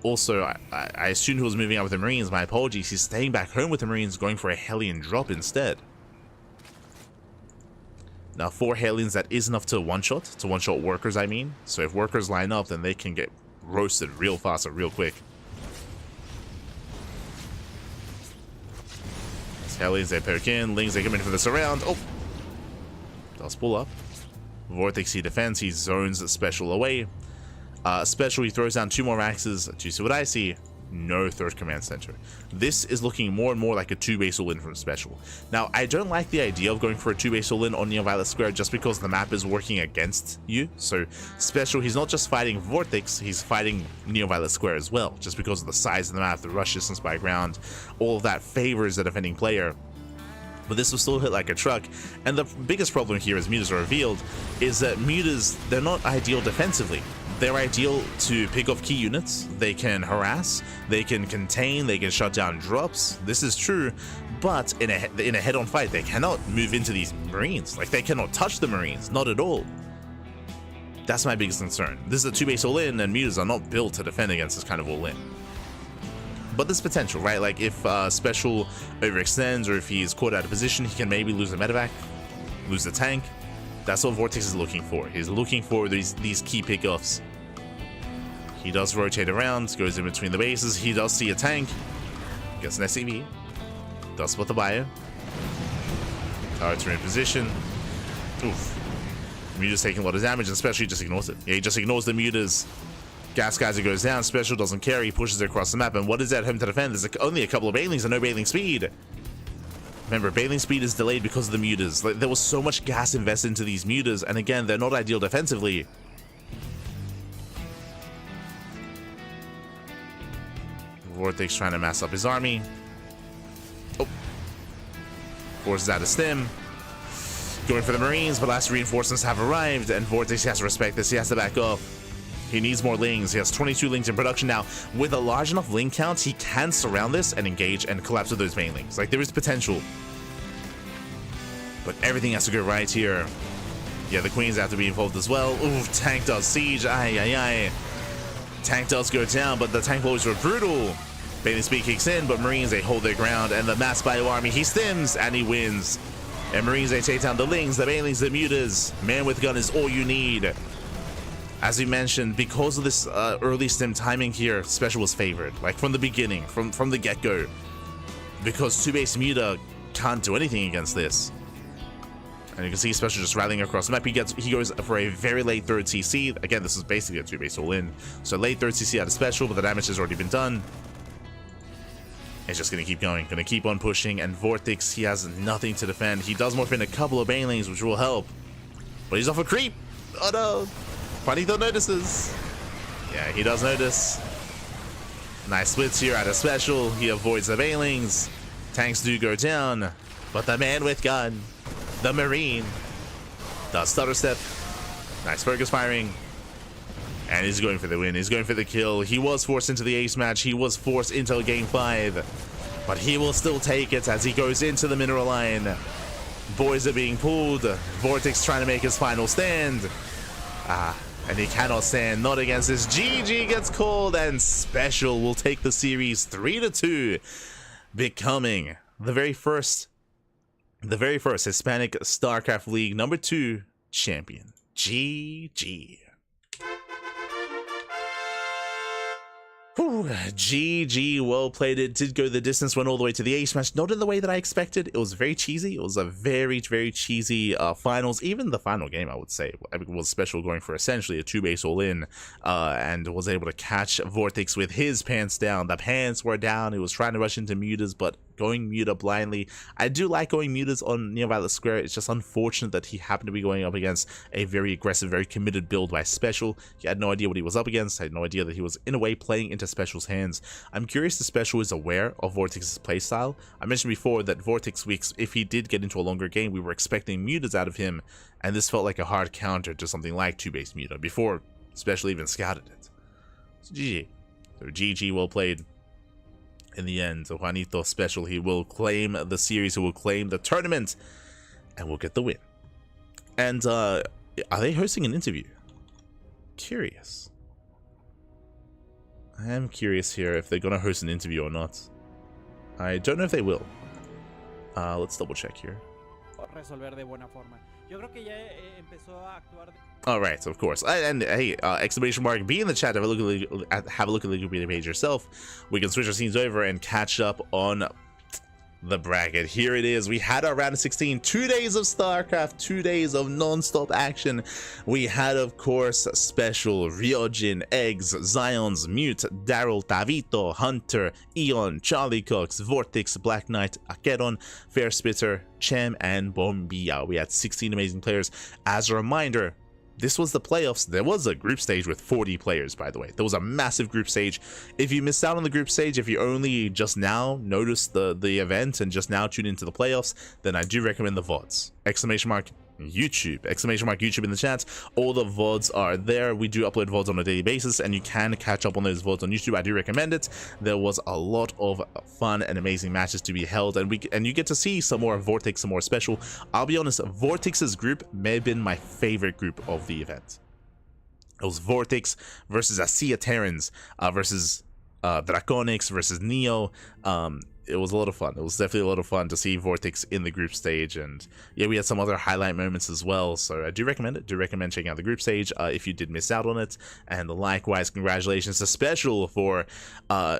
Also, I assumed he was moving out with the Marines. My apologies. He's staying back home with the Marines, going for a Hellion drop instead. Now, 4 Hellions, that is enough to one-shot. To one-shot workers, I mean. So if workers line up, then they can get roasted real fast or real quick. As Hellions, they poke in. Lings, they come in for the surround. Oh! Does pull up. VortiX, he defends. He zones SpeCial away. SpeCial, he throws down 2 more Maxes. Do you see what I see? no third command center. This is looking more and more like a 2-base all-in from SpeCial. Now, I don't like the idea of going for a 2-base all-in on Neon Violet Square just because the map is working against you. So SpeCial, he's not just fighting VortiX, he's fighting Neon Violet Square as well, just because of the size of the map, the rush distance by ground, all of that favors the defending player. But this will still hit like a truck, and the biggest problem here, as mutas are revealed, is that mutas, they're not ideal defensively. They're ideal to pick off key units, they can harass, they can contain, they can shut down drops. This is true, but in a head-on fight, they cannot move into these Marines. Like, they cannot touch the Marines, not at all. That's my biggest concern. This is a 2-base all-in, and mutas are not built to defend against this kind of all-in. But there's potential, right? Like, if SpeCial overextends, or if he's caught out of position, he can maybe lose a medevac, lose the tank. That's what VortiX is looking for. He's looking for these key pickoffs. He does rotate around, goes in between the bases. He does see a tank, gets an SCV, does spot the bio. Turrets are in position. Oof. Muta's taking a lot of damage, and especially just ignores it. Yeah, he just ignores the mutas. Gas Geyser goes down, SpeCial doesn't care, he pushes it across the map, and what is at home to defend? There's only a couple of Banelings and no Baneling speed. Remember, Baneling speed is delayed because of the mutas. Like, there was so much gas invested into these mutas, and again, they're not ideal defensively. VortiX trying to mass up his army. Oh. Forces out a stem. Going for the Marines, but last reinforcements have arrived, and VortiX has to respect this, he has to back off. He needs more lings. He has 22 lings in production now. With a large enough ling count, he can surround this and engage and collapse with those banelings. Like, there is potential. But everything has to go right here. Yeah, the queens have to be involved as well. Ooh, tank does siege. Ay, ay, ay. Tank does go down, but the tank blows were brutal. Baneling speed kicks in, but Marines, they hold their ground. And the mass bio army, he stims, and he wins. And Marines, they take down the lings, the banelings, the mutas. Man with gun is all you need. As we mentioned, because of this early stim timing here, SpeCial was favored, like from the beginning, from the get-go. Because 2-base muta can't do anything against this. And you can see SpeCial just rallying across the map. He goes for a very late third CC. Again, this is basically a 2-base all-in. So late third CC out of SpeCial, but the damage has already been done. It's just going to keep going, going to keep on pushing, and VortiX, he has nothing to defend. He does morph in a couple of banelings, which will help. But he's off a creep! Oh no! Juanito notices. Yeah, he does notice. Nice splits here out of SpeCial. He avoids the banelings. Tanks do go down, but the man with gun, the Marine, does stutter step. Nice focus firing. And he's going for the win. He's going for the kill. He was forced into the ace match. He was forced into game 5. But he will still take it as he goes into the mineral line. Boys are being pulled. VortiX trying to make his final stand. And he cannot stand, not against this. GG gets called, and SpeCial will take the series 3-2, becoming the very first Hispanic StarCraft League #2 champion. GG. Whew, GG, well played. It did go the distance, went all the way to the ace match. Not in the way that I expected. It was very cheesy. It was a very, very cheesy finals. Even the final game, I would say, was SpeCial, going for essentially a 2-base all-in, and was able to catch VortiX with his pants down. The pants were down. He was trying to rush into mutas, but going muta blindly. I do like going mutas on Neon Violet Square. It's just unfortunate that he happened to be going up against a very aggressive, very committed build by SpeCial. He had no idea what he was up against. Had no idea that he was, in a way, playing into SpeCial's hands. I'm curious if SpeCial is aware of VortiX's playstyle. I mentioned before that VortiX, if he did get into a longer game, we were expecting mutas out of him, and this felt like a hard counter to something like 2-base muta before SpeCial even scouted it. So GG. So GG, well played. In the end, Juanito SpeCial, he will claim the series, he will claim the tournament, and we'll get the win. And are they hosting an interview? Curious. I am curious here if they're gonna host an interview or not. I don't know if they will. Let's double check here. Alright, of course. And hey, exclamation mark, be in the chat, have a look at the Wikipedia page yourself. We can switch our scenes over and catch up on the bracket. Here it is. We had our round of 16, 2 days of StarCraft, 2 days of non-stop action. We had, of course, SpeCial, Ryojin, eGGz, Zion's, Mute, Daryl, Tavito, Hunter, EON, Charlie Cox, VortiX, Black Knight, AqueroN, Fair Spitter, Cham, and Bombilla. We had 16 amazing players. As a reminder, this was the playoffs. There was a group stage with 40 players, by the way. There was a massive group stage. If you missed out on the group stage, if you only just now noticed the event and just now tuned into the playoffs, then I do recommend the VODs. YouTube, exclamation mark YouTube in the chat. All the VODs are there. We do upload VODs on a daily basis, and you can catch up on those VODs on YouTube. I do recommend it. There was a lot of fun and amazing matches to be held, and you get to see some more VortiX, some more SpeCial. I'll be honest, VortiX's group may have been my favorite group of the event. It was VortiX versus Asia Terrans versus Ducklings versus Neo. It was a lot of fun. It was definitely a lot of fun to see VortiX in the group stage, and yeah, we had some other highlight moments as well, so I do recommend it. Do recommend checking out the group stage if you did miss out on it. And likewise, congratulations to SpeCial for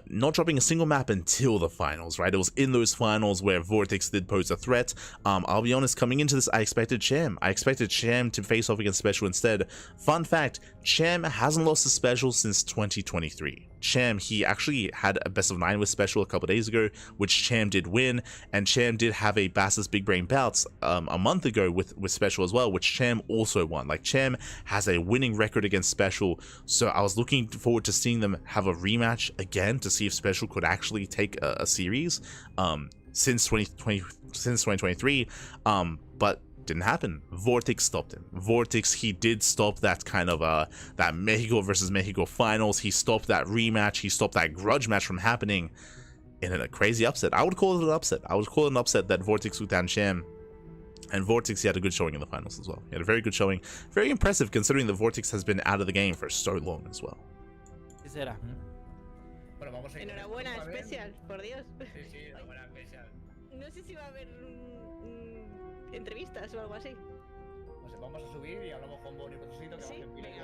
not dropping a single map until the finals, right? It was in those finals where VortiX did pose a threat. I'll be honest, coming into this, I expected Cham to face off against SpeCial instead. Fun fact, Cham hasn't lost a SpeCial since 2023. Cham, he actually had a best of 9 with SpeCial a couple days ago, which Cham did win, and Cham did have a Bass's Big Brain bouts a month ago with SpeCial as well, which Cham also won. Like, Cham has a winning record against SpeCial, so I was looking forward to seeing them have a rematch again to see if SpeCial could actually take a series since 2023, but didn't happen. VortiX stopped him. VortiX, he did stop that kind of that Mexico versus Mexico finals. He stopped that rematch. He stopped that grudge match from happening in a crazy upset. I would call it an upset. I would call it an upset that VortiX took down Cham. And VortiX, he had a good showing in the finals as well. He had a very good showing. Very impressive considering that VortiX has been out of the game for so long as well. Enhorabuena, SpeCial, por Dios. Sí, sí, enhorabuena, SpeCial. No sé si va a haber entrevistas o algo así. Pues vamos a subir y hablamos con Bonnie Potosito, que Sí, venga.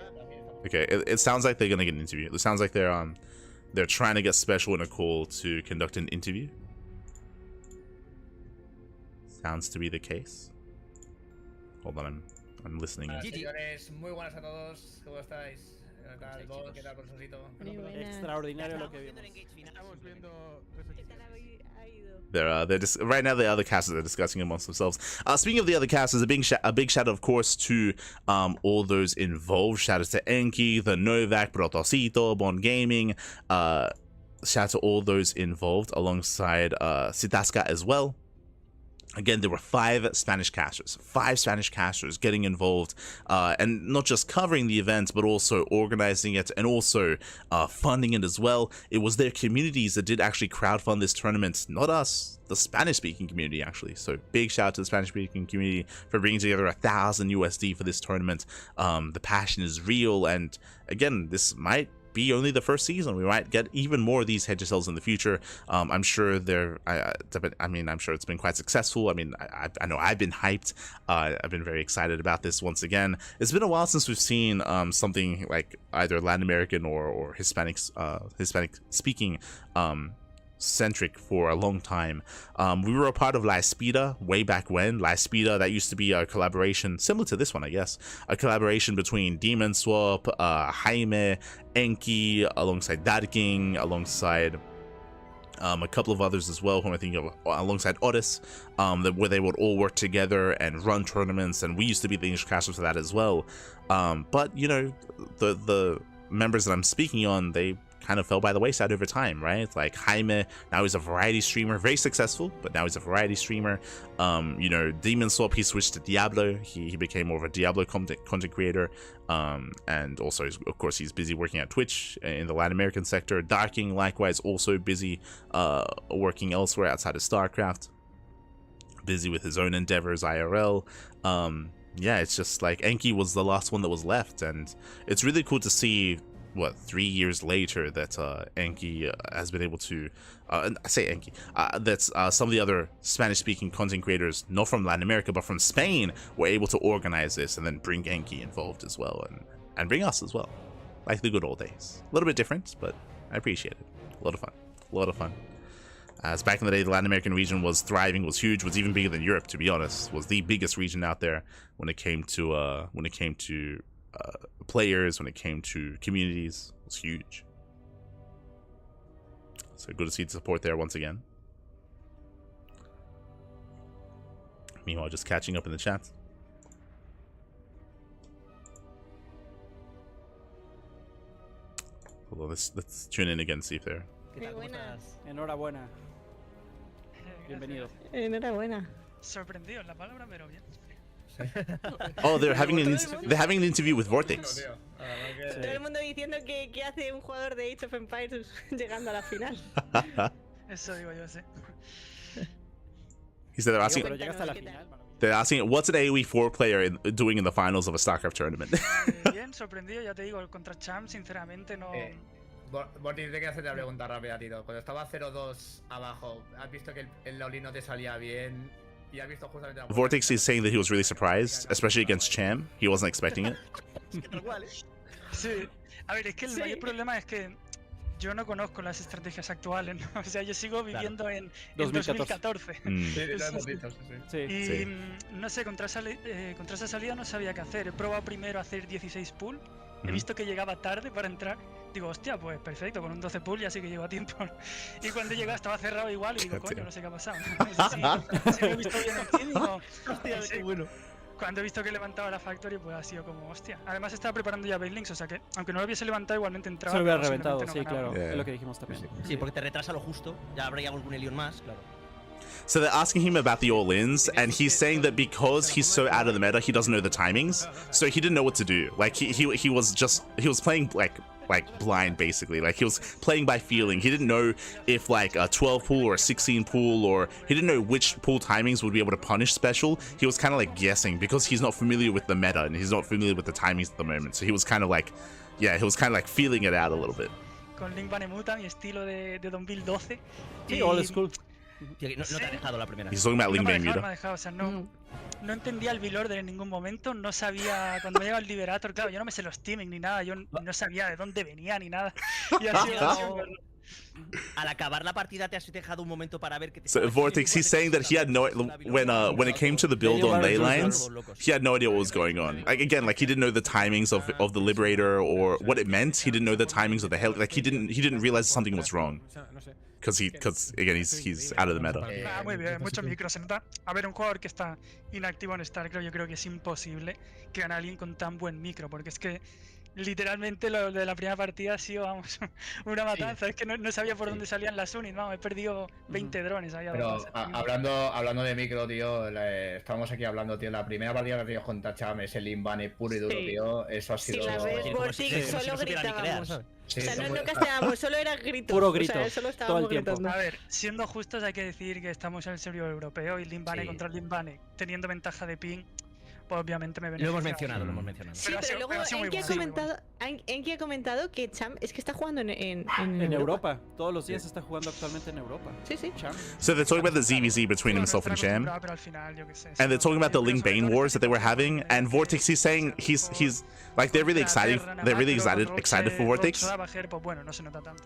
Okay, it sounds like they're gonna get an interview. It sounds like they're trying to get SpeCial and a call to conduct an interview. Sounds to be the case. Hold on, I'm listening. Señores, muy buenas a todos. ¿Cómo estáis? ¿Qué tal, Bob? ¿Qué tal, Potosito? Extraordinario lo que vimos. Estamos viendo They're just right now. The other casters are discussing amongst themselves. Speaking of the other casters, a big shout out, of course, to all those involved. Shout out to Enki, the Novak, Protosito, Bond Gaming. Shout out to all those involved, alongside Sitaska as well. Again, there were 5 Spanish casters getting involved, and not just covering the event, but also organizing it and also funding it as well. It was their communities that did actually crowdfund this tournament, not us, the Spanish-speaking community, actually. So big shout out to the Spanish-speaking community for bringing together $1,000 USD for this tournament. The passion is real, and again, this might be only the first season. We might get even more of these HSLs in the future. I'm sure I'm sure it's been quite successful. I mean, I know I've been hyped. I've been very excited about this once again. It's been a while since we've seen something like either Latin American or Hispanic speaking centric for a long time. We were a part of La Espida way back when. La Espida, that used to be a collaboration similar to this one, I guess, a collaboration between Demon Swap, Jaime, Enki, alongside Ducklings, alongside a couple of others as well, whom I think of, alongside Otis, where they would all work together and run tournaments, and we used to be the English casters for that as well. But you know, the members that I'm speaking on, they kind of fell by the wayside over time, right? Like Jaime, now he's a variety streamer, very successful, but now he's a variety streamer. You know, Demon Swap, he switched to Diablo. He became more of a Diablo content creator, and also, of course, he's busy working at Twitch in the Latin American sector. Ducklings, likewise, also busy working elsewhere outside of StarCraft, busy with his own endeavors IRL. Yeah, it's just like Enki was the last one that was left, and it's really cool to see, what, 3 years later, that Enki has been able to, I say Enki, that's some of the other Spanish-speaking content creators, not from Latin America, but from Spain, were able to organize this and then bring Enki involved as well, and bring us as well, like the good old days. A little bit different, but I appreciate it. A lot of fun. As back in the day, the Latin American region was thriving, was huge, was even bigger than Europe. To be honest, was the biggest region out there when it came to players, when it came to communities. It was huge. So good to see the support there once again. Meanwhile, just catching up in the chat. Hold on, let's tune in again, see if they're. Muy buenas. Enhorabuena. Bienvenido. Enhorabuena. Sorprendido en la palabra, pero bien. Oh, they're having an interview with VortiX. Todo el mundo diciendo que hace un jugador de Age of Empires llegando a la final. Eso digo yo, sí. He said they're asking. Pero llegaste a la final, maravilloso. They're asking, what's an AoE 4 player doing in the finals of a StarCraft tournament? Bien, sorprendido, ya te digo, contra Cham, sinceramente, no. Vortix, te quiero hacer una pregunta rápida, Tito. Cuando estaba 0-2 abajo, ¿has visto que el Loli no te salía bien? Y has visto justamente la VortiX is saying that he was really surprised, especially against Cham. He wasn't expecting it. Sí, a ver, es que el mayor problema es que yo no conozco las estrategias actuales, ¿no? O sea, yo sigo viviendo en 2014. Sí, lo hemos visto, sí. Y no sé, contra esa salida no sabía qué hacer. He probado primero a hacer 16 pull. He visto que llegaba tarde para entrar. Digo, hostia, pues perfecto, con un 12 pull ya sí que llego a tiempo. Y cuando he llegado estaba cerrado igual y digo, coño, no sé qué ha pasado. No sé si lo he visto bien aquí, digo, hostia, qué bueno. Cuando he visto que levantaba la Factory, pues ha sido como, hostia. Además estaba preparando ya Baitlinks, o sea que, aunque no lo hubiese levantado, igualmente entraba. Se lo hubiera pero reventado, simplemente sí, no ganaba. claro. Es lo que dijimos también. Sí, porque te retrasa lo justo. Ya habría algún EON más, claro. So they're asking him about the all-ins, and he's saying that because he's so out of the meta, he doesn't know the timings, so he didn't know what to do. Like he was playing like blind basically. Like he was playing by feeling. He didn't know if like a 12 pool or a 16 pool, or he didn't know which pool timings would be able to punish SpeCial. He was kind of like guessing because he's not familiar with the meta and he's not familiar with the timings at the moment. So he was kind of like, yeah, he was kind of like feeling it out a little bit. Con Link Banemuta, mi estilo de 2012. Sí, old school. Tío, no te ha dejado la primera. He's talking about Ling No me Bang ha dejado, o sea, no entendía el V-Lord en ningún momento, no sabía, cuando me llegaba el Liberator, claro, yo no me sé los teaming ni nada, yo no sabía de dónde venía ni nada. Y así Al acabar la partida te has dejado un momento para ver que te. So Vortex, he's saying that he had no when it came to the build on ley lines, he had no idea what was going on. Like again, like he didn't know the timings of the Liberator or what it meant. He didn't know the timings of the hell. Like he didn't realize something was wrong. Because again he's out of the meta. Muy bien, mucho micro, se nota. A ver, un jugador que está inactivo en StarCraft, yo creo que es imposible que gane a alguien con tan buen micro, porque es que literalmente lo de la primera partida ha sido, vamos, una matanza. Es que no sabía por dónde salían las units, vamos, he perdido 20 drones ahí. Pero hablando de micro, tío, estábamos aquí hablando, tío, la primera partida que tenido contra Cham, ese Limbane puro y duro, tío, eso ha sido. Si la ves, Vortix, solo gritábamos. Sí, o sea, no casteábamos, solo era gritos. Puro grito, o sea, solo todo el estábamos tiempo. gritando. A ver, siendo justos hay que decir que estamos en el servidor europeo y Limbane contra Limbane, teniendo ventaja de ping, pues obviamente me beneficia. Lo hemos mencionado. Sí, pero luego Enki ha comentado que Cham es que está jugando en Europa. Todos los días está jugando actualmente en Europa. Sí. Cham. So they're talking about the ZVZ between himself and Cham, Pero al final, yo qué sé, and they're talking about the Ling Bane wars that they were having. And Vortex, he's saying he's like they're really excited. They're really excited for Vortex.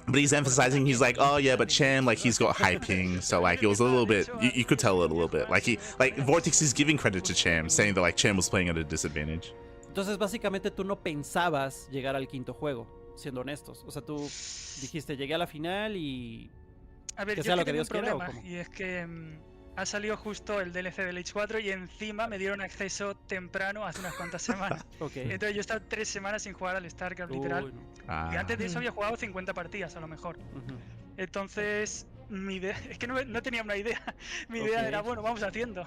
But he's emphasizing, he's like, oh yeah, but Cham, like he's got high ping, so like it was a little bit. You could tell it a little bit. Like Vortex is giving credit to Cham, saying that like Cham was playing at a disadvantage. Entonces básicamente tú no pensabas llegar al quinto juego, siendo honestos. O sea, tú dijiste, llegué a la final y a ver, que yo sea lo que que Dios quiera. Problema, y es que ha salido justo el DLC del H4 y encima me dieron acceso temprano hace unas cuantas semanas. Entonces yo he estado 3 semanas sin jugar al StarCraft, literal. Y antes de eso había jugado 50 partidas a lo mejor. Entonces mi idea, es que no tenía una idea. Mi idea era, bueno, vamos haciendo.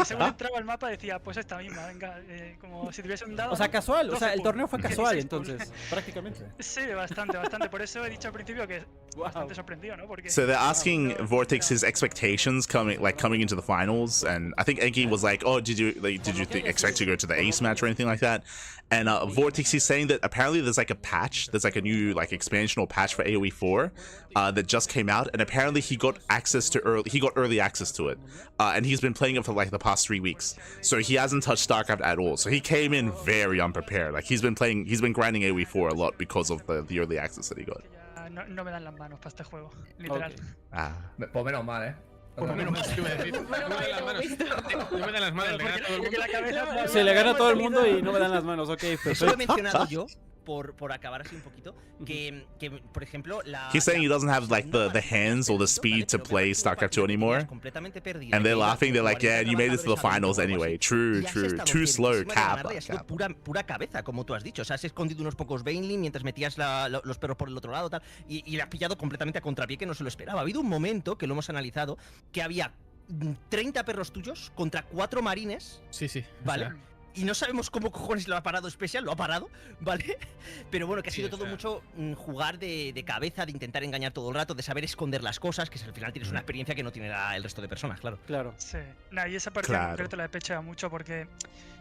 Según entraba al mapa decía, pues esta misma, venga, como si tuviese un dado. O sea, casual, o sea, el torneo fue casual entonces, prácticamente. Sí, bastante. Por eso he dicho al principio que bastante sorprendido, ¿no? Porque So they're asking Vortex his expectations coming into the finals, and I think Enki was like, "Oh, did you expect to go to the ace match or anything like that?" And Vortex is saying that apparently there's like a patch, there's like a new like expansional patch for AoE 4 that just came out, and apparently he got early access to it, and he's been playing it for like the past 3 weeks. So he hasn't touched StarCraft at all. So he came in very unprepared. Like he's been grinding AoE 4 a lot because of the early access that he got. no me dan las manos para este juego, literal. Ok. Ah. Pues menos mal, ¿eh? Por lo menos más que iba a decir. No me dan las manos. No me dan las manos, le gana a todo el Porque mundo. la cabeza... Se le gana a todo el mundo y no me dan las manos. Ok, Eso lo he perfecto. mencionado yo, por acabar así un poquito, que por ejemplo, la... He's saying he doesn't have like the hands or the speed to play StarCraft 2 anymore. And they're laughing, they're like, yeah, you made it to the finals anyway. True, true. Too slow, Cap. Ha sido pura cabeza, como tú has dicho. O sea, has escondido unos pocos Bainly mientras metías los perros por el otro lado, tal, y le has pillado completamente a contrapié, que no se lo esperaba. Ha habido un momento, que lo hemos analizado, que había 30 perros tuyos contra 4 marines. Sí, sí. ¿Vale? O sea, Y no sabemos cómo cojones lo ha parado SpeCial, lo ha parado, ¿vale? Pero bueno, que ha sido Sí, o todo sea. mucho jugar de cabeza, de intentar engañar todo el rato, de saber esconder las cosas, que al final tienes una experiencia que no tiene el resto de personas, claro. Claro. Sí. Nah, y esa partida Claro. en concreto la he pechado mucho porque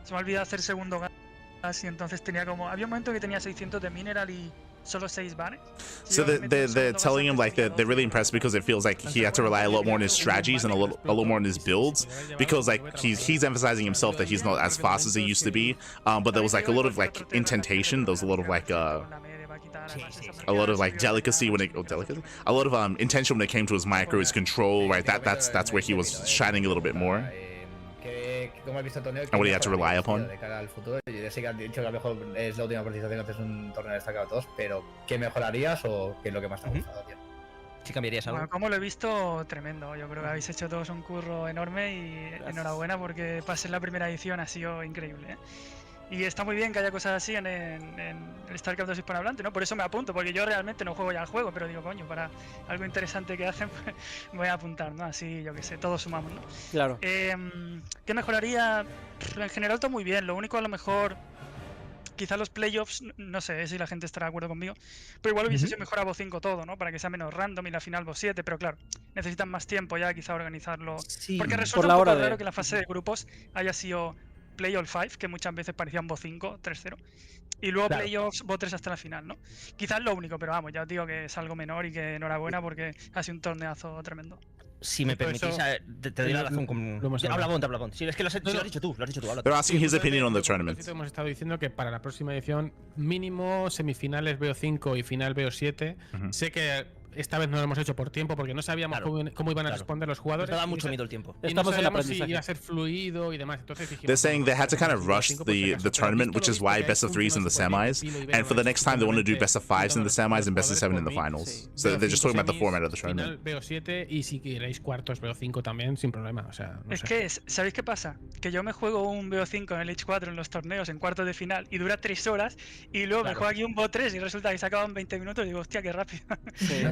se me ha olvidado hacer segundo gas y entonces tenía como... Había un momento que tenía 600 de mineral y solo 6 banes. So they're telling him like they're really impressed because it feels like he had to rely a lot more on his strategies and a little more on his builds, because like he's emphasizing himself that he's not as fast as he used to be. But there was like a lot of like intentation. There was a lot of like a lot of like delicacy when it a lot of intention when it came to his micro, his control, right? That's where he was shining a little bit more. Que como has visto el torneo, And what he had to rely upon. de cara al futuro. Yo sé que has dicho que a lo mejor es la última participación que haces un torneo destacado a todos, pero ¿qué mejorarías o qué es lo que más te ha gustado, tío? ¿Sí cambiarías algo? Bueno, como lo he visto, tremendo. Yo creo que habéis hecho todos un curro enorme y enhorabuena porque pasé la primera edición, ha sido increíble, ¿eh? Y está muy bien que haya cosas así en el StarCraft 2 hispanohablante, ¿no? Por eso me apunto, porque yo realmente no juego ya al juego, pero digo, coño, para algo interesante que hacen, pues voy a apuntar, ¿no? Así, yo qué sé, todos sumamos, ¿no? Claro. ¿Qué mejoraría? En general todo muy bien, lo único a lo mejor... Quizá los playoffs, no sé si la gente estará de acuerdo conmigo, pero igual hubiese sido mejor a Bo 5 todo, ¿no? Para que sea menos random y la final Bo 7, pero claro, necesitan más tiempo ya quizá organizarlo. Sí. Porque Por resulta la un hora poco de- raro que la fase de grupos haya sido Playoff 5, que muchas veces parecían Bo 5, 3-0, y luego Claro. Playoffs Bo 3 hasta la final, ¿no? Quizás lo único, pero vamos, ya os digo que es algo menor y que enhorabuena porque ha sido un torneazo tremendo. Si me Todo permitís, eso- te doy la razón con... lo hemos Habla hablado. Bond. Sí, es que lo has dicho tú, habla. They're asking his Justamente, opinion on the por tournament. propósito, hemos estado diciendo que para la próxima edición, mínimo semifinales veo 5 y final veo 7. Ujú. Sé que esta vez no lo hemos hecho por tiempo porque no sabíamos Claro, cómo iban a claro. responder los Nos jugadores. daba y mucho no- miedo el tiempo. y no Estamos en el sabíamos si aprendizaje. iba a ser fluido y demás. Entonces dijimos, They're saying they had to kind of rush cinco por si the acaso, pero tournament, visto which lo is visto, why que best of hay threes in the últimas jugadas, semis, Pilo y and Vero for the next time they want to do simplemente best of fives in the semis and best of 7 in the jugadores finals. por mí. So Veo they're just 5 talking about the semis, format of the final tournament. veo 7 y si queréis cuartos veo 5 también sin problema. O sea, no Es sé. que, ¿sabéis qué pasa? Que yo me juego un BO5 en el H4 en los torneos en cuartos de final y dura 3 horas y luego me Claro. juego aquí un BO3 y resulta que se acaban 20 minutos y digo, hostia, qué rápido. Sí.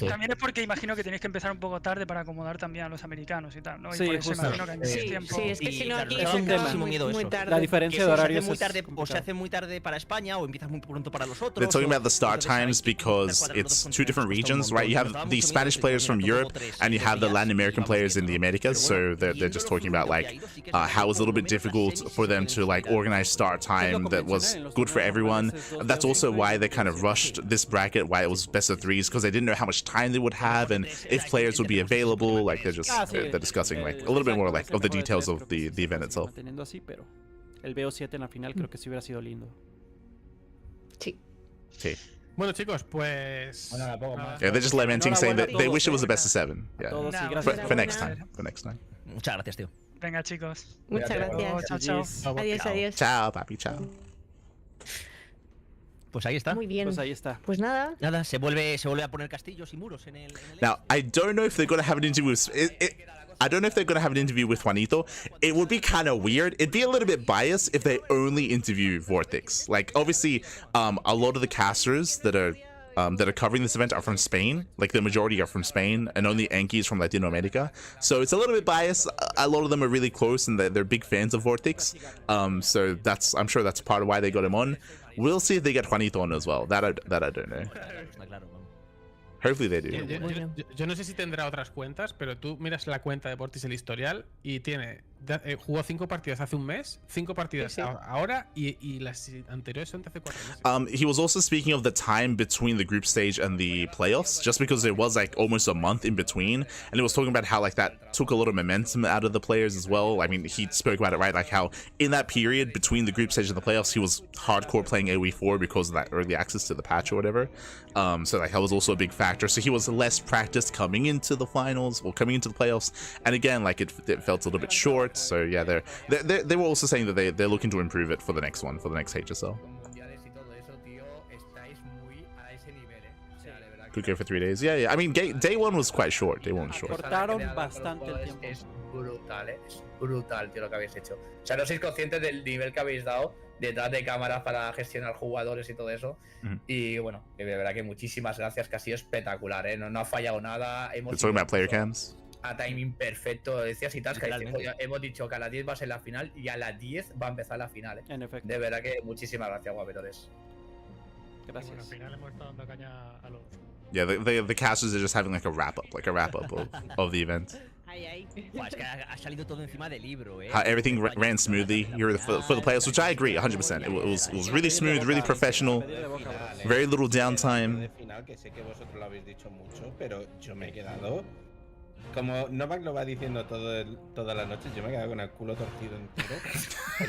También es porque imagino que tenéis que empezar un poco tarde para acomodar también a los americanos y tal, ¿no? Y Sí, por eso justo. imagino que hay menos Sí, tiempo. sí, es que Y, si no claro, aquí nos es daba un se tema. acaba muchísimo miedo muy eso. tarde. La Que diferencia se de hace horarios muy es tarde, o se complicado. hace muy tarde para España o empiezas muy pronto para los otros. They're talking o- about the start entonces hay times que because intentar cuadrar los it's dos two different continentes, regions, cuesta un right? You montón. have Nos daba the mucho Spanish miedo players decir, from mira, Europe toco 3 and you have the Latin American vamos players in the viendo. Americas. Pero So bueno, they're just viendo talking lo about fluido que like ha ido, sí que es how verdad it's a little que bit por lo menos las difficult semis for se them pueden to like explicar. organize start time that was good for everyone. And that's also why they kind of rushed this bracket, why it was best of threes, because they didn't know how much time they would have and if players would be available. Like they're just they're discussing like a little bit more like of the details of the event itself. Manteniendo así, pero el BO7 en la final creo que sí hubiera sido lindo. Sí. Okay. Bueno, chicos, pues. Bueno, nada, poco más. Yeah, they're just lamenting, saying that they Enhorabuena a wish it was a todos, best of 7. Yeah. Todos Nah, sí, For, gracias. for next Enhorabuena. time. For next time. Muchas gracias, tío. Venga, chicos. Muchas Cuídate, gracias. Chao, chao. Adiós, Chao. adiós. Ciao, papi, ciao. Pues ahí está. Muy bien. Pues ahí está. Pues nada. Nada, se vuelve a poner castillos y muros en el... Now, I don't know if they're gonna have an interview with. I don't know if they're gonna have an interview with Juanito. It would be kind of weird. It'd be a little bit biased if they only interview VortiX. Like, obviously, a lot of the casters that are covering this event are from Spain. Like, the majority are from Spain, and only Enki is from Latino America. So it's a little bit biased. A lot of them are really close, and they're big fans of VortiX. So I'm sure that's part of why they got him on. We'll see if they get Juanito on as well. That I don't know. Está claro, vamos. Hopefully they do. Yo no sé si tendrá otras cuentas, pero tú miras la cuenta de Vortis, el historial, y tiene jugó 5 partidas hace un mes, 5 partidas Sí, sí. ahora y las anteriores son de hace 4 meses. He was also speaking of the time between the group stage and the playoffs, just because there was like almost a month in between, and he was talking about how like that took a lot of momentum out of the players as well. I mean, he spoke about it, right? Like how in that period between the group stage and the playoffs, he was hardcore playing AoE4 because of that early access to the patch or whatever. So like that was also a big factor. So he was less practiced coming into the finals or coming into the playoffs, and again, like it felt a little bit short. So yeah, they were also saying that they're looking to improve it for the next one, for the next HSL. Could go for 3 days. Yeah. I mean, day one was quite short. Day one was short. Cortaron bastante el tiempo. Es brutal, es brutal, tío, lo que habéis hecho. O sea, no sois conscientes del nivel que habéis dado detrás de cámaras para gestionar jugadores y todo eso. Y bueno, de verdad que muchísimas gracias, que ha sido espectacular, ¿eh? No ha fallado nada. We're talking about player cams. A timing perfecto, decías y Tasca, hemos dicho que a las 10 va a ser la final y a las 10 va a empezar la final, ¿eh? En efecto. De verdad que muchísimas gracias, guapetores. Gracias. Bueno, al final hemos estado dando caña a los... Yeah, the casters are just having like a wrap up of the event. Ay. Buah, es que ha salido todo encima del libro, How everything ran smoothly here for the playoffs, which I agree 100%. It was really smooth, really professional, very little downtime. De final, que sé que vosotros lo habéis dicho mucho, pero yo me he quedado. Como Novak lo va diciendo toda la noche, yo me he quedado con el culo torcido entero.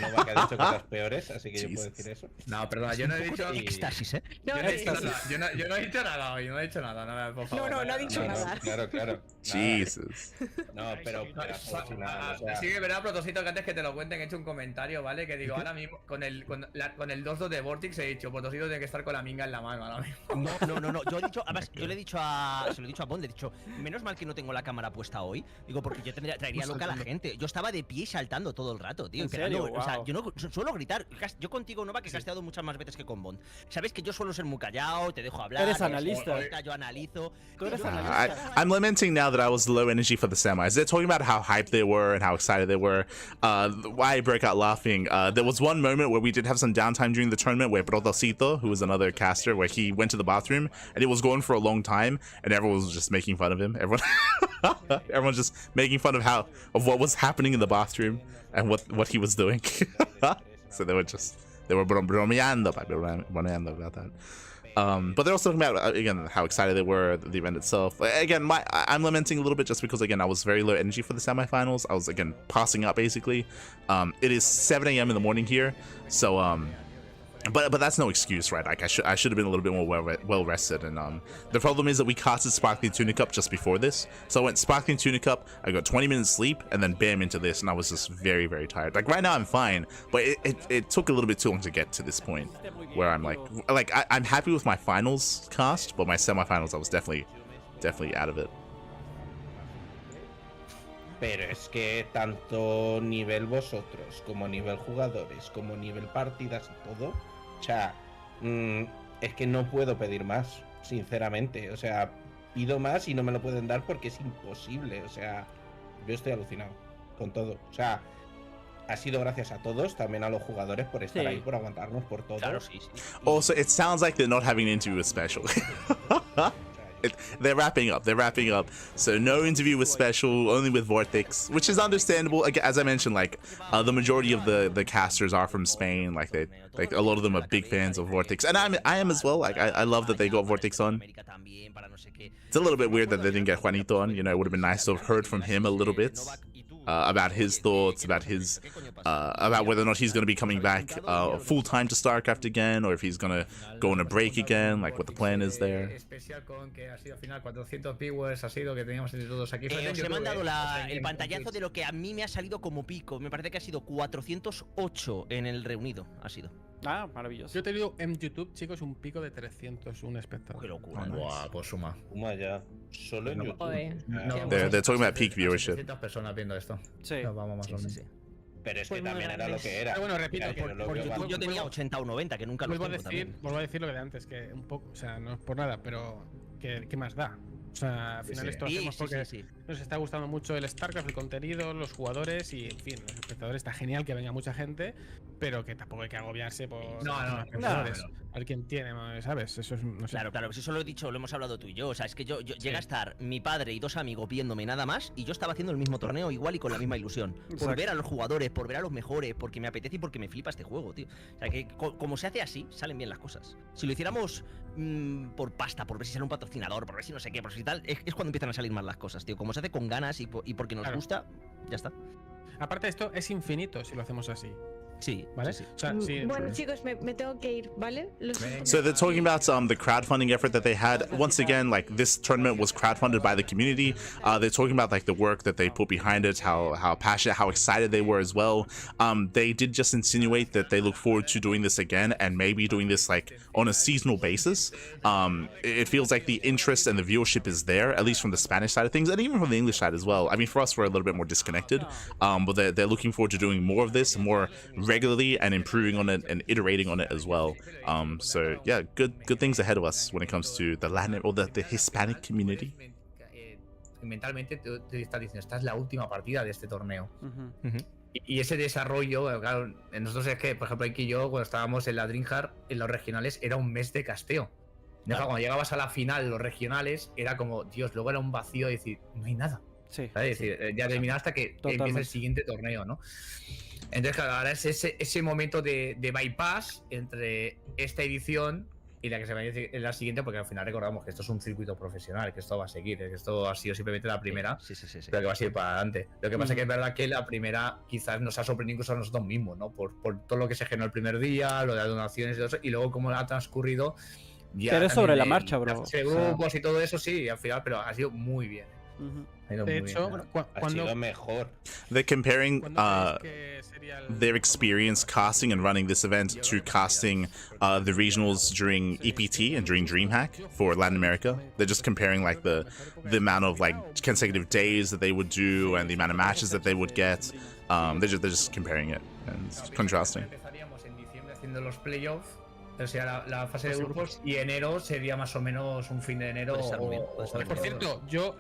Novak ha dicho cosas peores, así que yo puedo decir eso. No, perdona, yo no he dicho. Éxtasis, ¿eh? No, Yo no he dicho nada hoy, no he dicho nada, por favor. No ha dicho nada. Claro. Jesus. No, pero final, o sea, Sí, que verdad, Protosito, que antes que te lo cuenten he hecho un comentario, ¿vale? Que digo, ahora mismo, con el 2-2 de VortiX he dicho, Protosito tiene que estar con la minga en la mano ahora mismo. No. Yo he dicho, además, se lo he dicho a Bond, le he dicho, menos mal que no tengo la cámara puesta hoy. Digo, porque yo traería loca a la gente. Yo estaba de pie saltando todo el rato, tío. ¿En serio? O sea, Wow. yo no suelo gritar. Yo contigo, Nova, que he casteado muchas más veces que con Bond. Sabes que yo suelo ser muy callado, te dejo hablar. Eres analista. Yo analizo. Tú eres analista. I'm lamenting now that I was low energy for the semis. They're talking about how hyped they were and how excited they were. Why I broke out laughing. There was one moment where we did have some downtime during the tournament where Protosito, who was another caster, where he went to the bathroom and it was going for a long time and everyone was just making fun of him. Everyone's just making fun of what was happening in the bathroom and what he was doing. So they were bromeando about that. But they're also talking about, again, how excited they were at the event itself. Again, I'm lamenting a little bit just because, again, I was very low energy for the semifinals. I was, again, passing out, basically. It is 7 a.m. in the morning here, so, but that's no excuse, right? Like, I should have been a little bit more well rested, and the problem is that we casted Sparkling Tunic Up just before this. So I went Sparkling Tunic Up, I got 20 minutes sleep, and then bam into this, and I was just very, very tired. Like, right now I'm fine, but it took a little bit too long to get to this point where I'm like I'm happy with my finals cast, but my semifinals I was definitely out of it. pero es que tanto nivel vosotros, como nivel jugadores, como nivel partidas y todo, o sea, es que no puedo pedir más, sinceramente. O sea, pido más y no me lo pueden dar porque es imposible. O sea, yo estoy alucinado con todo. O sea, ha sido gracias a todos, también a los jugadores por estar ahí, por aguantarnos, por todo. Claro, sí. Also, it sounds like they're not having an interview with SpeCial. They're wrapping up. So no interview with SpeCial, only with VortiX, which is understandable. As I mentioned, like the majority of the casters are from Spain. Like a lot of them are big fans of VortiX, and I am as well. Like I love that they got VortiX on. It's a little bit weird that they didn't get Juanito on. You know, it would have been nice to have heard from him a little bit. About his thoughts, about whether or not he's going to be coming back full time to StarCraft again, or if he's going to go on a break again, like what the plan is there. Especial con que ha sido al final 400 viewers, ha sido que teníamos entre todos aquí. Os he mandado el pantallazo de lo que a mí me ha salido como pico. Me parece que ha sido 408 en el reunido. Ha sido. Ah, maravilloso. Yo te digo en YouTube, chicos, un pico de 301 espectadores. Qué locura. Buah, pues suma. Suma ya. Solo en YouTube. They're talking about peak viewership. 300 personas viendo esto. Sí. Nos vamos más o menos. Pero es que también era lo que era. Pero bueno, repito, Mira, por lo veo YouTube bajo. Yo tenía 80 o 90, que nunca lo vuelvo a tengo también. decir lo de antes, que un poco, o sea, no es por nada, pero ¿qué más da? O sea, al final Sí, esto sí. hacemos Sí, porque sí, sí. nos está gustando mucho el StarCraft, el contenido, los jugadores y, en fin, los espectadores. Está genial que venga mucha gente, pero que tampoco hay que agobiarse por los espectadores. A ver quién tiene, ¿sabes? Eso es, no sé. Claro, claro, pues eso lo he dicho, lo hemos hablado tú y yo. O sea, es que yo llega a estar mi padre y 2 amigos viéndome nada más, y yo estaba haciendo el mismo torneo igual y con la misma ilusión. Por Exacto. ver a los jugadores, por ver a los mejores, porque me apetece y porque me flipa este juego, tío. O sea, que como se hace así, salen bien las cosas. Si lo hiciéramos por pasta, por ver si sale un patrocinador, por ver si no sé qué, por si tal, es cuando empiezan a salir mal las cosas, tío. Como se hace con ganas y porque nos Claro. gusta, ya está. Aparte, esto es infinito si lo hacemos así, Sí, ¿vale? sí, sí. O sea, sí, Bueno, chicos, me tengo que ir, ¿vale? So they're talking about the crowdfunding effort that they had. Once again, like this tournament was crowdfunded by the community. They're talking about like the work that they put behind it, how passionate, how excited they were as well. They did just insinuate that they look forward to doing this again and maybe doing this like on a seasonal basis. It feels like the interest and the viewership is there, at least from the Spanish side of things, and even from the English side as well. I mean, for us, we're a little bit more disconnected, but they're looking forward to doing more of this, more regularly, and improving on it and iterating on it as well. So yeah, good things ahead of us when it comes to the Latin or the Hispanic community. Mentalmente te estás diciendo, esta es la última partida de este torneo. Ujú. Y ese desarrollo, claro, nosotros es que, por ejemplo, aquí y yo, cuando estábamos en la Dreamhack, en los regionales, era un mes de casteo. Claro. Cuando llegabas a la final, los regionales, era como, Dios, luego era un vacío y decir, no hay nada. Sí. ¿Sabes? Es decir, ya termina hasta que empieza Totalmente. el siguiente torneo, ¿no? Entonces, claro, ahora es ese momento de bypass entre esta edición y la que se va a decir en la siguiente, porque al final recordamos que esto es un circuito profesional, que esto va a seguir, que esto ha sido simplemente la primera, Sí. pero que va a seguir para adelante. Lo que pasa es que es verdad que la primera quizás nos ha sorprendido incluso a nosotros mismos, ¿no? Por todo lo que se generó el primer día, lo de las donaciones y todo eso, y luego cómo ha transcurrido. Ya Pero es sobre también la en marcha, bro. la fase de grupos y todo eso, sí, al final, pero ha sido muy bien. Ujú. Ha ido de muy hecho, bien. Ha sido mejor. They're comparing ¿cuándo creéis que sería el- their experience casting and running this event to casting the regionals during EPT and during DreamHack for Latin America. They're just comparing like the amount of like consecutive days that they would do and the amount of matches that they would get. They're just comparing it and contrasting. Empezaríamos en diciembre haciendo los playoffs, o sea, la fase de grupos, y enero sería más o menos un fin de enero. Puede estar muy bien, puede estar muy Por bien. cierto, yo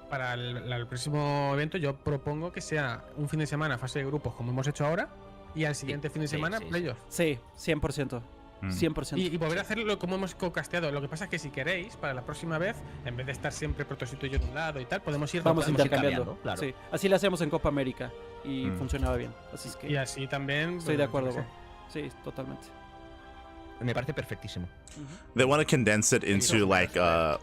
para el próximo evento yo propongo que sea un fin de semana fase de grupos como hemos hecho ahora y al siguiente fin de sí, semana sí. playoff. Sí, 100%. 100%. Y volver a hacerlo como hemos co-casteado. Lo que pasa es que si queréis, para la próxima vez, en vez de estar siempre Protosito y yo de un lado y tal, podemos ir Vamos rotando. intercambiando. claro. Sí. Así lo hacíamos en Copa América y Mm. funcionaba bien. Así es que Y así también. estoy de pues, acuerdo, yo qué bro. Sí, totalmente. Me parece perfectísimo. They want to condense it into like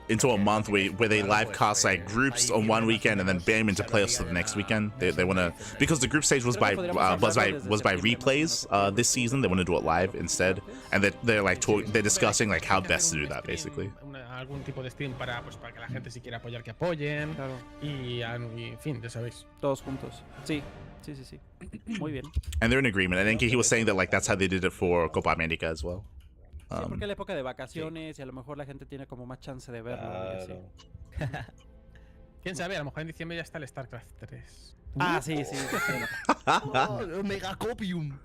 into a month where they live cast like groups on one weekend and then bam into playoffs for the next weekend. They want to, because the group stage was by replays this season. They want to do it live instead, and they're like they're discussing like how best to do that basically. Algún tipo de stream para que la gente si quiere apoyar que apoyen. Claro. Y en fin, ya sabéis. Todos juntos. Sí. Muy bien. And they're in agreement. And then he was saying that like that's how they did it for Copa America as well. Sí, porque es la época de vacaciones y a lo mejor la gente tiene como más chance de verlo. Y así. Quién sabe, a lo mejor en diciembre ya está el StarCraft 3. Ah, sí. Megacopium.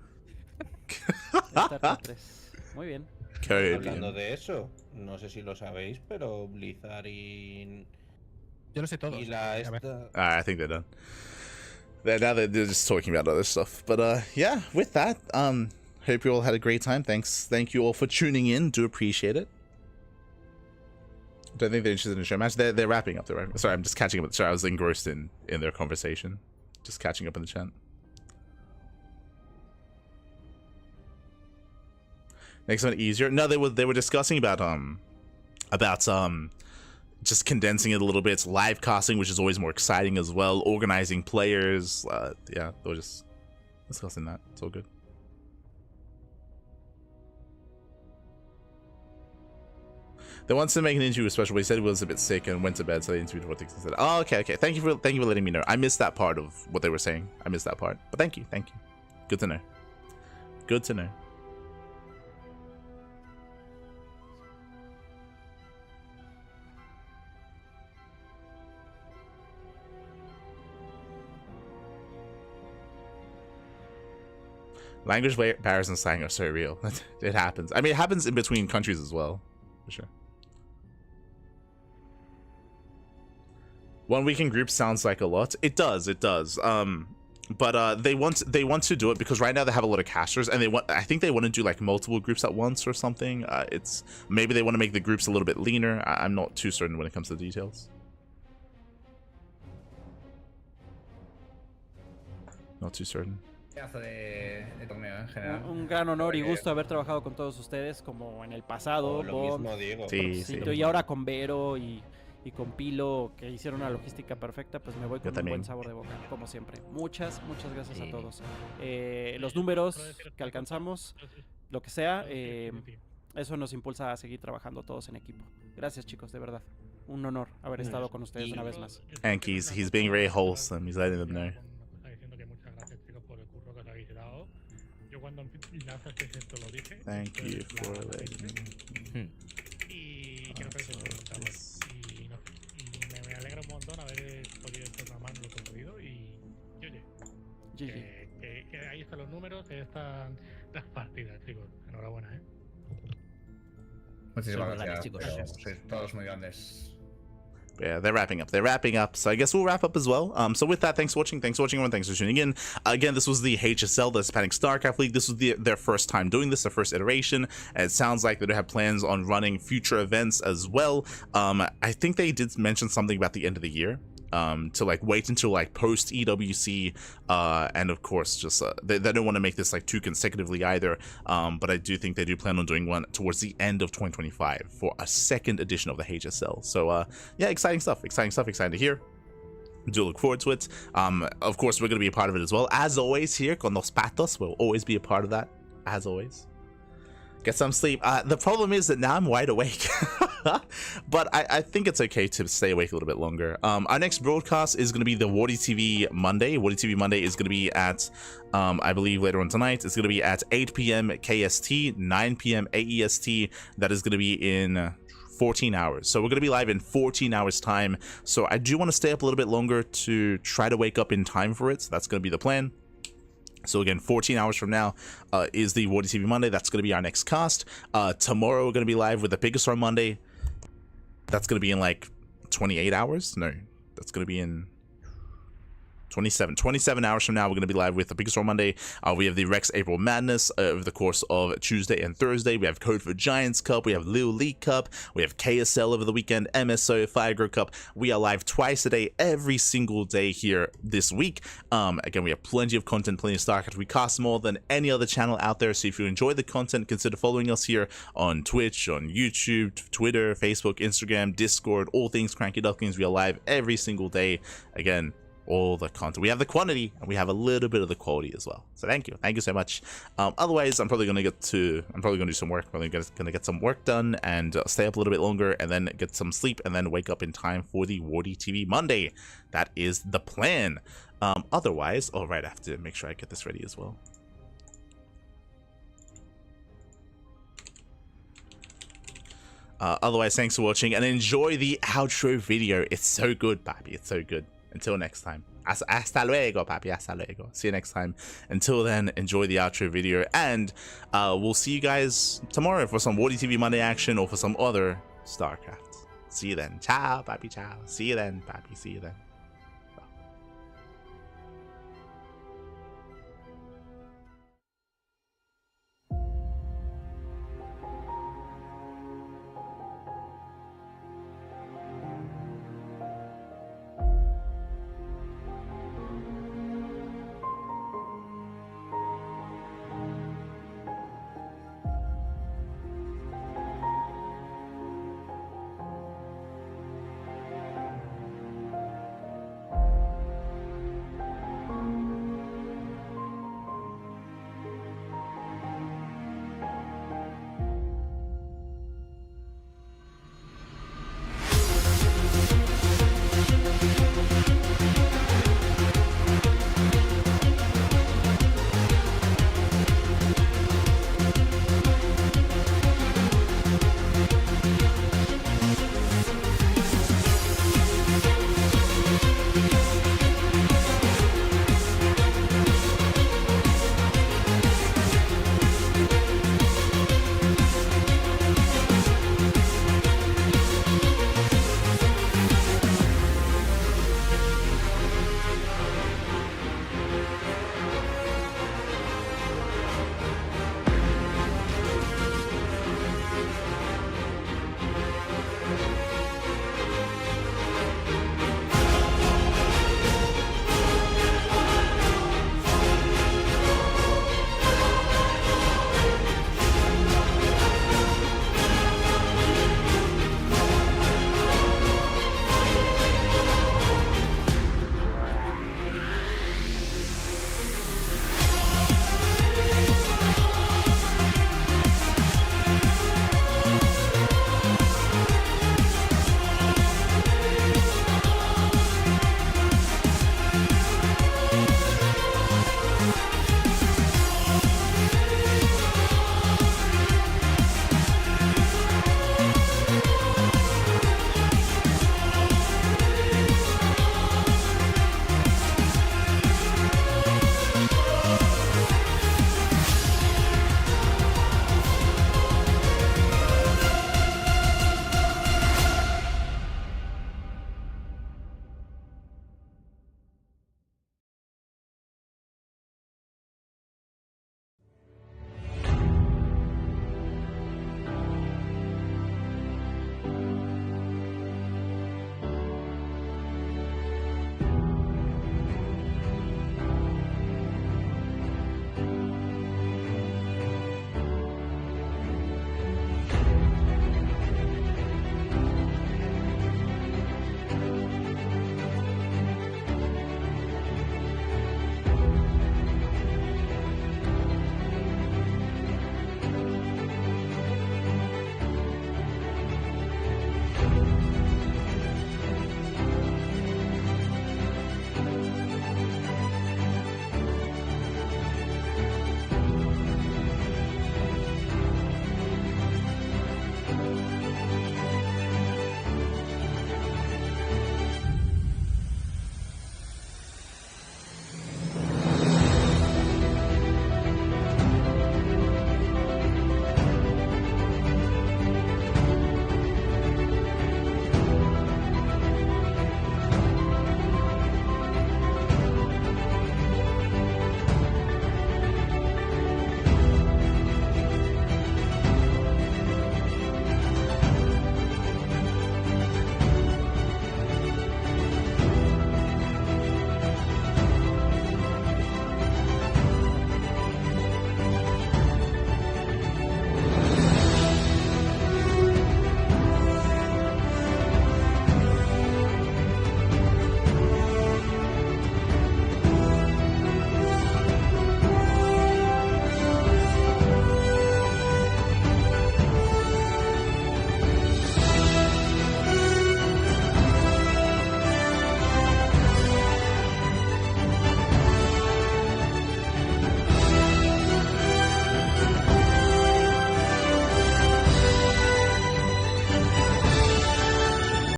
StarCraft 3. Muy bien. Hablando de eso, no sé si lo sabéis, pero Blizzard y Yo lo sé todo. la A ver. esta. I think they're done. Now they're just talking about other stuff. But yeah, with that, hope you all had a great time. Thank you all for tuning in. Do appreciate it. Don't think they're interested in a show match. They're wrapping up. Sorry, I'm just catching up. Sorry, I was engrossed in their conversation. Just catching up in the chat. Makes it easier. No, they were discussing about just condensing it a little bit. It's live casting, which is always more exciting as well. Organizing players. Yeah, they were just discussing that. It's all good. They wanted to make an interview special, but he said he was a bit sick and went to bed, so they interviewed VortiX and said, "Oh, okay. Thank you for letting me know. I missed that part of what they were saying. I missed that part, but thank you. Good to know. Good to know." Language barriers and slang are so real. It happens. I mean, it happens in between countries as well, for sure. 1 week in groups sounds like a lot. It does. But they want to do it because right now they have a lot of casters, and I think they want to do like multiple groups at once or something. It's maybe they want to make the groups a little bit leaner. I'm not too certain when it comes to the details. Not too certain. Un gran honor y gusto haber trabajado con todos ustedes como en el pasado. Lo mismo, Diego. Sí. Y ahora con Vero y con Pilo, que hicieron una logística perfecta, pues me voy con un buen sabor de boca, como siempre. Muchas gracias a todos. Los números que alcanzamos, lo que sea, eso nos impulsa a seguir trabajando todos en equipo. Gracias, chicos, de verdad. Un honor haber estado con ustedes una vez más. And he's being very wholesome. He's letting them know. Thank you for letting me. Y quiero presentarlos. Y me alegra un montón haber podido echar una mano en lo que he podido. Y oye, que ahí están los números, ahí están las partidas, chicos. Enhorabuena, Muchísimas gracias, chicos. Sois todos muy grandes. Yeah, they're wrapping up. So I guess we'll wrap up as well. So with that, thanks for watching everyone. Thanks for tuning in. Again, this was the HSL, the Hispanic StarCraft League. This was their first time doing this, their first iteration. And it sounds like they have plans on running future events as well. I think they did mention something about the end of the year. To like wait until like post EWC, and of course just they don't want to make this like too consecutively either, but I do think they do plan on doing one towards the end of 2025 for a second edition of the HSL. So yeah, exciting stuff, exciting to hear. Do look forward to it. Of course we're going to be a part of it as well, as always. Here con los patos, we'll always be a part of that, as always. Get some sleep. The problem is that now I'm wide awake. But I think it's okay to stay awake a little bit longer. Our next broadcast is going to be the VortiTV Monday. VortiTV Monday is going to be at, I believe later on tonight, it's going to be at 8 p.m. KST, 9 p.m. AEST. That is going to be in 14 hours. So we're going to be live in 14 hours time. So I do want to stay up a little bit longer to try to wake up in time for it. So that's going to be the plan. So again, 14 hours from now is the VortiTV Monday. That's going to be our next cast. Tomorrow we're going to be live with the Biggest Star Monday. That's going to be in like 28 hours. No, that's going to be in 27 hours from now. We're going to be live with the Biggest Star Monday. We have the Rex April Madness over the course of Tuesday and Thursday. We have Code for Giants Cup. We have Lil League Cup. We have KSL over the weekend, MSO, Firegrow Cup. We are live twice a day, every single day here this week. Again, we have plenty of content, plenty of StarCraft. We cast more than any other channel out there. So if you enjoy the content, consider following us here on Twitch, on YouTube, Twitter, Facebook, Instagram, Discord, all things CranKy Ducklings. We are live every single day. Again, all the content. We have the quantity and we have a little bit of the quality as well. So thank you so much. Otherwise, I'm probably gonna do some work. I'm gonna get some work done and stay up a little bit longer, and then get some sleep, and then wake up in time for the VortiTV Monday. That is the plan. Otherwise, all right, I have to make sure I get this ready as well. Otherwise, thanks for watching and enjoy the outro video. It's so good, papi. It's so good. Until next time. Hasta luego, papi. Hasta luego. See you next time. Until then, enjoy the outro video, and we'll see you guys tomorrow for some VortiTV Monday action or for some other StarCraft. See you then. Ciao, papi. Ciao. See you then, papi. See you then.